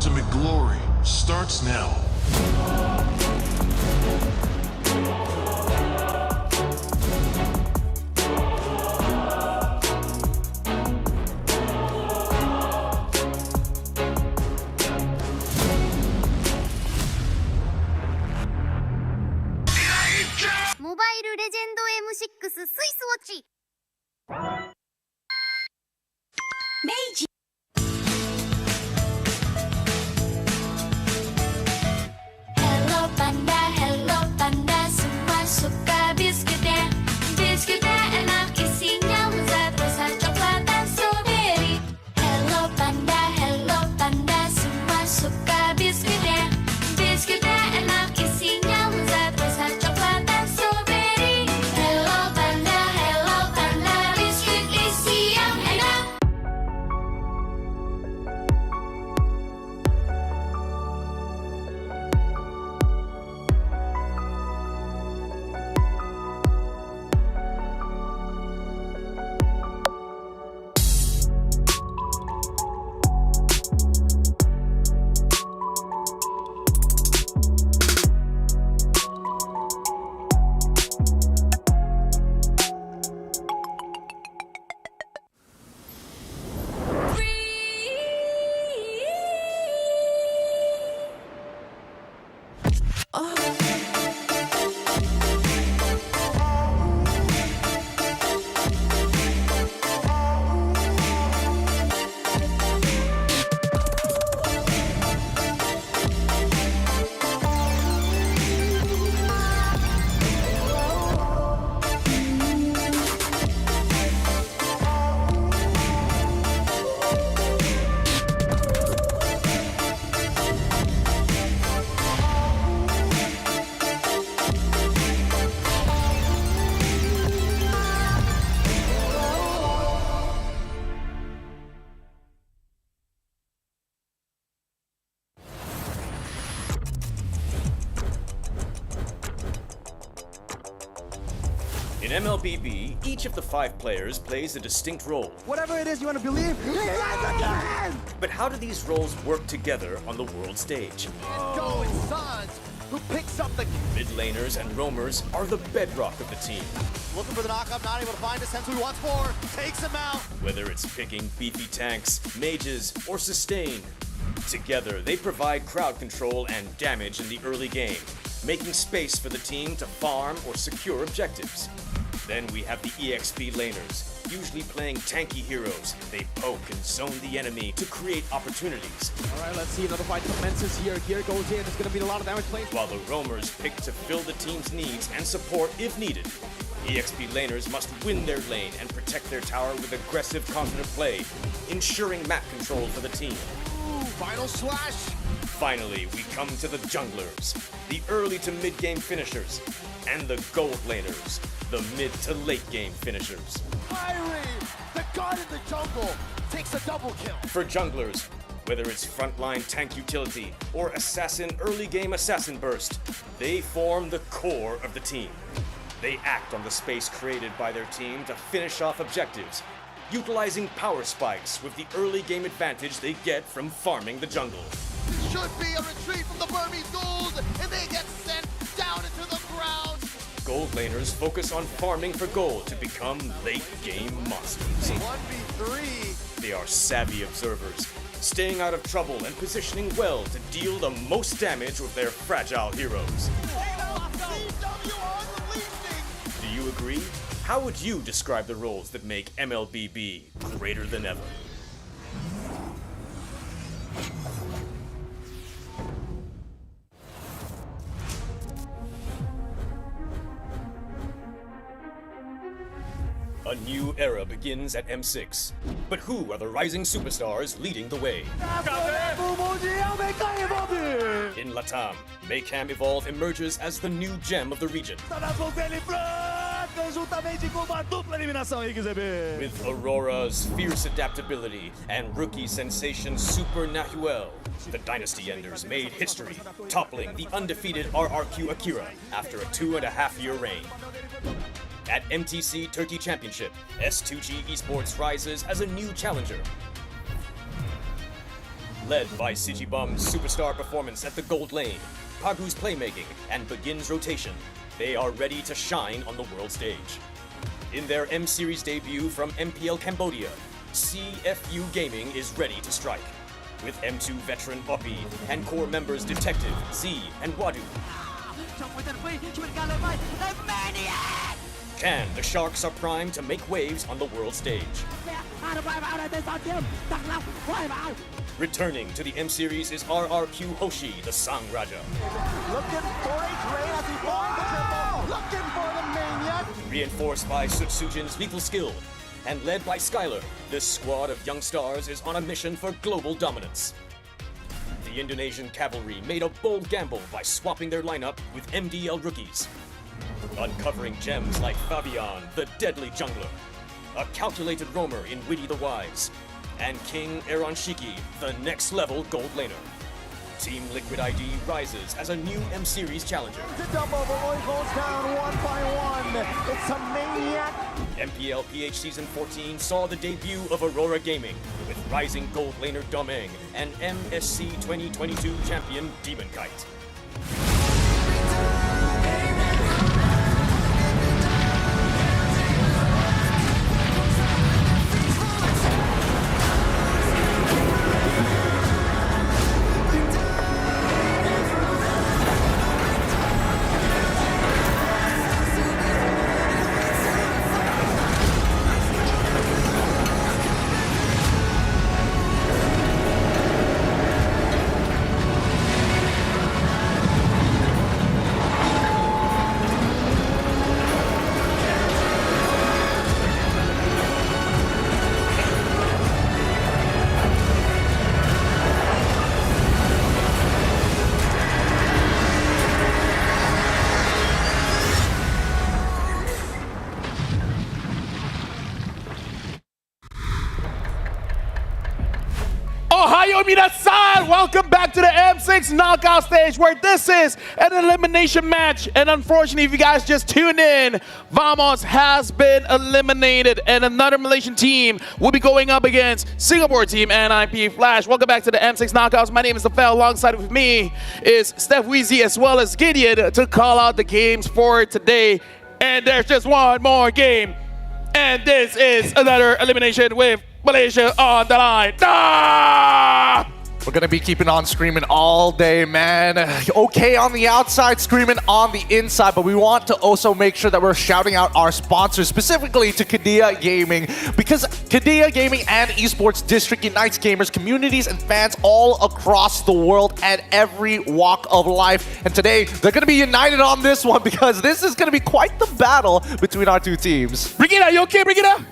ultimate glory starts now. Mobile Legend M6 スイスウォッチ明治 Hello Panda, semua suka biskuitnya. Biskuitnya enak isinya lezat rasa coklat dan strawberry. Hello Panda, semua suka biskuitnya. Biskuitnya enak isinya lezat rasa coklat dan strawberry. Hello Panda, biskuit isi yang enak. In MLBB, each of the 5 players plays a distinct role. Whatever it is you want to believe, But how do these roles work together on the world stage? Going Suns, who picks up the Mid laners and roamers are the bedrock of the team. looking for the knockup, not able to find us. Hence who he wants for, takes him out. Whether it's picking beefy tanks, mages, or sustain, together they provide crowd control and damage in the early game, making space for the team to farm or secure objectives. Then we have the EXP laners, usually playing tanky heroes. They poke and zone the enemy to create opportunities. All right, let's see another fight commences here. Gear goes in. It's going to be a lot of damage playing. While the roamers pick to fill the team's needs and support if needed. EXP laners must win their lane and protect their tower with aggressive, confident play, ensuring map control for the team. Ooh, final slash. Finally, we come to the junglers, the early to mid-game finishers, and the gold laners, the mid to late game finishers. Irie, the god in the jungle, takes a double kill. For junglers, whether it's frontline tank utility or assassin early game assassin burst, they form the core of the team. They act on the space created by their team to finish off objectives, utilizing power spikes with the early game advantage they get from farming the jungle. This should be a retreat from the Burmese Ghouls, and they get sent down into the ground. Gold laners focus on farming for gold to become late game monsters. 1v3. They are savvy observers, staying out of trouble and positioning well to deal the most damage with their fragile heroes. Do you agree? How would you describe the roles that make MLBB greater than ever? A new era begins at M6. But who are the rising superstars leading the way? In Latam, Maycam Evolve emerges as the new gem of the region. With Aurora's fierce adaptability and rookie sensation Super Nahuel, the Dynasty Enders made history, toppling the undefeated RRQ Akira after a 2.5-year reign. At MTC Turkey Championship, S2G Esports rises as a new challenger. Led by Sigibum's superstar performance at the gold lane, Pagu's playmaking, and Begin's rotation, they are ready to shine on the world stage. In their M-Series debut from MPL Cambodia, CFU Gaming is ready to strike. With M2 veteran Poppy and core members Detective, Z, and Wadu. Can the Sharks are primed to make waves on the world stage. Returning to the M-Series is RRQ Hoshi, the Sang Raja. Looking for a drain as he finds the triple. Looking for the maniac. Reinforced by Sutsujin's lethal skill, and led by Skylar, this squad of young stars is on a mission for global dominance. The Indonesian cavalry made a bold gamble by swapping their lineup with MDL rookies, uncovering gems like Fabian, the deadly jungler, a calculated roamer in Witty the Wise, and King Aaron Shiki, the next level gold laner. Team Liquid ID rises as a new M-Series challenger. The double, Roy goes down one by one. It's a maniac. MPL PH Season 14 saw the debut of Aurora Gaming with rising gold laner Domeng and MSC 2022 champion Demon Kite. Ohio minasan! Welcome back to the M6 knockout stage where this is an elimination match. And unfortunately, if you guys just tuned in, Vamos has been eliminated and another Malaysian team will be going up against Singapore team NIP Flash. Welcome back to the M6 knockouts. My name is Lafel. Alongside with me is Steph Weezy as well as Gideon to call out the games for today. And there's just one more game. And this is another elimination with Malaysia on the line. Ah! We're going to be keeping on screaming all day, man. Okay on the outside, screaming on the inside, but we want to also make sure that we're shouting out our sponsors, specifically to Kadia Gaming, because Kadia Gaming and Esports District unites gamers, communities, and fans all across the world at every walk of life. And today, they're going to be united on this one because this is going to be quite the battle between our two teams. Brigitte, you okay, Brigitte?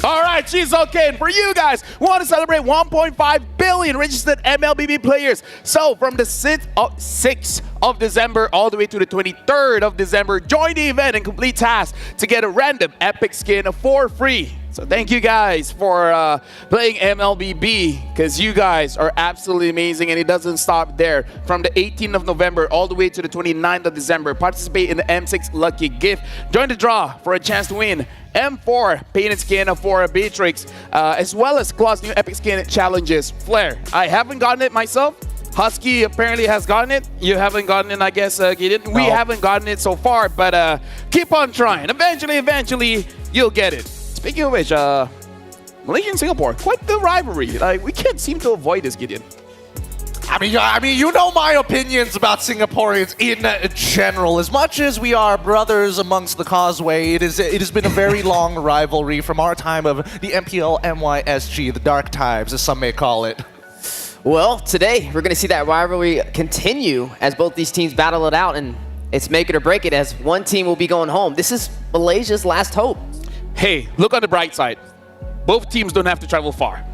All right, she's okay. And for you guys, we want to celebrate 1.5 billion registered MLBB players. So from the 6th of December all the way to the 23rd of December, join the event and complete tasks to get a random epic skin for free. So thank you guys for playing MLBB because you guys are absolutely amazing and it doesn't stop there. From the 18th of November all the way to the 29th of December, participate in the M6 Lucky Gift. Join the draw for a chance to win M4 painted skin for Beatrix, as well as Claw's new epic skin challenges. Flare, I haven't gotten it myself. Husky apparently has gotten it. You haven't gotten it, I guess, Gideon. No. We haven't gotten it so far, but keep on trying. Eventually, you'll get it. Speaking of which, Malaysia and Singapore, quite the rivalry. Like, we can't seem to avoid this, Gideon. I mean, you know my opinions about Singaporeans in general. As much as we are brothers amongst the causeway, it has been a very long rivalry from our time of the MPL MYSG, the dark times, as some may call it. Well, today we're going to see that rivalry continue as both these teams battle it out, and it's make it or break it as one team will be going home. This is Malaysia's last hope. Hey, look on the bright side. Both teams don't have to travel far.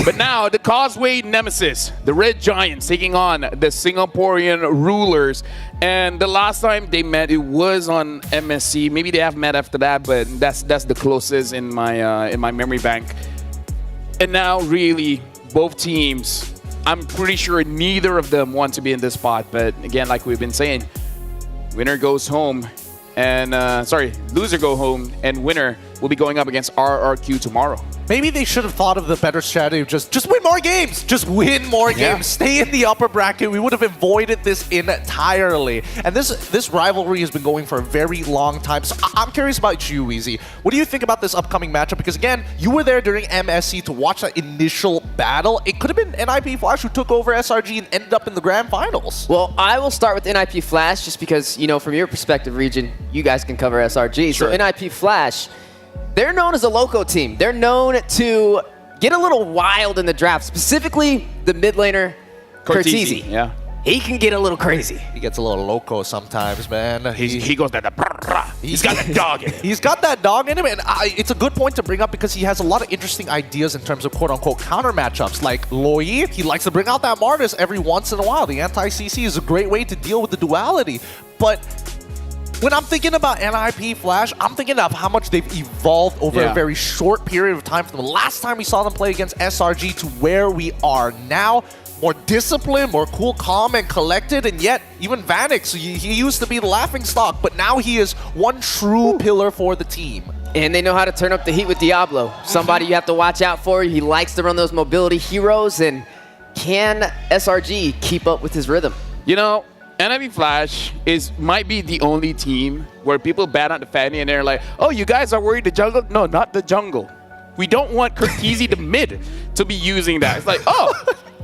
But now, the Causeway Nemesis, the Red Giants, taking on the Singaporean Rulers. And the last time they met, it was on MSC. Maybe they have met after that, but that's the closest in my memory bank. And now, really, both teams, I'm pretty sure neither of them want to be in this spot. But again, like we've been saying, winner goes home. And, loser go home, and winner will be going up against RRQ tomorrow. maybe they should have thought of the better strategy of just win more games. Just win more games. Stay in the upper bracket. We would have avoided this entirely. And this rivalry has been going for a very long time. So I'm curious about you, Weezy. What do you think about this upcoming matchup? Because again, you were there during MSC to watch that initial battle. It could have been NIP Flash who took over SRG and ended up in the grand finals. Well, I will start with NIP Flash just because, you know, from your perspective, Region, you guys can cover SRG. Sure. So NIP Flash, they're known as a loco team. They're known to get a little wild in the draft, specifically the mid laner, Cortese. Yeah. He can get a little crazy. He gets a little loco sometimes, man. He goes that. He's got that dog in him. He's got that dog in him, and it's a good point to bring up because he has a lot of interesting ideas in terms of quote-unquote counter matchups. Like Loi, he likes to bring out that Martis every once in a while. The anti-CC is a great way to deal with the duality. But when I'm thinking about NIP Flash, I'm thinking of how much they've evolved over a very short period of time from the last time we saw them play against SRG to where we are now. More disciplined, more cool, calm, and collected, and yet even Vanix, he used to be the laughingstock, but now he is one true pillar for the team. And they know how to turn up the heat with Diablo. Somebody you have to watch out for. He likes to run those mobility heroes, and can SRG keep up with his rhythm? You know, NIP Flash might be the only team where people bat on the fanny and they're like, oh, you guys are worried the jungle? No, not the jungle. We don't want Cortese the mid to be using that. It's like, oh,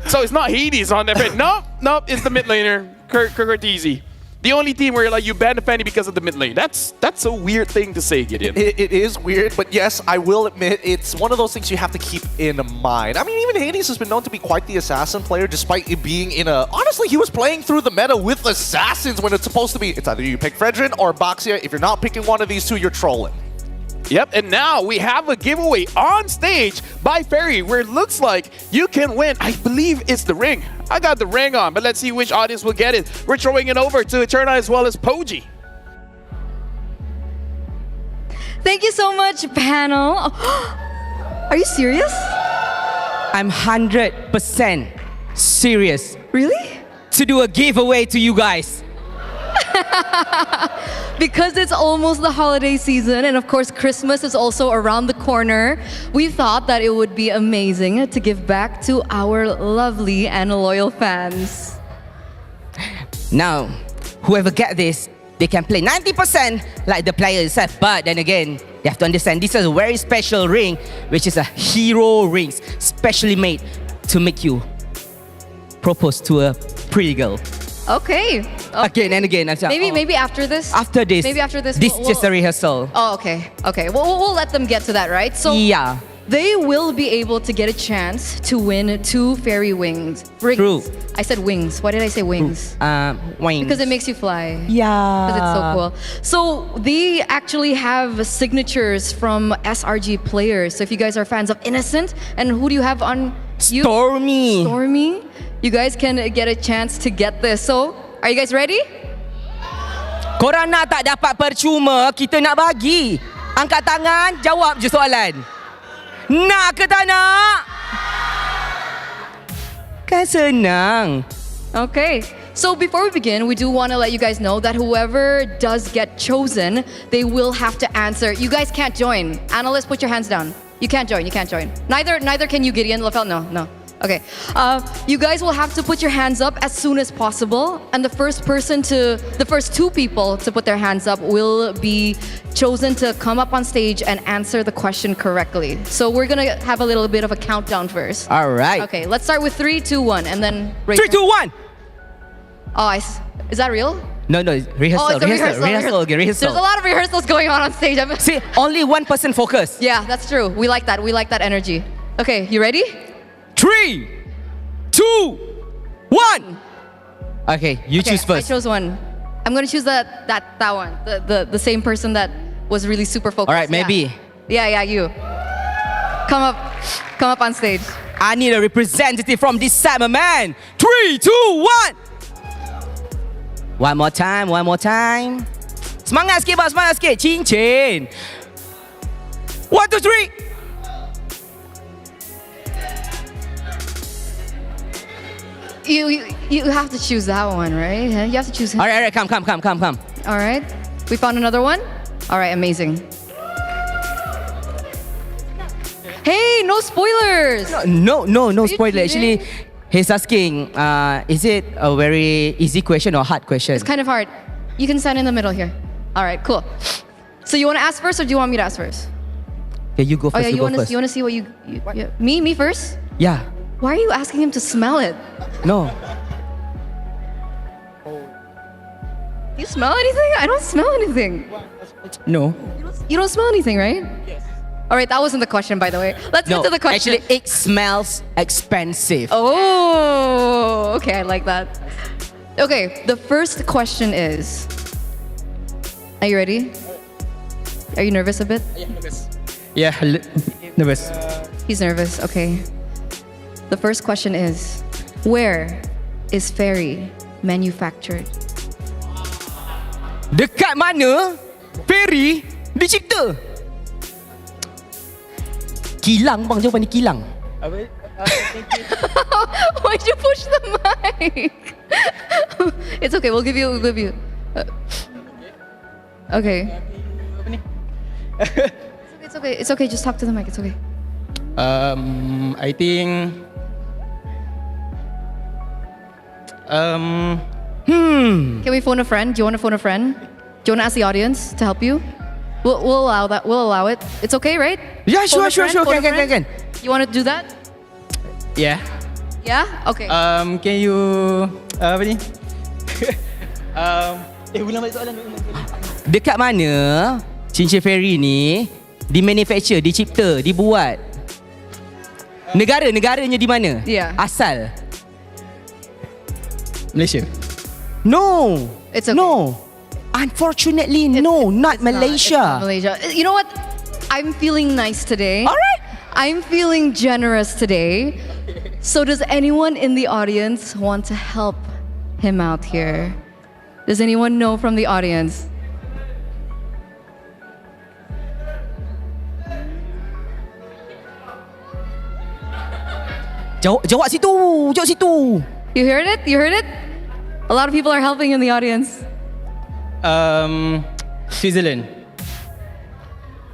so it's not Hades on their bed. No, it's the mid laner, Cortese. The only team where you're like, you ban the fanny because of the mid lane. That's a weird thing to say, Gideon. It is weird, but yes, I will admit, it's one of those things you have to keep in mind. I mean, even Hades has been known to be quite the assassin player, despite it being in a... Honestly, he was playing through the meta with assassins when it's supposed to be... It's either you pick Fredrin or Baxia. If you're not picking one of these two, you're trolling. Yep, and now we have a giveaway on stage by Ferry where it looks like you can win. I believe it's the ring. I got the ring on, but let's see which audience will get it. We're throwing it over to Eterna as well as Poji. Thank you so much, panel. Are you serious? I'm 100% serious. Really? To do a giveaway to you guys. Because it's almost the holiday season, and of course Christmas is also around the corner, we thought that it would be amazing to give back to our lovely and loyal fans. Now, whoever get this, they can play 90% like the player itself. But then again, they have to understand this is a very special ring, which is a hero ring, specially made to make you propose to a pretty girl. Okay. Again and again. Maybe after this. After this. Maybe after this. This is just a rehearsal. Oh, okay. Okay. We'll let them get to that, right? So yeah. They will be able to get a chance to win 2 fairy rings. True. I said wings. Why did I say wings? Wings. Because it makes you fly. Yeah. Because it's so cool. So they actually have signatures from SRG players. So if you guys are fans of Innocent, and who do you have on you? Stormy. Stormy. You guys can get a chance to get this. So, are you guys ready? Korang nak tak dapat percuma, kita nak bagi. Angkat tangan, jawab je soalan. Nak ke tak nak? Kan senang. Okay. So before we begin, we do want to let you guys know that whoever does get chosen, they will have to answer. You guys can't join. Analysts, put your hands down. You can't join. You can't join. Neither can you, Gideon. Lafel, no. Okay. You guys will have to put your hands up as soon as possible, and the first 2 people to put their hands up will be chosen to come up on stage and answer the question correctly. So we're gonna have a little bit of a countdown first. All right. Okay. Let's start with 3, 2, 1, and then 3, 2, 1. Oh, is that real? No, it's rehearsal. Oh, it's a rehearsal. Rehearsal. There's a lot of rehearsals going on stage. See, only one person focus. Yeah, that's true. We like that. We like that energy. Okay, you ready? 3, 2, 1. Okay, you choose first. I chose one. I'm gonna choose that one. The same person that was really super focused. All right, maybe. Yeah, you. Come up on stage. I need a representative from this side, my man. 3, 2, 1. One more time. Semangat sikit, bang, semangat sikit. Cincin. 1, 2, 3. You have to choose that one, right? You have to choose him. All right, come. All right. We found another one? All right, amazing. Hey, no spoilers. No you spoiler. kidding? Actually, he's asking, is it a very easy question or hard question? It's kind of hard. You can stand in the middle here. All right, cool. So you want to ask first, or do you want me to ask first? Okay, you go first. Oh yeah, you go you first. want to see what you yeah. Me first? Yeah. Why are you asking him to smell it? No. Do you smell anything? I don't smell anything. No. You don't smell anything, right? Yes. All right, that wasn't the question, by the way. Let's No. get to the question. Actually, it smells expensive. Oh, okay, I like that. Okay, the first question is, are you ready? Are you nervous a bit? Yeah, nervous. He's nervous, okay. The first question is, where is Fairy manufactured? Dekat mana Fairy dicipta? Kilang bang, jawapan ni kilang. Why'd you push the mic? It's okay, we'll give you. Okay. It's okay, just talk to the mic, it's okay. I think. Can we phone a friend? Do you want to phone a friend? Do you want to ask the audience to help you? We'll allow that. We'll allow it. It's okay, right? Yeah, Phone a sure. friend, phone a Can. friend? You want to do that? Yeah. Yeah? Okay. Can you apa ni? Dekat mana cincin Fairy ni di-manufacture, dicipta, dibuat? Negaranya di mana? Yeah. Asal? Malaysia. No. It's okay. No. Unfortunately, no, not Malaysia. Not Malaysia. You know what? I'm feeling nice today. All right. I'm feeling generous today. So does anyone in the audience want to help him out here? Does anyone know from the audience? Jawab situ. You heard it? You heard it? A lot of people are helping in the audience. Switzerland.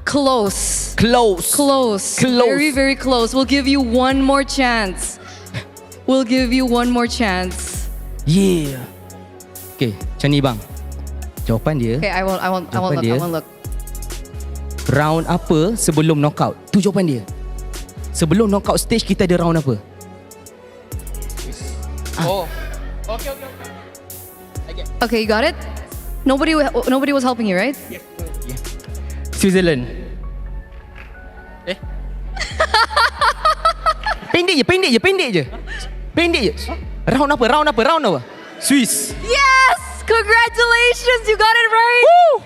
Close. Close. Very, very close. We'll give you one more chance. Yeah. Okay, macam ni bang. Jawapan dia. Okay, I won't look. Round apa sebelum knockout? Tu jawapan dia. Sebelum knockout stage kita ada round apa? Oh. Okay. Okay, you got it? Nobody was helping you, right? Yeah. Switzerland. Pendek je. Round apa? Swiss. Yes! Congratulations, you got it right. Woo!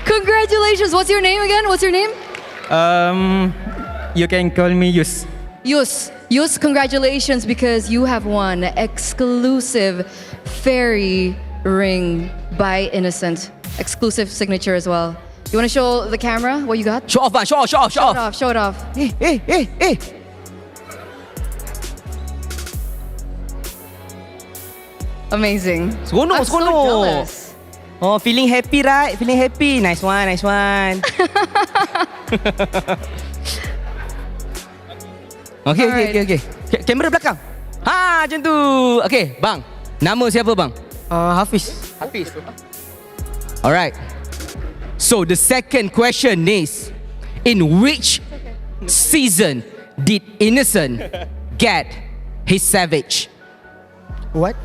Congratulations. What's your name again? You can call me Yus. Yus, congratulations because you have won exclusive Fairy ring by Innocent. Exclusive signature as well. You want to show the camera what you got? Show off, man. Show off. Show it off. Hey. Amazing. Seronok. I'm so jealous. Oh, feeling happy, right? Feeling happy. Nice one. Okay. Kamera belakang. Macam tu. Okay, bang. Nama siapa bang? Hafiz. Alright. So the second question is, in which season did Innocent get his Savage? What?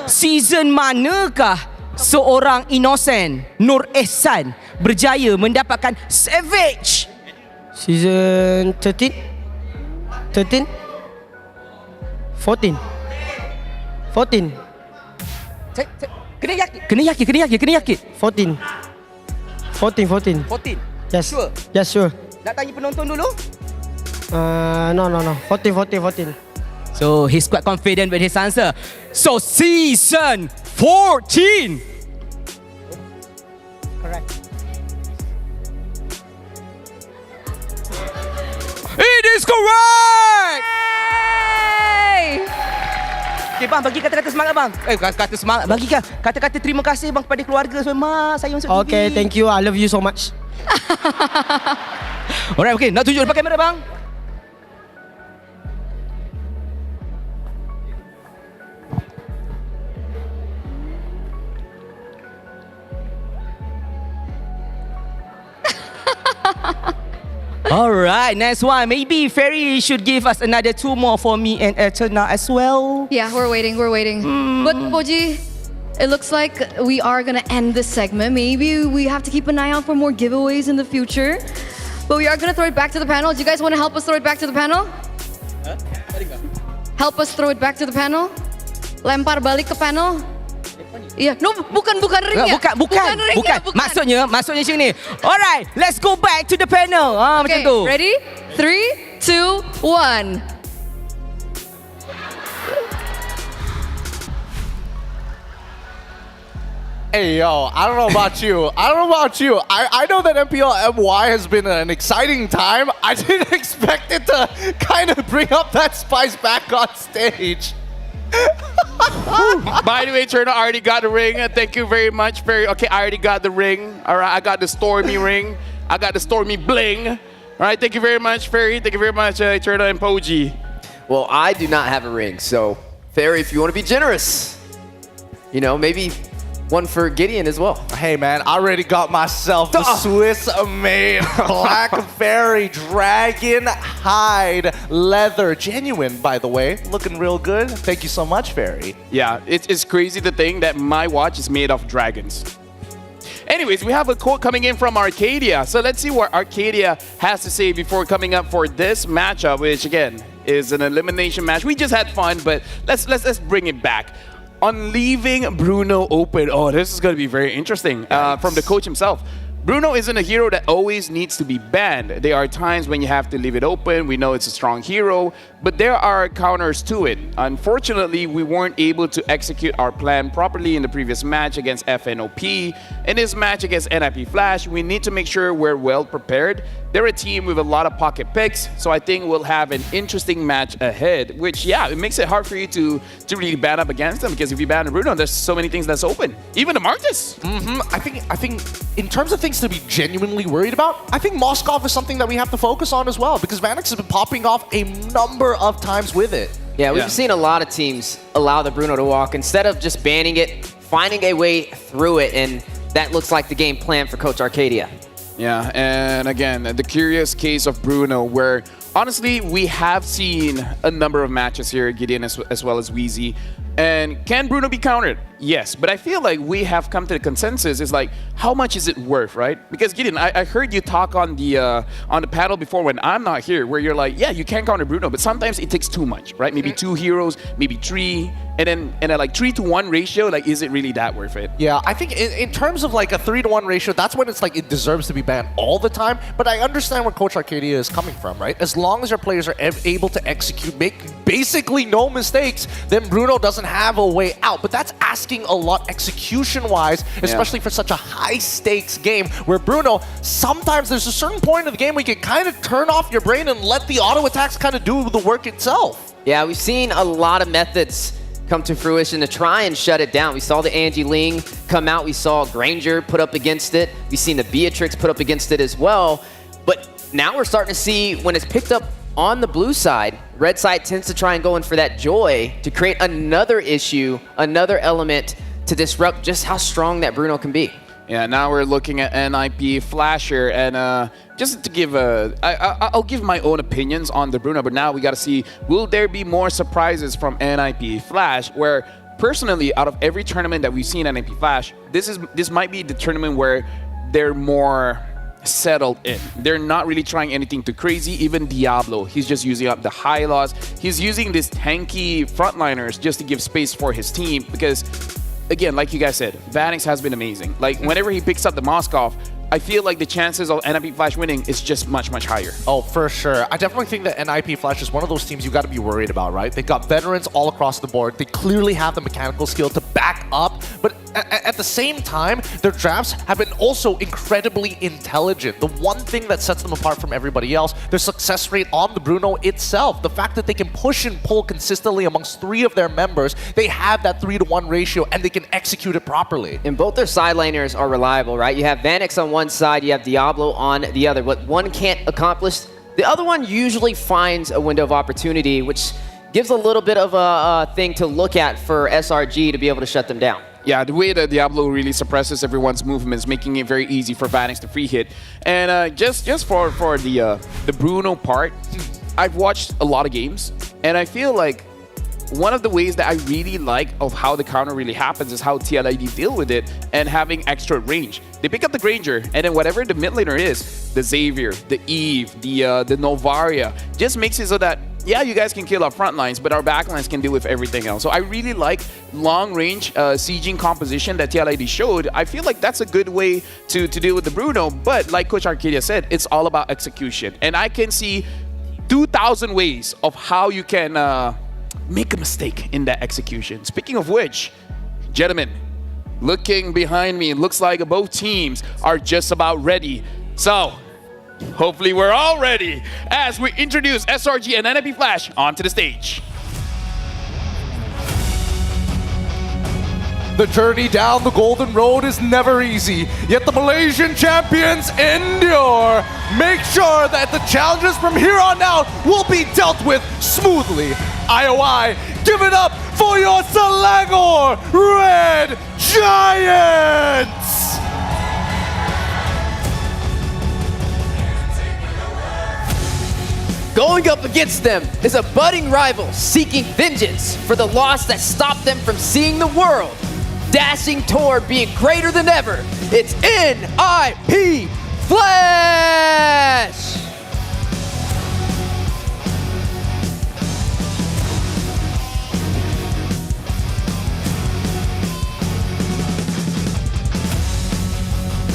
Season manakah seorang Innocent Nur Ehsan berjaya mendapatkan Savage? Season 13? 14? Kena yakin. 14. Yes. Sure? Yes, sure. Nak tanya penonton dulu? No. 14. So he's quite confident with his answer. So season 14. Correct. It is correct. Yay! Okay bang, bagi kata-kata semangat bang. Kata semangat. Bagi kata-kata terima kasih bang kepada keluarga semua. Saya masuk TV. Okay, thank you. I love you so much. Alright, okay. Nak tunjuk depan kamera bang. Alright, next one. Maybe Ferry should give us another 2 more for me and Eternal as well. Yeah, we're waiting. But Poji, it looks like we are gonna end this segment. Maybe we have to keep an eye out for more giveaways in the future. But we are gonna throw it back to the panel. Do you guys want to help us throw it back to the panel? Help us throw it back to the panel? Lempar balik ke panel? Iya, no, bukan ring ya. Bukan. Maksudnya macam ni. Alright, let's go back to the panel. Macam Okay, tu. ready? 3, 2, 1. Hey, yo, I don't know about you. I know that MPL MY has been an exciting time. I didn't expect it to kind of bring up that spice back on stage. By the way, Turner already got the ring. Thank you very much, Ferry. Okay, I already got the ring. All right, I got the Stormy ring. I got the Stormy bling. All right, thank you very much, Ferry. Thank you very much, Turner and Poji. Well, I do not have a ring, so Ferry, if you want to be generous, you know, maybe one for Gideon as well. Hey man, I already got myself the Swiss-made Black Fairy Dragon Hide Leather. Genuine, by the way. Looking real good. Thank you so much, Fairy. Yeah, it's crazy to think that my watch is made of dragons. Anyways, we have a quote coming in from Arcadia. So let's see what Arcadia has to say before coming up for this matchup, which again is an elimination match. We just had fun, but let's bring it back. On leaving Bruno open, oh, this is going to be very interesting from the coach himself. Bruno isn't a hero that always needs to be banned. There are times when you have to leave it open. We know it's a strong hero, but there are counters to it. Unfortunately, we weren't able to execute our plan properly in the previous match against FNOP. In this match against NIP Flash, we need to make sure we're well prepared. They're a team with a lot of pocket picks, so I think we'll have an interesting match ahead, which, yeah, it makes it hard for you to really ban up against them, because if you ban Bruno, there's so many things that's open. Even the Marcus. I think in terms of things to be genuinely worried about, I think Moskov is something that we have to focus on as well, because Vanix has been popping off a number of times with it. Yeah, we've seen a lot of teams allow the Bruno to walk. Instead of just banning it, finding a way through it, and that looks like the game plan for Coach Arcadia. Yeah, and again, the curious case of Bruno, where honestly, we have seen a number of matches here, Gideon as well as Wheezy. And can Bruno be countered? Yes, but I feel like we have come to the consensus is like, how much is it worth, right? Because Gideon, I heard you talk on the panel before when I'm not here, where you're like, yeah, you can counter Bruno, but sometimes it takes too much, right? Maybe 2 heroes, maybe 3, and then like 3-to-1 ratio, like, is it really that worth it? Yeah, I think in terms of like a 3-to-1 ratio, that's when it's like it deserves to be banned all the time. But I understand where Coach Arcadia is coming from, right? As long as your players are able to execute, make basically no mistakes, then Bruno doesn't have a way out. But that's asking a lot execution-wise, especially for such a high-stakes game where Bruno, sometimes there's a certain point of the game where you can kind of turn off your brain and let the auto attacks kind of do the work itself. Yeah, we've seen a lot of methods come to fruition to try and shut it down. We saw the Angie Ling come out. We saw Granger put up against it. We've seen the Beatrix put up against it as well. But now we're starting to see when it's picked up on the blue side, red side tends to try and go in for that joy to create another issue, another element to disrupt just how strong that Bruno can be. Yeah, now we're looking at NIP Flasher, and just to give I'll give my own opinions on the Bruno, but now we got to see, will there be more surprises from NIP Flash, where personally, out of every tournament that we've seen NIP Flash, this might be the tournament where they're more settled in. They're not really trying anything too crazy. Even Diablo, he's just using up the high loss. He's using these tanky frontliners just to give space for his team, because again, like you guys said, Vanix has been amazing. Like, whenever he picks up the Moskov, I feel like the chances of NIP Flash winning is just much, much higher. Oh, for sure. I definitely think that NIP Flash is one of those teams you got to be worried about, right? They got veterans all across the board. They clearly have the mechanical skill to back up but at the same time, their drafts have been also incredibly intelligent. The one thing that sets them apart from everybody else, their success rate on the Bruno itself. The fact that they can push and pull consistently amongst 3 of their members, they have that 3-to-1 ratio and they can execute it properly. And both their side laners are reliable, right? You have Vanix on one side, you have Diablo on the other. What one can't accomplish, the other one usually finds a window of opportunity, which gives a little bit of a thing to look at for SRG to be able to shut them down. Yeah, the way that Diablo really suppresses everyone's movements, making it very easy for Vanix to free hit. And just for the Bruno part, I've watched a lot of games, and I feel like one of the ways that I really like of how the counter really happens is how TLID deal with it and having extra range. They pick up the Granger, and then whatever the mid laner is, the Xavier, the Eve, the Novaria, just makes it so that, yeah, you guys can kill our front lines, but our back lines can deal with everything else. So I really like long-range sieging composition that TLID showed. I feel like that's a good way to deal with the Bruno, but like Coach Arcadia said, it's all about execution. And I can see 2,000 ways of how you can make a mistake in that execution. Speaking of which, gentlemen, looking behind me, it looks like both teams are just about ready. So, hopefully we're all ready as we introduce SRG and NIP Flash onto the stage. The journey down the golden road is never easy, yet the Malaysian champions endure. Make sure that the challenges from here on out will be dealt with smoothly. IOI, give it up for your Selangor Red Giants! Going up against them is a budding rival seeking vengeance for the loss that stopped them from seeing the world. Dashing toward being greater than ever, it's NIP Flash!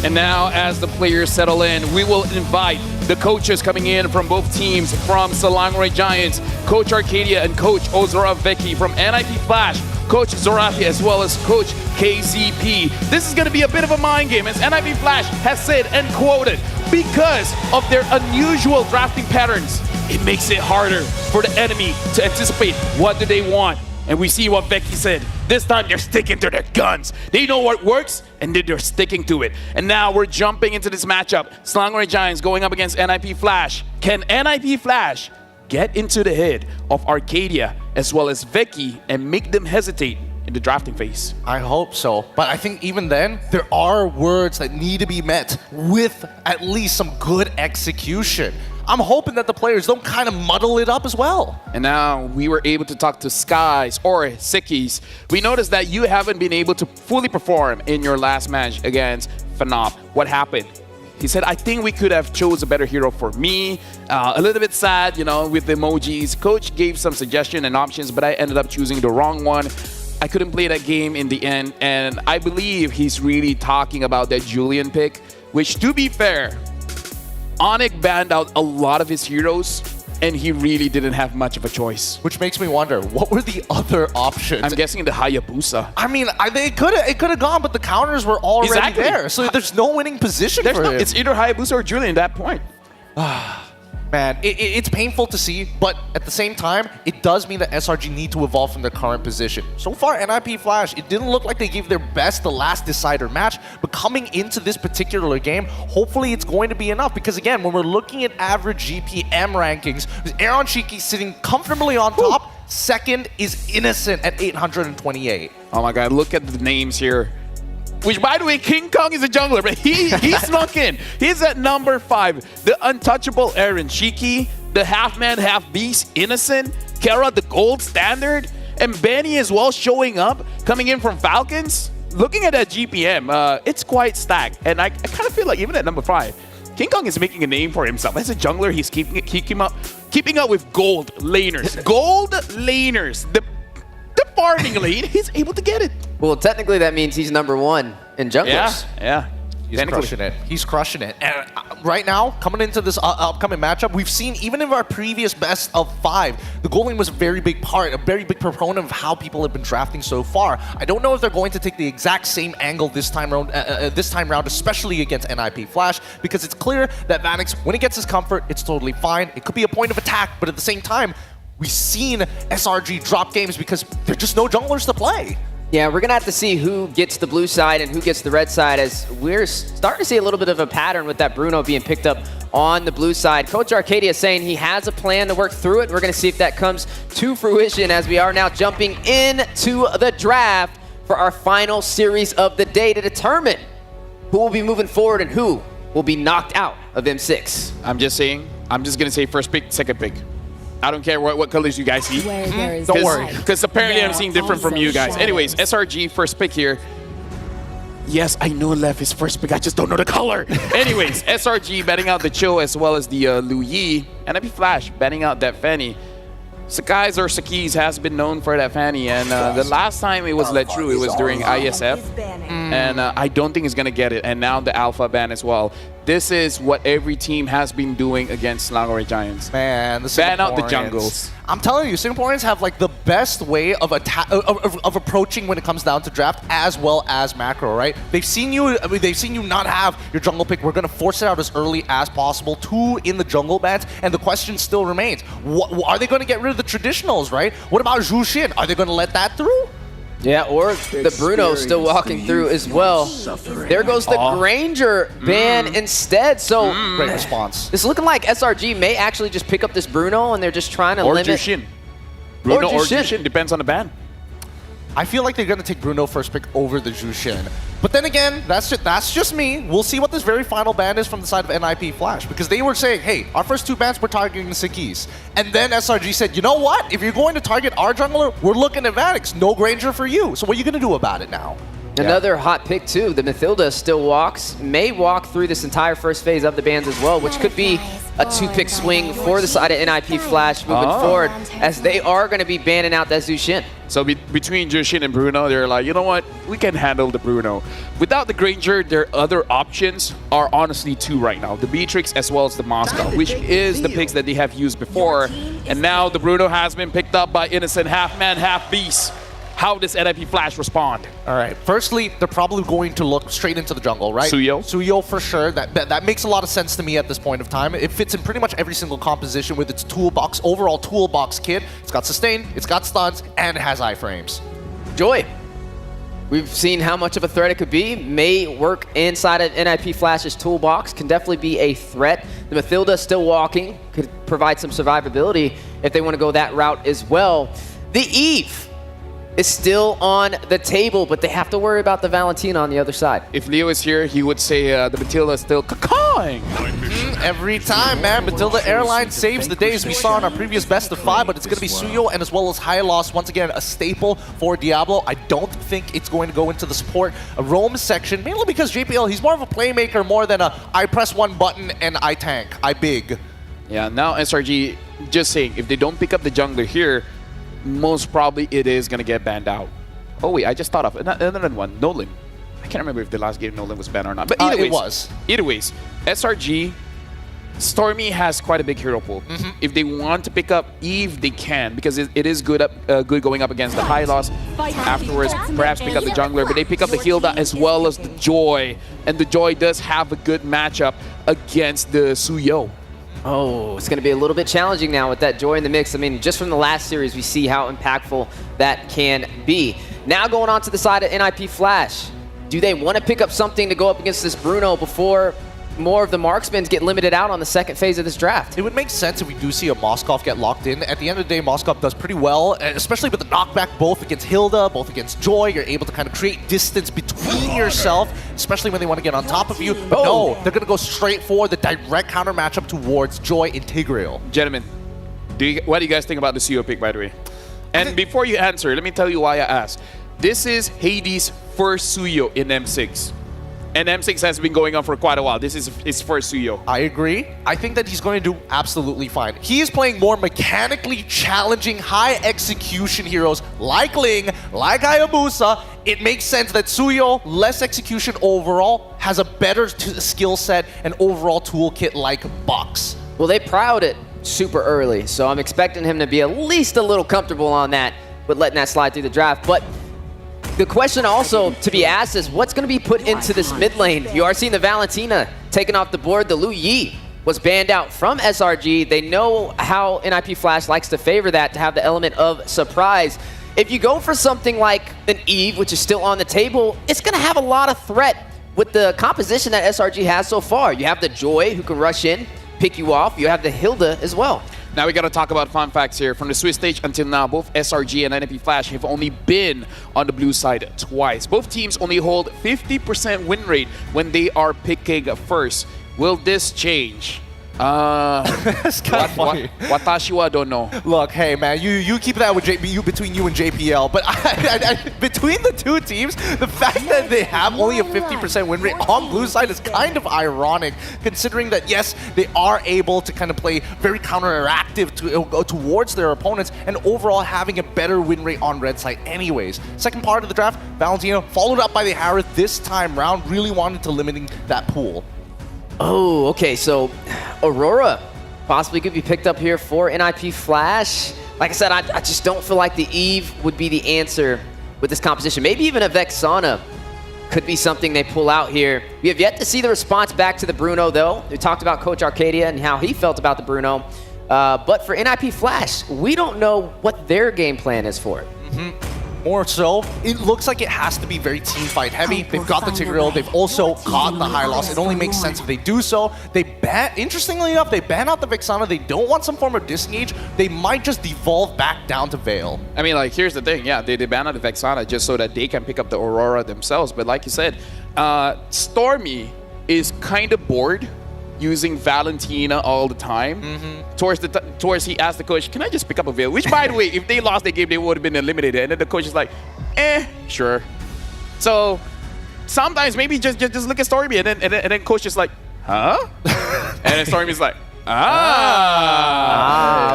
And now, as the players settle in, we will invite the coaches coming in from both teams from Selangor Giants, Coach Arcadia and Coach Ozora Vecchi from NIP Flash, Coach Zorafi as well as Coach KZP. This is going to be a bit of a mind game, as NIP Flash has said and quoted, because of their unusual drafting patterns, it makes it harder for the enemy to anticipate what do they want. And we see what Becky said. This time they're sticking to their guns. They know what works, and then they're sticking to it. And now we're jumping into this matchup. Selangor Giants going up against NIP Flash. Can NIP Flash get into the head of Arcadia as well as Becky and make them hesitate in the drafting phase? I hope so. But I think even then, there are words that need to be met with at least some good execution. I'm hoping that the players don't kind of muddle it up as well. And now we were able to talk to Skies or Sikis. We noticed that you haven't been able to fully perform in your last match against Fanop. What happened? He said, I think we could have chose a better hero for me. A little bit sad, you know, with the emojis. Coach gave some suggestions and options, but I ended up choosing the wrong one. I couldn't play that game in the end, and I believe he's really talking about that Julian pick, which, to be fair, Onyx banned out a lot of his heroes, and he really didn't have much of a choice. Which makes me wonder, what were the other options? I'm guessing the Hayabusa. I mean, it could have gone, but the counters were already there, so there's no winning position for him. It's either Hayabusa or Julian at that point. Man, it's painful to see, but at the same time, it does mean that SRG need to evolve from their current position. So far, NIP Flash, it didn't look like they gave their best the last decider match, but coming into this particular game, hopefully it's going to be enough, because again, when we're looking at average GPM rankings, Aaron Shiki sitting comfortably on top, second is Innocent at 828. Oh my god, look at the names here. Which, by the way, King Kong is a jungler, but he snuck in. He's at number 5. The untouchable Aaron Shiki, the half-man, half-beast Innocent, Kara, the gold standard, and Benny as well showing up, coming in from Falcons. Looking at that GPM, it's quite stacked. And I kind of feel like even at number 5, King Kong is making a name for himself. As a jungler, he's keeping up with gold laners. Gold laners. The farming lane, he's able to get it. Well, technically that means he's number 1 in junglers. Yeah. He's crushing it. He's crushing it. And right now, coming into this upcoming matchup, we've seen even in our previous best of 5, the goal lane was a very big part, a very big proponent of how people have been drafting so far. I don't know if they're going to take the exact same angle this time round, especially against NIP Flash, because it's clear that Vanix, when he gets his comfort, it's totally fine. It could be a point of attack, but at the same time, we've seen SRG drop games because there's just no junglers to play. Yeah, we're going to have to see who gets the blue side and who gets the red side, as we're starting to see a little bit of a pattern with that Bruno being picked up on the blue side. Coach Arcadia saying he has a plan to work through it. We're going to see if that comes to fruition as we are now jumping into the draft for our final series of the day to determine who will be moving forward and who will be knocked out of M6. I'm just saying, I'm just going to say first pick, second pick. I don't care what colors you guys see. Don't worry. Because apparently I'm seeing different from you guys. Anyways, SRG, first pick here. Yes, I know left is first pick. I just don't know the color. Anyways, SRG betting out the Cho as well as the Lu Yi. And NIP Flash betting out that Fanny. Sakai's or Sakis has been known for that Fanny. And the last time it was let through, it was during ISF. And I don't think he's going to get it. And now the Alpha ban as well. This is what every team has been doing against Langore Giants. Man, the ban out the Singaporeans. jungles. I'm telling you, Singaporeans have like the best way of approaching when it comes down to draft as well as macro, right? They've seen you not have your jungle pick. We're gonna force it out as early as possible. 2 in the jungle bans, and the question still remains: are they gonna get rid of the traditionals, right? What about Zhu Xin? Are they gonna let that through? Yeah, or the Bruno still walking through as well. There goes the Granger ban instead. So great response. It's looking like SRG may actually just pick up this Bruno, and they're just trying to limit. Jushin. Bruno or Jushin, depends on the ban. I feel like they're going to take Bruno first pick over the Zhu Xin. But then again, that's just me. We'll see what this very final ban is from the side of NIP Flash. Because they were saying, hey, our first 2 bans, we're targeting the Sakis. And then SRG said, you know what? If you're going to target our jungler, we're looking at Vanix. No Granger for you. So what are you going to do about it now? Another hot pick too. The Mathilda still may walk through this entire first phase of the bans as well, which could be a 2-pick swing for the side of NIP Flash moving forward, as they are going to be banning out that Zhu Xin. So between Jushin and Bruno, they're like, you know what? We can handle the Bruno. Without the Granger, their other options are honestly 2 right now. The Beatrix as well as the Moscow, which is the picks that they have used before. And now the Bruno has been picked up by Innocent, half man, half beast. How does NIP Flash respond? All right. Firstly, they're probably going to look straight into the jungle, right? Suyo. Suyo for sure. That makes a lot of sense to me at this point of time. It fits in pretty much every single composition with its toolbox, overall toolbox kit. It's got sustain, it's got stuns, and it has iframes. Joy. We've seen how much of a threat it could be. May work inside of NIP Flash's toolbox. Can definitely be a threat. The Mathilda still walking. Could provide some survivability if they want to go that route as well. The Eve is still on the table, but they have to worry about the Valentina on the other side. If Leo is here, he would say the Matilda is still cacawing. Every time, man. Matilda Airlines saves the day, as we saw in our previous best of 5, but it's going to be Suyo and as well as High Loss. Once again, a staple for Diablo. I don't think it's going to go into the support roam section, mainly because JPL, he's more of a playmaker more than a I press 1 button and I tank, I big. Yeah, now SRG, just saying, if they don't pick up the jungler here, most probably it is going to get banned out. Oh wait, I just thought of another one, Nolan. I can't remember if the last game Nolan was banned or not, but either ways, it was. Either ways, SRG, Stormy has quite a big hero pool. If they want to pick up Eve, they can, because it is good going up against the High Loss. Afterwards, perhaps pick up the jungler, but they pick up the Hilda as well as the Joy, and the Joy does have a good matchup against the Suyo. Oh, it's going to be a little bit challenging now with that Joy in the mix. I mean, just from the last series, we see how impactful that can be. Now going on to the side of NIP Flash. Do they want to pick up something to go up against this Bruno before more of the marksmen get limited out on the second phase of this draft? It would make sense if we do see a Moskov get locked in. At the end of the day, Moskov does pretty well, especially with the knockback both against Hilda, both against Joy. You're able to kind of create distance between yourself, especially when they want to get on top of you. But no, they're going to go straight for the direct counter matchup towards Joy Integral. Gentlemen, what do you guys think about the CEO pick, by the way? And before you answer, let me tell you why I asked. This is Hades' first Suyo in M6. And M6 has been going on for quite a while. This is his first Suyo. I agree. I think that he's going to do absolutely fine. He is playing more mechanically challenging, high execution heroes like Ling, like Hayabusa, it makes sense that Suyo, less execution overall, has a better skill set and overall toolkit like Bucks. Well, they prowed it super early, so I'm expecting him to be at least a little comfortable on that with letting that slide through the draft. But the question also to be asked is what's going to be put into this mid lane? You are seeing the Valentina taken off the board. The Lu Yi was banned out from SRG. They know how NIP Flash likes to favor that, to have the element of surprise. If you go for something like an Eve, which is still on the table, it's going to have a lot of threat with the composition that SRG has so far. You have the Joy, who can rush in, pick you off. You have the Hilda as well. Now we got to talk about fun facts here. From the Swiss stage until now, both SRG and NIP Flash have only been on the blue side twice. Both teams only hold 50% win rate when they are picking first. Will this change? It's kind of funny. Watashi wa don't know. Look, hey man, you keep that with between you and JPL, but between the two teams, the fact that they have only a 50% win rate on blue side is kind of ironic, considering that yes, they are able to kind of play very counteractive towards their opponents, and overall having a better win rate on red side anyways. Second part of the draft, Valentino followed up by the Harith this time round, really wanted to limiting that pool. Oh, okay, so Aurora possibly could be picked up here for NIP Flash. Like I said, I just don't feel like the Eve would be the answer with this composition. Maybe even a Vexana could be something they pull out here. We have yet to see the response back to the Bruno, though. We talked about Coach Arcadia and how he felt about the Bruno. But for NIP Flash, we don't know what their game plan is for it. More so, it looks like it has to be very team fight heavy. They've got the Tigreal, they've also got the high loss. It only makes sense if they do so. Interestingly enough, they ban out the Vexana. They don't want some form of disengage. They might just devolve back down to Veil. I mean, like, here's the thing. Yeah, they ban out the Vexana just so that they can pick up the Aurora themselves. But like you said, Stormy is kind of bored using Valentina all the time. Towards he asked the coach, can I just pick up a Veil? Which, by the way, if they lost the game, they would have been eliminated. And then the coach is like, sure. So sometimes maybe just look at Stormy, and then coach is like, huh? And then Stormy's like,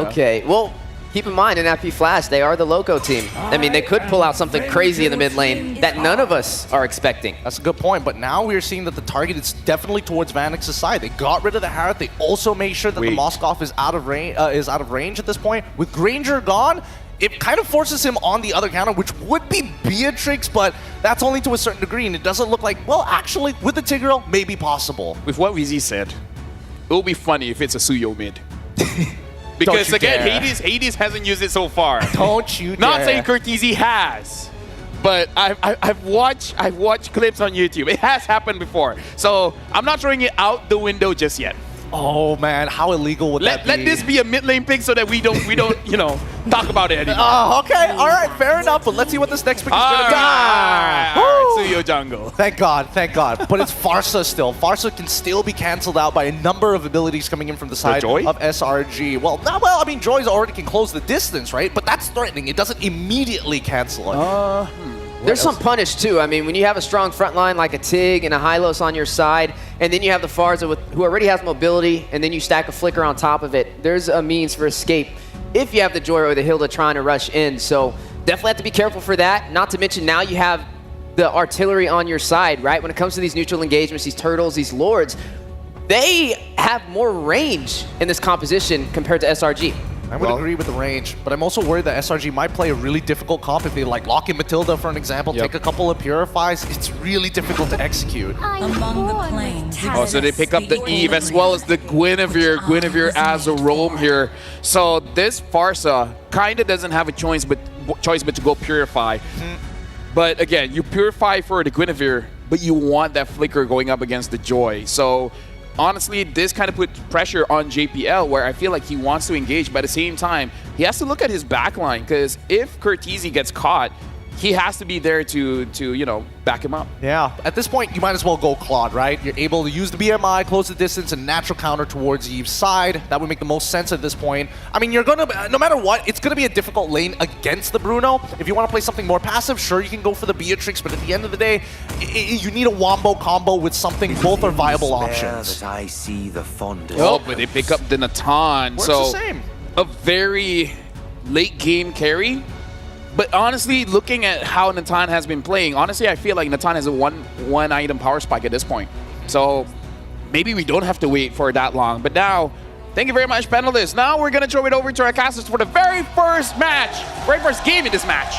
okay. Well, keep in mind, in NIP Flash, they are the Loco team. I mean, they could pull out something crazy in the mid lane that none of us are expecting. That's a good point, but now we're seeing that the target is definitely towards Vanix's side. They got rid of the Harith. They also made sure that the Moskov is out of range at this point. With Granger gone, it kind of forces him on the other counter, which would be Beatrix, but that's only to a certain degree, and it doesn't look like, well, actually, with the Tigreal, maybe possible. With what Wheezy said, it will be funny if it's a Suyo mid. Because again, Hades hasn't used it so far. Don't you Not dare. saying Cortese has, but I've watched clips on YouTube. It has happened before. So I'm not throwing it out the window just yet. Oh man, how illegal would that be? Let this be a mid lane pick so that we don't talk about it anymore. Oh, okay, all right, fair enough. But let's see what this next pick is going to be. All right, Suyo jungle. Thank God. But it's Farsa still. Farsa can still be cancelled out by a number of abilities coming in from the side of SRG. I mean, Joy's already can close the distance, right? But that's threatening. It doesn't immediately cancel it. There's some punish too. I mean, when you have a strong front line like a Tig and a Hylos on your side, and then you have the Farza who already has mobility, and then you stack a Flicker on top of it, there's a means for escape if you have the Joy or the Hilda trying to rush in. So definitely have to be careful for that. Not to mention now you have the artillery on your side, right? When it comes to these neutral engagements, these turtles, these lords, they have more range in this composition compared to SRG. I would agree with the range, but I'm also worried that SRG might play a really difficult comp if they lock in Matilda, for an example, take a couple of Purifies. It's really difficult to execute. Among the planes. Oh, so they pick up the Eve as well as the Guinevere as a roam here. So this Farsa kind of doesn't have a choice but to go Purify. But again, you Purify for the Guinevere, but you want that Flicker going up against the Joy. So honestly, this kind of puts pressure on JPL, where I feel like he wants to engage, but at the same time, he has to look at his backline, because if Cortese gets caught, he has to be there to back him up. Yeah, at this point, you might as well go Claude, right? You're able to use the BMI, close the distance, and natural counter towards Eve's side. That would make the most sense at this point. I mean, you're gonna, no matter what, it's gonna be a difficult lane against the Bruno. If you want to play something more passive, sure, you can go for the Beatrix, but at the end of the day, you need a wombo combo with something. Both are viable options. That I see the fondest. Oh, but they pick up the Natan. Works so the same. A very late game carry But honestly, looking at how Natan has been playing, honestly, I feel like Natan has a one item power spike at this point. So maybe we don't have to wait for that long. But now, thank you very much, panelists. Now we're going to throw it over to our casters for the very first game in this match.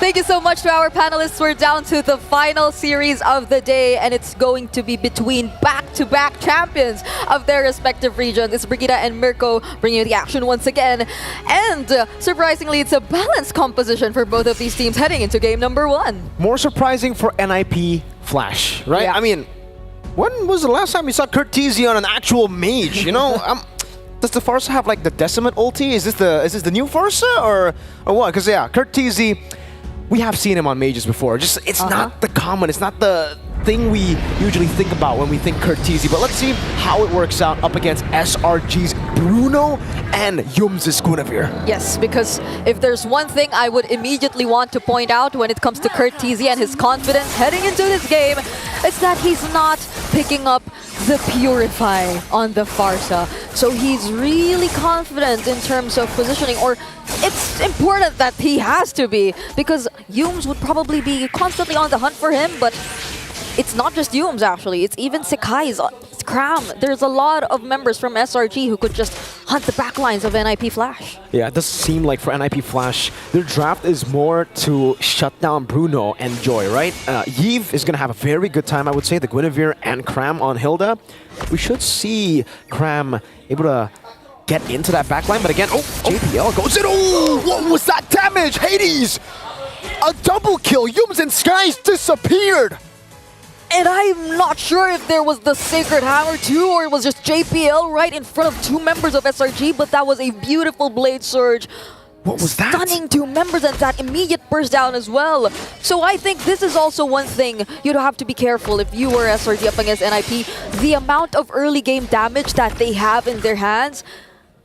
Thank you so much to our panelists. We're down to the final series of the day, and it's going to be between back-to-back champions of their respective regions. It's Brigida and Mirko bringing you the action once again. And surprisingly, it's a balanced composition for both of these teams heading into game number 1. More surprising for NIP Flash, right? Yeah. I mean, when was the last time you saw Curtisi on an actual mage? You know, does the Farsa have like the Decimate ulti? Is this the new Farsa or what? Because yeah, Curtisi, we have seen him on mages before. Just it's not the common, it's not the thing we usually think about when we think Curtisi. But let's see how it works out up against SRG's Bruno and Yums' Guinevere. Yes, because if there's one thing I would immediately want to point out when it comes to Curtisi and his confidence heading into this game, it's that he's not picking up the Purify on the Farsa. So he's really confident in terms of positioning, or it's important that he has to be, because Yums would probably be constantly on the hunt for him, but it's not just Yums actually, it's even Sekai's, it's Cram. There's a lot of members from SRG who could just hunt the backlines of NIP Flash. Yeah, it does seem like for NIP Flash, their draft is more to shut down Bruno and Joy, right? Yves is going to have a very good time, I would say, the Guinevere and Cram on Hilda. We should see Cram able to get into that backline, but again, JPL goes in. Oh, what was that damage? Hades! A double kill! Yums and Skies disappeared! And I'm not sure if there was the Sacred Hammer too, or it was just JPL right in front of two members of SRG, but that was a beautiful Blade Surge. What was that? Stunning two members and that immediate burst down as well. So I think this is also one thing you'd have to be careful if you were SRG up against NIP. The amount of early game damage that they have in their hands,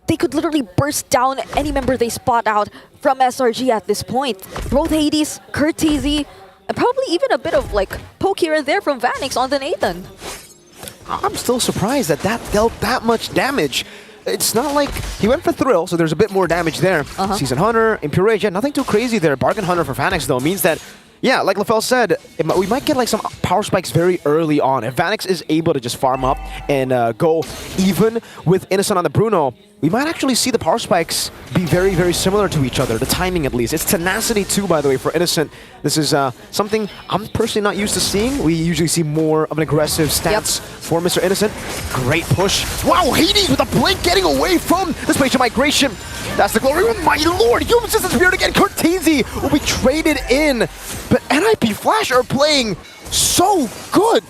they could literally burst down any member they spot out from SRG at this point. Both Hades, Curtisi, and probably even a bit of like poke here and there from Vanix on the Nathan. I'm still surprised that that dealt that much damage. It's not like he went for Thrill, so there's a bit more damage there. Season Hunter, Impurage, nothing too crazy there. Bargain Hunter for Vanix though means that, yeah, like LaFell said, we might get like some power spikes very early on. If Vanix is able to just farm up and go even with Innocent on the Bruno, we might actually see the power spikes be very, very similar to each other, the timing at least. It's Tenacity too, by the way, for Innocent. This is something I'm personally not used to seeing. We usually see more of an aggressive stance for Mr. Innocent. Great push. Wow, Hades with a blink getting away from the Spatial Migration. That's the glory of my lord. Yums just disappeared again. Curtisi will be traded in. But NIP Flash are playing so good.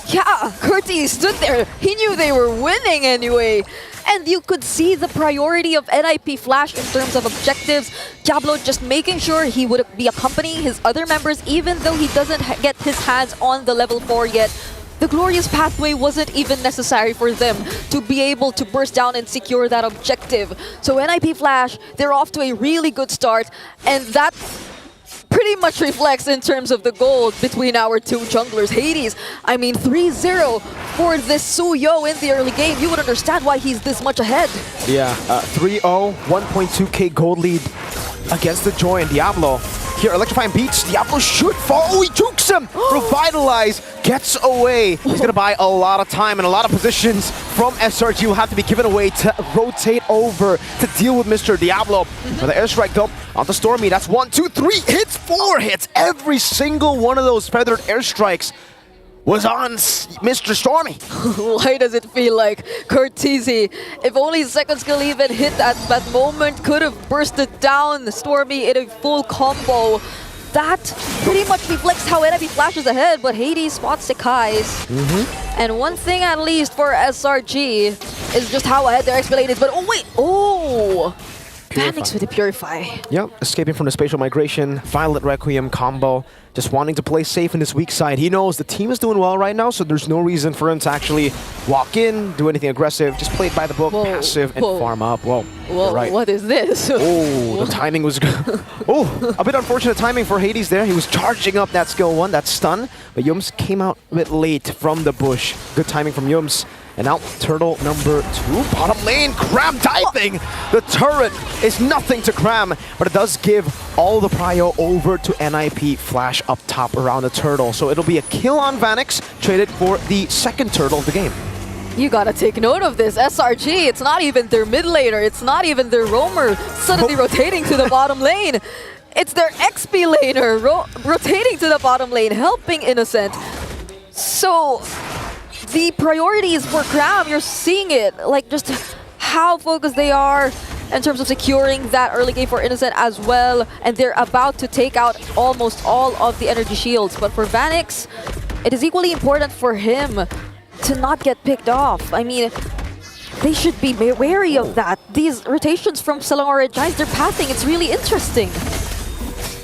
Yeah, Curtisi stood there. He knew they were winning anyway. And you could see the priority of NIP Flash in terms of objectives. Diablo just making sure he would be accompanying his other members even though he doesn't get his hands on the level 4 yet. The Glorious Pathway wasn't even necessary for them to be able to burst down and secure that objective. So NIP Flash, they're off to a really good start, and that pretty much reflects in terms of the gold between our two junglers. Hades, I mean 3-0 for this Suyo in the early game. You would understand why he's this much ahead. Yeah, 3-0, 1.2k gold lead against the Joy and Diablo. Here, Electrifying Beats, Diablo should fall. Oh, he jukes him! Revitalize, gets away. He's gonna buy a lot of time and a lot of positions from SRG will have to be given away to rotate over to deal with Mr. Diablo. For the airstrike though, on the Stormy, that's 1, 2, 3 hits, 4 hits. Every single one of those feathered airstrikes was on Mr. Stormy. Why does it feel like Curtisi, if only second skill even hit at that moment, could have bursted down Stormy in a full combo. That pretty much reflects how NIP Flash is ahead, but Hades spots Sekai's. And one thing at least for SRG is just how ahead their XP is, but oh wait, Vanix with the Purify. Yep, escaping from the Spatial Migration, Violet Requiem combo, just wanting to play safe in this weak side. He knows the team is doing well right now, so there's no reason for him to actually walk in, do anything aggressive, just play it by the book, passive, and farm up. Whoa, right. What is this? Oh, the timing was good. Oh, a bit unfortunate timing for Hades there. He was charging up that skill 1, that stun, but Yums came out a bit late from the bush. Good timing from Yums. And now turtle number 2, bottom lane, Cram diving. The turret is nothing to Cram, but it does give all the prio over to NIP Flash up top around the turtle. So it'll be a kill on Vanix, traded for the second turtle of the game. You gotta take note of this. SRG, it's not even their mid laner, it's not even their roamer suddenly rotating to the bottom lane. It's their XP laner rotating to the bottom lane, helping Innocent. So the priorities for Cram, you're seeing it, like just how focused they are in terms of securing that early game for Innocent as well. And they're about to take out almost all of the energy shields. But for Vanix, it is equally important for him to not get picked off. I mean, they should be wary of that. These rotations from Selangor Giants, they're pathing. It's really interesting.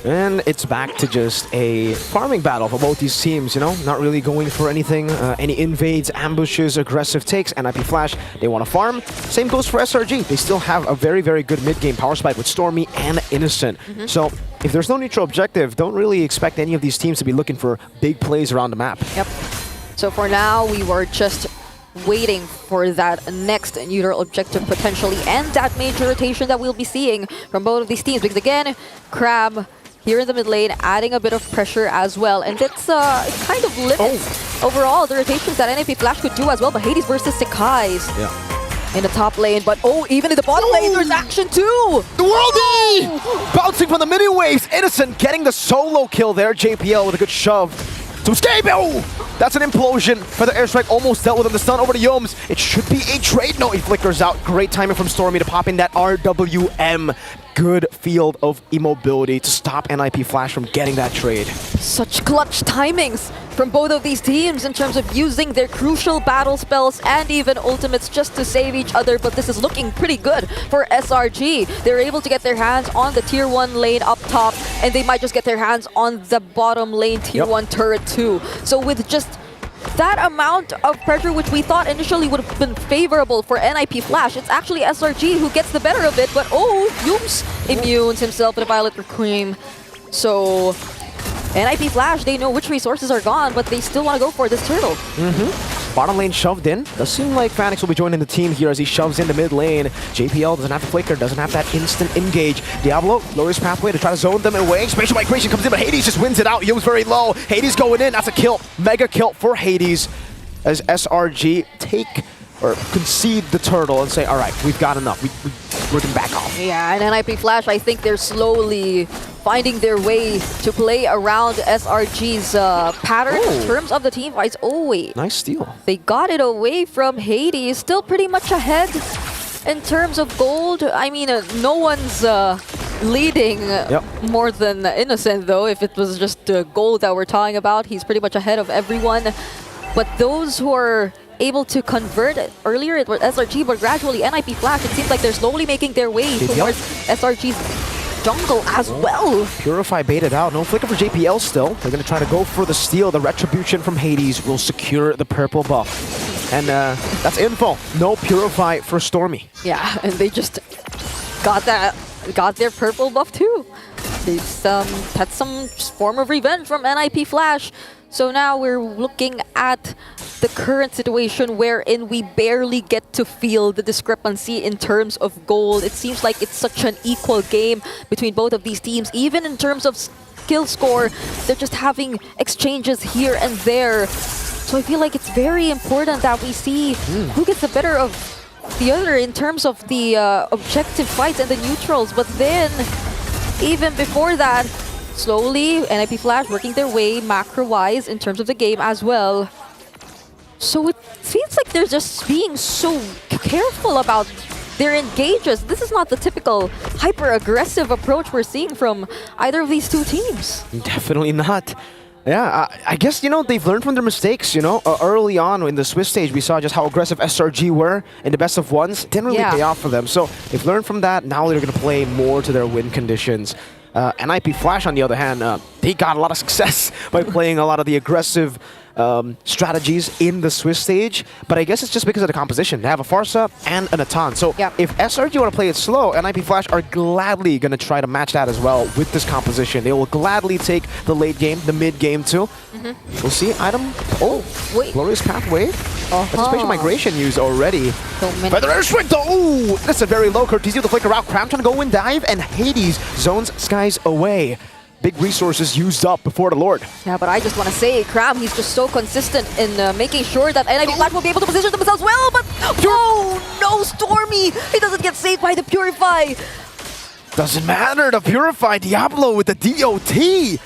And it's back to just a farming battle for both these teams, you know? Not really going for anything, any invades, ambushes, aggressive takes. NIP Flash, they want to farm. Same goes for SRG. They still have a very, very good mid-game power spike with Stormy and Innocent. So if there's no neutral objective, don't really expect any of these teams to be looking for big plays around the map. Yep. So for now, we were just waiting for that next neutral objective potentially and that major rotation that we'll be seeing from both of these teams. Because again, Crab here in the mid lane, adding a bit of pressure as well. And it's it kind of limits overall the rotations that NIP Flash could do as well. But Hades versus Sekai's in the top lane. But even in the bottom lane, there's action too! The Worldie! Bouncing from the mini waves, Innocent getting the solo kill there. JPL with a good shove to escape. Oh! That's an implosion. Feather airstrike almost dealt with him. The stun over to Yomes. It should be a trade. No, he flickers out. Great timing from Stormy to pop in that RWM. Good field of immobility to stop NIP Flash from getting that trade. Such clutch timings from both of these teams in terms of using their crucial battle spells and even ultimates just to save each other, but this is looking pretty good for SRG. They're able to get their hands on the tier 1 lane up top, and they might just get their hands on the bottom lane tier 1 turret too. So with just that amount of pressure, which we thought initially would have been favorable for NIP Flash, it's actually SRG who gets the better of it, but Yums immunes himself with a Violet Cream. So NIP Flash, they know which resources are gone, but they still want to go for this turtle. Bottom lane shoved in. Does seem like Vanix will be joining the team here as he shoves into mid lane. JPL doesn't have the flicker, doesn't have that instant engage. Diablo lowers pathway to try to zone them away. Spatial migration comes in, but Hades just wins it out. Yum's very low. Hades going in. That's a kill. Mega kill for Hades as SRG take or concede the turtle and say, all right, we've got enough. We're going to back off. Yeah, and NIP Flash, I think they're slowly finding their way to play around SRG's pattern in terms of the team fights. Oh, wait. Nice steal. They got it away from Hades. Still pretty much ahead in terms of gold. I mean, no one's leading more than Innocent, though. If it was just gold that we're talking about, he's pretty much ahead of everyone. But those who are able to convert it, earlier it was SRG, but gradually NIP Flash, it seems like they're slowly making their way towards SRG's jungle as well. Purify baited out. No flicker for JPL still. They're going to try to go for the steal. The retribution from Hades will secure the purple buff. And that's info. No Purify for Stormy. Yeah, and they just got their purple buff too. They've had some form of revenge from NIP Flash. So now we're looking at the current situation wherein we barely get to feel the discrepancy in terms of gold. It seems like it's such an equal game between both of these teams. Even in terms of skill score, they're just having exchanges here and there. So I feel like it's very important that we see who gets the better of the other in terms of the objective fights and the neutrals. But then, even before that, slowly, NIP Flash working their way macro-wise in terms of the game as well. So it feels like they're just being so careful about their engages. This is not the typical hyper-aggressive approach we're seeing from either of these two teams. Definitely not. Yeah, I guess, you know, they've learned from their mistakes, you know. Early on in the Swiss stage, we saw just how aggressive SRG were in the best of ones. It didn't really pay off for them. So they've learned from that. Now they're going to play more to their win conditions. NIP Flash, on the other hand, they got a lot of success by playing a lot of the aggressive strategies in the Swiss stage, but I guess it's just because of the composition. They have a Farsa and an Atan. So if SRG want to play it slow, NIP Flash are gladly going to try to match that as well with this composition. They will gladly take the late game, the mid game too. We'll see. Item. Oh, wait. Glorious Pathway. That's a spatial migration used already. Feather Airstrike though. Ooh, that's a very low. Cortese with the flicker out. Cram trying to go in dive, and Hades zones skies away. Big resources used up before the Lord. Yeah, but I just want to say, Cram, he's just so consistent in making sure that NIP Flash will be able to position themselves well, but oh no, Stormy! He doesn't get saved by the Purify. Doesn't matter, the Purify Diablo with the DOT.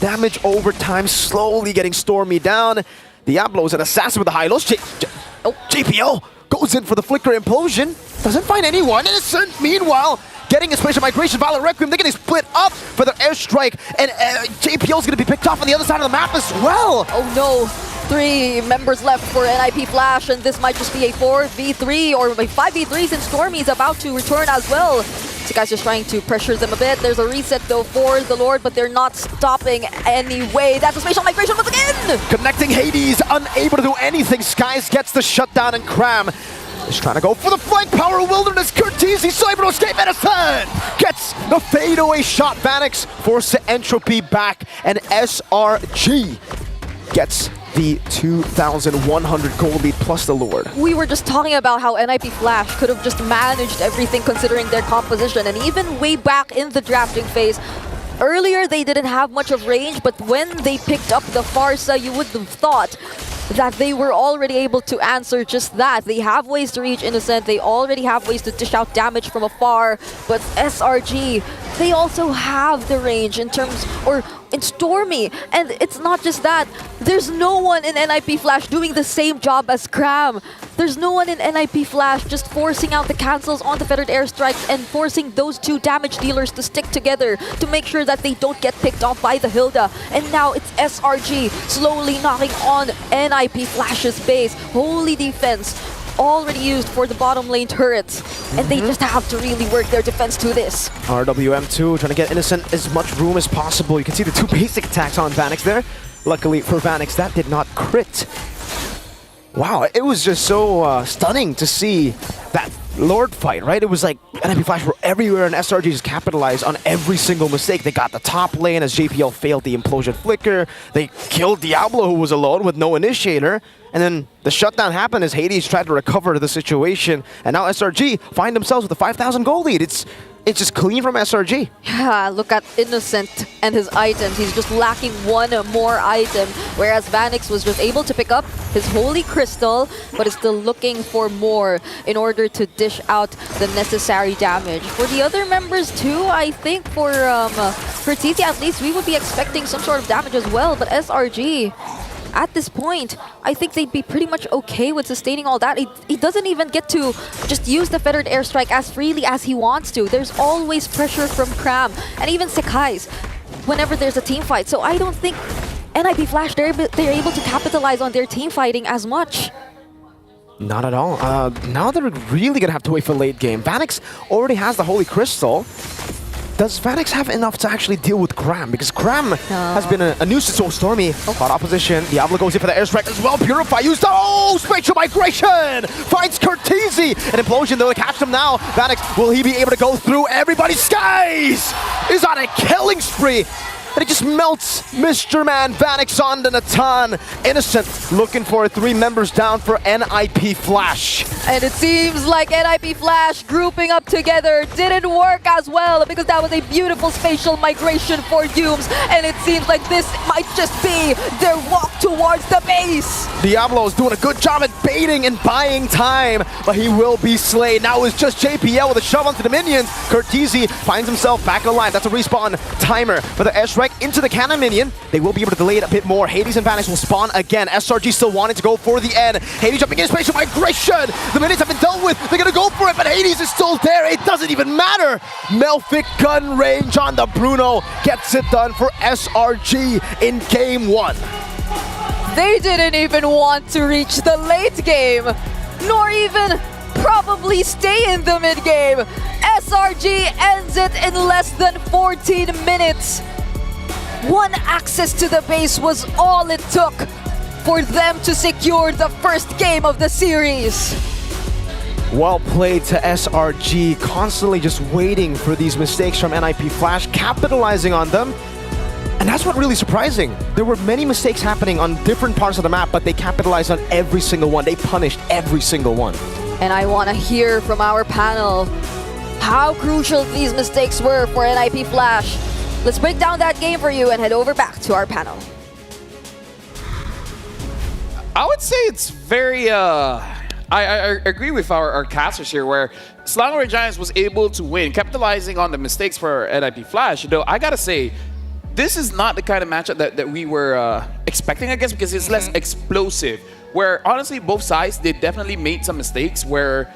Damage over time, slowly getting Stormy down. Diablo is an assassin with the high lows. JPL goes in for the flicker implosion. Doesn't find anyone. Innocent, meanwhile, getting a spatial migration. Violet Requiem, they're getting split up for their airstrike. And JPL is going to be picked off on the other side of the map as well. Oh no. 3 members left for NIP Flash, and this might just be a 4v3 or a 5v3 since Stormy is about to return as well. So guys just trying to pressure them a bit. There's a reset though for the Lord, but they're not stopping anyway. That's a spatial migration once again! Connecting Hades, unable to do anything. Skies gets the shutdown, and Cram is trying to go for the flank power wilderness. Cortese still able to escape. Edison gets the fadeaway shot. Vanix forces the entropy back, and SRG gets the 2,100 gold lead plus the Lord. We were just talking about how NIP Flash could have just managed everything considering their composition, and even way back in the drafting phase, earlier they didn't have much of range, but when they picked up the Farsa, you would have thought that they were already able to answer just that. They have ways to reach Innocent, they already have ways to dish out damage from afar, but SRG, they also have the range in terms, or in Stormy, and it's not just that. There's no one in NIP Flash doing the same job as Cram. There's no one in NIP Flash just forcing out the cancels on the Feathered Airstrikes and forcing those 2 damage dealers to stick together to make sure that they don't get picked off by the Hilda. And now it's SRG slowly knocking on NIP Flash's base. Holy defense already used for the bottom lane turrets, and they just have to really work their defense to this. RWM2 trying to get Innocent as much room as possible. You can see the 2 basic attacks on Vanix there. Luckily for Vanix, that did not crit. Wow, it was just so stunning to see that Lord fight, right? It was like NIP Flash were everywhere, and SRG just capitalized on every single mistake. They got the top lane as JPL failed the implosion flicker. They killed Diablo, who was alone with no initiator. And then the shutdown happened as Hades tried to recover the situation. And now SRG find themselves with a 5,000 gold lead. It's just clean from SRG. Yeah, look at Innocent and his items. He's just lacking one more item, whereas Vanix was just able to pick up his Holy Crystal, but is still looking for more in order to dish out the necessary damage. For the other members too, I think for TT at least, we would be expecting some sort of damage as well, but SRG, at this point, I think they'd be pretty much okay with sustaining all that. He doesn't even get to just use the Feathered Airstrike as freely as he wants to. There's always pressure from Cram and even Sekai's whenever there's a team fight. So I don't think NIP Flash, they're able to capitalize on their team fighting as much. Not at all. Now they're really going to have to wait for late game. Vanix already has the Holy Crystal. Does Vanix have enough to actually deal with Cram? Because Cram has been a nuisance. So Stormy caught opposition. Diablo goes in for the airstrike as well. Purify used. Oh, spatial migration finds Cortese. An implosion though to catch them now. Vanix, will he be able to go through everybody's skies? Is on a killing spree. And it just melts Mr. Man Vanix on the Natan. Innocent looking for 3 members down for NIP Flash. And it seems like NIP Flash grouping up together didn't work as well, because that was a beautiful spatial migration for Dooms, and it seems like this might just be their walk towards the base. Diablo is doing a good job at baiting and buying time, but he will be slain. Now it's just JPL with a shove onto the minions. Cortese finds himself back alive. That's a respawn timer for the airstrike into the cannon minion. They will be able to delay it a bit more. Hades and Vanix will spawn again. SRG still wanting to go for the end. Hades jumping in spatial migration. The minions have been dealt with. They're going to go for it, but Hades is still there. It doesn't even matter. Melfic gun range on the Bruno gets it done for SRG in game 1. They didn't even want to reach the late game, nor even probably stay in the mid game. SRG ends it in less than 14 minutes. One access to the base was all it took. for them to secure the first game of the series. Well played to SRG, constantly just waiting for these mistakes from NIP Flash, capitalizing on them. And that's what really surprising. There were many mistakes happening on different parts of the map, but they capitalized on every single one. They punished every single one. And I want to hear from our panel how crucial these mistakes were for NIP Flash. Let's break down that game for you and head over back to our panel. I would say it's very... I agree with our casters here, where Selangor Giants was able to win, capitalizing on the mistakes for NIP Flash. Though I gotta say, this is not the kind of matchup that we were expecting, I guess, because it's less explosive. Where honestly, both sides, they definitely made some mistakes where,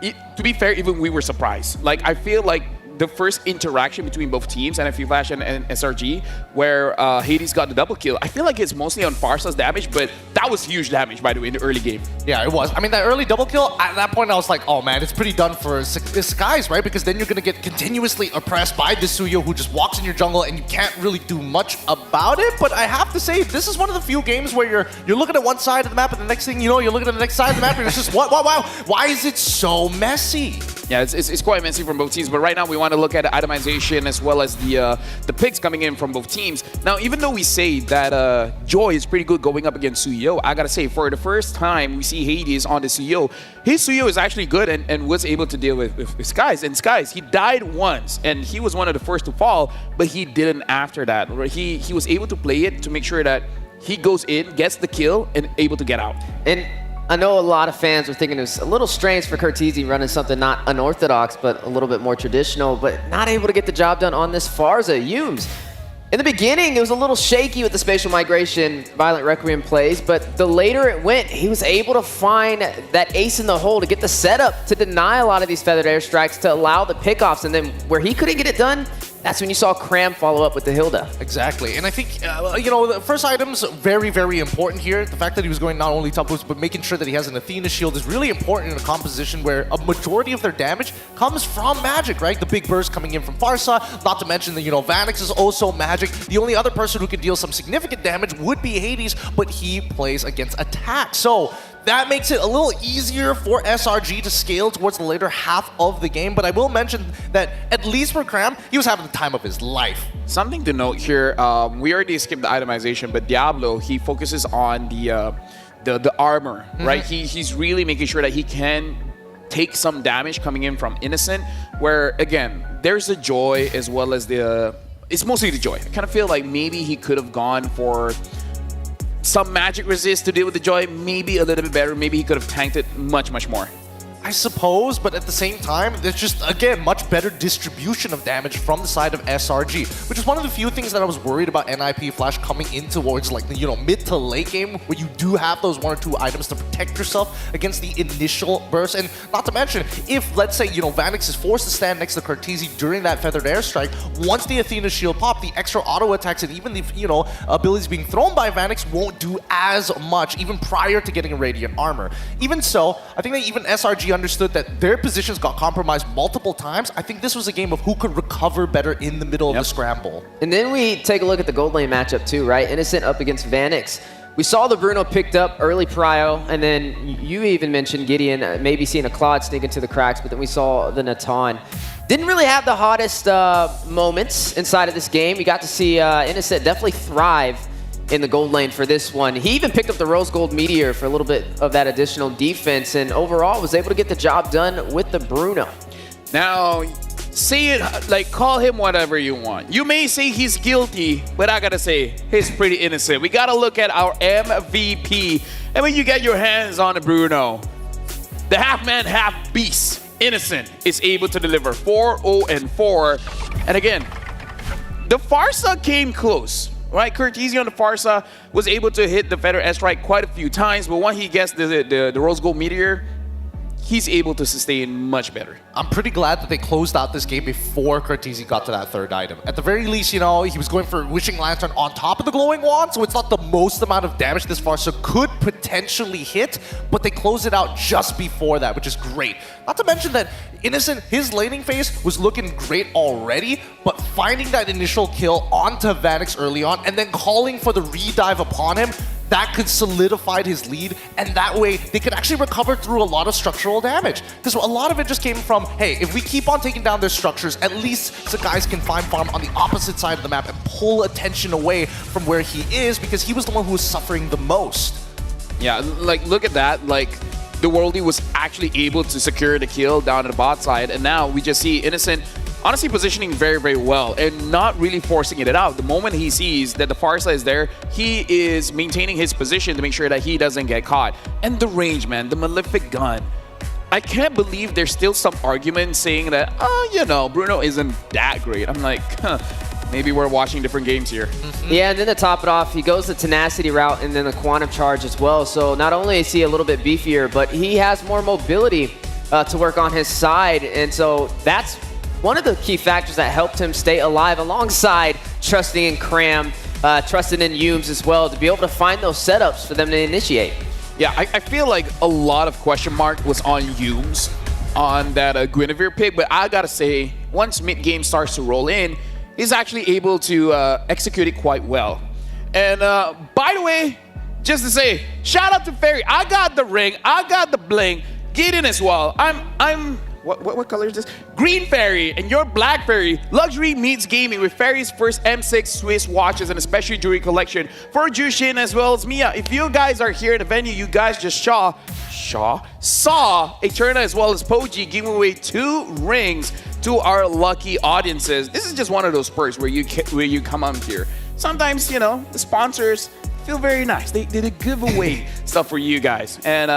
to be fair, even we were surprised. Like, I feel like the first interaction between both teams, NIP Flash and SRG, where Hades got the double kill, I feel like it's mostly on Farsa's damage, but that was huge damage, by the way, in the early game. Yeah, it was. I mean, that early double kill, at that point I was like, oh man, it's pretty done for Skies, right? Because then you're going to get continuously oppressed by this Suyo who just walks in your jungle and you can't really do much about it. But I have to say, this is one of the few games where you're looking at one side of the map and the next thing you know, you're looking at the next side of the map and it's just, why is it so messy? Yeah, it's quite messy from both teams, but right now we want to look at itemization as well as the picks coming in from both teams. Now, even though we say that Joy is pretty good going up against Suyo, I gotta say, for the first time we see Hades on the Suyo, his Suyo is actually good and was able to deal with Skies. And Skies, he died once, and he was one of the first to fall, but he didn't after that. He was able to play it to make sure that he goes in, gets the kill, and able to get out. And I know a lot of fans were thinking it was a little strange for Curtizi running something not unorthodox, but a little bit more traditional, but not able to get the job done on this Farsa. Yumes, in the beginning, it was a little shaky with the spatial migration, Violent Requiem plays, but the later it went, he was able to find that ace in the hole to get the setup to deny a lot of these feathered airstrikes to allow the pickoffs, and then where he couldn't get it done, that's when you saw Cram follow up with the Hilda. Exactly, and I think, the first item's very, very important here. The fact that he was going not only top boost, but making sure that he has an Athena shield is really important in a composition where a majority of their damage comes from magic, right? The big burst coming in from Farsa, not to mention that, Vanix is also magic. The only other person who can deal some significant damage would be Hades, but he plays against attack. So that makes it a little easier for SRG to scale towards the later half of the game, but I will mention that at least for Cram, he was having the time of his life. Something to note here, we already skipped the itemization, but Diablo, he focuses on the armor, right? He's really making sure that he can take some damage coming in from Innocent, where, again, there's the Joy as well as it's mostly the Joy. I kind of feel like maybe he could have gone for some magic resist to deal with the Joy, maybe a little bit better. Maybe he could have tanked it much, much more. I suppose, but at the same time, there's just, again, much better distribution of damage from the side of SRG, which is one of the few things that I was worried about NIP Flash coming in towards, like, the mid to late game, where you do have those one or two items to protect yourself against the initial burst. And not to mention, if, let's say, Vanix is forced to stand next to Curtizi during that feathered airstrike, once the Athena shield pop, the extra auto attacks and even the, abilities being thrown by Vanix won't do as much, even prior to getting a Radiant Armor. Even so, I think that even SRG understood that their positions got compromised multiple times. I think this was a game of who could recover better in the middle of the scramble. And then we take a look at the gold lane matchup too, right? Innocent up against Vanix. We saw the Bruno picked up early prio, and then you even mentioned Gideon maybe seeing a Claude sneak into the cracks, but then we saw the Natan. Didn't really have the hottest moments inside of this game. We got to see Innocent definitely thrive in the gold lane for this one. He even picked up the Rose Gold Meteor for a little bit of that additional defense, and overall was able to get the job done with the Bruno. Now, say it, like, call him whatever you want. You may say he's guilty, but I gotta say, he's pretty innocent. We gotta look at our MVP. And when you get your hands on the Bruno, the half-man, half-beast, Innocent, is able to deliver 4-0-4. And again, the Farsa came close. Right, Curtizi on the Farsa was able to hit the feather airstrike quite a few times, but when he gets the Rose Gold Meteor, he's able to sustain much better. I'm pretty glad that they closed out this game before Curtizi got to that third item. At the very least, he was going for Wishing Lantern on top of the Glowing Wand, so it's not the most amount of damage this Farsa could potentially hit, but they closed it out just before that, which is great. Not to mention that Innocent, his laning phase was looking great already, but finding that initial kill onto Vanix early on and then calling for the redive upon him, that could solidify his lead, and that way they could actually recover through a lot of structural damage. Because a lot of it just came from, hey, if we keep on taking down their structures, at least the guys can find farm on the opposite side of the map and pull attention away from where he is, because he was the one who was suffering the most. Yeah, like, look at that. Like, the Worldie was actually able to secure the kill down at the bot side, and now we just see Innocent honestly positioning very, very well and not really forcing it out. The moment he sees that the Farsa is there, he is maintaining his position to make sure that he doesn't get caught. And the range, man, the Malefic gun. I can't believe there's still some argument saying that, oh, you know, Bruno isn't that great. I'm like, huh, maybe we're watching different games here. Yeah, and then to top it off, he goes the tenacity route and then the quantum charge as well. So not only is he a little bit beefier, but he has more mobility to work on his side. And so that's one of the key factors that helped him stay alive, alongside trusting in Cram, trusting in Yumes as well, to be able to find those setups for them to initiate. Yeah, I feel like a lot of question mark was on Yumes on that Guinevere pick, but I gotta say, once mid-game starts to roll in, he's actually able to execute it quite well. And by the way, just to say, shout out to Ferry. I got the ring, I got the bling, get in as well. I'm what color is this? Green Fairy, and you're Black Fairy. Luxury meets gaming with Fairy's first M6 Swiss watches, and especially jewelry collection for Jushin as well as Mia. If you guys are here at the venue, you guys just saw Eterna as well as Poji giving away 2 rings to our lucky audiences. This is just one of those perks where you come on here. Sometimes, you know, the sponsors feel very nice. They give away stuff for you guys, and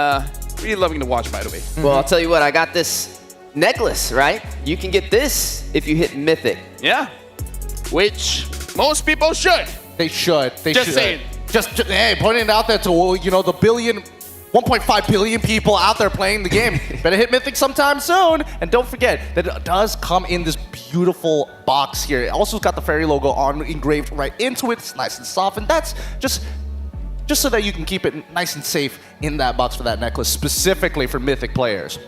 really loving to watch, by the way. Well, I'll tell you what, I got this necklace, right? You can get this if you hit Mythic. Yeah, which most people should. They should. They just should. saying. Just hey, pointing it out there to, you know, the 1.5 billion people out there playing the game. Better hit Mythic sometime soon. And don't forget that it does come in this beautiful box here. It also got the Fairy logo engraved right into it. It's nice and soft, and that's just so that you can keep it nice and safe in that box for that necklace, specifically for Mythic players.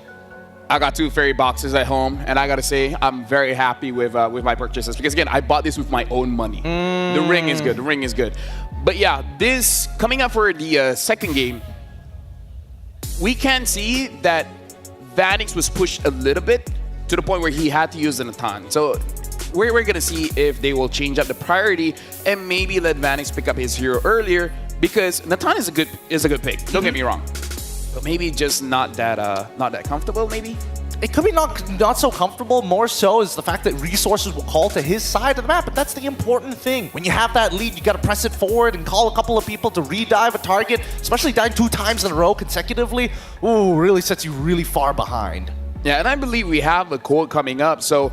I got 2 Fairy boxes at home, and I gotta say, I'm very happy with my purchases, because again, I bought this with my own money. The ring is good, the ring is good. But yeah, this, coming up for the second game, we can see that Vanix was pushed a little bit to the point where he had to use an Natan. So we're gonna see if they will change up the priority and maybe let Vanix pick up his hero earlier, because Natan is a good pick, don't get me wrong. But maybe just not that comfortable, maybe? It could be not so comfortable. More so is the fact that resources will call to his side of the map, but that's the important thing. When you have that lead, you got to press it forward and call a couple of people to re-dive a target, especially dying 2 times in a row consecutively. Ooh, really sets you really far behind. Yeah, and I believe we have a quote coming up, so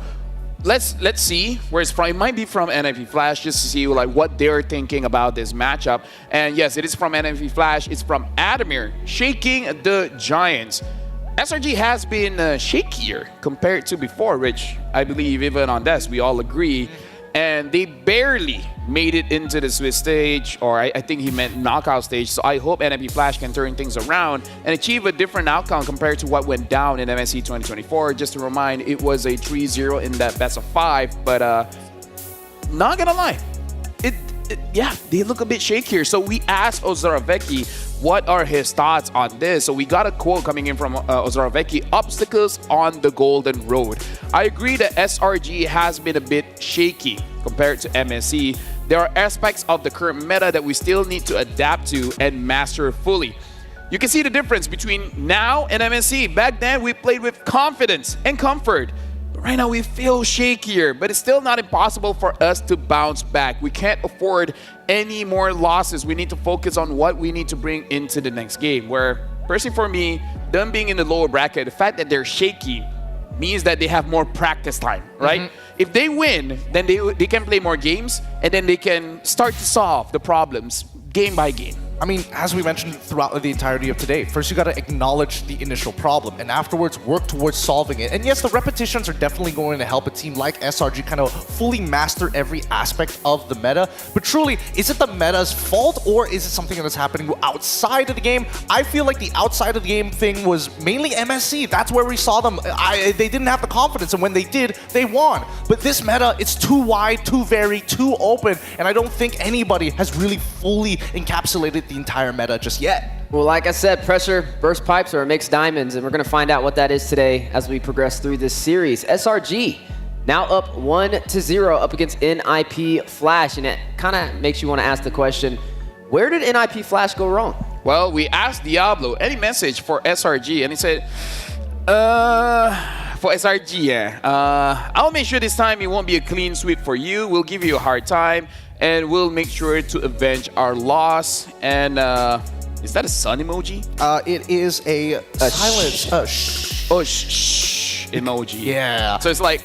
let's see where it's from. It might be from NFV Flash, just to see like what they're thinking about this matchup. And yes, it is from NFV Flash. It's from Adamir, shaking the Giants. SRG has been shakier compared to before, which I believe even on this we all agree. And they barely made it into the Swiss stage, or I think he meant knockout stage. So I hope NFV Flash can turn things around and achieve a different outcome compared to what went down in MSC 2024. Just to remind, it was a 3-0 in that best of 5, but not gonna lie, yeah, they look a bit shakier. So we asked Ozaravecki what are his thoughts on this. So we got a quote coming in from Ozaravecki: obstacles on the golden road. I agree that SRG has been a bit shaky compared to MSC. There are aspects of the current meta that we still need to adapt to and master fully. You can see the difference between now and MSC. Back then, we played with confidence and comfort. Right now, we feel shakier, but it's still not impossible for us to bounce back. We can't afford any more losses. We need to focus on what we need to bring into the next game, where, personally for me, them being in the lower bracket, the fact that they're shaky means that they have more practice time, right? If they win, then they can play more games, and then they can start to solve the problems game by game. I mean, as we mentioned throughout the entirety of today, first you got to acknowledge the initial problem and afterwards work towards solving it. And yes, the repetitions are definitely going to help a team like SRG kind of fully master every aspect of the meta. But truly, is it the meta's fault, or is it something that is happening outside of the game? I feel like the outside of the game thing was mainly MSC. That's where we saw them. They didn't have the confidence, and when they did, they won. But this meta, it's too wide, too varied, too open, and I don't think anybody has really fully encapsulated fit the entire meta just yet. Well, like I said, pressure, burst pipes, or mixed diamonds, and we're going to find out what that is today as we progress through this series. SRG now up 1-0 up against NIP Flash, and it kind of makes you want to ask the question, where did NIP Flash go wrong? Well, we asked Diablo any message for SRG, and he said, for SRG, yeah. I'll make sure this time it won't be a clean sweep for you. We'll give you a hard time, and we'll make sure to avenge our loss. And is that a sun emoji? It is a silence. Shh. Oh, shh emoji. Yeah. So it's like,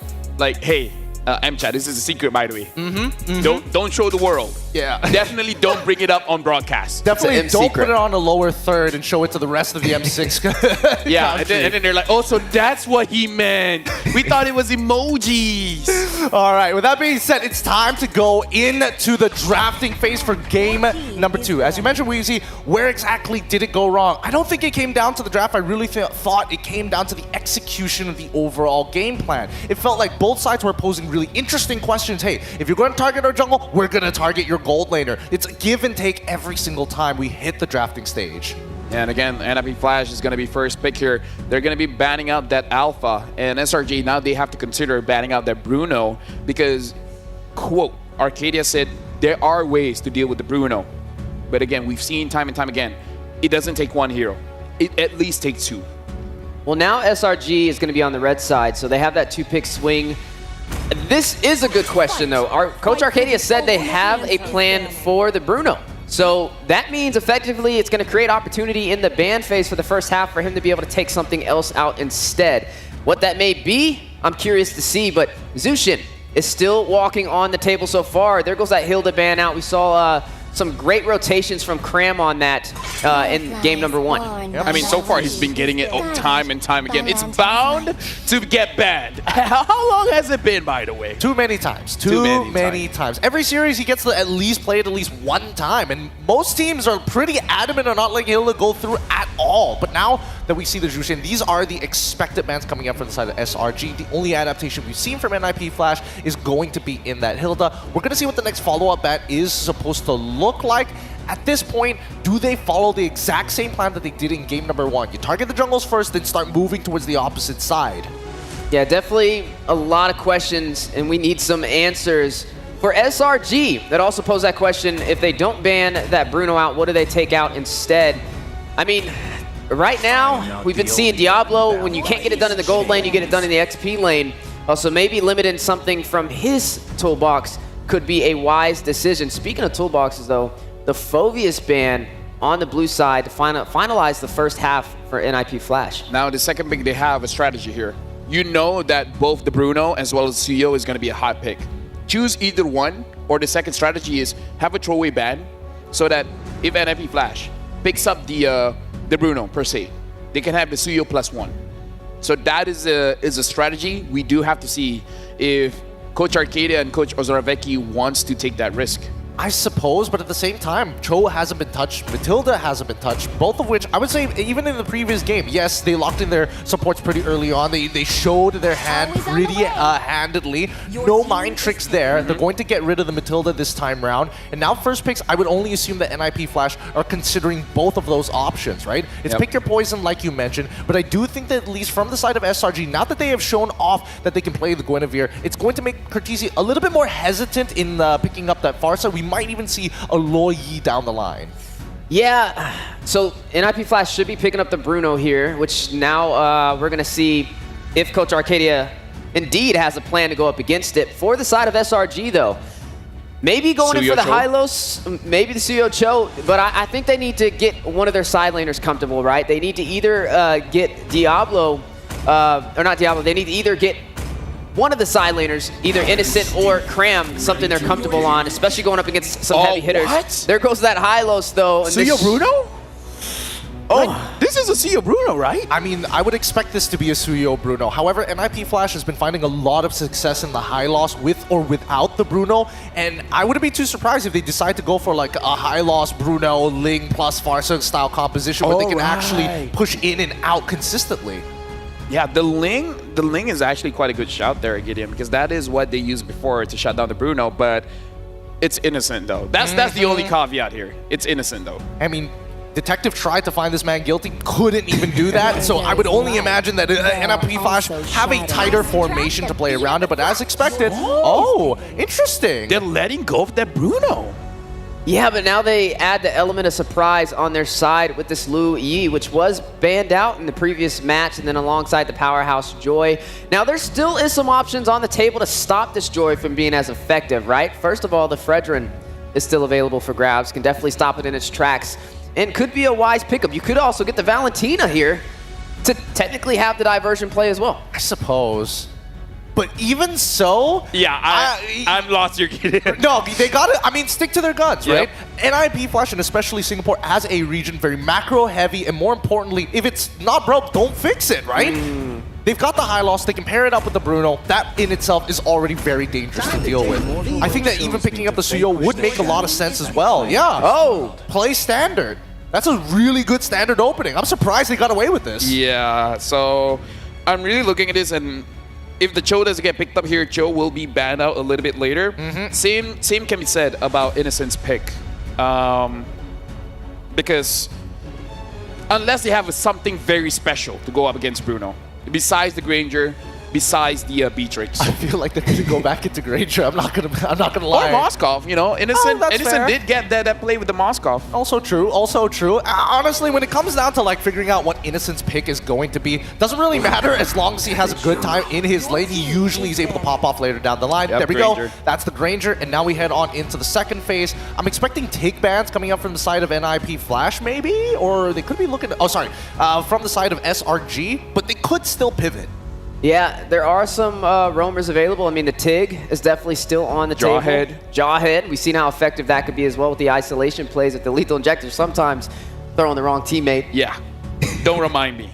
hey, M-Chat, this is a secret, by the way. Don't show the world. Yeah. Definitely don't bring it up on broadcast. Definitely don't put it on a lower third and show it to the rest of the M6. Yeah, and then they're like, oh, so that's what he meant. We thought it was emojis. All right, with that being said, it's time to go into the drafting phase for game number 2. As you mentioned, Weezy, where exactly did it go wrong? I don't think it came down to the draft. I really thought it came down to the execution of the overall game plan. It felt like both sides were posing really interesting questions. Hey, if you're going to target our jungle, we're going to target your gold laner. It's a give and take every single time we hit the drafting stage. And again, NIP Flash is going to be first pick here. They're going to be banning out that Alpha. And SRG, now they have to consider banning out that Bruno because, quote, Arcadia said there are ways to deal with the Bruno. But again, we've seen time and time again, it doesn't take one hero. It at least takes 2. Well, now SRG is going to be on the red side, so they have that 2-pick swing. This is a good question, though. Coach Arcadia said they have a plan for the Bruno. So that means effectively it's going to create opportunity in the ban phase for the first half for him to be able to take something else out instead. What that may be, I'm curious to see, but Zushin is still walking on the table so far. There goes that Hilda ban out. We saw some great rotations from Cram on that in game number 1. I mean, so far he's been getting it time and time again. It's bound to get banned. How long has it been, by the way? Too many times. Too many times. Every series he gets to at least play it at least one time, and most teams are pretty adamant on not letting Hilda go through at all. But now that we see the Jushin, these are the expected bans coming up from the side of SRG. The only adaptation we've seen from NIP Flash is going to be in that Hilda. We're going to see what the next follow-up ban is supposed to look like. At this point, do they follow the exact same plan that they did in game number 1? You target the jungles first, then start moving towards the opposite side. Yeah, definitely a lot of questions, and we need some answers. For SRG, that also pose that question, if they don't ban that Bruno out, what do they take out instead? I mean, right now, we've been seeing Diablo, when you can't get it done in the gold lane, you get it done in the XP lane. Also, maybe limiting something from his toolbox could be a wise decision. Speaking of toolboxes, though, the Phoveus ban on the blue side to finalize the first half for NIP Flash. Now, the second pick, they have a strategy here. You know that both the Bruno as well as Suyo is going to be a hot pick. Choose either one, or the second strategy is have a throwaway ban so that if NIP Flash picks up the Bruno per se, they can have the Suyo +1. So that is a strategy. We do have to see if Coach Arcadia and Coach Ozoravecchi wants to take that risk. I suppose, but at the same time, Cho hasn't been touched, Matilda hasn't been touched, both of which, I would say, even in the previous game, yes, they locked in their supports pretty early on. They showed their hand pretty handedly. No mind tricks there. They're going to get rid of the Matilda this time round. And now first picks, I would only assume that NIP Flash are considering both of those options, right? It's pick your poison, like you mentioned, but I do think that at least from the side of SRG, now that they have shown off that they can play the Guinevere, it's going to make Curtisi a little bit more hesitant in picking up that far side. We might even see a Loyi down the line. Yeah, so NIP Flash should be picking up the Bruno here, which now we're going to see if Coach Arcadia indeed has a plan to go up against it. For the side of SRG, though, maybe going in for the Hylos, maybe the Suyo Cho, but I think they need to get one of their side laners comfortable, right? They need to either get Diablo, or not Diablo, they need to either get one of the side laners, either Innocent or Cram, something they're comfortable on, especially going up against some heavy hitters. What? There goes that Hylos, though. Suyo Bruno? Oh, this is a Suyo Bruno, right? I mean, I would expect this to be a Suyo Bruno. However, NIP Flash has been finding a lot of success in the high loss with or without the Bruno, and I wouldn't be too surprised if they decide to go for like a high loss Bruno, Ling plus Farsa style composition where they can actually push in and out consistently. Yeah, the Ling is actually quite a good shout there, Gideon, because that is what they used before to shut down the Bruno, but it's innocent though. That's the only caveat here. It's innocent though. I mean, Detective tried to find this man guilty, couldn't even do that. So I would only imagine that NIP Flash have a tighter formation to play around it. But as expected, oh, interesting. They're letting go of that Bruno. Yeah, but now they add the element of surprise on their side with this Lu Yi, which was banned out in the previous match, and then alongside the powerhouse Joy. Now, there still is some options on the table to stop this Joy from being as effective, right? First of all, the Fredrin is still available for grabs, can definitely stop it in its tracks, and could be a wise pickup. You could also get the Valentina here to technically have the diversion play as well. I suppose. But even so, yeah, I'm lost. You're kidding. No, they gotta. I mean, stick to their guns, right? NIP Flash and especially Singapore as a region very macro heavy, and more importantly, if it's not broke, don't fix it, right? They've got the high loss. They can pair it up with the Bruno. That in itself is already very dangerous to deal with. I think that even picking up the Suyo would make a lot of sense as well. Yeah. Oh, play standard. That's a really good standard opening. I'm surprised they got away with this. Yeah. So I'm really looking at this and. If the Cho doesn't get picked up here, Cho will be banned out a little bit later. Same can be said about Innocent's pick. Because unless they have something very special to go up against Bruno, besides the Granger, besides the Beatrix. I feel like they're gonna go back into Granger. I'm not gonna lie. Or Moskov, you know. Innocent fair. did get that play with the Moskov. Also true, also true. Honestly, when it comes down to like figuring out what Innocent's pick is going to be, doesn't really matter as long as he has a good time in his lane. He usually is able to pop off later down the line. Yep, there we Granger. go. That's the Granger, and now we head on into the second phase. I'm expecting take bans coming up from the side of NIP Flash, maybe, or they could be looking. From the side of SRG, but they could still pivot. Yeah, there are some roamers available. I mean, the TIG is definitely still on the table. Jawhead. We've seen how effective that could be as well with the isolation plays with the lethal injector. Sometimes throwing the wrong teammate. Yeah, don't remind me.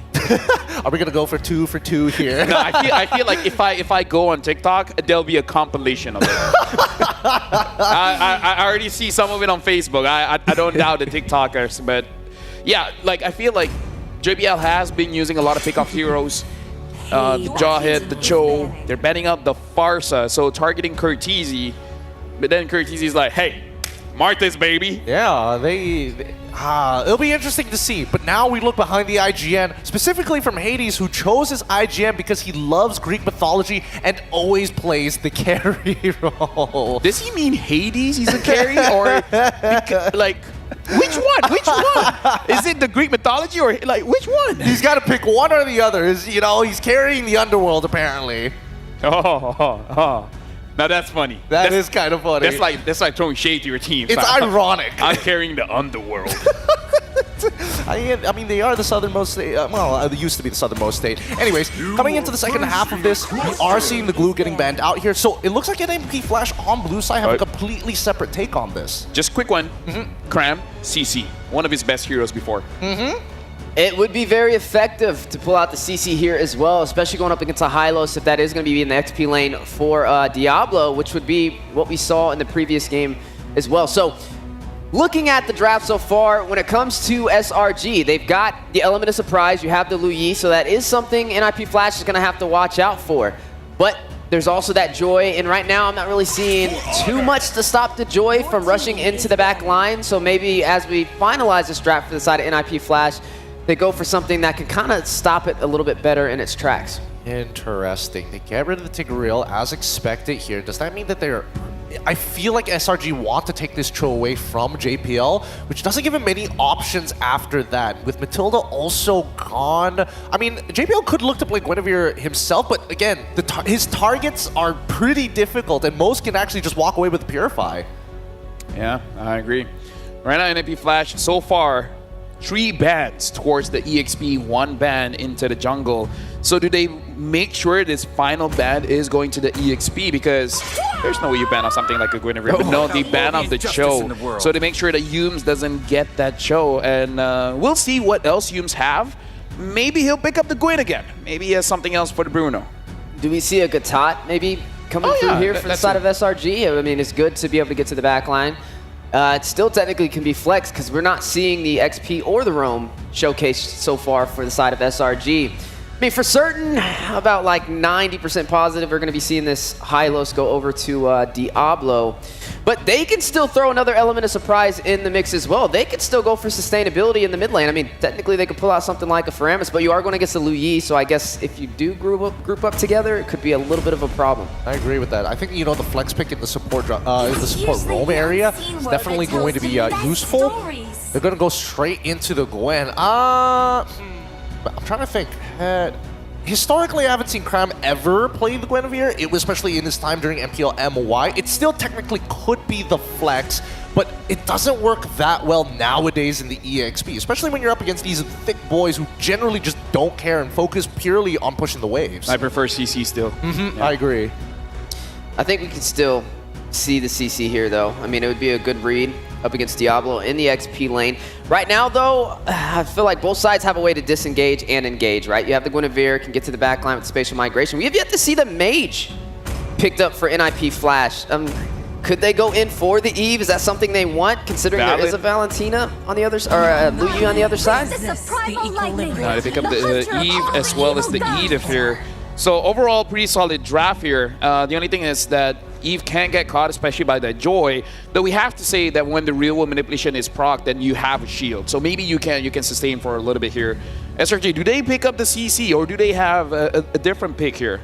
Are we gonna go for two here? No, I feel like if I go on TikTok, there'll be a compilation of it. I already see some of it on Facebook. I don't doubt the TikTokers, but yeah, like I feel like JBL has been using a lot of pickoff heroes. The Jawhead, the Cho, they're betting up the Farsa, so targeting Curtizi, but then Curtizi's like, hey, Martis, baby. Yeah, it'll be interesting to see. But now we look behind the IGN, specifically from Hades, who chose his IGN because he loves Greek mythology and always plays the carry role. Does he mean Hades he's a carry, or like... Which one? Which one? Is it the Greek mythology or like which one? He's got to pick one or the other. He's carrying the underworld apparently. Now that's funny. That is kind of funny. That's like throwing shade to your team. It's ironic. I'm carrying the underworld. I mean, they are the southernmost state. They used to be the southernmost state. Anyways, coming into the second half of this, we are seeing the glue getting banned out here. So it looks like NIP Flash on blue side have a completely separate take on this. Just quick one. Cram, CC, one of his best heroes before. It would be very effective to pull out the CC here as well, especially going up against a Hylos if that is going to be in the XP lane for Diablo, which would be what we saw in the previous game as well. So looking at the draft so far, when it comes to SRG, they've got the element of surprise. You have the Lu Yi, so that is something NIP Flash is going to have to watch out for. But there's also that Joy, and right now I'm not really seeing too much to stop the Joy from rushing into the back line. So maybe as we finalize this draft for the side of NIP Flash, they go for something that can kind of stop it a little bit better in its tracks. Interesting. They get rid of the Tigreal as expected here. Does that mean that they're... I feel like SRG want to take this Cho away from JPL, which doesn't give him many options after that. With Matilda also gone, I mean, JPL could look to play Guinevere himself, but again, his targets are pretty difficult, and most can actually just walk away with Purify. Yeah, I agree. Right now, NIP Flash, so far, 3 bans towards the EXP, 1 ban into the jungle. So do they make sure this final ban is going to the EXP? Because there's no way you ban on something like a Guinevere. But no, they ban on the Cho. So they make sure that Humes doesn't get that Cho. And we'll see what else Humes have. Maybe he'll pick up the Gwyn again. Maybe he has something else for the Bruno. Do we see a Gatot maybe coming through here for the side of SRG? I mean, it's good to be able to get to the back line. It still technically can be flexed because we're not seeing the XP or the roam showcased so far for the side of SRG. I mean, for certain, about like 90% positive we're going to be seeing this Hylos go over to Diablo. But they can still throw another element of surprise in the mix as well. They could still go for sustainability in the mid lane. I mean, technically they could pull out something like a Faramis, but you are going against the Lu Yi, so I guess if you do group up together, it could be a little bit of a problem. I agree with that. I think, you know, the flex pick in the support roam area is definitely going to be useful. They're going to go straight into the Gwen. I'm trying to think. Historically, I haven't seen Cram ever play the Guinevere, especially in his time during MPL MY. It still technically could be the flex, but it doesn't work that well nowadays in the EXP, especially when you're up against these thick boys who generally just don't care and focus purely on pushing the waves. I prefer CC still. Yeah. I agree. I think we can still see the CC here, though. I mean, it would be a good read up against Diablo in the XP lane. Right now, though, I feel like both sides have a way to disengage and engage, right? You have the Guinevere, can get to the backline with spatial migration. We have yet to see the Mage picked up for NIP Flash. Could they go in for the Eve? Is that something they want, considering there is a Valentina on the other side, or Lu Yu on the other side? They pick up the Eve as well as the Edith here. So overall, pretty solid draft here. The only thing is that Eve can get caught, especially by that Joy. Though we have to say that when the real world manipulation is proc, then you have a shield. So maybe you can sustain for a little bit here. SRG, do they pick up the CC or do they have a different pick here?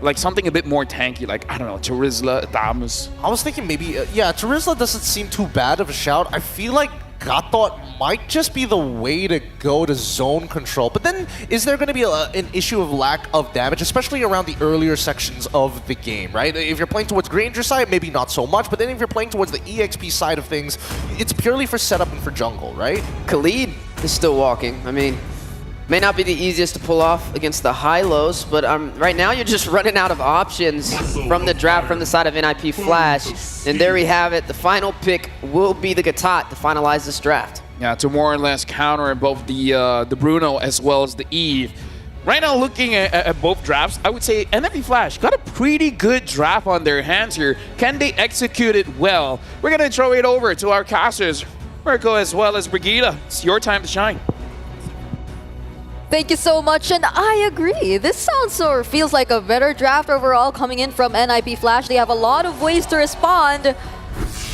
Like something a bit more tanky, like, I don't know, Charizla, Damus. I was thinking maybe, yeah, Charizla doesn't seem too bad of a shout. I feel like Gatot might just be the way to go to zone control. But then, is there going to be an issue of lack of damage, especially around the earlier sections of the game, right? If you're playing towards Granger side, maybe not so much. But then if you're playing towards the EXP side of things, it's purely for setup and for jungle, right? Khalid is still walking. I mean, may not be the easiest to pull off against the Hylos, but right now you're just running out of options from the draft from the side of NIP Flash. And there we have it. The final pick will be the Gatot to finalize this draft. Yeah, to more or less counter both the Bruno as well as the Eve. Right now, looking at both drafts, I would say NIP Flash got a pretty good draft on their hands here. Can they execute it well? We're going to throw it over to our casters, Mirko as well as Brigitte. It's your time to shine. Thank you so much, and I agree. This sounds or feels like a better draft overall coming in from NIP Flash. They have a lot of ways to respond,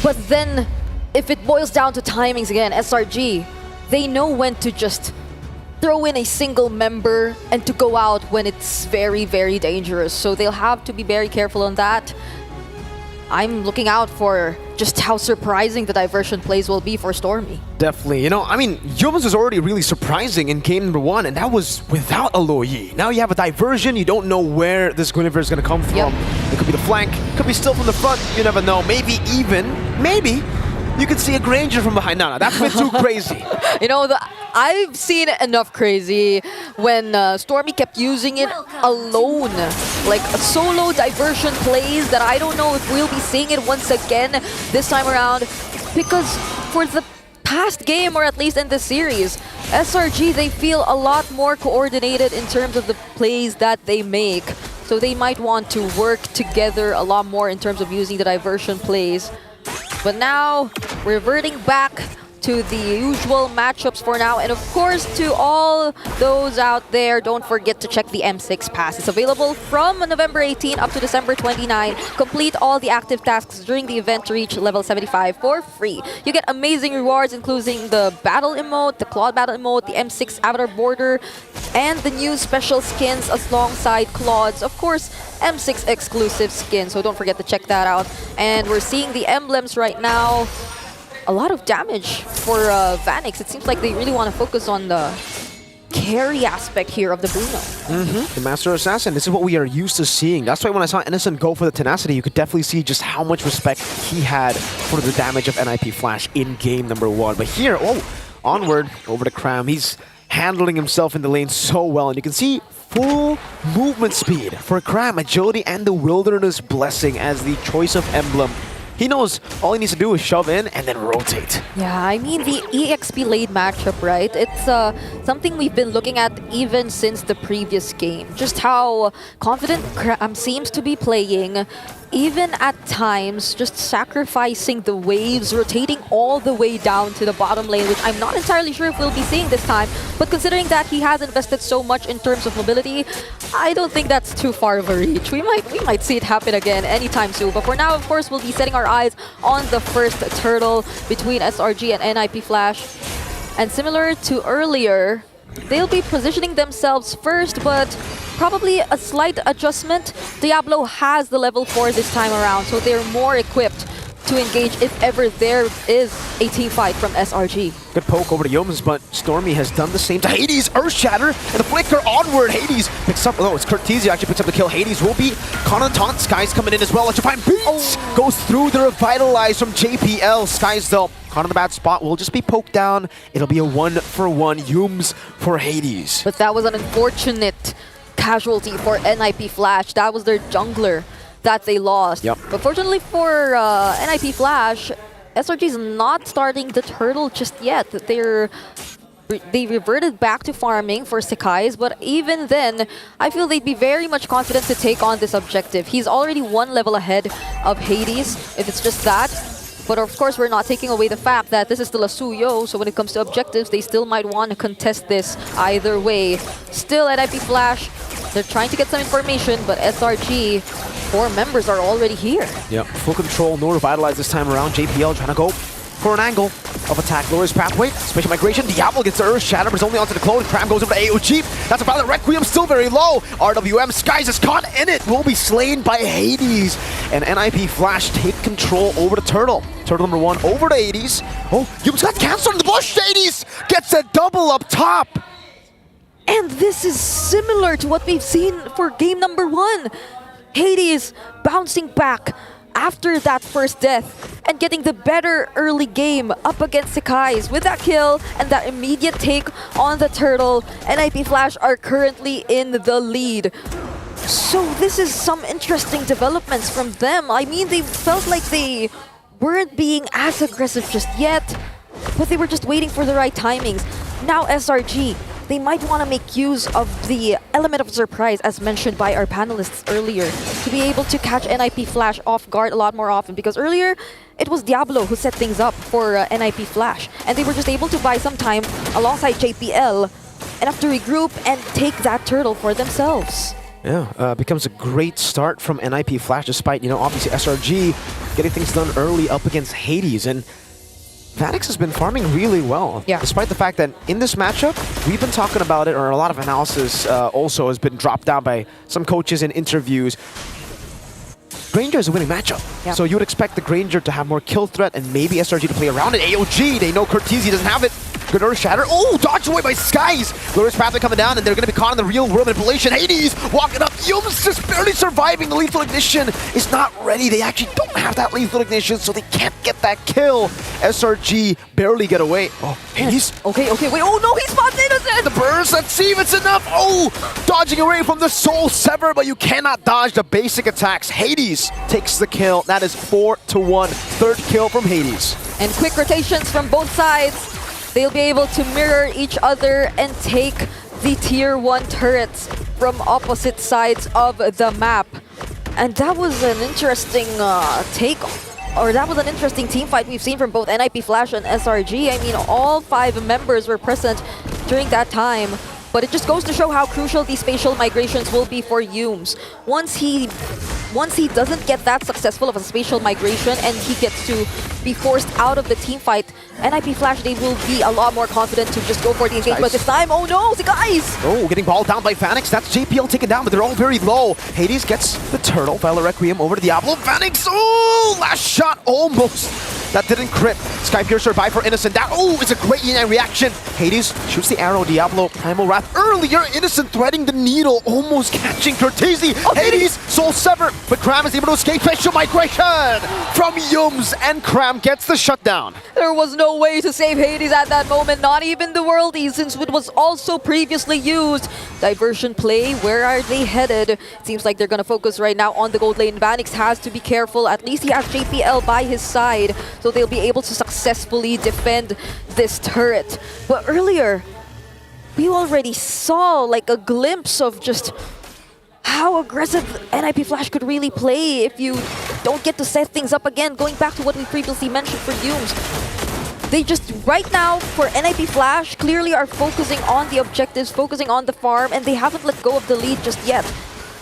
but then if it boils down to timings again, SRG, they know when to just throw in a single member and to go out when it's very, very dangerous. So they'll have to be very careful on that. I'm looking out for just how surprising the diversion plays will be for Stormy. Definitely. You know, I mean, Yobans was already really surprising in game number 1, and that was without a Lu Yi. Now you have a diversion, you don't know where this Guinevere is going to come from. It could be the flank, could be still from the front, you never know. Maybe you could see a Granger from behind. No, that's a bit too crazy. You know, I've seen enough crazy when Stormy kept using it alone. Like a solo diversion plays that I don't know if we'll be seeing it once again this time around. Because for the past game, or at least in this series, SRG, they feel a lot more coordinated in terms of the plays that they make. So they might want to work together a lot more in terms of using the diversion plays. But now, reverting back to the usual matchups for now. And of course, to all those out there, don't forget to check the M6 Pass. It's available from November 18 up to December 29. Complete all the active tasks during the event to reach level 75 for free. You get amazing rewards, including the battle emote, the Claude battle emote, the M6 avatar border, and the new special skins alongside Claude's, of course, M6 exclusive skin. So don't forget to check that out. And we're seeing the emblems right now. A lot of damage for Vanix. It seems like they really want to focus on the carry aspect here of the Bruno. The Master Assassin, this is what we are used to seeing. That's why when I saw Innocent go for the Tenacity, you could definitely see just how much respect he had for the damage of NIP Flash in game number 1. But here, onward, over to Cram. He's handling himself in the lane so well, and you can see full movement speed for Cram, agility, and the Wilderness Blessing as the choice of emblem. He knows all he needs to do is shove in and then rotate. Yeah, I mean, the EXP lane matchup, right? It's something we've been looking at even since the previous game. Just how confident Cram seems to be playing even at times, just sacrificing the waves, rotating all the way down to the bottom lane, which I'm not entirely sure if we'll be seeing this time. But considering that he has invested so much in terms of mobility, I don't think that's too far of a reach. We might see it happen again anytime soon. But for now, of course, we'll be setting our eyes on the first turtle between SRG and NIP Flash. And similar to earlier, they'll be positioning themselves first, but probably a slight adjustment. Diablo has the level 4 this time around, so they're more equipped to engage if ever there is a team fight from SRG. Good poke over to Yums, but Stormy has done the same to Hades. Earth Shatter and the flicker onward. Hades picks up, it's Cortese actually picks up the kill. Hades will be caught on taunt. Sky's coming in as well. Electrifying beats goes through the revitalize from JPL. Sky's though caught in the bad spot, will just be poked down. It'll be a 1-for-1 Yums for Hades. But that was an unfortunate casualty for NIP Flash. That was their jungler that they lost. Yep. But fortunately for NIP Flash, SRG is not starting the turtle just yet. They reverted back to farming for Sekai's, but even then, I feel they'd be very much confident to take on this objective. He's already 1 level ahead of Hades, if it's just that. But of course, we're not taking away the fact that this is still a Suyo, so when it comes to objectives, they still might want to contest this either way. Still at NIP Flash, they're trying to get some information, but SRG, 4 members are already here. Yep, full control, no revitalize this time around. JPL trying to go for an angle of attack. Lowers pathway, special migration. Diablo gets the Earth Shatter, but it's only onto the clone. Cram goes over to AOG. That's a Violet Requiem, still very low. RWM, Skies is caught in it. Will be slain by Hades. And NIP Flash take control over the Turtle. Turtle number 1 over to Hades. Oh, Yums got canceled in the bush. Hades gets a double up top. And this is similar to what we've seen for game number 1. Hades bouncing back after that first death and getting the better early game up against Sekai's. With that kill and that immediate take on the turtle, NIP Flash are currently in the lead. So this is some interesting developments from them. I mean, they felt like they weren't being as aggressive just yet, but they were just waiting for the right timings. Now SRG, they might want to make use of the element of surprise, as mentioned by our panelists earlier, to be able to catch NIP Flash off guard a lot more often. Because earlier, it was Diablo who set things up for NIP Flash, and they were just able to buy some time alongside JPL enough to regroup and take that turtle for themselves. Yeah, becomes a great start from NIP Flash, despite, obviously SRG getting things done early up against Hades. And Vanix has been farming really well, despite the fact that in this matchup, we've been talking about it, or a lot of analysis also has been dropped down by some coaches in interviews. Granger is a winning matchup, so you would expect the Granger to have more kill threat and maybe SRG to play around it. AOG, they know Cortese doesn't have it. Good Earth Shatter. Oh, dodged away by Skies. Glorious Pathway coming down, and they're going to be caught in the real world manipulation. Hades walking up. Yums just barely surviving. The lethal ignition is not ready. They actually don't have that lethal ignition, so they can't get that kill. SRG barely get away. Oh, Hades. Okay, wait. Oh no, he's spotted innocent. The burst. Let's see if it's enough. Oh, dodging away from the Soul Sever, but you cannot dodge the basic attacks. Hades takes the kill. That is 4-1. Third kill from Hades. And quick rotations from both sides. They'll be able to mirror each other and take the tier 1 turrets from opposite sides of the map. And that was an interesting that was an interesting team fight we've seen from both NIP Flash and SRG. I mean, all 5 members were present during that time. But it just goes to show how crucial these spatial migrations will be for Yums. Once he doesn't get that successful of a spatial migration and he gets to be forced out of the team fight, NIP Flash, they will be a lot more confident to just go for the engagement this time. Oh no, the guys! Oh, getting balled down by Vanix. That's JPL taken down, but they're all very low. Hades gets the turtle. Violet Requiem over to Diablo. Vanix, oh, last shot almost. That didn't crit. Sky Piercer by for Innocent. That, oh, it's a great yin reaction. Hades shoots the arrow. Diablo, Primal Wrath. Earlier, Innocent threading the needle, almost catching Cortese. Hades, Soul Sever, but Cram is able to escape. Special migration from Yums, and Cram gets the shutdown. There was no way to save Hades at that moment, not even the Worldies, since it was also previously used. Diversion play, where are they headed? It seems like they're going to focus right now on the gold lane. Vanix has to be careful. At least he has JPL by his side, so they'll be able to successfully defend this turret. But earlier, we already saw like a glimpse of just how aggressive NIP Flash could really play if you don't get to set things up again. Going back to what we previously mentioned for Yumes, they just, right now, for NIP Flash, clearly are focusing on the objectives, focusing on the farm, and they haven't let go of the lead just yet.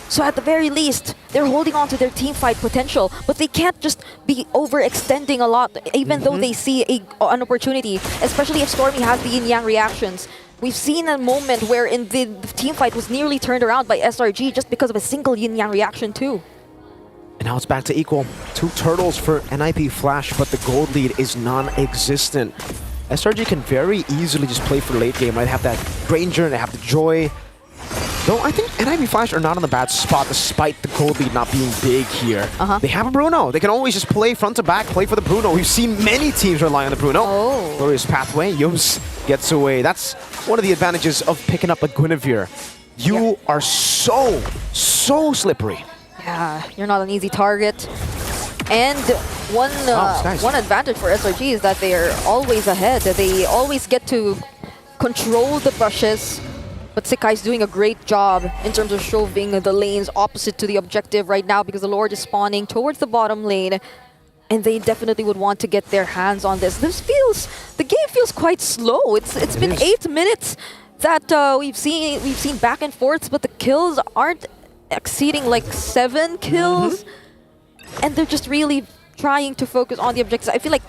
So at the very least, they're holding on to their team fight potential, but they can't just be overextending a lot, even though they see an opportunity, especially if Stormy has the yin-yang reactions. We've seen a moment where in the team fight was nearly turned around by SRG just because of a single yin-yang reaction too. And now it's back to equal. 2 turtles for NIP Flash, but the gold lead is non-existent. SRG can very easily just play for late game, right? Have that Granger and they have the Joy. Though I think NIP Flash are not on the bad spot despite the gold lead not being big here. They have a Bruno. They can always just play front to back, play for the Bruno. We've seen many teams rely on the Bruno. Glorious pathway. Yumes gets away. That's one of the advantages of picking up a Guinevere. You are so slippery. Yeah, you're not an easy target. And one advantage for SRG is that they are always ahead. They always get to control the bushes. But Sekai's doing a great job in terms of shoving the lanes opposite to the objective right now because the Lord is spawning towards the bottom lane. And they definitely would want to get their hands on this. The game feels quite slow. It's been 8 minutes that we've seen back and forths, but the kills aren't exceeding like 7 kills. And they're just really trying to focus on the objectives. I feel like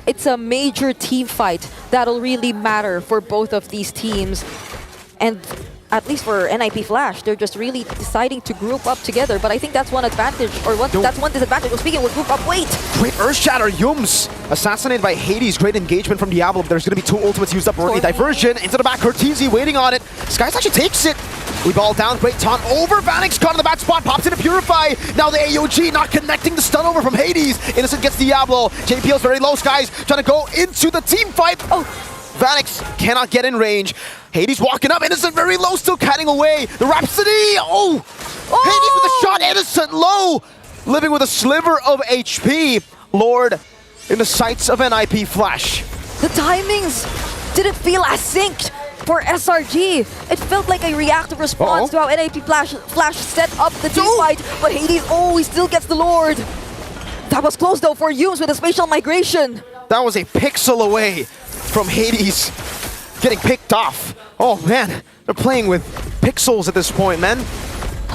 it's a major team fight that'll really matter for both of these teams. And at least for NIP Flash, they're just really deciding to group up together. But I think that's one advantage, or that's one disadvantage. Well, speaking with group up, wait! Great Earth Shatter, Yumes assassinated by Hades. Great engagement from Diablo. There's going to be 2 ultimates used up already. Diversion into the back. Cortese waiting on it. Skies actually takes it. We ball down. Great taunt over. Vanix caught in the bad spot. Pops into Purify. Now the AOG not connecting the stun over from Hades. Innocent gets Diablo. JPL's very low. Skies trying to go into the team fight. Vanix cannot get in range. Hades walking up. Innocent very low, still cutting away. The Rhapsody. Hades with a shot. Innocent low. Living with a sliver of HP. Lord in the sights of NIP Flash. The timings didn't feel as synced for SRG. It felt like a reactive response to how NIP Flash set up the team fight. But Hades, he still gets the Lord. That was close though for Yumes with a spatial migration. That was a pixel away from Hades getting picked off. Oh man, they're playing with pixels at this point, man.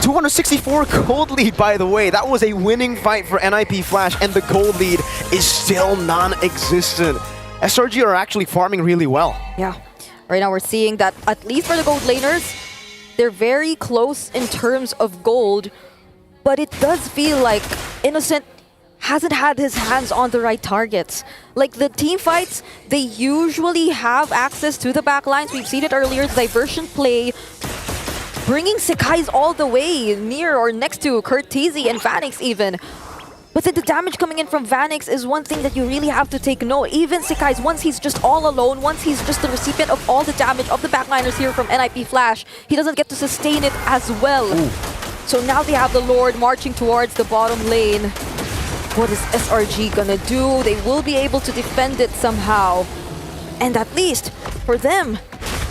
264 gold lead, by the way. That was a winning fight for NIP Flash, and the gold lead is still non-existent. SRG are actually farming really well. Yeah, right now we're seeing that at least for the gold laners, they're very close in terms of gold, but it does feel like Innocent hasn't had his hands on the right targets. Like the team fights, they usually have access to the backlines. We've seen it earlier, the diversion play, bringing Sekai's all the way near or next to Cortese and Vanix even. But then the damage coming in from Vanix is one thing that you really have to take note. Even Sekai's, once he's just all alone, once he's just the recipient of all the damage of the backliners here from NIP Flash, he doesn't get to sustain it as well. So now they have the Lord marching towards the bottom lane. What is SRG gonna do? They will be able to defend it somehow. And at least, for them,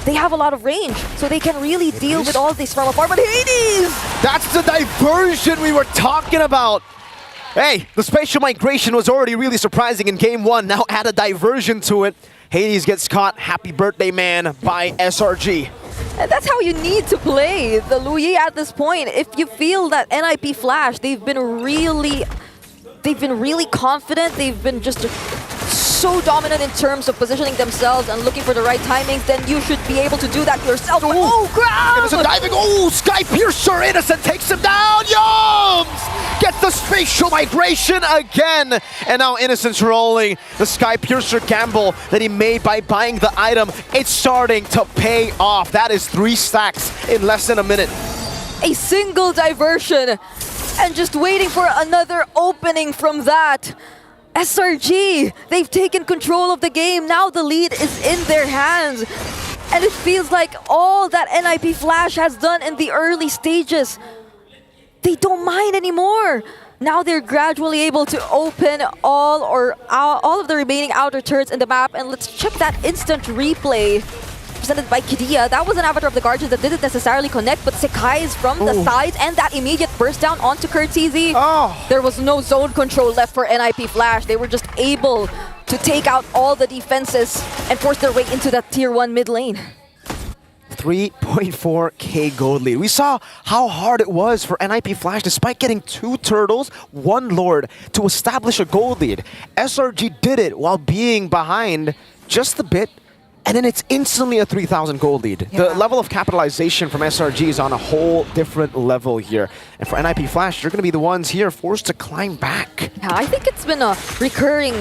they have a lot of range, so they can really deal with all this from afar. But Hades! That's the diversion we were talking about! Hey, the spatial migration was already really surprising in game 1. Now add a diversion to it. Hades gets caught. Happy birthday, man, by SRG. And that's how you need to play the Luyi at this point. If you feel that NIP Flash, they've been really confident, they've been just so dominant in terms of positioning themselves and looking for the right timings, then you should be able to do that yourself. But, grab! Innocent diving. Sky Piercer. Innocent takes him down. Yumes gets the spatial migration again. And now Innocent's rolling. The Sky Piercer gamble that he made by buying the item, it's starting to pay off. That is 3 stacks in less than a minute. A single diversion. And just waiting for another opening from that. SRG, they've taken control of the game. Now the lead is in their hands. And it feels like all that NIP Flash has done in the early stages, they don't mind anymore. Now they're gradually able to open all of the remaining outer turrets in the map. And let's check that instant replay. represented by Kidia. That was an Avatar of the Guardians that didn't necessarily connect, but Sekai's from the sides and that immediate burst down onto Curtizi. There was no zone control left for NIP Flash. They were just able to take out all the defenses and force their way into that tier 1 mid lane. 3.4k gold lead. We saw how hard it was for NIP Flash, despite getting 2 turtles, 1 lord, to establish a gold lead. SRG did it while being behind just a bit, and then it's instantly a 3,000 gold lead. Yeah. The level of capitalization from SRG is on a whole different level here. And for NIP Flash, you're going to be the ones here forced to climb back. Yeah, I think it's been a recurring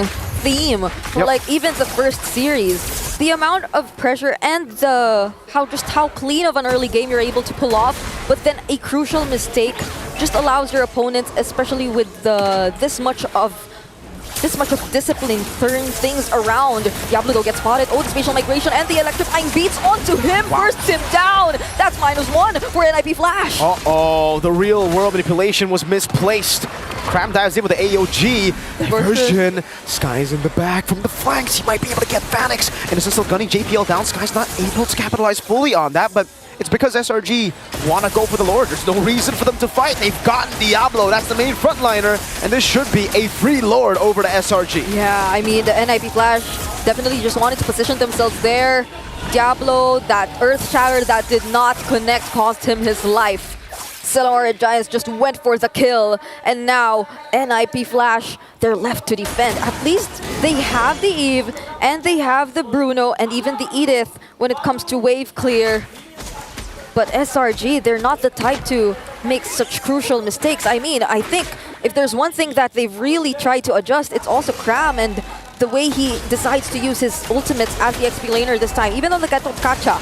theme for like even the first series. The amount of pressure and how clean of an early game you're able to pull off, but then a crucial mistake just allows your opponents, especially with this much of discipline, turn things around. Diablo though gets spotted. Oh, the spatial migration and the electrifying beats onto him, bursts him down. That's -1 for NIP Flash. Uh-oh, the real world manipulation was misplaced. Cram dives in with the AOG version. Sky's in the back from the flanks. He might be able to get Phoenix. And it's still gunning JPL down. Sky's not able to capitalize fully on that, but it's because SRG want to go for the Lord. There's no reason for them to fight. They've gotten Diablo. That's the main frontliner. And this should be a free Lord over to SRG. Yeah, I mean, the NIP Flash definitely just wanted to position themselves there. Diablo, that Earth Shatter that did not connect, cost him his life. Celador Giants just went for the kill, and now NIP Flash, they're left to defend. At least they have the Eve, and they have the Bruno, and even the Edith when it comes to wave clear. But SRG, they're not the type to make such crucial mistakes. I mean, I think if there's one thing that they've really tried to adjust, it's also Cram and the way he decides to use his ultimates as the XP laner this time, even on the Kacha.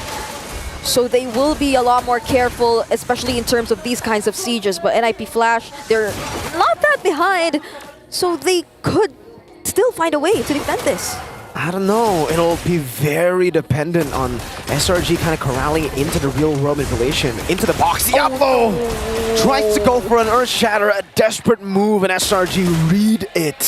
So they will be a lot more careful, especially in terms of these kinds of sieges. But NIP Flash, they're not that behind, so they could still find a way to defend this. I don't know. It'll be very dependent on SRG kind of corralling into the real world manipulation. Into the box. Diablo tries to go for an Earth Shatter, a desperate move, and SRG read it.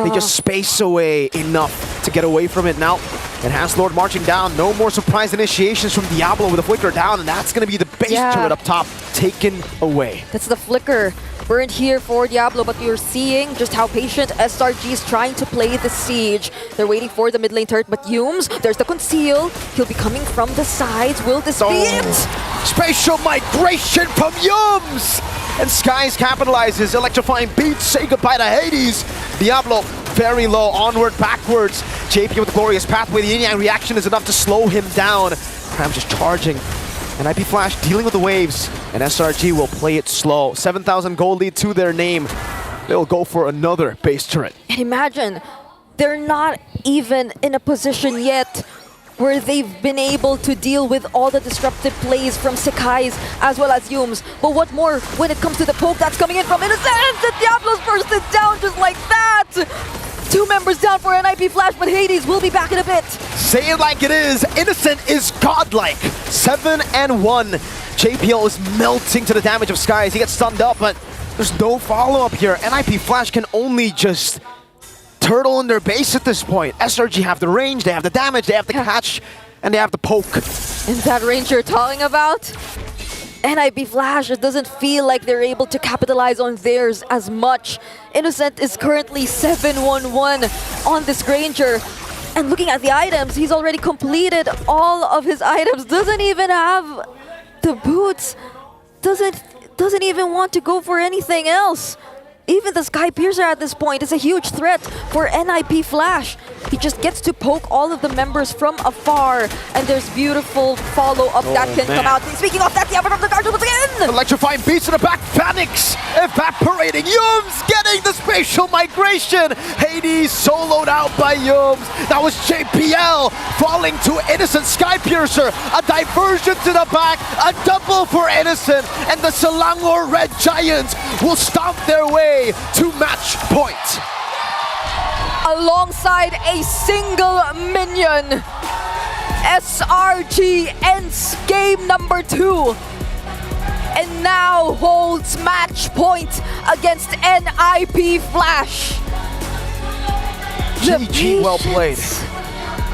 They just space away enough to get away from it. Now, Enhanced Lord marching down. No more surprise initiations from Diablo with a flicker down, and that's going to be the base turret up top taken away. That's the flicker. Burned here for Diablo, but you're seeing just how patient SRG is trying to play the siege. They're waiting for the mid lane turret, but Yumes, there's the conceal. He'll be coming from the sides. Will this be it? Spatial migration from Yumes! And Skies capitalizes, electrifying beats, say goodbye to Hades. Diablo very low, onward, backwards. JP with the glorious pathway. The yin-yang reaction is enough to slow him down. Cram just charging. And NIP Flash dealing with the waves, and SRG will play it slow. 7,000 gold lead to their name. They'll go for another base turret. And imagine, they're not even in a position yet where they've been able to deal with all the disruptive plays from Sekai's as well as Yumes. But what more when it comes to the poke that's coming in from Innocent? The Diablo's bursted down just like that! 2 members down for NIP Flash, but Hades will be back in a bit. Say it like it is. Innocent is godlike. 7-1. JPL is melting to the damage of Skies. He gets stunned up, but there's no follow-up here. NIP Flash can only just turtle in their base at this point. SRG have the range, they have the damage, they have the catch, and they have the poke. And that range you're talking about? NIP Flash, it doesn't feel like they're able to capitalize on theirs as much. Innocent is currently 7-1-1 on this Granger. And looking at the items, he's already completed all of his items. Doesn't even have the boots. Doesn't even want to go for anything else. Even the Sky Piercer at this point is a huge threat for NIP Flash. He just gets to poke all of the members from afar, and there's beautiful follow-up that can come out. Speaking of that, the Avatar of the Guardians once again! Electrifying beats in the back, Phoenix evaporating. Yumes getting the spatial migration. Hades soloed out by Yumes. That was JPL falling to Innocent. Sky Piercer, a diversion to the back, a double for Innocent, and the Selangor Red Giants will stomp their way to match point. Alongside a single minion, SRG ends game number 2 and now holds match point against NIP Flash. GG, well played.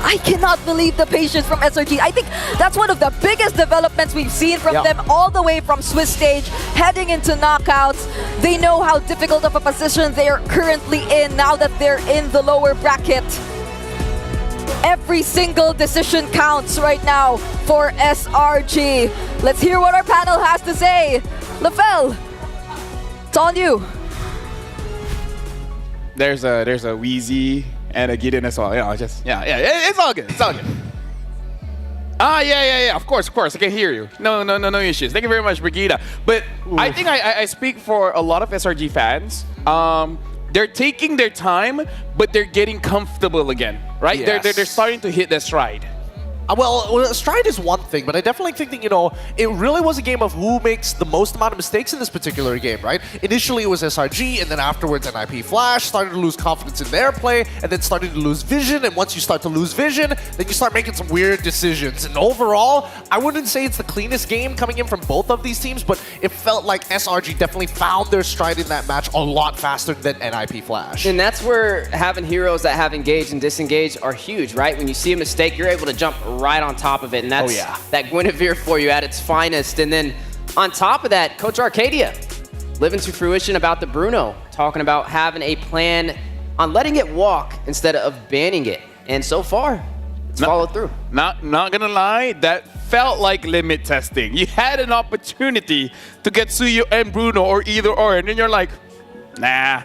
I cannot believe the patience from SRG. I think that's one of the biggest developments we've seen from them all the way from Swiss stage, heading into knockouts. They know how difficult of a position they are currently in now that they're in the lower bracket. Every single decision counts right now for SRG. Let's hear what our panel has to say. Lafel, it's on you. There's a Wheezy and a Gideon as well. You know, it's all good. It's all good. Yeah. Of course. I can hear you. No issues. Thank you very much, Brigida. But I think I speak for a lot of SRG fans. They're taking their time, but they're getting comfortable again, right? Yes. They're starting to hit their stride. Well, stride is one thing, but I definitely think that, you know, it really was a game of who makes the most amount of mistakes in this particular game, right? Initially, it was SRG, and then afterwards, NIP Flash started to lose confidence in their play, and then started to lose vision, and once you start to lose vision, then you start making some weird decisions. And overall, I wouldn't say it's the cleanest game coming in from both of these teams, but it felt like SRG definitely found their stride in that match a lot faster than NIP Flash. And that's where having heroes that have engaged and disengaged are huge, right? When you see a mistake, you're able to jump right on top of it, and that's that Guinevere for you at its finest. And then on top of that, Coach Arcadia living to fruition about the Bruno, talking about having a plan on letting it walk instead of banning it. And so far, it's followed through. Not gonna lie, that felt like limit testing. You had an opportunity to get Suyu and Bruno or either or, and then you're like, nah,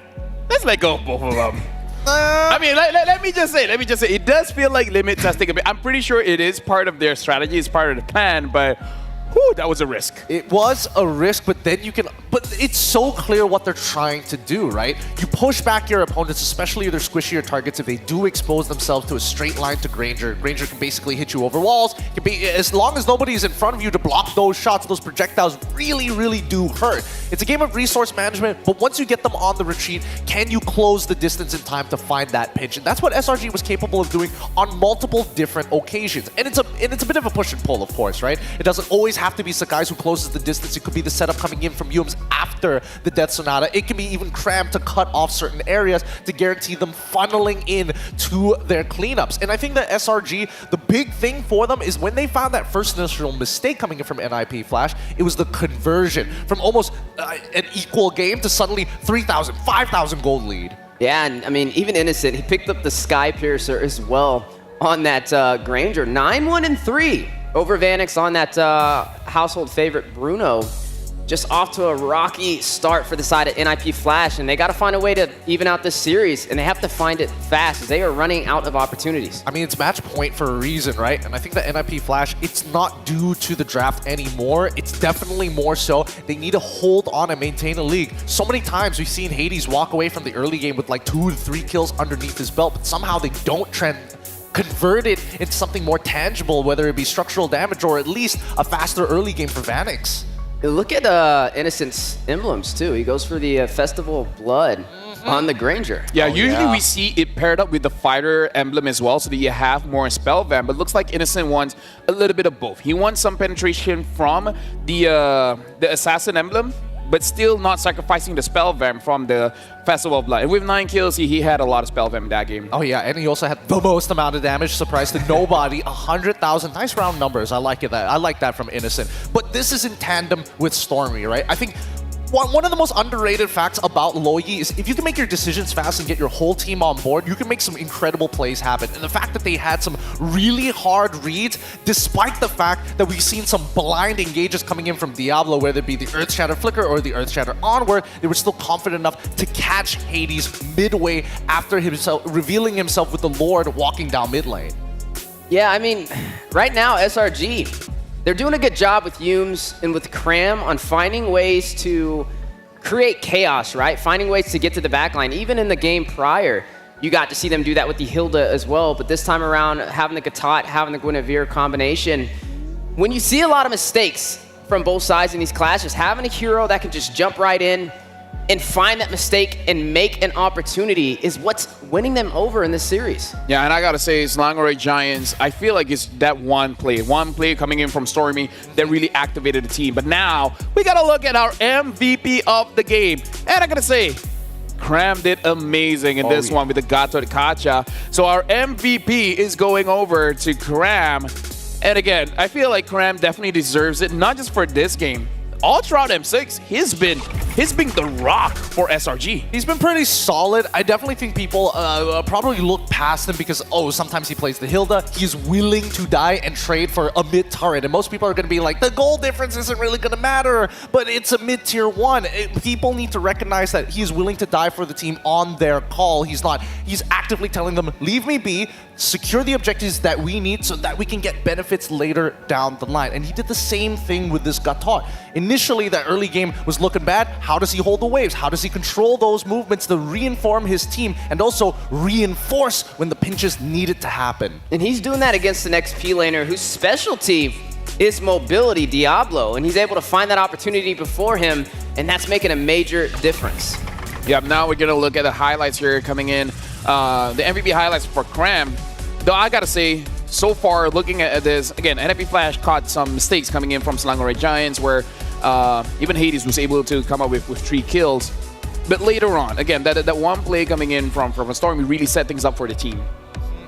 let's let go of both of them. I mean, let me just say, it does feel like limit testing a bit. I'm pretty sure it is part of their strategy, it's part of the plan, but whew, that was a risk. It was a risk, but then you can... But it's so clear what they're trying to do, right? You push back your opponents, especially their squishier targets, if they do expose themselves to a straight line to Granger. Granger can basically hit you over walls. Can be, as long as nobody's in front of you to block those shots, those projectiles really do hurt. It's a game of resource management, but once you get them on the retreat, can you close the distance in time to find that pinch? And that's what SRG was capable of doing on multiple different occasions. And it's a bit of a push and pull, of course, right? It doesn't always have to be Sakai's who closes the distance. It could be the setup coming in from Yums after the Death Sonata. It can be even crammed to cut off certain areas to guarantee them funneling in to their cleanups. And I think that SRG, the big thing for them is when they found that first initial mistake coming in from NIP Flash, it was the conversion from almost an equal game to suddenly 3,000, 5,000 gold lead. Yeah, and I mean, even Innocent, he picked up the Sky Piercer as well on that Granger. 9-1-3 over Vanix on that household favorite Bruno. Just off to a rocky start for the side of NIP Flash, and they got to find a way to even out this series, and they have to find it fast as they are running out of opportunities. I mean, it's match point for a reason, right? And I think that NIP Flash, it's not due to the draft anymore. It's definitely more so they need to hold on and maintain a league. So many times we've seen Hades walk away from the early game with like 2 to 3 kills underneath his belt, but somehow they don't convert it into something more tangible, whether it be structural damage or at least a faster early game for Vanix. Look at Innocent's emblems too. He goes for the Festival of Blood on the Granger. Yeah, usually we see it paired up with the fighter emblem as well, so that you have more spell van, but looks like Innocent wants a little bit of both. He wants some penetration from the assassin emblem, but still not sacrificing the spell vamp from the Festival of Blood. And with 9 kills, he had a lot of spell vamp in that game. Oh yeah, and he also had the most amount of damage, surprise to nobody, 100,000. Nice round numbers, I like it. I like that from Innocent. But this is in tandem with Stormy, right? I think one of the most underrated facts about Loyi is if you can make your decisions fast and get your whole team on board, you can make some incredible plays happen. And the fact that they had some really hard reads, despite the fact that we've seen some blind engages coming in from Diablo, whether it be the Earth Shatter Flicker or the Earth Shatter Onward, they were still confident enough to catch Hades midway after himself revealing himself with the Lord walking down mid lane. Yeah, I mean, right now, SRG, they're doing a good job with Yums and with Cram on finding ways to create chaos, right? Finding ways to get to the backline. Even in the game prior, you got to see them do that with the Hilda as well. But this time around, having the Gatot, having the Guinevere combination, when you see a lot of mistakes from both sides in these clashes, having a hero that can just jump right in and find that mistake and make an opportunity is what's winning them over in this series. Yeah, and I gotta say, Selangor Giants, I feel like it's that one play coming in from Stormy that really activated the team. But now, we gotta look at our MVP of the game. And I gotta say, Cram did amazing in this one with the Gato Kacha. So our MVP is going over to Cram. And again, I feel like Cram definitely deserves it, not just for this game. All throughout M6, he's been the rock for SRG. He's been pretty solid. I definitely think people probably look past him because, sometimes he plays the Hilda. He's willing to die and trade for a mid turret. And most people are going to be like, the goal difference isn't really going to matter, but it's a mid-tier 1. People need to recognize that he's willing to die for the team on their call. He's not. He's actively telling them, leave me be, secure the objectives that we need so that we can get benefits later down the line. And he did the same thing with this Gatot. Initially, that early game was looking bad. How does he hold the waves? How does he control those movements to reinform his team and also reinforce when the pinches needed to happen? And he's doing that against an XP laner whose specialty is mobility, Diablo, and he's able to find that opportunity before him, and that's making a major difference. Yep, now we're gonna look at the highlights here coming in. The MVP highlights for Cram. Though I gotta say, so far, looking at this, again, NFP Flash caught some mistakes coming in from Selangor Giants where even Hades was able to come up with 3 kills. But later on, again, that one play coming in from a Storm really set things up for the team.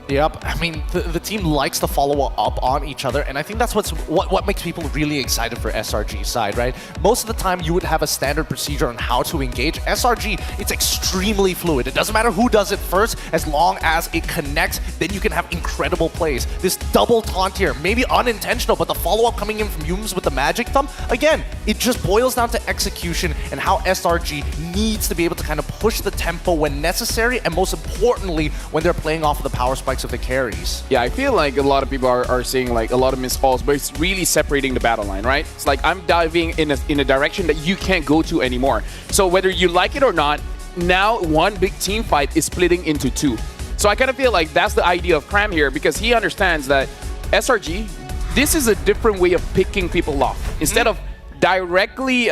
Yep, I mean, the team likes to follow up on each other, and I think that's what makes people really excited for SRG's side, right? Most of the time, you would have a standard procedure on how to engage. SRG, it's extremely fluid. It doesn't matter who does it first, as long as it connects, then you can have incredible plays. This double taunt here, maybe unintentional, but the follow-up coming in from Yums with the Magic Thumb, again, it just boils down to execution and how SRG needs to be able to kind of push the tempo when necessary, and most importantly, when they're playing off of the power spikes of the carries. Yeah, I feel like a lot of people are seeing like a lot of missed calls, but it's really separating the battle line, right? It's like I'm diving in a direction that you can't go to anymore. So whether you like it or not, now one big team fight is splitting into 2. So I kind of feel like that's the idea of Cram here because he understands that SRG, this is a different way of picking people off. Instead of directly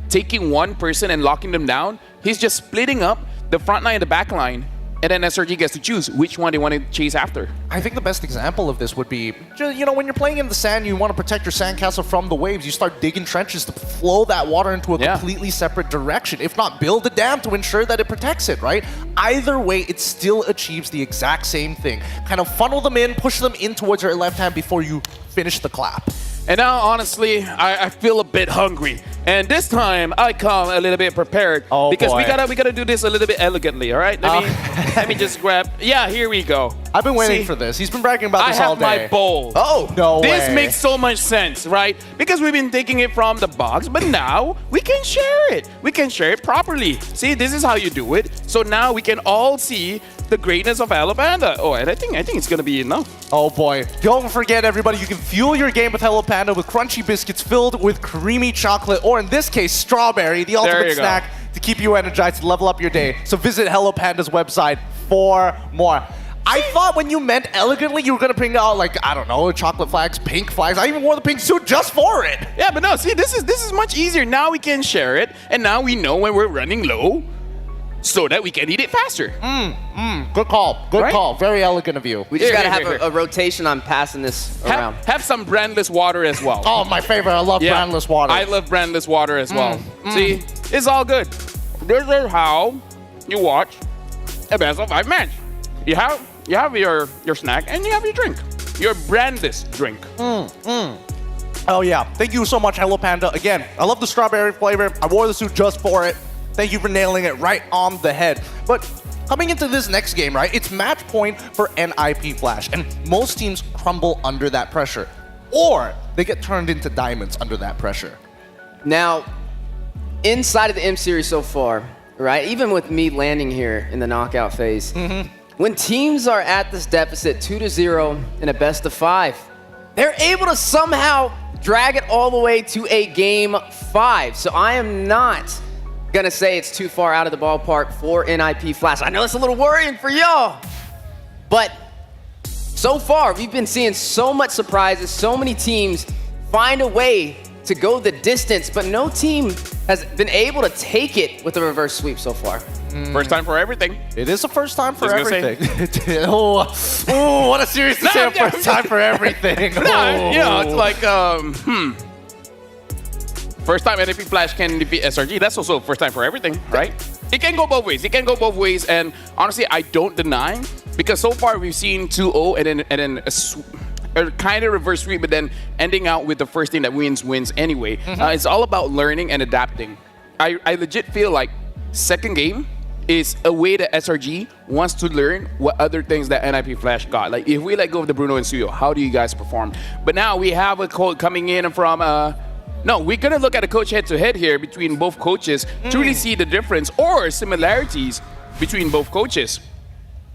taking one person and locking them down, he's just splitting up the front line and the back line. And then SRG gets to choose which one they want to chase after. I think the best example of this would be, you know, when you're playing in the sand, you want to protect your sandcastle from the waves. You start digging trenches to flow that water into a completely separate direction. If not, build a dam to ensure that it protects it, right? Either way, it still achieves the exact same thing. Kind of funnel them in, push them in towards your left hand before you finish the clap. And now, honestly, I feel a bit hungry. And this time, I come a little bit prepared. Because we gotta do this a little bit elegantly, all right? Let me just grab... Yeah, here we go. I've been waiting for this. He's been bragging about this all day. I have my bowl. Oh, no way. This makes so much sense, right? Because we've been taking it from the box, but now we can share it. We can share it properly. See, this is how you do it. So now we can all see the greatness of Hello Panda. Oh, and I think it's gonna be enough. Oh boy. Don't forget, everybody, you can fuel your game with Hello Panda with crunchy biscuits filled with creamy chocolate, or in this case, strawberry, the ultimate snack to keep you energized to level up your day. So visit Hello Panda's website for more. I thought when you meant elegantly, you were going to bring out, like, I don't know, chocolate flags, pink flags. I even wore the pink suit just for it. Yeah, but no, see, this is much easier. Now we can share it, and now we know when we're running low so that we can eat it faster. Good call. Good call. Very elegant of you. We just got to have a rotation on passing this around. Have some brandless water as well. Oh, my favorite. I love brandless water. I love brandless water as well. See, it's all good. This is how you watch a best of 5 match. You have your snack and you have your drink. Your brandless drink. Oh, yeah. Thank you so much, Hello Panda. Again, I love the strawberry flavor. I wore the suit just for it. Thank you for nailing it right on the head. But coming into this next game, right, it's match point for NIP Flash, and most teams crumble under that pressure, or they get turned into diamonds under that pressure. Now, inside of the M series so far, right, even with me landing here in the knockout phase, when teams are at this deficit 2-0 in a best of 5, they're able to somehow drag it all the way to a game 5. So I am not gonna say it's too far out of the ballpark for NIP Flash. I know it's a little worrying for y'all, but so far we've been seeing so much surprises, so many teams find a way to go the distance, but no team has been able to take it with a reverse sweep so far. First time for everything. It is a first time for everything. Oh, what a serious to say, first time for everything. It's like, First time NFP Flash can defeat SRG. That's also first time for everything, right? It can go both ways. It can go both ways, and honestly, I don't deny because so far we've seen 2-0 and then a kind of reverse sweep, but then ending out with the first team that wins anyway. It's all about learning and adapting. I legit feel like second game is a way that SRG wants to learn what other things that NIP Flash got. Like if we let go of the Bruno and Suyo, how do you guys perform? But now we have a code coming in from no, we're gonna look at a coach head-to-head here between both coaches to really see the difference or similarities between both coaches.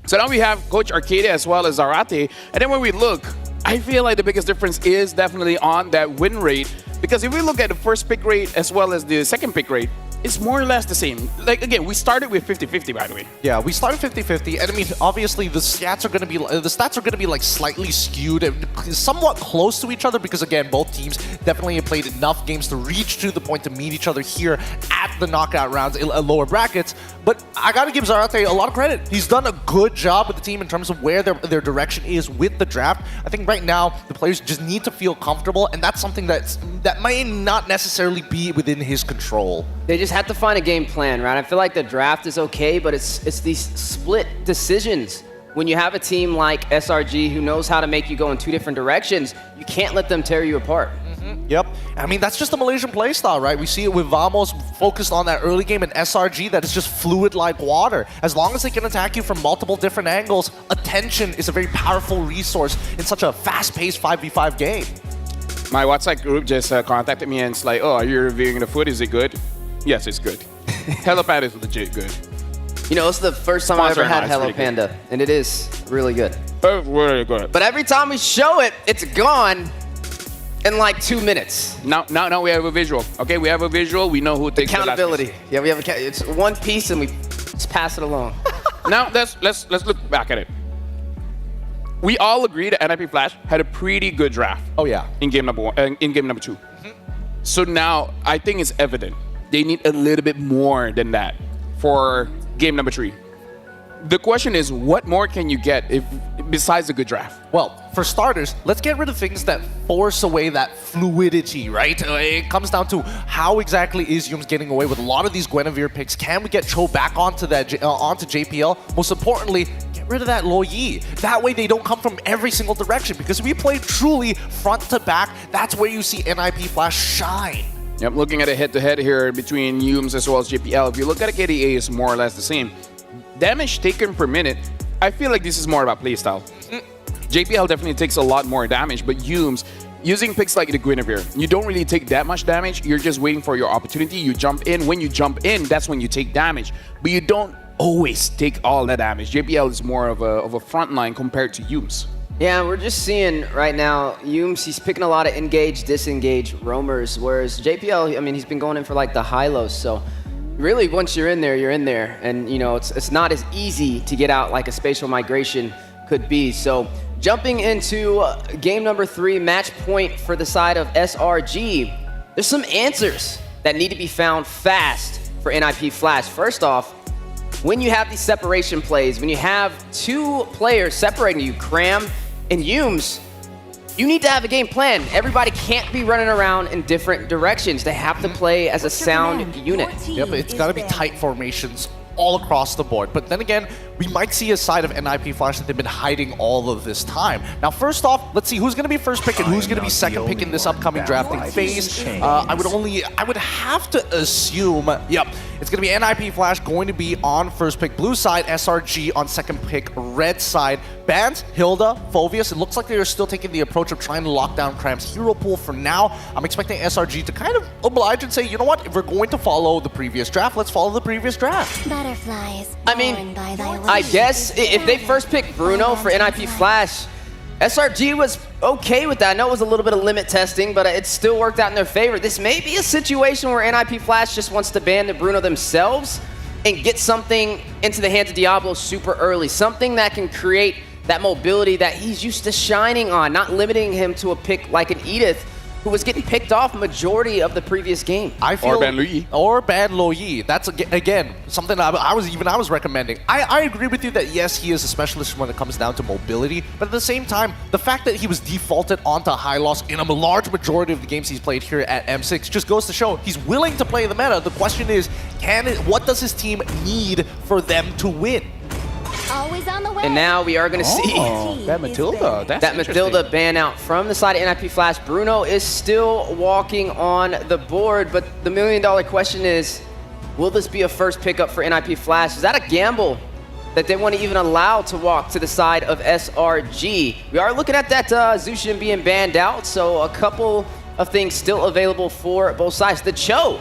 So now we have Coach Arcadia as well as Zarate, and then when we look, I feel like the biggest difference is definitely on that win rate, because if we look at the first pick rate as well as the second pick rate, it's more or less the same. Like again, we started with 50-50, by the way. Yeah, we started 50-50, and I mean, obviously the stats are going to be like slightly skewed and somewhat close to each other because again, both teams definitely have played enough games to reach to the point to meet each other here at the knockout rounds in lower brackets. But I got to give Zarate a lot of credit. He's done a good job with the team in terms of where their direction is with the draft. I think right now the players just need to feel comfortable, and that's something that might not necessarily be within his control. They just have to find a game plan, right? I feel like the draft is okay, but it's these split decisions. When you have a team like SRG who knows how to make you go in two different directions, you can't let them tear you apart. Yep. I mean, that's just the Malaysian playstyle, right? We see it with Vamos focused on that early game and SRG that is just fluid like water. As long as they can attack you from multiple different angles, attention is a very powerful resource in such a fast-paced 5v5 game. My WhatsApp group just contacted me and it's like, oh, are you reviewing the food? Is it good? Yes, it's good. Hello Panda is legit good. You know, it's the first time I ever had Hello Panda, and it is really good. Really good. But every time we show it, it's gone in like 2 minutes. Now we have a visual. Okay, we have a visual. We know who takes accountability. The last piece. Yeah, we have it's one piece, and we just pass it along. Now let's look back at it. We all agree that NIP Flash had a pretty good draft. Oh yeah. In game number one, in game number two. So now I think it's evident they need a little bit more than that for game number 3. The question is, what more can you get besides a good draft? Well, for starters, let's get rid of things that force away that fluidity, right? It comes down to how exactly is Yums getting away with a lot of these Guinevere picks. Can we get Cho back onto that onto JPL? Most importantly, get rid of that Lo Yi. That way they don't come from every single direction, because we play truly front to back. That's where you see NIP Flash shine. Yep, looking at a head-to-head here between Yums as well as JPL. If you look at it, KDA is more or less the same. Damage taken per minute, I feel like this is more about playstyle. JPL definitely takes a lot more damage, but Yums, using picks like the Guinevere, you don't really take that much damage. You're just waiting for your opportunity. You jump in. When you jump in, that's when you take damage. But you don't always take all that damage. JPL is more of a front line compared to Yums. Yeah, we're just seeing right now, Yums, he's picking a lot of engage, disengage roamers, whereas JPL, I mean, he's been going in for like the high-lows, so really once you're in there, you're in there. And you know, it's not as easy to get out like a spatial migration could be. So jumping into game number 3, match point for the side of SRG, there's some answers that need to be found fast for NIP Flash. First off, when you have these separation plays, when you have 2 players separating you, Cram and Yums, you need to have a game plan. Everybody can't be running around in different directions. They have to play as a sound unit. Yep, it's got to be tight formations all across the board. But then again, we might see a side of NIP Flash that they've been hiding all of this time. Now, first off, let's see who's going to be first pick and who's going to be second pick in this upcoming drafting phase. I would have to assume, yep, it's going to be NIP Flash going to be on first pick blue side, SRG on second pick red side. Bans, Hilda, Phovius, it looks like they're still taking the approach of trying to lock down Cram's hero pool for now. I'm expecting SRG to kind of oblige and say, you know what, if we're going to follow the previous draft, let's follow the previous draft. Butterflies. I mean, I guess if they first picked Bruno for NIP Flash, SRG was okay with that. I know it was a little bit of limit testing, but it still worked out in their favor. This may be a situation where NIP Flash just wants to ban the Bruno themselves and get something into the hands of Diablo super early. Something that can create that mobility that he's used to shining on, not limiting him to a pick like an Edith. who was getting picked off majority of the previous game. I feel, Or Ban Luyi. Or Ban Luyi. That's, again, something that I was recommending. I agree with you that, yes, he is a specialist when it comes down to mobility, but at the same time, the fact that he was defaulted onto high loss in a large majority of the games he's played here at M6 just goes to show he's willing to play the meta. The question is, what does his team need for them to win? Always on the way. And now we are going to see that Matilda. That's that Matilda ban out from the side of NIP Flash. Bruno is still walking on the board, but the $1 million question is, will this be a first pickup for NIP Flash? Is that a gamble that they want to even allow to walk to the side of SRG? We are looking at that Zushin being banned out, so a couple of things still available for both sides. The Cho,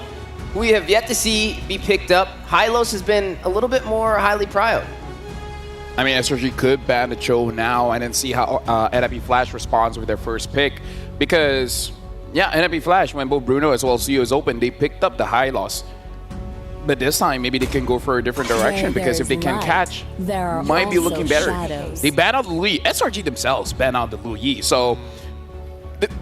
who we have yet to see be picked up. Hylos has been a little bit more highly prioed. I mean, SRG could ban the Cho now and then see how NIP Flash responds with their first pick. Because, yeah, NIP Flash, when both Bruno as well as CEO is open, they picked up the high loss. But this time, maybe they can go for a different direction, because if they can catch, might be looking better. They ban out the Luyi. SRG themselves ban out the Luyi. So,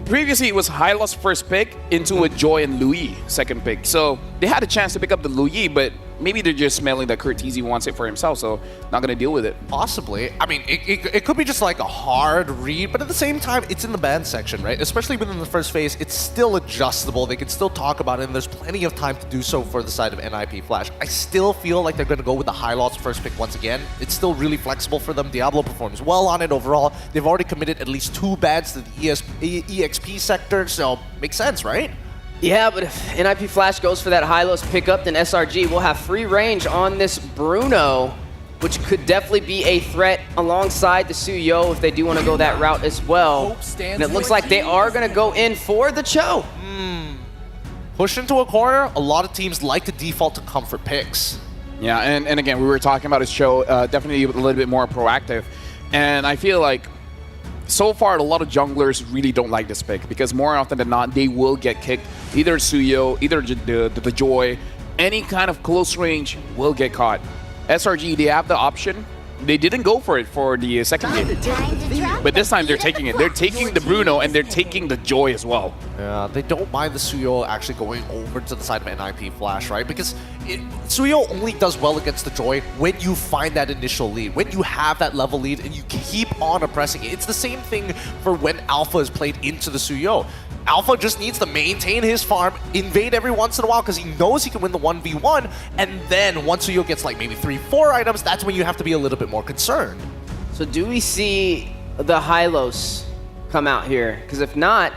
previously it was high loss first pick into a Joy and Luyi second pick. So, they had a chance to pick up the Luyi, but maybe they're just smelling that Curtizi wants it for himself, so not going to deal with it. Possibly. I mean, it could be just like a hard read, but at the same time, it's in the ban section, right? Especially within the first phase, it's still adjustable. They can still talk about it, and there's plenty of time to do so for the side of NIP Flash. I still feel like they're going to go with the high loss first pick once again. It's still really flexible for them. Diablo performs well on it overall. They've already committed at least 2 bans to the EXP sector, so makes sense, right? Yeah, but if NIP Flash goes for that high-lows pickup, then SRG will have free range on this Bruno, which could definitely be a threat alongside the Suyo if they do want to go that route as well. And it looks like they are going to go in for the Cho. Pushed into a corner, a lot of teams like to default to comfort picks. Yeah, and again, we were talking about his Cho, definitely a little bit more proactive. And I feel like so far, a lot of junglers really don't like this pick, because more often than not, they will get kicked. Either Suyo, either the Joy, any kind of close range will get caught. SRG, they have the option. They didn't go for it for the second game. But this time, they're taking it. They're taking the Bruno, and they're taking the Joy as well. Yeah, they don't mind the Suyo actually going over to the side of NIP Flash, right? Because Suyo only does well against the Joy when you find that initial lead, when you have that level lead and you keep on oppressing it. It's the same thing for when Alpha is played into the Suyo. Alpha just needs to maintain his farm, invade every once in a while because he knows he can win the 1v1, and then once Suyo gets like maybe 3-4 items, that's when you have to be a little bit more concerned. So do we see the Hylos come out here? Because if not,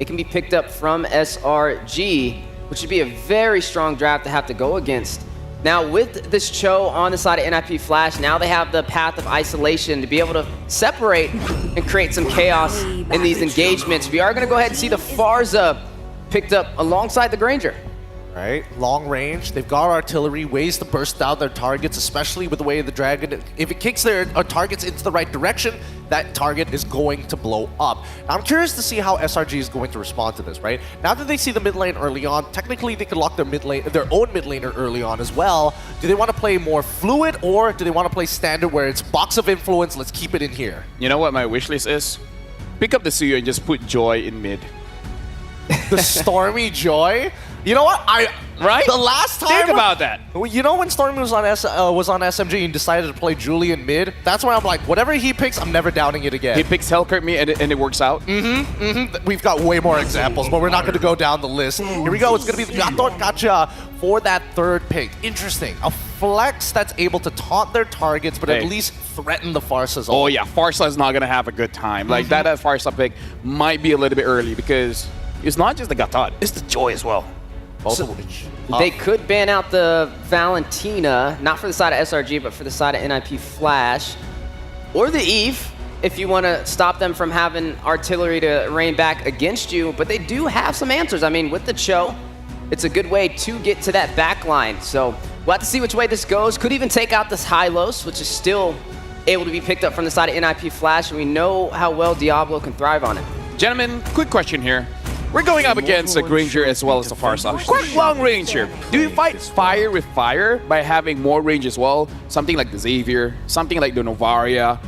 it can be picked up from SRG, which would be a very strong draft to have to go against. Now with this Cho on the side of NIP Flash, now they have the path of isolation to be able to separate and create some chaos in these engagements. We are going to go ahead and see the Farza picked up alongside the Granger. Right, long range, they've got artillery, ways to burst out their targets, especially with the way of the Dragon. If it kicks their targets into the right direction, that target is going to blow up. Now, I'm curious to see how SRG is going to respond to this, right? Now that they see the mid lane early on, technically they can lock their own mid laner early on as well. Do they want to play more fluid, or do they want to play standard where it's box of influence, let's keep it in here? You know what my wish list is? Pick up the Suyo and just put Joy in mid. The Stormy Joy? You know what? Right? The last time... Think about that. You know when Stormy was on SMG and decided to play Julian mid? That's when I'm like, whatever he picks, I'm never downing it again. He picks Hellkurt mid and it works out. We've got way more examples, but we're not going to go down the list. Here we go. It's going to be the Gatot Gacha for that third pick. Interesting. A flex that's able to taunt their targets, but at least threaten the Farsa's. Oh yeah, Farsa is not going to have a good time. Like that Farsa pick might be a little bit early, because it's not just the Gatot, it's the Joy as well. So they could ban out the Valentina, not for the side of SRG, but for the side of NIP Flash, or the Eve, if you want to stop them from having artillery to rain back against you. But they do have some answers. I mean, with the Cho, it's a good way to get to that back line. So we'll have to see which way this goes. Could even take out this Hylos, which is still able to be picked up from the side of NIP Flash, and we know how well Diablo can thrive on it. Gentlemen, quick question here. We're going up against the Granger as well as the Farsa. Quite long range here. Do you fight fire with fire by having more range as well? Something like the Xavier, something like the Novaria,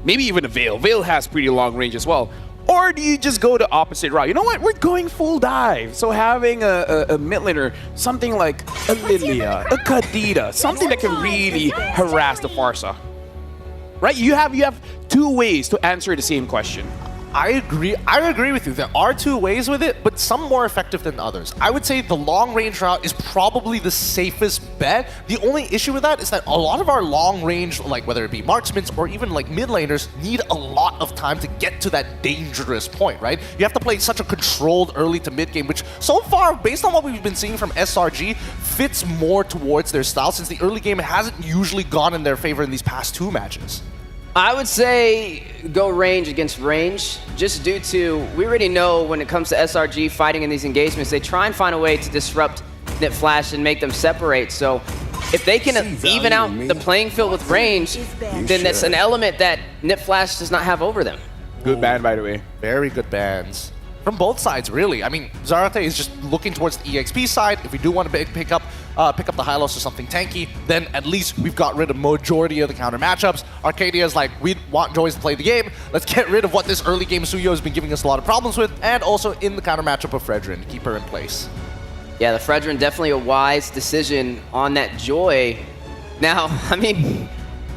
maybe even the Veil. Veil has pretty long range as well. Or do you just go the opposite route? You know what? We're going full dive. So having a mid laner, something like a Lilia, a Kadita, something that can really harass the Pharsa. Right? You have two ways to answer the same question. I agree with you. There are two ways with it, but some more effective than others. I would say the long range route is probably the safest bet. The only issue with that is that a lot of our long range, like whether it be marksmen or even like mid laners, need a lot of time to get to that dangerous point, right? You have to play such a controlled early to mid game, which so far, based on what we've been seeing from SRG, fits more towards their style, since the early game hasn't usually gone in their favor in these past two matches. I would say go range against range, just due to, we already know when it comes to SRG fighting in these engagements, they try and find a way to disrupt Nip Flash and make them separate. So if they can even out the playing field with range, then that's an element that Nip Flash does not have over them. Good ban, by the way. Very good bans. From both sides, really. I mean, Zarate is just looking towards the EXP side. If we do want to pick up the Hylos or something tanky, then at least we've got rid of majority of the counter matchups. Arcadia's like, we want Joyce to play the game. Let's get rid of what this early game Suyo has been giving us a lot of problems with, and also in the counter matchup of Fredrin to keep her in place. Yeah, the Fredrin definitely a wise decision on that Joy. Now, I mean,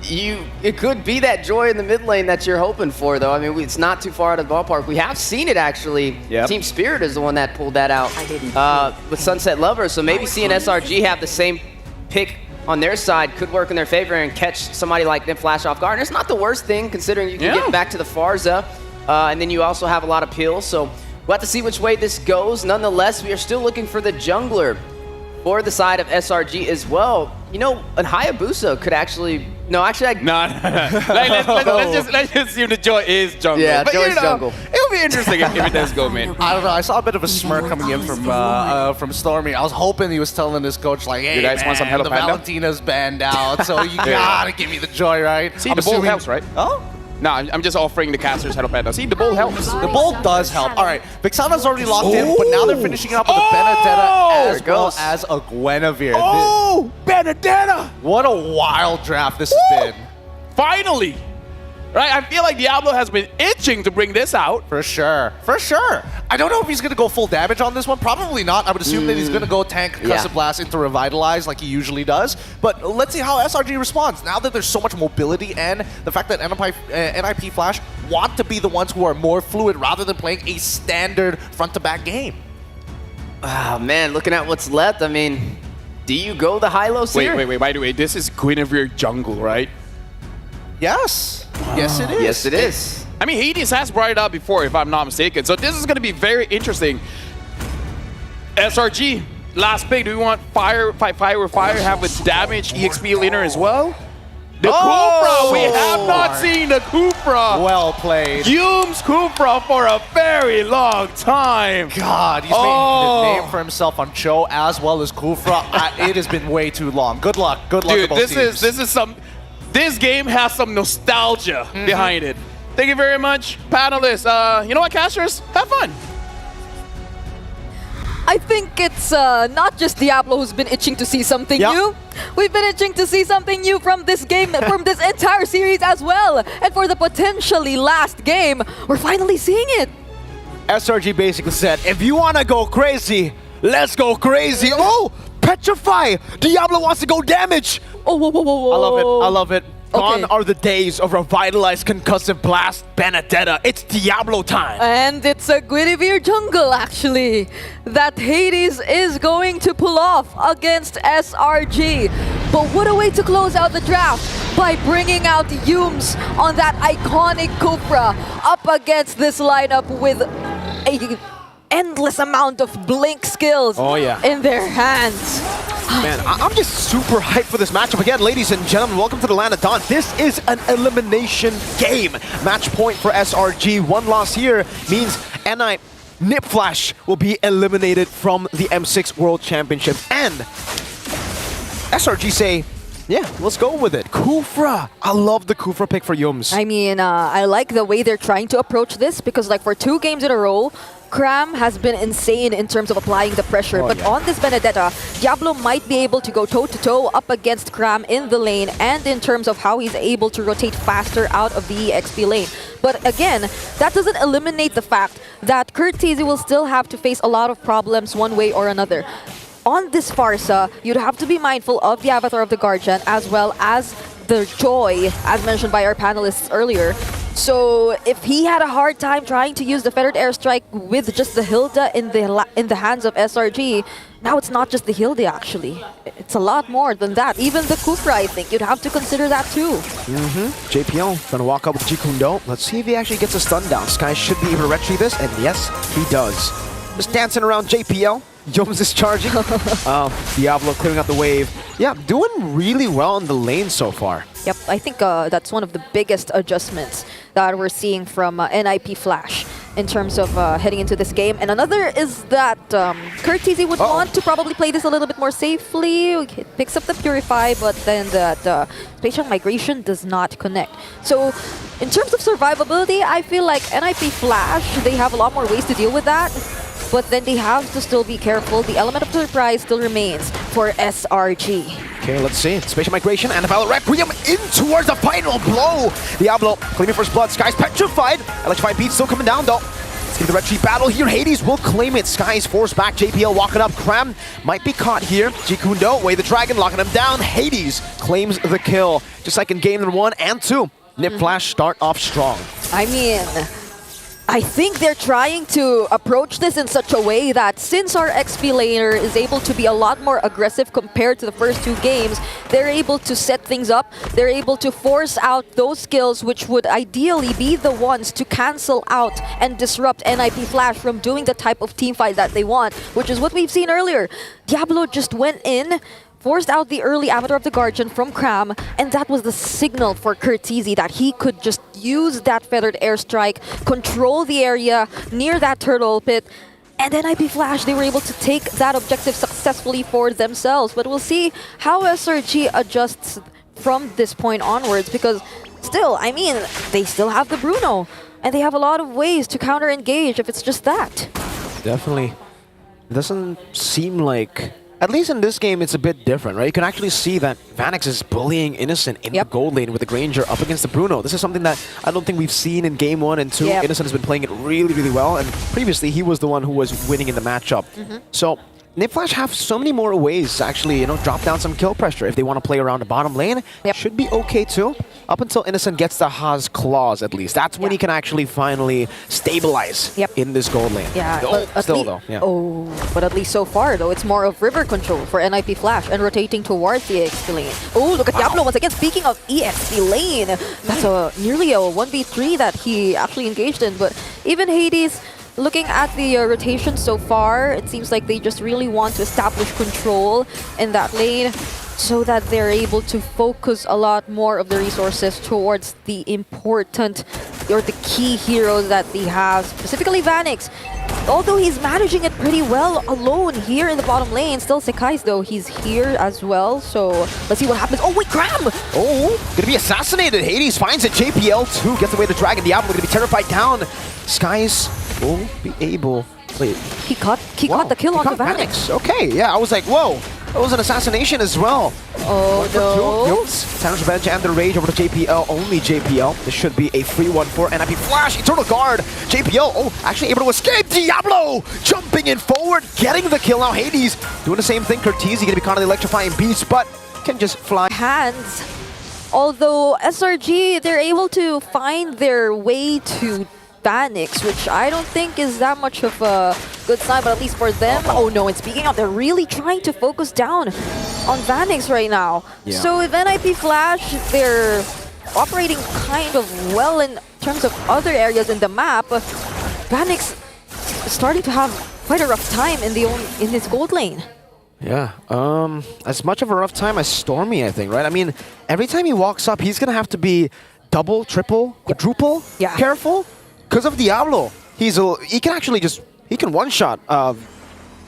it could be that Joy in the mid lane that you're hoping for, though. I mean, it's not too far out of the ballpark. We have seen it, actually. Yep. Team Spirit is the one that pulled that out with Sunset Lover, so maybe seeing SRG have the same pick on their side could work in their favor and catch somebody like Nip Flash off guard. And it's not the worst thing, considering you can get back to the Pharsa, and then you also have a lot of pills, so we'll have to see which way this goes. Nonetheless, we are still looking for the jungler for the side of SRG as well. You know, an Hayabusa could actually... No, actually, let's just assume the Joy is jungle. Yeah, but Joy's jungle. It'll be interesting if it does go, man. I don't know. I saw a bit of a smirk coming in from Stormy. I was hoping he was telling his coach, like, hey, you guys want some Hello the Panda? Valentina's banned out, so you gotta give me the Joy, right? See, the bowl helps, right? Oh? No, I'm just offering the casters Hello Panda. See, the bowl helps. The bowl does help. All right, Vixana's already locked in, but now they're finishing up with a Benedetta as well as a Guinevere. Oh, Benedetta! What a wild draft this has been. Finally! Right, I feel like Diablo has been itching to bring this out. For sure. For sure. I don't know if he's going to go full damage on this one. Probably not. I would assume that he's going to go tank Cussive Blast into Revitalize like he usually does. But let's see how SRG responds. Now that there's so much mobility and the fact that NIP Flash want to be the ones who are more fluid rather than playing a standard front-to-back game. Oh, man, looking at what's left, I mean, do you go the Hylos here? Wait. By the way, this is Guinevere jungle, right? Yes. Yes, it is. Yes, it is. I mean, Hades has brought it up before, if I'm not mistaken. So this is going to be very interesting. SRG, last pick. Do we want fire, have a damage EXP laner as well? The Kupra, we have not seen the Kupra. Well played. Yume's Kupra for a very long time. God, he's made a name for himself on Cho as well as Kufra. It has been way too long. Good luck. Good luck to both teams. This game has some nostalgia behind it. Thank you very much, panelists. You know what, casters? Have fun. I think it's not just Diablo who's been itching to see something new. We've been itching to see something new from this game, from this entire series as well. And for the potentially last game, we're finally seeing it. SRG basically said, if you want to go crazy, let's go crazy. Oh, Petrify! Diablo wants to go damage! Oh, whoa. I love it. I love it. Okay. Gone are the days of Revitalized Concussive Blast Benedetta. It's Diablo time. And it's a Guinevere jungle, actually, that Hades is going to pull off against SRG. But what a way to close out the draft by bringing out Yumes on that iconic Kupra up against this lineup with a endless amount of blink skills in their hands. Man, I'm just super hyped for this matchup. Again, ladies and gentlemen, welcome to the Land of Dawn. This is an elimination game. Match point for SRG. One loss here means Nip Flash will be eliminated from the M6 World Championship. And SRG say, Yeah, let's go with it. Kufra. I love the Kufra pick for Yums. I mean, I like the way they're trying to approach this because like for 2 games in a row, Cram has been insane in terms of applying the pressure. But on this Benedetta, Diablo might be able to go toe-to-toe up against Cram in the lane and in terms of how he's able to rotate faster out of the EXP lane. But again, that doesn't eliminate the fact that Curtizi will still have to face a lot of problems one way or another. On this Farsa, you'd have to be mindful of the Avatar of the Guardian as well as the Joy, as mentioned by our panelists earlier. So if he had a hard time trying to use the Feathered Airstrike with just the Hilda in the hands of SRG, now it's not just the Hilda actually. It's a lot more than that. Even the Kufra, I think, you'd have to consider that too. JPL gonna walk up with Jikundo. Let's see if he actually gets a stun down. Sky should be able to retrieve this, and yes, he does. Just dancing around JPL. Yums is charging. Diablo clearing out the wave. Yeah, doing really well in the lane so far. Yep, I think that's one of the biggest adjustments that we're seeing from NIP Flash in terms of heading into this game. And another is that Curtizi would want to probably play this a little bit more safely. It picks up the Purify, but then the Spatial Migration does not connect. So in terms of survivability, I feel like NIP Flash, they have a lot more ways to deal with that. But then they have to still be careful. The element of surprise still remains for SRG. Okay, let's see. Spatial Migration and Valor Requiem in towards the final blow. Diablo claiming first blood. Sky's petrified. Electrified Beat still coming down though. Let's give the retreat battle here. Hades will claim it. Sky's forced back. JPL walking up. Cram might be caught here. Jikundo, Way the Dragon, locking him down. Hades claims the kill. Just like in game number 1 and 2. Nip Flash start off strong. I mean, I think they're trying to approach this in such a way that since our XP laner is able to be a lot more aggressive compared to the first 2 games, they're able to set things up. They're able to force out those skills which would ideally be the ones to cancel out and disrupt NIP Flash from doing the type of teamfight that they want, which is what we've seen earlier. Diablo just went in, forced out the early Avatar of the Guardian from Cram, and that was the signal for Curtizi that he could just use that Feathered Airstrike, control the area near that turtle pit, and then NIP Flash, they were able to take that objective successfully for themselves. But we'll see how SRG adjusts from this point onwards, because still, I mean, they still have the Bruno, and they have a lot of ways to counter-engage if it's just that. Definitely. It doesn't seem like... At least in this game, it's a bit different, right? You can actually see that Vanix is bullying Innocent in the gold lane with the Granger up against the Bruno. This is something that I don't think we've seen in game 1 and 2. Innocent has been playing it really, really well, and previously he was the one who was winning in the matchup. So Nip Flash have so many more ways to actually, drop down some kill pressure. If they want to play around the bottom lane, should be okay too. Up until Innocent gets the Haas claws, at least. That's when he can actually finally stabilize in this gold lane. But at least so far, though, it's more of river control for NIP Flash and rotating towards the EXP lane. Oh, look at Diablo once again. Speaking of EXP lane, that's nearly a 1v3 that he actually engaged in. But even Hades, looking at the rotation so far, it seems like they just really want to establish control in that lane so that they're able to focus a lot more of the resources towards the important or the key heroes that they have, specifically Vanix. Although he's managing it pretty well alone here in the bottom lane, still Sekai's though, he's here as well, so let's see what happens. Oh wait, Cram! Oh, gonna be assassinated. Hades finds it. JPL 2 gets away the Dragon. Diablo gonna be terrified down. Skies will be able... Wait. He caught the kill on the Vanix. Okay, yeah, I was like, whoa. That was an assassination as well. Oh no. Thanos Revenge and the Rage over to JPL. Only JPL. This should be a free one for NIP Flash. Eternal Guard. JPL, actually able to escape. Diablo jumping in forward, getting the kill. Now Hades doing the same thing. Curtizi gonna be caught on the Electrifying Beast, but can just fly. Hands. Although SRG, they're able to find their way to Vanix, which I don't think is that much of a good sign, but at least for them. Oh no, and speaking of, they're really trying to focus down on Vanix right now. So with NIP Flash, they're operating kind of well in terms of other areas in the map. Vanix is starting to have quite a rough time in his gold lane. Yeah, as much of a rough time as Stormy, I think, right? I mean, every time he walks up, he's gonna have to be double, triple, quadruple careful. Because of Diablo, he can actually just, he can one-shot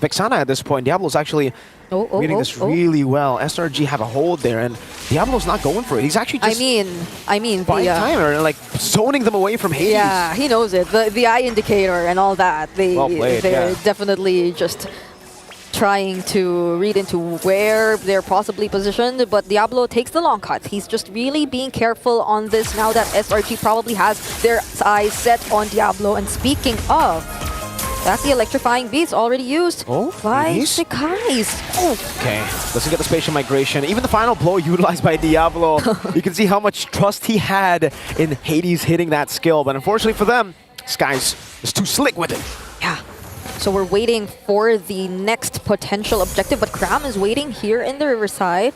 Vexana at this point. Diablo's actually reading this really well. SRG have a hold there, and Diablo's not going for it. He's actually just I mean, buying time and like zoning them away from Hades. Yeah, he knows it. The eye indicator and all that. Well played, they're yeah. definitely just trying to read into where they're possibly positioned, but Diablo takes the long cut. He's just really being careful on this now that SRG probably has their eyes set on Diablo. And speaking of, that's the electrifying beats already used by Sekai's. Okay, doesn't get the spatial migration. Even the final blow utilized by Diablo. You can see how much trust he had in Hades hitting that skill, but unfortunately for them, Skies is too slick with it. Yeah. So we're waiting for the next potential objective, but Cram is waiting here in the Riverside.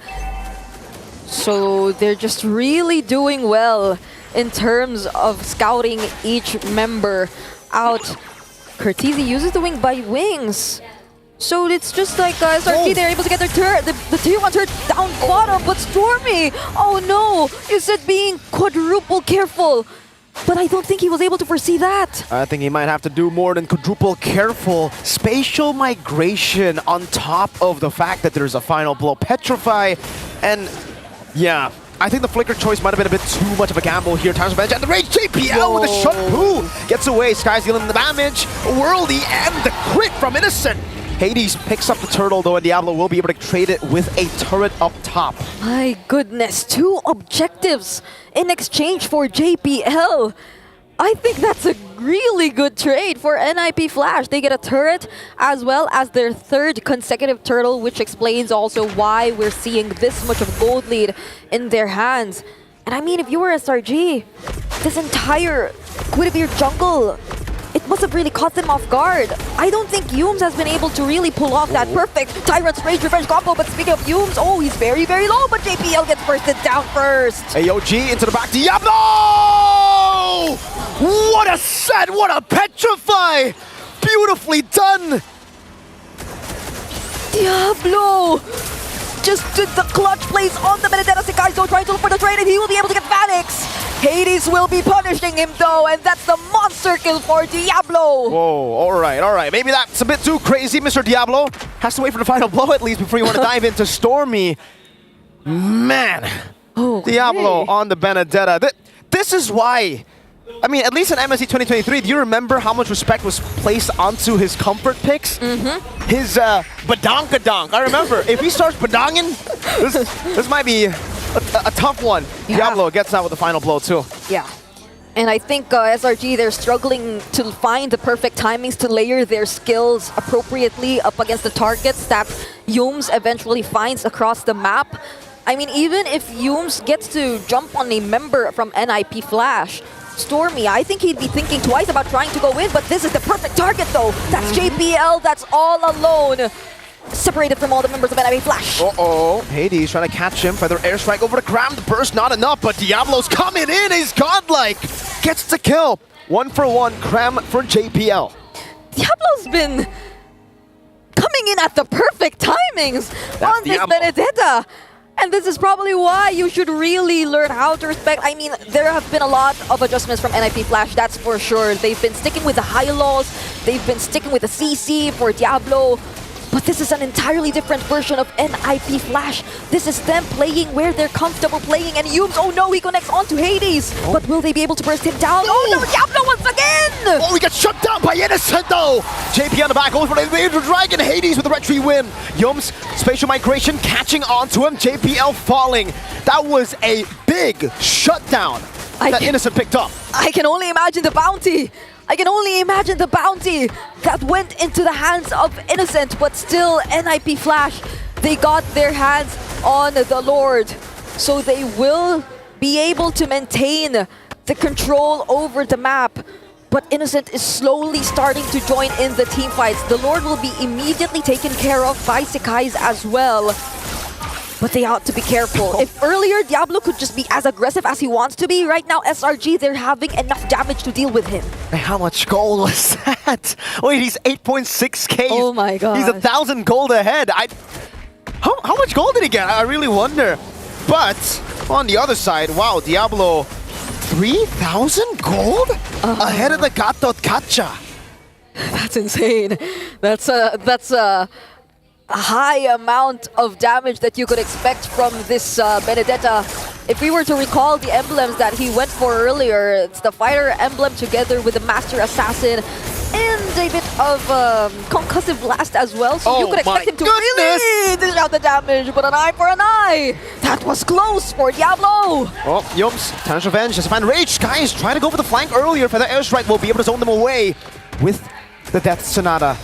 So they're just really doing well in terms of scouting each member out. Curtizi uses the wing by wings. So it's just like SRG, they're able to get their turret, the tier 1 turret down bottom, but Stormy, oh no, you said being quadruple careful. But I don't think he was able to foresee that. I think he might have to do more than quadruple careful. Spatial migration on top of the fact that there's a final blow. Petrify, and yeah, I think the flicker choice might have been a bit too much of a gamble here. Times of advantage, and the rage JPL with a shot poo gets away. Sky's dealing the damage. Worldy and the crit from Innocent. Hades picks up the turtle though, and Diablo will be able to trade it with a turret up top. My goodness, 2 objectives in exchange for JPL. I think that's a really good trade for NIP Flash. They get a turret as well as their 3rd consecutive turtle, which explains also why we're seeing this much of gold lead in their hands. And I mean, if you were SRG, this entire Quidivir jungle, it must have really caught them off guard. I don't think Yumes has been able to really pull off that perfect Tyrant's Rage Revenge combo, but speaking of Yumes, oh, he's very, very low, but JPL gets bursted down first. AOG into the back, Diablo! What a set, what a petrify! Beautifully done! Diablo! Just did the clutch plays on the Benedetta. Sekai's though trying to look for the trade, and he will be able to get Vanix. Hades will be punishing him though, and that's the monster kill for Diablo. Whoa, all right. Maybe that's a bit too crazy, Mr. Diablo. Has to wait for the final blow at least before you want to dive into Stormy. Man, Diablo on the Benedetta. This is why, I mean, at least in MSC 2023, do you remember how much respect was placed onto his comfort picks? His badonkadonk. I remember, if he starts badonging, this might be a tough one. Yeah. Diablo gets out with the final blow too. Yeah. And I think SRG, they're struggling to find the perfect timings to layer their skills appropriately up against the targets that Yumes eventually finds across the map. I mean, even if Yumes gets to jump on a member from NIP Flash, Stormy, I think he'd be thinking twice about trying to go in, but this is the perfect target though. That's JPL, that's all alone. Separated from all the members of NIP Flash. Hades trying to catch him. Feather airstrike over to Cram. The burst not enough, but Diablo's coming in. He's godlike. Gets the kill. 1 for 1. Cram for JPL. Diablo's been coming in at the perfect timings on this Benedetta. And this is probably why you should really learn how to respect. I mean, there have been a lot of adjustments from NIP Flash, that's for sure. They've been sticking with the high lows. They've been sticking with the CC for Diablo. But this is an entirely different version of NIP Flash. This is them playing where they're comfortable playing. And Yumes, oh no, he connects onto Hades. But will they be able to burst him down? Oh no, Diablo once again! Oh, he gets shut down by Innocent though! JP on the back, going for the Invader Dragon. Hades with the retry win. Yumes, spatial migration catching onto him. JPL falling. That was a big shutdown that Innocent picked up. I can only imagine the bounty. I can only imagine the bounty that went into the hands of Innocent, but still NIP Flash, they got their hands on the Lord. So they will be able to maintain the control over the map. But Innocent is slowly starting to join in the team fights. The Lord will be immediately taken care of by Sekai's as well. But they ought to be careful. If earlier Diablo could just be as aggressive as he wants to be, right now SRG, they're having enough damage to deal with him. How much gold was that? Wait, he's 8.6k. Oh my god. He's 1,000 gold ahead. How much gold did he get? I really wonder. But on the other side, wow, Diablo, 3,000 gold? Ahead of the Gatot Kacha. That's insane. That's high amount of damage that you could expect from this Benedetta. If we were to recall the emblems that he went for earlier, it's the fighter emblem together with the master assassin and a bit of concussive blast as well. So you could expect him to really dish out the damage, but an eye for an eye. That was close for Diablo. Oh, Yums, Tannish Revenge has to find Rage. Guys, try to go for the flank earlier. Feather Airstrike will be able to zone them away with the Death Sonata.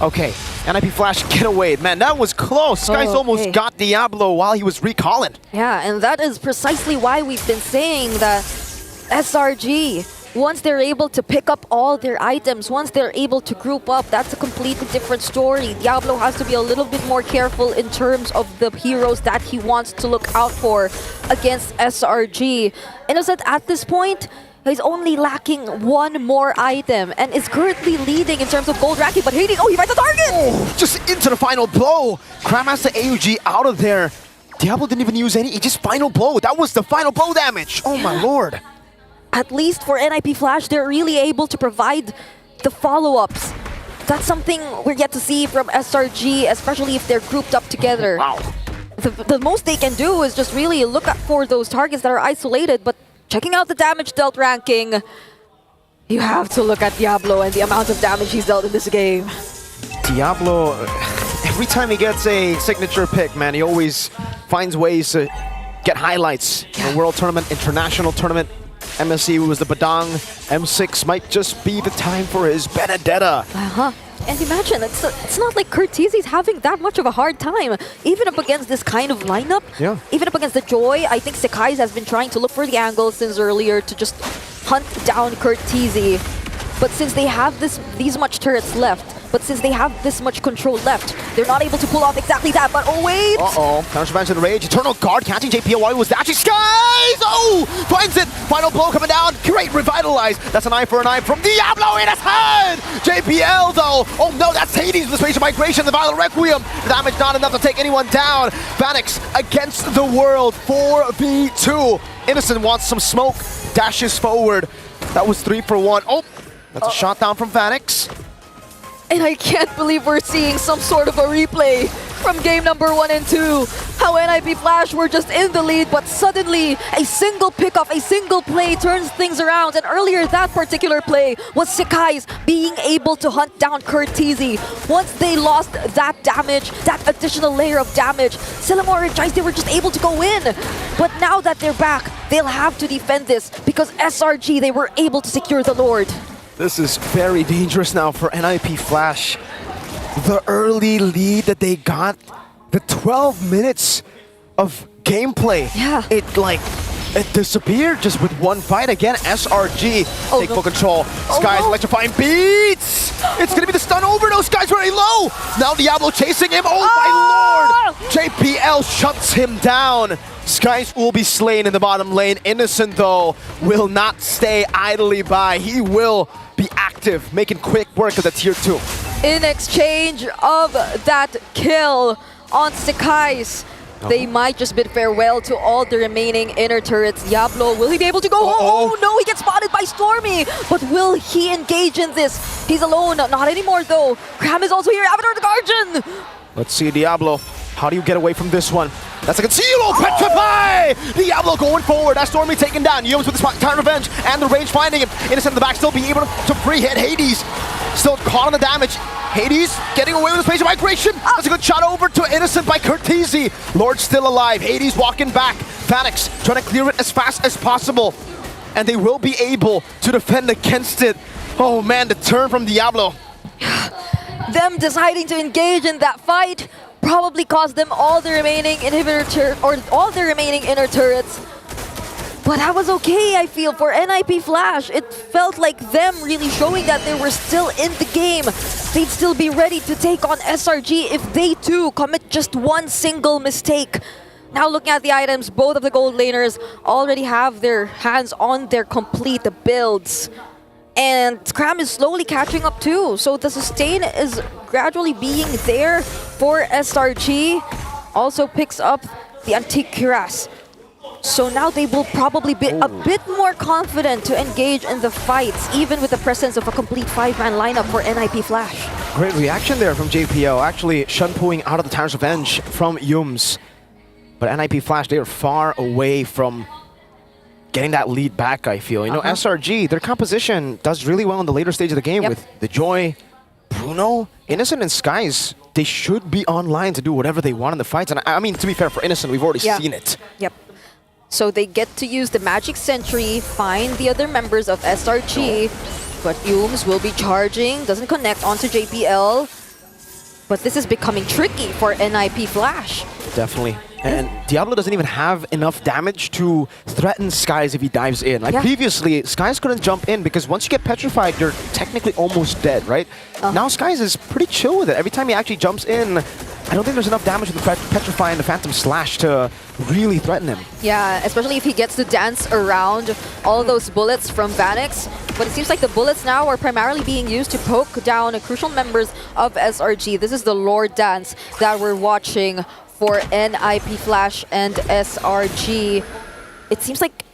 Okay, NIP Flash, get away. Man, that was close. Skies almost got Diablo while he was recalling. Yeah, and that is precisely why we've been saying that SRG, once they're able to pick up all their items, once they're able to group up, that's a completely different story. Diablo has to be a little bit more careful in terms of the heroes that he wants to look out for against SRG. Innocent at this point, he's only lacking one more item and is currently leading in terms of gold ranking, but Hades, he finds the target! Oh, just into the final blow. Cram has the AUG out of there. Diablo didn't even use any, he just final blow. That was the final blow damage. Oh my lord. At least for NIP Flash, they're really able to provide the follow-ups. That's something we're yet to see from SRG, especially if they're grouped up together. Wow. The most they can do is just really look out for those targets that are isolated, but checking out the damage dealt ranking, you have to look at Diablo and the amount of damage he's dealt in this game. Diablo, every time he gets a signature pick, man, he always finds ways to get highlights. In a world tournament, international tournament, MSC was the Badang, M6 might just be the time for his Benedetta. And imagine, it's not like Curtizi's having that much of a hard time. Even up against this kind of lineup, even up against the Joy, I think Sekai's has been trying to look for the angle since earlier to just hunt down Curtizi. But since they have these much turrets left, but since they have this much control left, they're not able to pull off exactly that. But oh wait! Counter to the Rage, Eternal Guard catching JPOI was actually Skies! Oh! Finds it! Final blow coming down, great revitalize! That's an eye for an eye from Diablo in his head! JPL though! Oh no, that's Hades with the Spatial Migration, the Violent Requiem! The damage not enough to take anyone down! Vanix against the world, 4v2! Innocent wants some smoke, dashes forward. That was 3 for 1. Oh! That's a shot down from Vanix. And I can't believe we're seeing some sort of a replay from game number 1 and 2. How NIP Flash were just in the lead, but suddenly a single pickoff, a single play turns things around. And earlier that particular play was Sekai's being able to hunt down Curtizi. Once they lost that damage, that additional layer of damage, Sillamore and Jice, they were just able to go in. But now that they're back, they'll have to defend this because SRG, they were able to secure the Lord. This is very dangerous now for NIP Flash. The early lead that they got, the 12 minutes of gameplay, it disappeared just with one fight. Again, SRG take full control. Skies electrifying beats! It's gonna be the stun overdose. Skies very low! Now Diablo chasing him. Oh my lord! JPL shuts him down. Skies will be slain in the bottom lane. Innocent though will not stay idly by. He will be active, making quick work of the tier 2. In exchange of that kill on Sekai's, they might just bid farewell to all the remaining inner turrets. Diablo, will he be able to go home? Oh no, he gets spotted by Stormy. But will he engage in this? He's alone, not anymore though. Cram is also here, Avatar the Guardian. Let's see, Diablo. How do you get away from this one? That's a conceal! Petrify! Diablo going forward. That's Stormy taken down. Yums with the Time Revenge and the range finding him. Innocent in the back, still being able to free-hit Hades. Still caught on the damage. Hades getting away with the Spatial Migration. That's a good shot over to Innocent by Curtizi. Lord still alive. Hades walking back. Vanix trying to clear it as fast as possible. And they will be able to defend against it. Oh man, the turn from Diablo. Them deciding to engage in that fight probably cost them all the remaining all the remaining inner turrets. But that was okay, I feel, for NIP Flash. It felt like them really showing that they were still in the game. They'd still be ready to take on SRG if they too commit just one single mistake. Now looking at the items, both of the gold laners already have their hands on their complete builds. And Cram is slowly catching up too, so the sustain is gradually being there for SRG. Also picks up the Antique Cuirass. So now they will probably be a bit more confident to engage in the fights, even with the presence of a complete 5-man lineup for NIP Flash. Great reaction there from JPL. Actually, shun-pooing out of the Towers of Revenge from Yums. But NIP Flash, they are far away from getting that lead back, I feel. You know, SRG, their composition does really well in the later stage of the game with the Joy, Bruno, Innocent, and Skies. They should be online to do whatever they want in the fights. And I mean, to be fair, for Innocent, we've already seen it. Yep. So they get to use the Magic Sentry, find the other members of SRG, but Yums will be charging, doesn't connect onto JPL. But this is becoming tricky for NIP Flash. Definitely. And Diablo doesn't even have enough damage to threaten Skies if he dives in. Like previously, Skies couldn't jump in because once you get petrified, you're technically almost dead, right? Now Skies is pretty chill with it. Every time he actually jumps in, I don't think there's enough damage with the Petrify and the Phantom Slash to really threaten him. Yeah, especially if he gets to dance around all those bullets from Vanix. But it seems like the bullets now are primarily being used to poke down crucial members of SRG. This is the Lord Dance that we're watching for NIP Flash and SRG. It seems like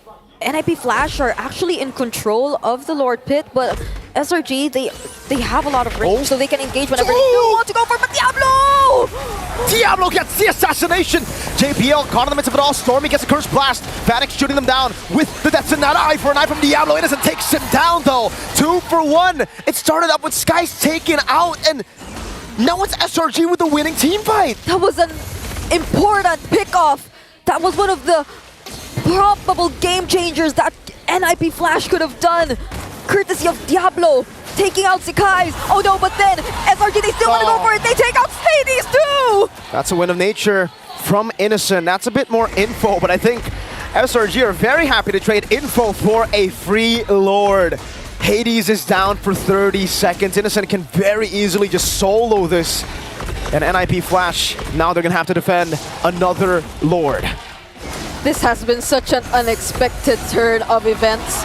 NIP Flash are actually in control of the Lord Pit, but SRG, they have a lot of range, so they can engage whenever they do want to go for it. But Diablo! Diablo gets the assassination! JPL caught in the midst of it all. Stormy gets a Curse Blast. Vanix shooting them down with the Detonata. Eye for an eye from Diablo. Innocent takes him down, though. 2 for 1. It started up with Skies taken out, and now it's SRG with the winning team fight. That was an important pickoff. That was one of the probable game changers that NIP Flash could have done, courtesy of Diablo taking out Sekai's. Oh no, but then SRG, they still want to go for it. They take out Hades too. That's a win of nature from Innocent. That's a bit more info, but I think SRG are very happy to trade info for a free Lord. Hades is down for 30 seconds. Innocent can very easily just solo this. And NIP Flash, now they're going to have to defend another Lord. This has been such an unexpected turn of events.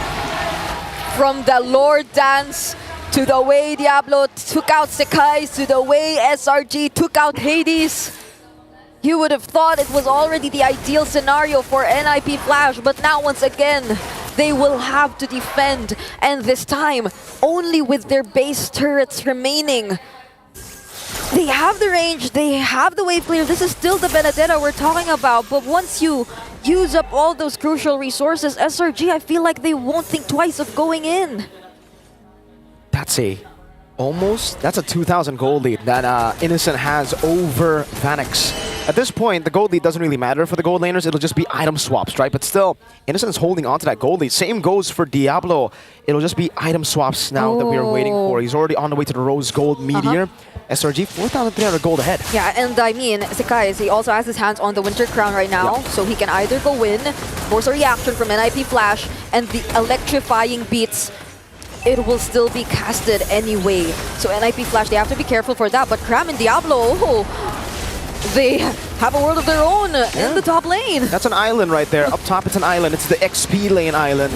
From the Lord Dance, to the way Diablo took out Sekai, to the way SRG took out Hades. You would have thought it was already the ideal scenario for NIP Flash, but now once again, they will have to defend. And this time, only with their base turrets remaining. They have the range, they have the wave clear. This is still the Benedetta we're talking about, but once you use up all those crucial resources, SRG, I feel like they won't think twice of going in. That's a 2,000 gold lead that Innocent has over Vanix. At this point, the gold lead doesn't really matter for the gold laners. It'll just be item swaps, right? But still, Innocent is holding on to that gold lead. Same goes for Diablo. It'll just be item swaps now that we are waiting for. He's already on the way to the Rose Gold Meteor. SRG, 4,300 gold ahead. Yeah, and I mean, Sekai, he also has his hands on the Winter Crown right now, so he can either go in, force a reaction from NIP Flash, and the electrifying beats, it will still be casted anyway. So NIP Flash, they have to be careful for that, but Cram and Diablo, they have a world of their own in the top lane. That's an island right there. Up top, it's an island. It's the XP lane island.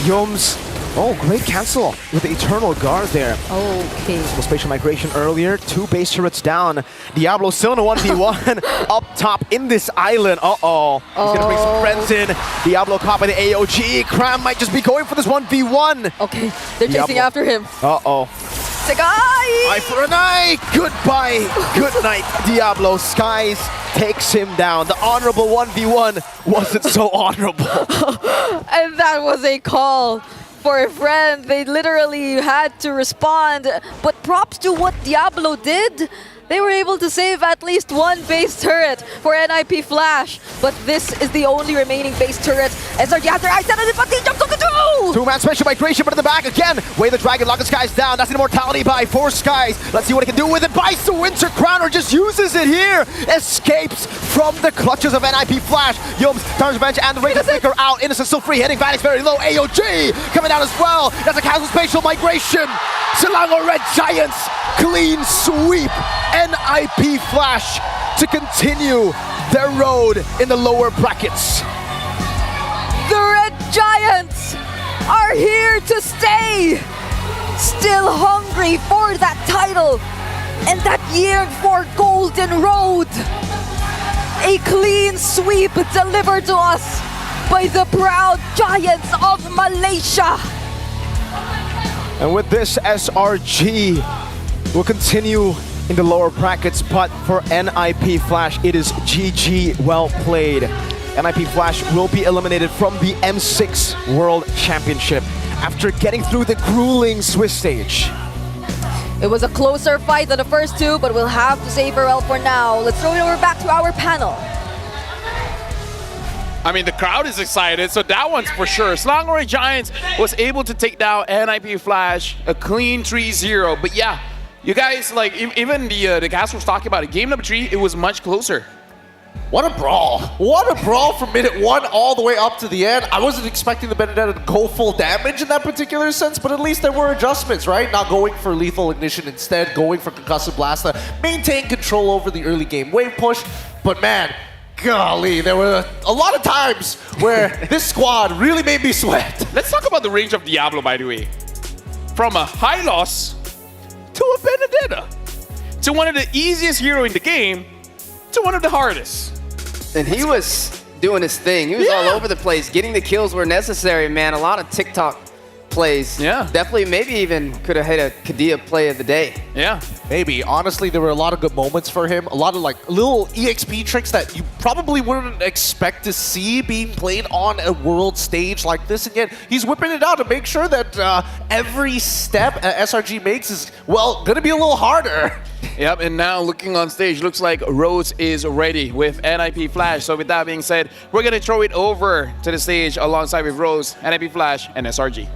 Yums. Oh, great cancel with the Eternal Guard there. Okay. Little spatial migration earlier. 2 base turrets down. Diablo still in a 1v1 up top in this island. Uh-oh. He's going to bring some friends in. Diablo caught by the AOG. Cram might just be going for this 1v1. Okay, they're chasing after him. Uh-oh. Sekai! Eye for an eye! Goodbye. Good night, Diablo. Skies takes him down. The honorable 1v1 wasn't so honorable. And that was a call for a friend. They literally had to respond. But props to what Diablo did. They were able to save at least 1 base turret for NIP Flash. But this is the only remaining base turret. SRG after I-7, but he jumps on the 2-man special migration, but in the back again. Way the Dragon lock the Skies down. That's an immortality buy for Skies. Let's see what he can do with it. Buys the Winter Crown or just uses it here. Escapes from the clutches of NIP Flash. Yums turns bench and the Radiant Flicker out. Innocent still free, hitting Vanix very low. AOG coming down as well. That's a Castle Spatial Migration. Selangor Red Giants, clean sweep. NIP Flash to continue their road in the lower brackets. The Red Giants are here to stay. Still hungry for that title and that year for Golden Road. A clean sweep delivered to us by the proud Giants of Malaysia. And with this, SRG We'll continue in the lower brackets, but for NIP Flash, it is GG, well played. NIP Flash will be eliminated from the M6 World Championship after getting through the grueling Swiss stage. It was a closer fight than the first two, but we'll have to say farewell for now. Let's throw it over back to our panel. I mean, the crowd is excited, so that one's for sure. Selangor Giants was able to take down NIP Flash, a clean 3-0. But yeah, you guys, like, even the cast was talking about it. Game number 3, it was much closer. What a brawl. What a brawl from minute 1 all the way up to the end. I wasn't expecting the Benedetta to go full damage in that particular sense, but at least there were adjustments, right? Not going for lethal ignition, instead going for concussive blast to maintain control over the early game wave push. But man, golly, there were a lot of times where this squad really made me sweat. Let's talk about the range of Diablo, by the way. From a high loss to a Benedetta, to one of the easiest hero in the game, to one of the hardest. And he was doing his thing. He was all over the place, getting the kills where necessary, man. A lot of TikTok plays. Yeah. Definitely, maybe even could have hit a Kadia play of the day. Yeah. Maybe. Honestly, there were a lot of good moments for him. A lot of like little EXP tricks that you probably wouldn't expect to see being played on a world stage like this. And yet he's whipping it out to make sure that every step SRG makes is, well, going to be a little harder. Yep, and now looking on stage, looks like Rose is ready with NIP Flash. So with that being said, we're going to throw it over to the stage alongside with Rose, NIP Flash, and SRG.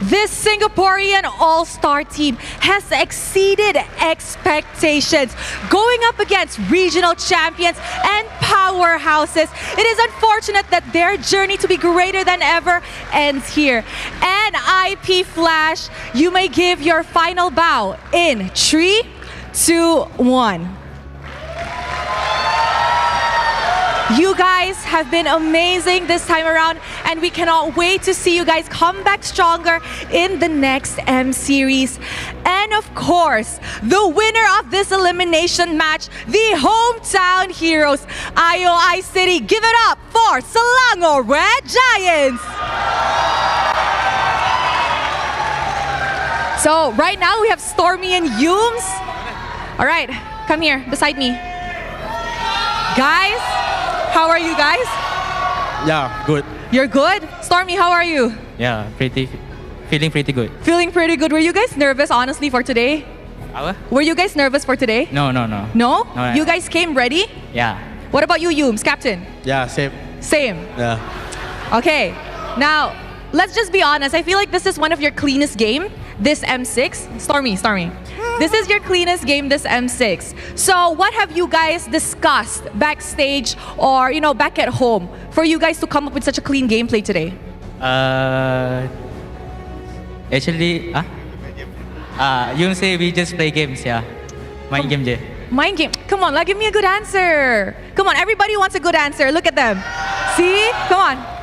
This Singaporean all-star team has exceeded expectations, going up against regional champions and powerhouses. It is unfortunate that their journey to be greater than ever ends here. NIP Flash, you may give your final bow in 3, 2, 1. You guys have been amazing this time around, and we cannot wait to see you guys come back stronger in the next M Series. And of course, the winner of this elimination match, the hometown heroes, IOI City. Give it up for Selangor Red Giants! So right now we have Stormy and Yums. All right, come here beside me. Guys, how are you guys? Yeah, good. You're good? Stormy, how are you? Yeah, feeling pretty good. Feeling pretty good. Were you guys nervous, honestly, for today? Were you guys nervous for today? No. No? No, You guys came ready? Yeah. What about you, Yums, Captain? Yeah, same. Same. Yeah. Okay, now, let's just be honest. I feel like this is one of your cleanest game, this M6. Stormy. This is your cleanest game, this M6. So what have you guys discussed backstage or, you know, back at home for you guys to come up with such a clean gameplay today? Actually, you say we just play games, yeah. Main game je. Mind game. Come on, give me a good answer. Come on, everybody wants a good answer. Look at them. See? Come on.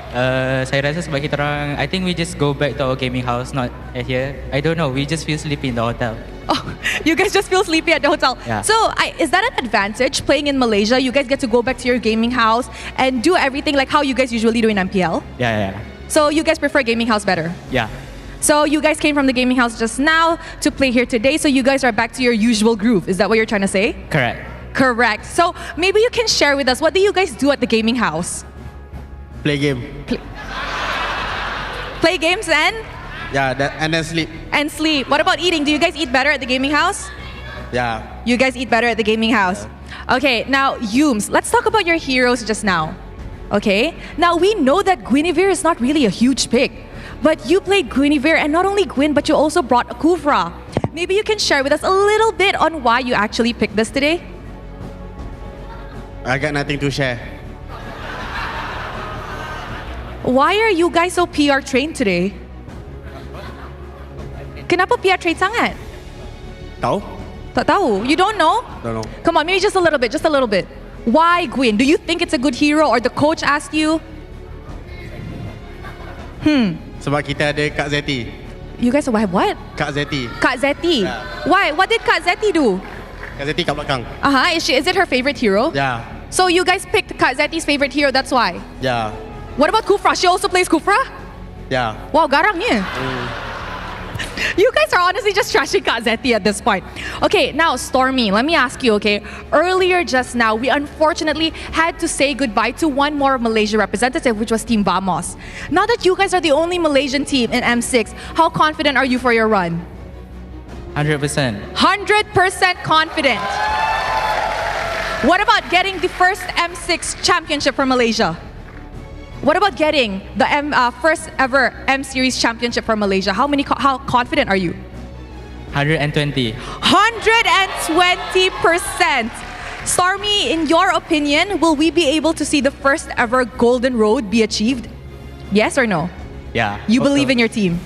Saya rasa sebab kita orang, I think we just go back to our gaming house, not at here. I don't know, we just feel sleepy in the hotel. Oh, you guys just feel sleepy at the hotel. Yeah. So, is that an advantage playing in Malaysia? You guys get to go back to your gaming house and do everything like how you guys usually do in MPL? Yeah. So, you guys prefer gaming house better? Yeah. So, you guys came from the gaming house just now to play here today, so you guys are back to your usual groove. Is that what you're trying to say? Correct. So, maybe you can share with us, what do you guys do at the gaming house? Play game. Play games and? Yeah, and then sleep. And sleep. What about eating? Do you guys eat better at the gaming house? Yeah. You guys eat better at the gaming house. Okay, now Yums, let's talk about your heroes just now. Okay, now we know that Guinevere is not really a huge pick, but you played Guinevere, and not only Gwyn, but you also brought a Kufra. Maybe you can share with us a little bit on why you actually picked this today? I got nothing to share. Why are you guys so PR trained today? Kenapa PR trained sangat? Tahu? Tak tahu. You don't know? Don't know. Come on, maybe just a little bit. Why Gwyn? Do you think it's a good hero or the coach asked you? Sebab kita ada Kak Zeti. You guys have what? Kak Zeti. Kak Zeti? Yeah. Why? What did Kak Zeti do? Kak Zeti kat belakang. Is it her favorite hero? Yeah. So you guys picked Kak Zeti's favorite hero, that's why? Yeah. What about Kufra? She also plays Kufra? Yeah. Wow, garangnya. You guys are honestly just trashing Kazeti at this point. Okay, now Stormy, let me ask you, okay? Earlier just now, we unfortunately had to say goodbye to one more Malaysia representative, which was Team Vamos. Now that you guys are the only Malaysian team in M6, how confident are you for your run? 100%. 100% confident. What about getting the first M6 championship for Malaysia? What about getting the first ever M Series championship for Malaysia? How confident are you? 120. 120%. Stormy, in your opinion, will we be able to see the first ever Golden Road be achieved? Yes or no? Yeah. You believe in your team?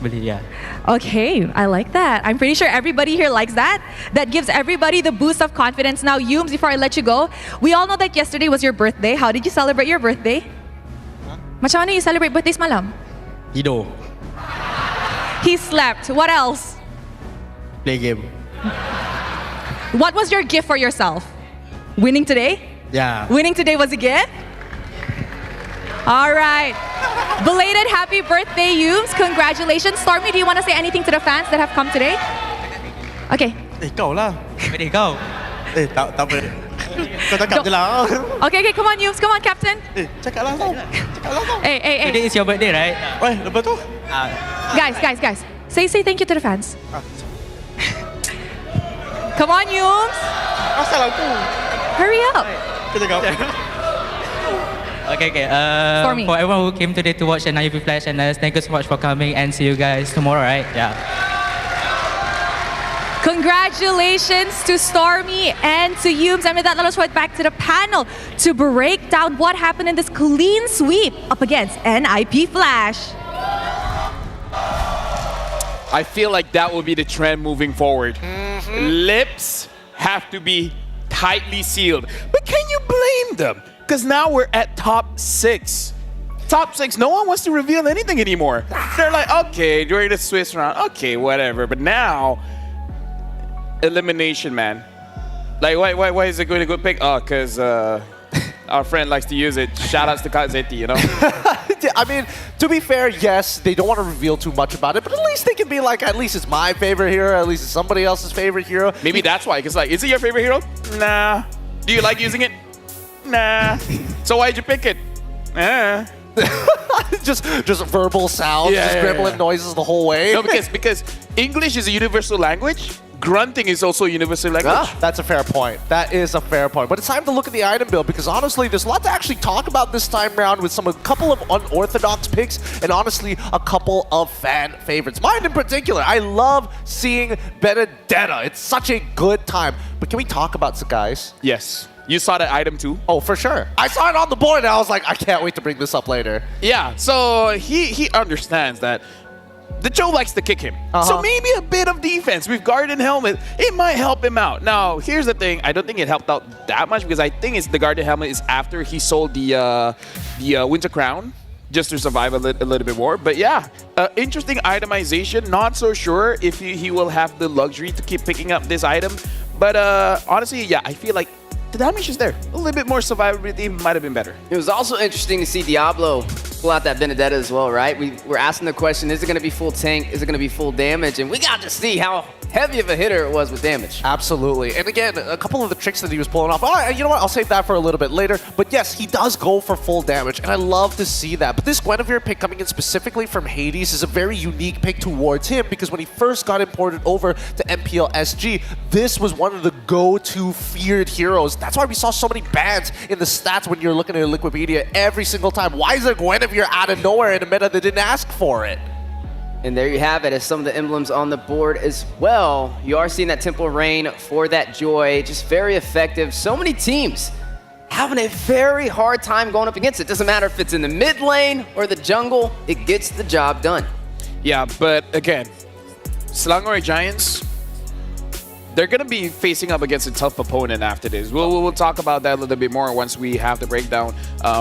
Believe, yeah. Okay, I like that. I'm pretty sure everybody here likes that. That gives everybody the boost of confidence. Now, Yums, before I let you go, we all know that yesterday was your birthday. How did you celebrate your birthday? Macam mana you celebrate birthday semalam? Hido. He slept. What else? Play game. What was your gift for yourself? Winning today? Yeah. Winning today was a gift? All right. Belated happy birthday, Yums. Congratulations. Stormy, do you want to say anything to the fans that have come today? Okay. Kau lah. Pwede kau. Tak apa. Kau cakap je lah. Okay, come on, Yums. Come on, Captain. Cakap lah kau. Hey. Today is your birthday, right? Weh, lepas tu? Guys. Say thank you to the fans. Come on, Yums. Asal aku. Hurry up. Kau cakap. Okay. Stormy. For everyone who came today to watch the IOI Flash and us, thank you so much for coming and see you guys tomorrow, right? Yeah. Congratulations to Stormy and to Yums. And with that, let us head back to the panel to break down what happened in this clean sweep up against NIP Flash. I feel like that will be the trend moving forward. Lips have to be tightly sealed. But can you blame them? Because now we're at top 6. Top 6, no one wants to reveal anything anymore. They're like, okay, during the Swiss round, okay, whatever. But now, elimination, man. Like, why is it going a good pick? Oh, because our friend likes to use it. Shoutouts to Kazeti, you know? I mean, to be fair, yes, they don't want to reveal too much about it, but at least they can be like, at least it's my favorite hero, at least it's somebody else's favorite hero. Maybe that's why, because like, is it your favorite hero? Nah. Do you like using it? Nah. So why'd you pick it? just verbal sounds, just gremlin noises the whole way. No, because English is a universal language. Grunting is also a universal language. That's a fair point. That is a fair point. But it's time to look at the item build because honestly, there's a lot to actually talk about this time round with a couple of unorthodox picks and honestly, a couple of fan favorites. Mine in particular, I love seeing Benedetta. It's such a good time. But can we talk about Sakai's? Yes. You saw that item too? Oh, for sure. I saw it on the board and I was like, I can't wait to bring this up later. Yeah, so he understands that the Joe likes to kick him. So maybe a bit of defense with guard and helmet, it might help him out. Now, here's the thing. I don't think it helped out that much because I think the guard and helmet is after he sold the Winter Crown just to survive a little bit more. But yeah, interesting itemization. Not so sure if he will have the luxury to keep picking up this item. But honestly, yeah, I feel like the damage is there. A little bit more survivability might have been better. It was also interesting to see Diablo pull out that Benedetta as well, right? We were asking the question, is it going to be full tank? Is it going to be full damage? And we got to see how heavy of a hitter it was with damage. Absolutely. And again, a couple of the tricks that he was pulling off. Oh, you know what? I'll save that for a little bit later. But yes, he does go for full damage, and I love to see that. But this Guinevere pick coming in specifically from Hades is a very unique pick towards him because when he first got imported over to MPL SG, this was one of the go-to feared heroes. That's why we saw so many bans in the stats when you're looking at Liquipedia every single time. Why is there Guinevere out of nowhere in a meta that didn't ask for it? And there you have it, as some of the emblems on the board as well. You are seeing that Temple Rain for that Joy, just very effective. So many teams having a very hard time going up against it. Doesn't matter if it's in the mid lane or the jungle, it gets the job done. Yeah, but again, Selangor Giants, they're going to be facing up against a tough opponent after this. We'll talk about that a little bit more once we have the breakdown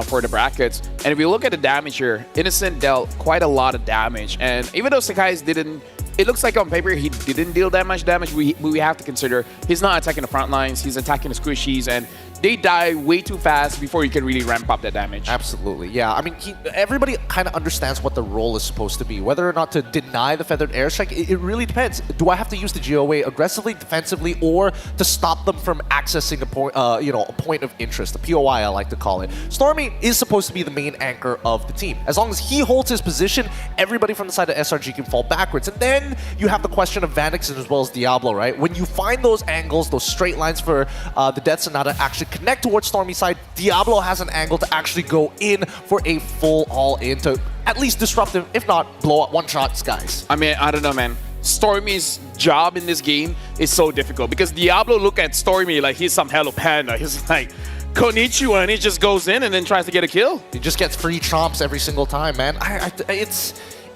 for the brackets. And if you look at the damage here, Innocent dealt quite a lot of damage. And even though Sakai's didn't it looks like on paper he didn't deal that much damage. We have to consider he's not attacking the front lines, he's attacking the squishies, and they die way too fast before you can really ramp up that damage. Absolutely, yeah. I mean, everybody kind of understands what the role is supposed to be. Whether or not to deny the feathered airstrike, it really depends. Do I have to use the GOA aggressively, defensively, or to stop them from accessing a point, a point of interest, a POI I like to call it. Stormy is supposed to be the main anchor of the team. As long as he holds his position, everybody from the side of SRG can fall backwards. And then you have the question of Vanix as well as Diablo, right? When you find those angles, those straight lines for the Death Sonata actually connect towards Stormy's side, Diablo has an angle to actually go in for a full all-in to at least disrupt him, if not blow up one-shot guys. I mean, I don't know, man. Stormy's job in this game is so difficult because Diablo look at Stormy like he's some Hello Panda. He's like, konnichiwa, and he just goes in and then tries to get a kill. He just gets free chomps every single time, man.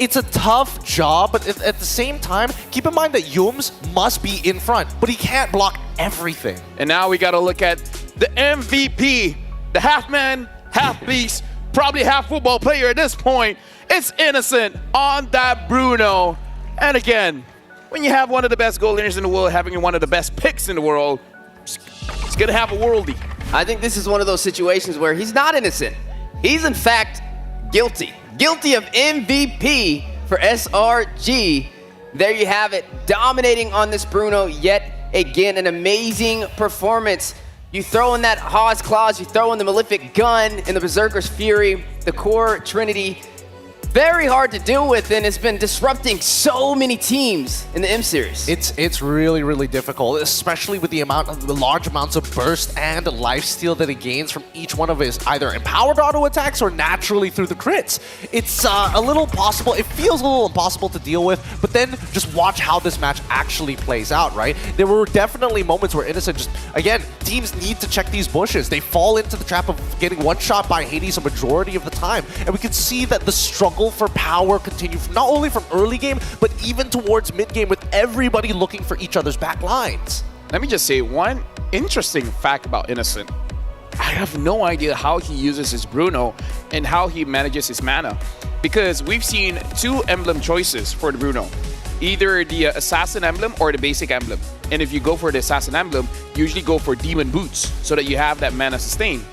It's a tough job, but at the same time, keep in mind that Yums must be in front, but he can't block everything. And now we got to look at the MVP, the half man, half beast, probably half football player at this point. It's Innocent on that Bruno. And again, when you have one of the best goal leaders in the world, having one of the best picks in the world, it's going to have a worldie. I think this is one of those situations where he's not innocent. He's in fact guilty. Guilty of MVP for SRG. There you have it, dominating on this Bruno yet again. An amazing performance. You throw in that Hawes Claws, you throw in the Malefic Gun and the Berserker's Fury, the core Trinity. Very hard to deal with, and it's been disrupting so many teams in the M Series. It's really, really difficult, especially with the large amounts of burst and lifesteal that he gains from each one of his either empowered auto attacks or naturally through the crits. It's a little possible. It feels a little impossible to deal with, but then just watch how this match actually plays out, right? There were definitely moments where Innocent just, again, teams need to check these bushes. They fall into the trap of getting one shot by Hades a majority of the time, and we can see that the struggle for power continue not only from early game, but even towards mid game with everybody looking for each other's back lines. Let me just say one interesting fact about Innocent. I have no idea how he uses his Bruno and how he manages his mana, because we've seen two emblem choices for the Bruno. Either the Assassin emblem or the basic emblem. And if you go for the Assassin emblem, you usually go for Demon Boots so that you have that mana sustain.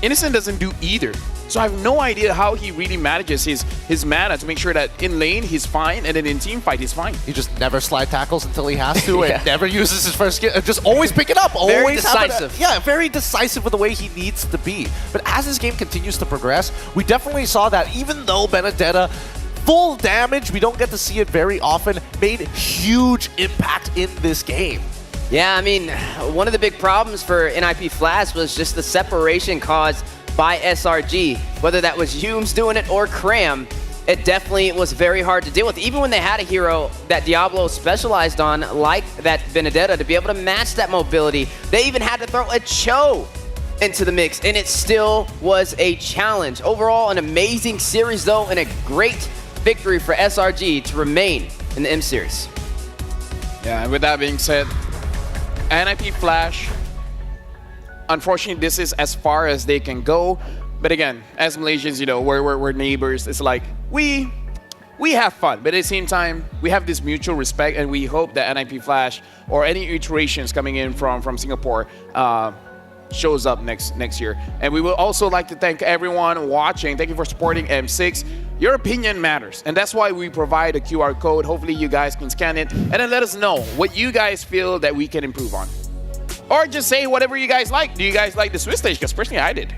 Innocent doesn't do either. So I have no idea how he really manages his mana to make sure that in lane he's fine and then in team fight he's fine. He just never slide tackles until he has to and never uses his first skill. Just always pick it up. Very always decisive. Yeah, very decisive with the way he needs to be. But as his game continues to progress, we definitely saw that even though Benedetta full damage, we don't get to see it very often, made huge impact in this game. Yeah, I mean, one of the big problems for NIP Flash was just the separation caused by SRG. Whether that was Humes doing it or Cram, it definitely was very hard to deal with. Even when they had a hero that Diablo specialized on, like that Benedetta, to be able to match that mobility, they even had to throw a Cho into the mix, and it still was a challenge. Overall, an amazing series though, and a great victory for SRG to remain in the M Series. Yeah, and with that being said, NIP Flash, unfortunately, this is as far as they can go. But again, as Malaysians, you know, we're neighbors. It's like we have fun, but at the same time, we have this mutual respect, and we hope that NIP Flash or any iterations coming in from Singapore shows up next year. And we would also like to thank everyone watching. Thank you for supporting M6. Your opinion matters, and that's why we provide a QR code. Hopefully, you guys can scan it and then let us know what you guys feel that we can improve on. Or just say whatever you guys like. Do you guys like the Swiss stage? Because personally, I did.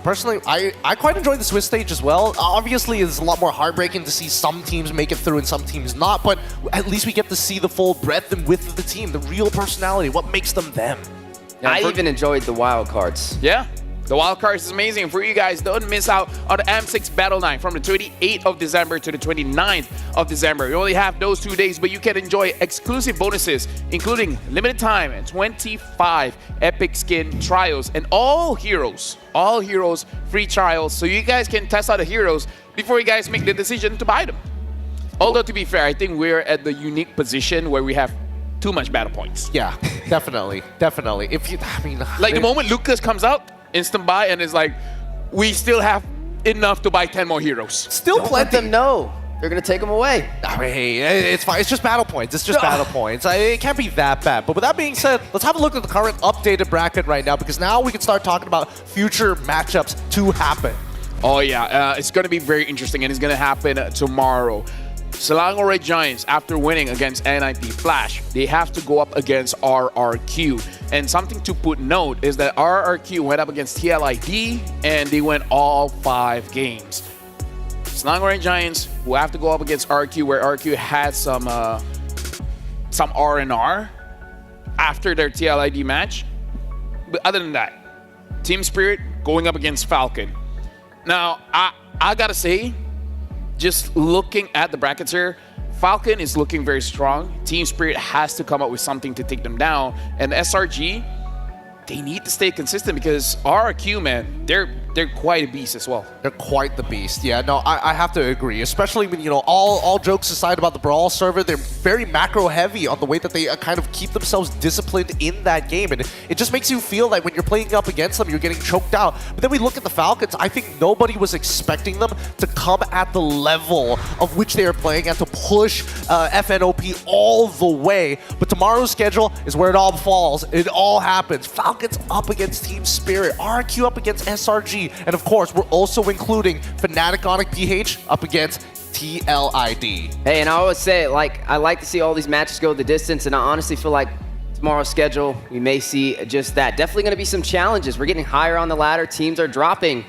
Personally, I quite enjoyed the Swiss stage as well. Obviously, it's a lot more heartbreaking to see some teams make it through and some teams not, but at least we get to see the full breadth and width of the team, the real personality, what makes them them. Yeah, I even enjoyed the wild cards. Yeah. The wild cards is amazing. For you guys, don't miss out on the M6 Battle 9 from the 28th of December to the 29th of December. You only have those 2 days, but you can enjoy exclusive bonuses, including limited time and 25 epic skin trials and all heroes free trials. So you guys can test out the heroes before you guys make the decision to buy them. Although, to be fair, I think we're at the unique position where we have too much battle points. Yeah, definitely. Like the moment Lucas comes out, instant buy, and it's like, we still have enough to buy 10 more heroes. Still plenty. Let them know. they're going to take them away. I mean, hey, it's fine. It's just battle points. It's just battle points. It can't be that bad. But with that being said, let's have a look at the current updated bracket right now, because now we can start talking about future matchups to happen. Oh, yeah. It's going to be very interesting, and it's going to happen tomorrow. Selangor Red Giants, after winning against NIP Flash, they have to go up against RRQ. And something to put note is that RRQ went up against TLID, and they went all 5 games. Selangor Red Giants will have to go up against RQ, where RQ had some R&R after their TLID match. But other than that, Team Spirit going up against Falcon. Now, I gotta say, just looking at the brackets here, Falcon is looking very strong. Team Spirit has to come up with something to take them down. And SRG, they need to stay consistent, because RRQ, man, they're quite a beast as well. They're quite the beast. Yeah, no, I have to agree. Especially when, you know, all jokes aside about the Brawl server, they're very macro heavy on the way that they kind of keep themselves disciplined in that game. And it just makes you feel like when you're playing up against them, you're getting choked out. But then we look at the Falcons, I think nobody was expecting them to come at the level of which they are playing and to push FNOP all the way. But tomorrow's schedule is where it all falls. It all happens. Falcons up against Team Spirit, RQ up against SRG, and of course, we're also including Fnatic Onic PH up against TLID. Hey, and I always say, like, I like to see all these matches go the distance, and I honestly feel like tomorrow's schedule, we may see just that. Definitely going to be some challenges. We're getting higher on the ladder. Teams are dropping.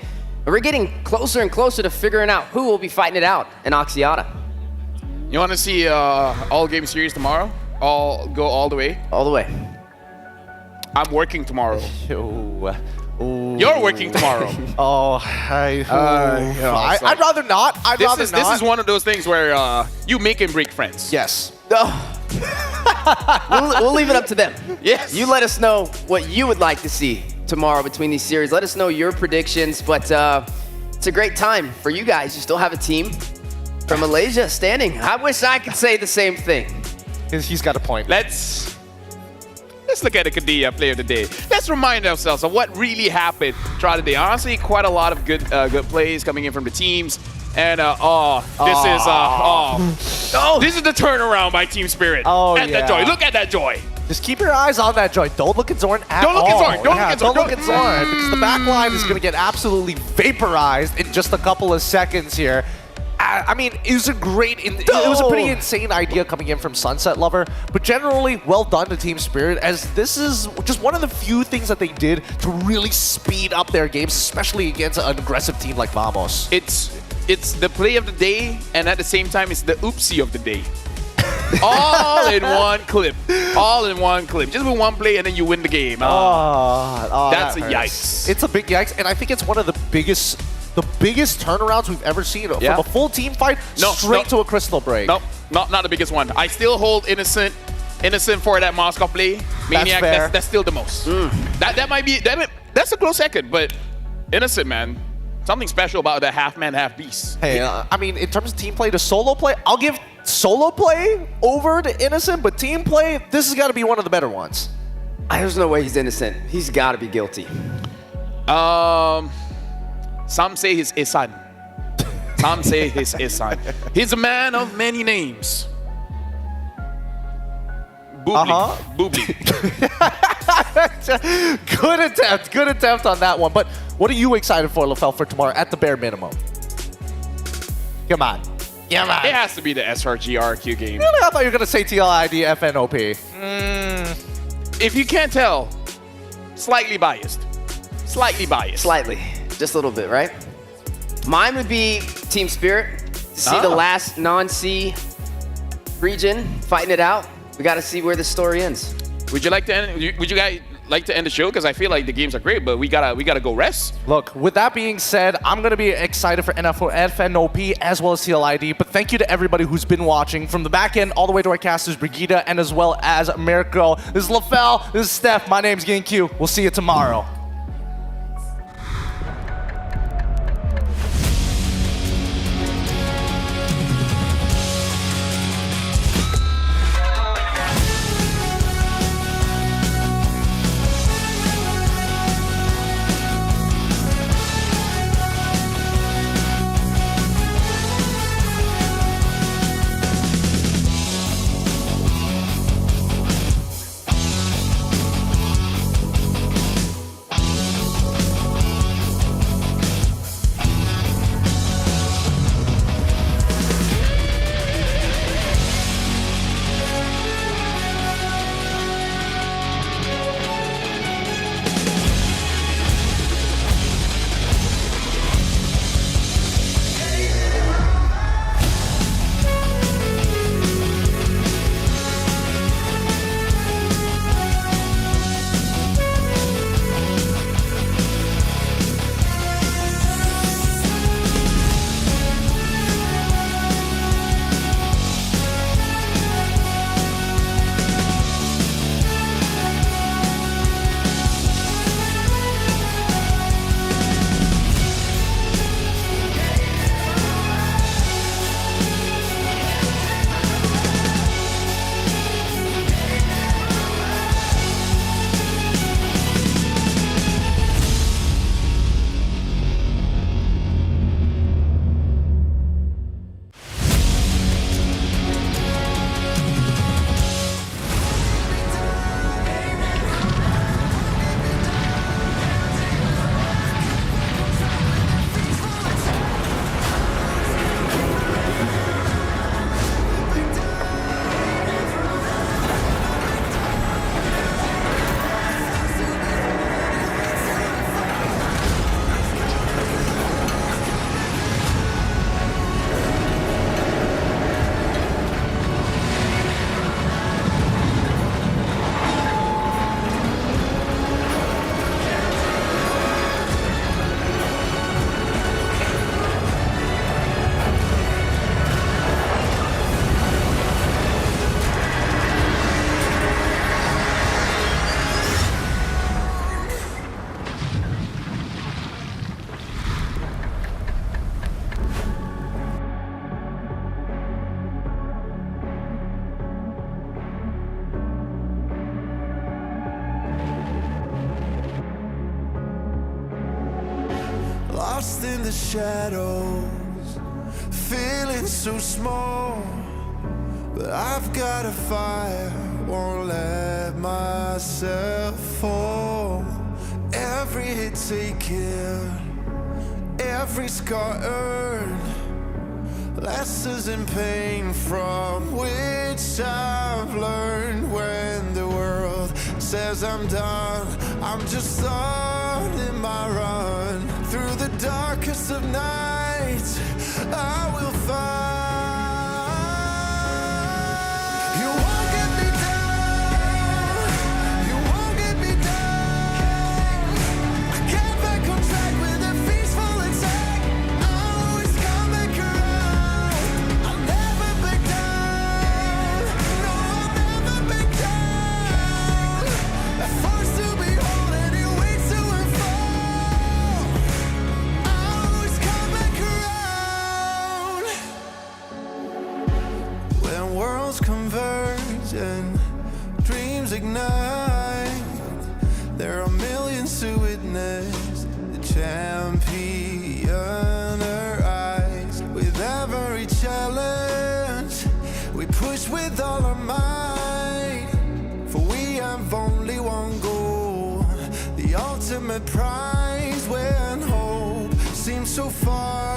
And we're getting closer and closer to figuring out who will be fighting it out in Axiata. You want to see all game series tomorrow? Go all the way? All the way. I'm working tomorrow. Ooh. You're working tomorrow. I'd rather not. This is one of those things where you make and break friends. Yes. We'll leave it up to them. Yes. You let us know what you would like to see tomorrow between these series. Let us know your predictions. But it's a great time for you guys. You still have a team from Malaysia standing. I wish I could say the same thing. He's got a point. Let's look at the Kadia Player of the Day. Let's remind ourselves of what really happened throughout the day. Honestly, quite a lot of good plays coming in from the teams. And this is the turnaround by Team Spirit. That joy. Look at that joy. Just keep your eyes on that joy. Don't look at Zorn at all. Don't look at Zorn, because the back line is going to get absolutely vaporized in just a couple of seconds here. I mean, it was a pretty insane idea coming in from Sunset Lover, but generally well done to Team Spirit, as this is just one of the few things that they did to really speed up their games, especially against an aggressive team like Vamos. It's the play of the day, and at the same time, it's the oopsie of the day. All in one clip. All in one clip. Just with one play, and then you win the game. That's a yikes. It's a big yikes, and I think it's one of the biggest turnarounds we've ever seen. From a full team fight straight to a crystal break. Nope, not the biggest one. I still hold Innocent for that Moscow play. Maniac, that's still the most. That might be, that's a close second, but Innocent, man. Something special about that half-man, half-beast. Hey, I mean, in terms of team play to solo play, I'll give solo play over to Innocent, but team play, this has got to be one of the better ones. There's no way he's innocent. He's got to be guilty. Some say he's Isan. Some say he's Isan. He's a man of many names. Boobly. Good attempt on that one. But what are you excited for, LaFell, for tomorrow at the bare minimum? Come on. It has to be the SRG RQ game. Really? I thought you were going to say TLID FNOP. If you can't tell, slightly biased. Slightly. Just a little bit, right? Mine would be Team Spirit. To see the last non-C region fighting it out. We got to see where the story ends. Would you guys like to end the show? Because I feel like the games are great, but we gotta go rest. Look, with that being said, I'm going to be excited for FNOP as well as CLID, but thank you to everybody who's been watching, from the back end all the way to our casters, Brigida, and as well as Mirko. This is LaFell, this is Steph, my name's GameQ. We'll see you tomorrow. lost in the shadows, feeling so small. But I've got a fire, won't let myself fall. Every hit taken, every scar earned, lessons in pain from which I've learned. When the world says I'm done, I'm just starting my run. Through the darkest of nights, I will find. You won't get me down, you won't get me down. I get back on track with a peaceful attack. I always come back around. I'll never back down, no, I'll never back down. At forced to be holding you way to unfold. I always come back around. When worlds converge and dreams ignite, there are millions to witness the champion arise. With every challenge, we push with all our might. For we have only one goal, the ultimate prize. When hope seems so far